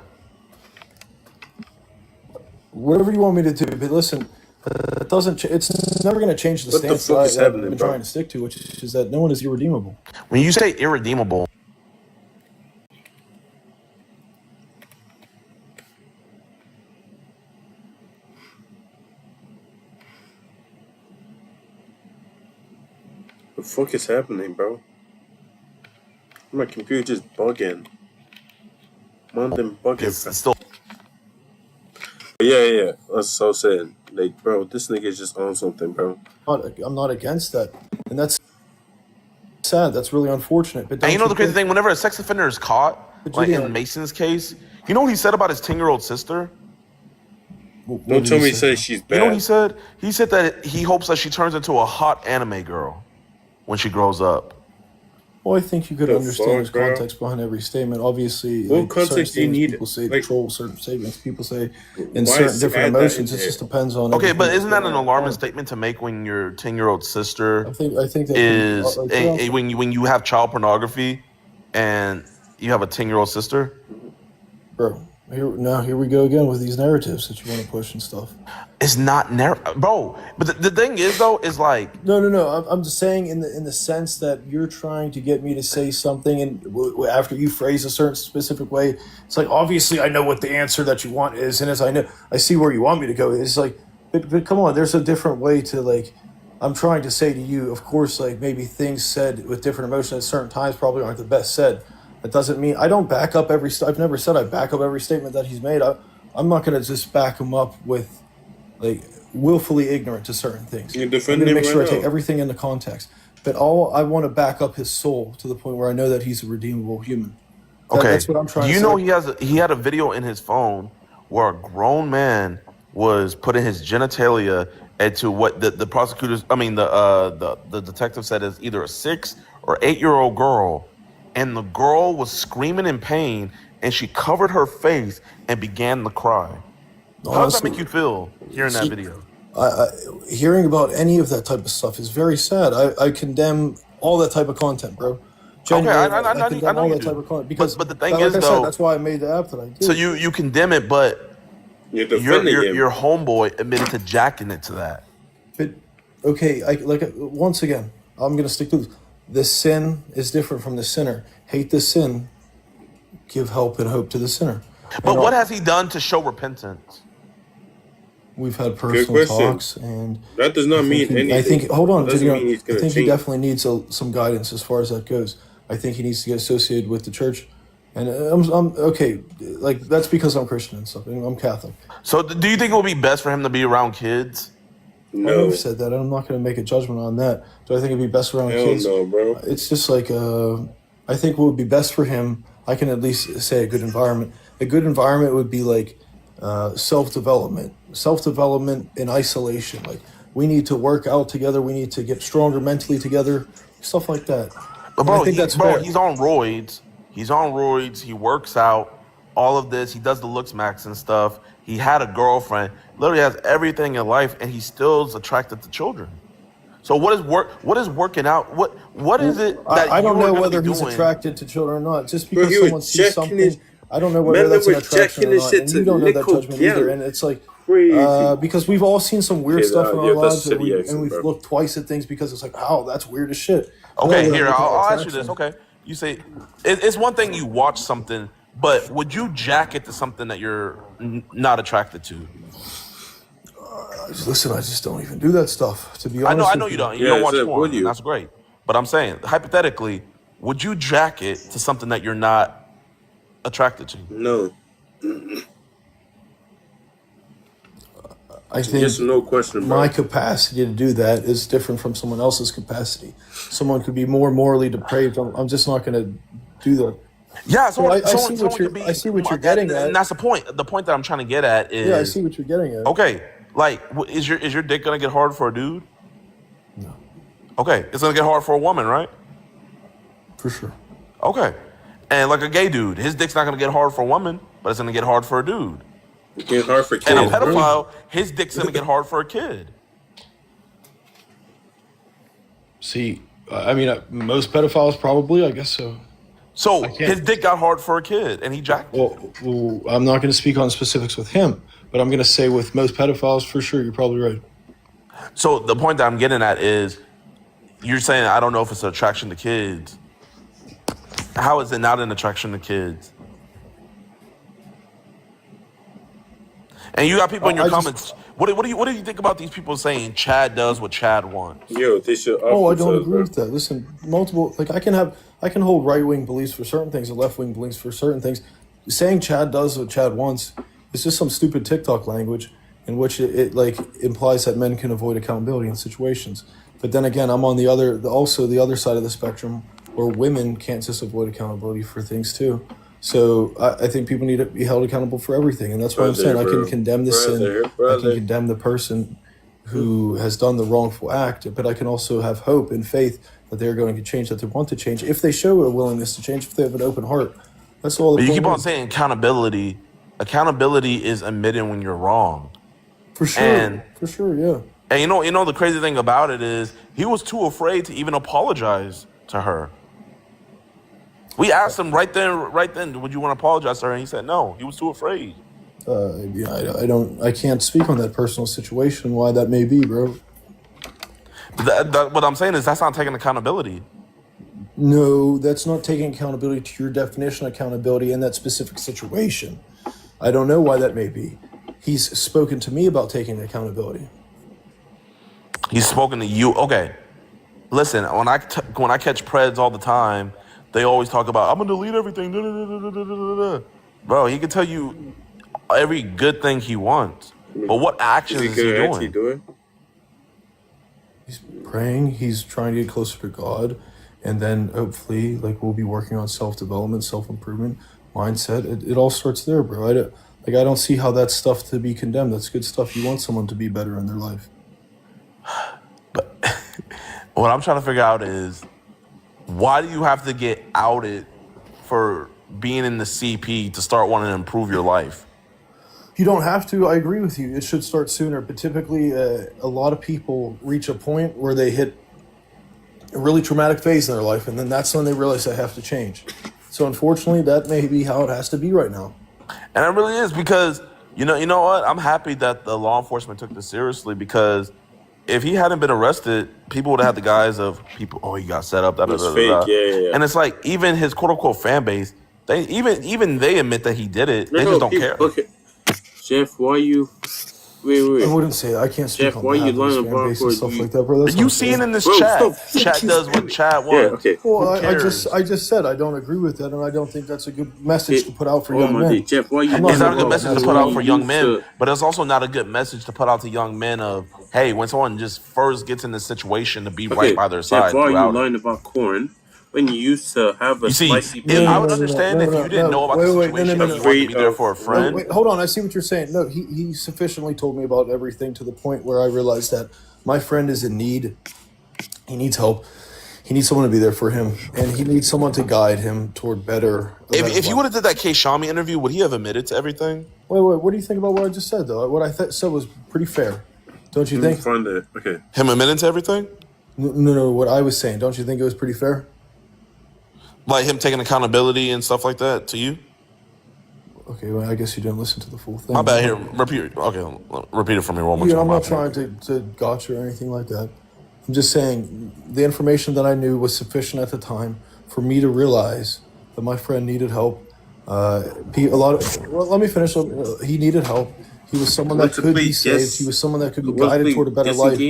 Speaker 4: Whatever you want me to do, but listen, it doesn't. It's never going to change the stance that I've been trying to stick to, which is that no one is irredeemable.
Speaker 9: When you say irredeemable,
Speaker 3: What the fuck is happening, bro? My computer just bugging. Them bugging.
Speaker 9: It's still.
Speaker 3: Yeah. That's so sad. Like, bro, this nigga is just on something, bro.
Speaker 4: I'm not against that, and that's sad. That's really unfortunate. But
Speaker 9: and you know the crazy thing? Whenever a sex offender is caught, like in Mason's case, you know what he said about his 10-year-old sister?
Speaker 3: Don't tell me he said she's bad.
Speaker 9: You know what he said? He said that he hopes that she turns into a hot anime girl when she grows up.
Speaker 4: Well, I think you could understand the context behind every statement. Obviously,
Speaker 3: what context do you need?
Speaker 4: People say troll certain statements. People say in certain different emotions. It just depends on.
Speaker 9: Okay, but isn't that an alarming statement to make when your 10-year-old sister
Speaker 4: I think that
Speaker 9: is when you have child pornography and you have a 10-year-old sister?
Speaker 4: Bro, here we go again with these narratives that you want to push and stuff.
Speaker 9: It's not bro. But the thing is though, is like
Speaker 4: no. I'm just saying in the sense that you're trying to get me to say something, and after you phrase a certain specific way, it's like obviously I know what the answer that you want is, and as I see where you want me to go. It's like, but come on, there's a different way to like. I'm trying to say to you, of course, like maybe things said with different emotion at certain times probably aren't the best said. That doesn't mean I don't back up every. I've never said I back up every statement that he's made. I'm not going to just back him up with. Like willfully ignorant to certain things. I'm going to make sure I take everything into context. But I want to back up his soul to the point where I know that he's a redeemable human. That's what I'm trying to say.
Speaker 9: You know he had a video in his phone where a grown man was putting his genitalia into what the prosecutors, the detective said is either a 6 or 8-year-old girl, and the girl was screaming in pain, and she covered her face and began to cry. How does that make you feel hearing that video?
Speaker 4: Hearing about any of that type of stuff is very sad. I condemn all that type of content, bro. Genuinely,
Speaker 9: I
Speaker 4: condemn
Speaker 9: know
Speaker 4: all
Speaker 9: you
Speaker 4: that
Speaker 9: do.
Speaker 4: type of content because,
Speaker 9: but the thing
Speaker 4: like
Speaker 9: is,
Speaker 4: I
Speaker 9: though,
Speaker 4: said, that's why I made the app that I did.
Speaker 9: So you condemn it, but your homeboy admitted to jacking it to that.
Speaker 4: But okay, once again, I'm gonna stick to this. The sin is different from the sinner. Hate the sin, give help and hope to the sinner.
Speaker 9: But what has he done to show repentance?
Speaker 4: We've had personal talks, and
Speaker 3: that does not mean anything.
Speaker 4: I think. Hold on, I think
Speaker 3: change.
Speaker 4: he definitely needs some guidance as far as that goes. I think he needs to get associated with the church, and I'm okay. Like that's because I'm Christian and stuff. I'm Catholic.
Speaker 9: So, do you think it would be best for him to be around kids?
Speaker 3: No.
Speaker 4: I never said that. I'm not going to make a judgment on that. Do I think it'd be best around kids?
Speaker 3: No, bro.
Speaker 4: It's just like I think what would be best for him. I can at least say a good environment. A good environment would be like self-development in isolation. Like, we need to work out together. We need to get stronger mentally together, stuff like that.
Speaker 9: But
Speaker 4: And I
Speaker 9: bro,
Speaker 4: think that's fair.
Speaker 9: he's on roids. He's on roids. He works out. All of this. He does the looks max and stuff. He had a girlfriend. Literally has everything in life, and he still is attracted to children. So what is working out? What is it that
Speaker 4: I don't
Speaker 9: you are
Speaker 4: know
Speaker 9: gonna
Speaker 4: whether
Speaker 9: be
Speaker 4: he's
Speaker 9: doing?
Speaker 4: attracted to children or not. Just
Speaker 3: Bro,
Speaker 4: because
Speaker 3: he was
Speaker 4: someone sees
Speaker 3: checking
Speaker 4: something,
Speaker 3: his-
Speaker 4: I don't know whether
Speaker 3: Man,
Speaker 4: that's
Speaker 3: they
Speaker 4: an
Speaker 3: were
Speaker 4: attraction
Speaker 3: checking
Speaker 4: or
Speaker 3: his
Speaker 4: not.
Speaker 3: shit
Speaker 4: And
Speaker 3: to
Speaker 4: you don't know that
Speaker 3: nickel
Speaker 4: judgment either.
Speaker 3: piano.
Speaker 4: And it's like,
Speaker 3: Crazy.
Speaker 4: because we've all seen some weird
Speaker 3: Okay,
Speaker 4: stuff in our
Speaker 3: yeah, that's
Speaker 4: lives, and,
Speaker 3: shitty accent,
Speaker 4: we've
Speaker 3: bro.
Speaker 4: looked twice at things because it's like, oh, that's weird as shit.
Speaker 9: Okay,
Speaker 4: No,
Speaker 9: here,
Speaker 4: no,
Speaker 9: I'll ask you
Speaker 4: attraction.
Speaker 9: this. Okay, you say it's one thing you watch something, but would you jack it to something that you're not attracted to?
Speaker 4: Listen, I just don't even do that stuff, to be
Speaker 9: I
Speaker 4: honest.
Speaker 9: know
Speaker 4: with
Speaker 9: you don't. You
Speaker 3: Yeah,
Speaker 9: don't watch
Speaker 3: so
Speaker 9: porn,
Speaker 3: would you?
Speaker 9: and that's great. But I'm saying, hypothetically, would you jack it to something that you're not attracted to?
Speaker 3: No.
Speaker 4: I think
Speaker 3: Just no question, bro.
Speaker 4: my capacity to do that is different from someone else's capacity. Someone could be more morally depraved. I'm just not going to do that.
Speaker 9: Yeah,
Speaker 4: So I see what you're getting at.
Speaker 9: and that's the point. The point that I'm trying to get at is,
Speaker 4: Yeah, I see what you're getting at.
Speaker 9: okay, like, is your dick gonna get hard for a dude?
Speaker 4: No,
Speaker 9: Okay, it's gonna get hard for a woman, right?
Speaker 4: for sure.
Speaker 9: Okay, and like a gay dude, his dick's not gonna get hard for a woman, but it's gonna get hard for a dude.
Speaker 3: It's getting hard for kids.
Speaker 9: And a
Speaker 3: bro.
Speaker 9: pedophile, his dick's gonna get hard for a kid.
Speaker 4: See, I mean, most pedophiles probably, I guess so.
Speaker 9: So
Speaker 4: can't-
Speaker 9: his dick got hard for a kid, and he jacked.
Speaker 4: Well, I'm not going to speak on specifics with him, but I'm going to say with most pedophiles, for sure, you're probably right.
Speaker 9: So the point that I'm getting at is, you're saying I don't know if it's an attraction to kids. How is it not an attraction to kids? And you got people in your
Speaker 4: I just-
Speaker 9: comments. What do you think about these people saying Chad does what Chad wants?
Speaker 3: Yo, they should.
Speaker 4: Oh, I don't agree with that. Listen, multiple, like, I can hold right-wing beliefs for certain things and left-wing beliefs for certain things. Saying Chad does what Chad wants is just some stupid TikTok language in which it like implies that men can avoid accountability in situations. But then again, I'm on the other side of the spectrum where women can't just avoid accountability for things too. So I think people need to be held accountable for everything, and that's why I'm saying I can condemn the sin, I can condemn the person who has done the wrongful act, but I can also have hope and faith that they're going to change, that they want to change, if they show a willingness to change, if they have an open heart. That's all.
Speaker 9: But you keep on saying accountability. Accountability is admitting when you're wrong.
Speaker 4: For sure, yeah.
Speaker 9: And you know the crazy thing about it is he was too afraid to even apologize to her. We asked him right then, would you want to apologize to her? And he said no. He was too afraid.
Speaker 4: Yeah, I can't speak on that personal situation, why that may be, bro.
Speaker 9: What I'm saying is that's not taking accountability.
Speaker 4: No, that's not taking accountability to your definition of accountability in that specific situation. I don't know why that may be. He's spoken to me about taking accountability.
Speaker 9: He's spoken to you. Okay, listen. When I catch Preds all the time, they always talk about I'm gonna delete everything. Da, da, da, da, da, da, da. Bro, he can tell you every good thing he wants, but what actions is he
Speaker 3: actually
Speaker 9: doing?
Speaker 4: He's praying. He's trying to get closer to God, and then hopefully, like, we'll be working on self-development, self-improvement, mindset. It all starts there, bro. I don't see how that's stuff to be condemned. That's good stuff. You want someone to be better in their life.
Speaker 9: But what I'm trying to figure out is, why do you have to get outed for being in the CP to start wanting to improve your life?
Speaker 4: You don't have to. I agree with you. It should start sooner. But typically, a lot of people reach a point where they hit a really traumatic phase in their life, and then that's when they realize they have to change. So unfortunately, that may be how it has to be right now.
Speaker 9: And it really is, because you know what? I'm happy that the law enforcement took this seriously, because if he hadn't been arrested, people would have had the guise of people, oh, he got set up, da, da,
Speaker 3: It's
Speaker 9: da, da,
Speaker 3: fake,
Speaker 9: da.
Speaker 3: yeah.
Speaker 9: And it's like, even his quote unquote fan base, they even they admit that he did it. They just don't care.
Speaker 3: Okay, Jeff, why you? Wait.
Speaker 4: I wouldn't say that. I can't speak
Speaker 3: Jeff,
Speaker 4: on
Speaker 3: why you
Speaker 4: behalf of
Speaker 3: lying
Speaker 4: his fan
Speaker 3: about
Speaker 4: base and
Speaker 3: for
Speaker 4: stuff
Speaker 3: you-
Speaker 4: like that, bro. That's
Speaker 9: You
Speaker 4: not
Speaker 9: see it
Speaker 4: fair.
Speaker 9: in this
Speaker 3: Bro,
Speaker 9: chat.
Speaker 3: stop
Speaker 9: Chat
Speaker 3: fucking
Speaker 9: does what Chat
Speaker 3: Yeah,
Speaker 9: wants.
Speaker 3: okay.
Speaker 4: Well,
Speaker 9: Who
Speaker 4: I
Speaker 9: cares?
Speaker 4: just said I don't agree with that, and I don't think that's a good message to put out for
Speaker 3: Oh
Speaker 4: young
Speaker 3: my
Speaker 4: men.
Speaker 3: God, Jeff, why you?
Speaker 4: I'm not
Speaker 9: It's not a
Speaker 4: Bro,
Speaker 9: good message to
Speaker 4: that's
Speaker 9: put out
Speaker 4: why
Speaker 9: for
Speaker 3: you
Speaker 9: young
Speaker 3: used
Speaker 9: men,
Speaker 3: to-
Speaker 9: but it's also not a good message to put out to young men of, hey, when someone just first gets in this situation, to be right by their side
Speaker 3: Jeff, why are you
Speaker 9: throughout.
Speaker 3: lying about corn when you used to have a
Speaker 9: You see,
Speaker 3: spicy
Speaker 9: I would
Speaker 4: no,
Speaker 9: understand if you didn't know about the
Speaker 4: wait,
Speaker 9: situation and you wanted to be there for a
Speaker 4: No,
Speaker 9: friend.
Speaker 4: wait, hold on. I see what you're saying. No, he sufficiently told me about everything to the point where I realized that my friend is in need. He needs help. He needs someone to be there for him, and he needs someone to guide him toward better.
Speaker 9: If you would have did that K. Shami interview, would he have admitted to everything?
Speaker 4: Wait, what do you think about what I just said, though? What I said was pretty fair, don't you think?
Speaker 3: Find it. Okay.
Speaker 9: Him admitting to everything?
Speaker 4: No, what I was saying. Don't you think it was pretty fair?
Speaker 9: Like him taking accountability and stuff like that to you?
Speaker 4: Okay, well, I guess you didn't listen to the full thing.
Speaker 9: My bad. Here, repeat. Okay, repeat it for me one more
Speaker 4: Yeah,
Speaker 9: time.
Speaker 4: I'm
Speaker 9: My
Speaker 4: not
Speaker 9: fault.
Speaker 4: trying to gotcha or anything like that. I'm just saying the information that I knew was sufficient at the time for me to realize that my friend needed help. Let me finish. He needed help. He was someone that could be saved. He was someone that could be guided toward a better life.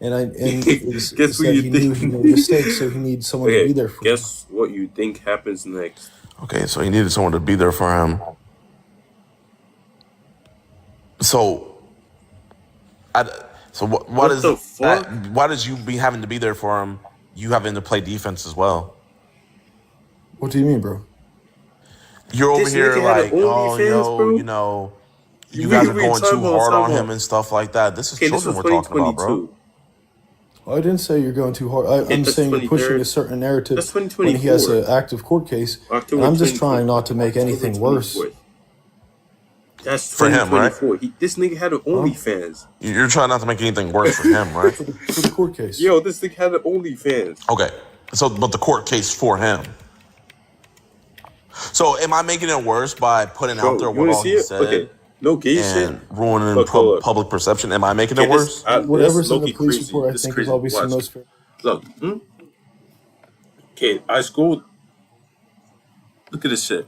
Speaker 4: And it was
Speaker 3: Guess what
Speaker 4: said
Speaker 3: you
Speaker 4: he knew
Speaker 3: think?
Speaker 4: he made mistakes, so he needs someone to be there for him.
Speaker 3: Guess what you think happens next?
Speaker 9: Okay, so he needed someone to be there for him. So, why does
Speaker 3: the fuck?
Speaker 9: why does you be having to be there for him? You having to play defense as well.
Speaker 4: What do you mean, bro?
Speaker 9: You're over
Speaker 3: This
Speaker 9: here
Speaker 3: nigga had
Speaker 9: like,
Speaker 3: an
Speaker 9: oh,
Speaker 3: OnlyFans, bro?
Speaker 9: you know, you
Speaker 3: You
Speaker 9: guys are
Speaker 3: really
Speaker 9: going
Speaker 3: time
Speaker 9: too
Speaker 3: out,
Speaker 9: hard
Speaker 3: time
Speaker 9: on
Speaker 3: out.
Speaker 9: him and stuff like that. This is
Speaker 3: Okay, this
Speaker 9: children
Speaker 3: was
Speaker 9: we're talking about, bro.
Speaker 3: 2022.
Speaker 4: I didn't say you're going too hard. I'm
Speaker 3: that's
Speaker 4: saying you're pushing
Speaker 3: 23rd.
Speaker 4: a certain narrative
Speaker 3: That's
Speaker 4: when he has
Speaker 3: 2024.
Speaker 4: an active court case.
Speaker 3: October
Speaker 4: And I'm just
Speaker 3: 24th.
Speaker 4: trying not to make anything worse.
Speaker 3: 24th. That's
Speaker 9: For him, right?
Speaker 3: 2024. This nigga had an OnlyFans.
Speaker 9: You're trying not to make anything worse for him, right?
Speaker 4: For the court case.
Speaker 3: Yo, this nigga had an OnlyFans.
Speaker 9: Okay, so but the court case for him. So am I making it worse by putting
Speaker 3: Bro,
Speaker 9: out there
Speaker 3: you
Speaker 9: what
Speaker 3: wanna
Speaker 9: all
Speaker 3: see
Speaker 9: he
Speaker 3: it?
Speaker 9: said
Speaker 3: Okay. No gay shit.
Speaker 9: and ruining
Speaker 3: Look, look.
Speaker 9: public perception? Am I making
Speaker 3: Okay,
Speaker 9: it worse?
Speaker 4: Whatever's in the
Speaker 3: low-key
Speaker 4: police
Speaker 3: crazy.
Speaker 4: report, I
Speaker 3: This
Speaker 4: think, is
Speaker 3: crazy.
Speaker 4: obviously
Speaker 3: Watch.
Speaker 4: most fair.
Speaker 3: Look. Okay, I scrolled. Look at this shit.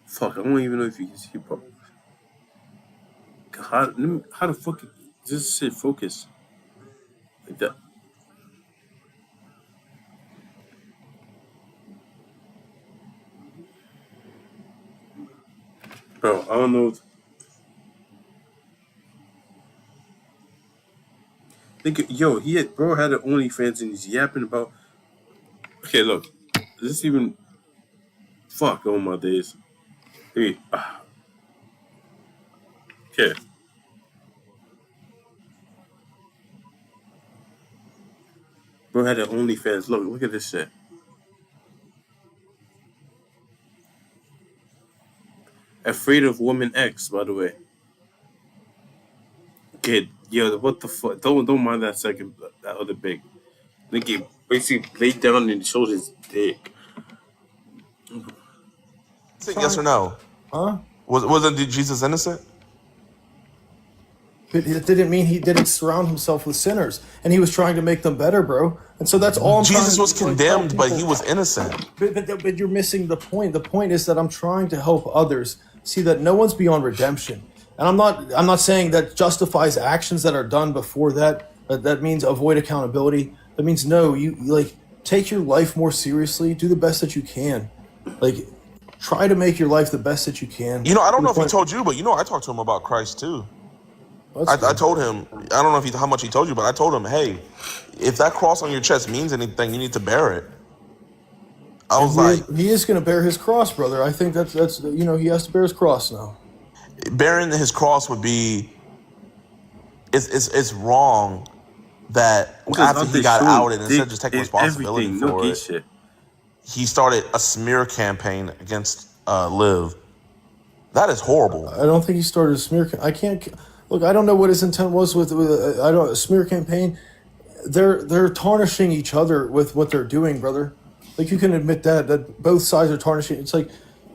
Speaker 3: Fuck, I don't even know if you can see, bro. How the fuck does this shit focus? Like that. Bro, I don't know. Yo, bro had an OnlyFans and he's yapping about. Okay, look, is this even? Fuck, oh my days. Hey, okay. Bro had an OnlyFans. Look at this shit. Afraid of Woman X, by the way. Okay, yo, what the fuck? Don't mind that second, that other big. Nigga basically laid down and showed his dick.
Speaker 9: Yes or no?
Speaker 4: Huh?
Speaker 9: Wasn't Jesus innocent?
Speaker 4: But it didn't mean he didn't surround himself with sinners. And he was trying to make them better, bro. And so that's all I'm trying
Speaker 9: Jesus
Speaker 4: to
Speaker 9: was
Speaker 4: do, like,
Speaker 9: condemned,
Speaker 4: help
Speaker 9: but
Speaker 4: people.
Speaker 9: he was innocent.
Speaker 4: But you're missing the point. The point is that I'm trying to help others see that no one's beyond redemption. And I'm not saying that justifies actions that are done before that. That means avoid accountability. That means no, you like take your life more seriously. Do the best that you can. Like try to make your life the best that you can.
Speaker 9: You know, I don't know if he told you, but you know, I talked to him about Christ too. I told him, I don't know how much he told you, but I told him, hey, if that cross on your chest means anything, you need to bear it. I was like,
Speaker 4: he is going to bear his cross, brother. I think that's he has to bear his cross now.
Speaker 9: bearing his cross would be, it's wrong that after he got outed, instead of just taking responsibility for it,
Speaker 3: shit.
Speaker 9: he started a smear campaign against Liv. That is horrible.
Speaker 4: I don't think he started a smear. I can't look. I don't know what his intent was with a smear campaign. They're tarnishing each other with what they're doing, brother. Like you can admit that both sides are tarnishing. It's like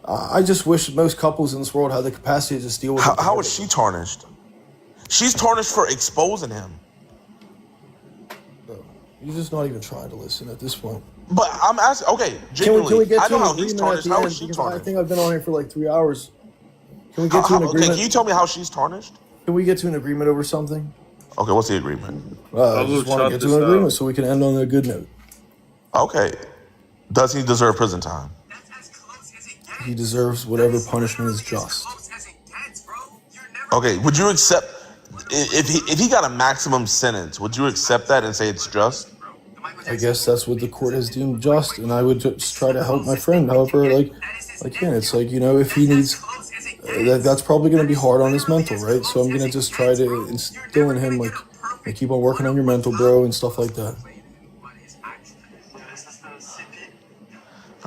Speaker 4: I just wish most couples in this world had the capacity to just deal with it.
Speaker 9: How is she tarnished? She's tarnished for exposing him.
Speaker 4: You're just not even trying to listen at this point.
Speaker 9: But I'm asking, okay,
Speaker 4: Can we
Speaker 9: genuinely,
Speaker 4: get
Speaker 9: I
Speaker 4: to
Speaker 9: know
Speaker 4: an
Speaker 9: how he's
Speaker 4: agreement at
Speaker 9: tarnished.
Speaker 4: the
Speaker 9: How
Speaker 4: end?
Speaker 9: is she
Speaker 4: Because
Speaker 9: tarnished?
Speaker 4: I think I've been on here for like 3 hours. Can we get to an agreement?
Speaker 9: Okay, can you tell me how she's tarnished?
Speaker 4: Can we get to an agreement over something?
Speaker 9: Okay, what's the agreement?
Speaker 4: I just want to get to an agreement so we can end on a good note.
Speaker 9: Okay. Does he deserve prison time?
Speaker 4: He deserves whatever punishment is just.
Speaker 9: Okay, would you accept if he got a maximum sentence? Would you accept that and say it's just?
Speaker 4: I guess that's what the court has deemed just, and I would just try to help my friend however I can. It's like, you know, if he needs that's probably going to be hard on his mental, right? So I'm going to just try to instill in him like keep on working on your mental, bro, and stuff like that.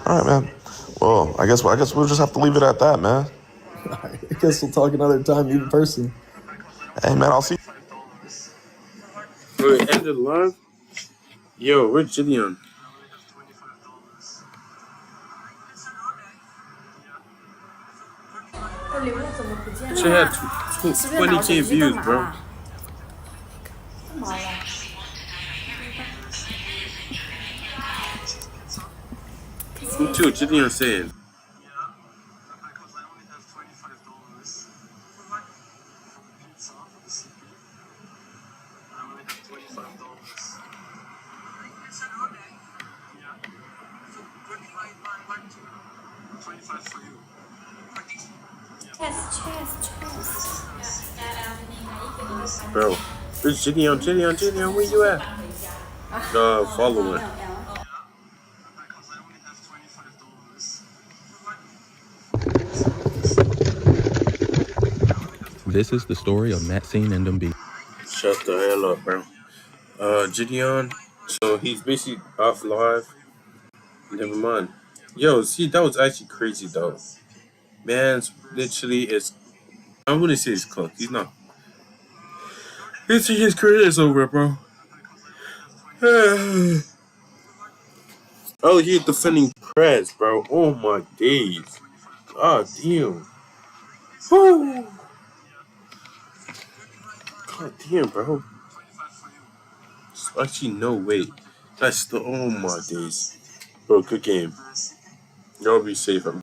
Speaker 9: All right, man. Well, I guess we'll just have to leave it at that, man.
Speaker 4: I guess we'll talk another time, in person.
Speaker 9: Hey, man, I'll see.
Speaker 3: Wait, end the live? Yo, where's Gideon? She had 20K views, bro. Me too, Gideon saying. Bro, where's Gideon? Gideon, where you at? Follower.
Speaker 10: This is the story of Maxine and them beats.
Speaker 3: Shut the hell up, bro. Gideon, so he's basically off live. Never mind. Yo, see, that was actually crazy, though. Man's literally is. I wouldn't say he's close. He's not. His career is over, bro. Oh, he's defending Preds, bro. Oh my days. God damn. Woo. God damn, bro. Actually, no way. That's the. Oh my days. Bro, good game. Y'all be safe.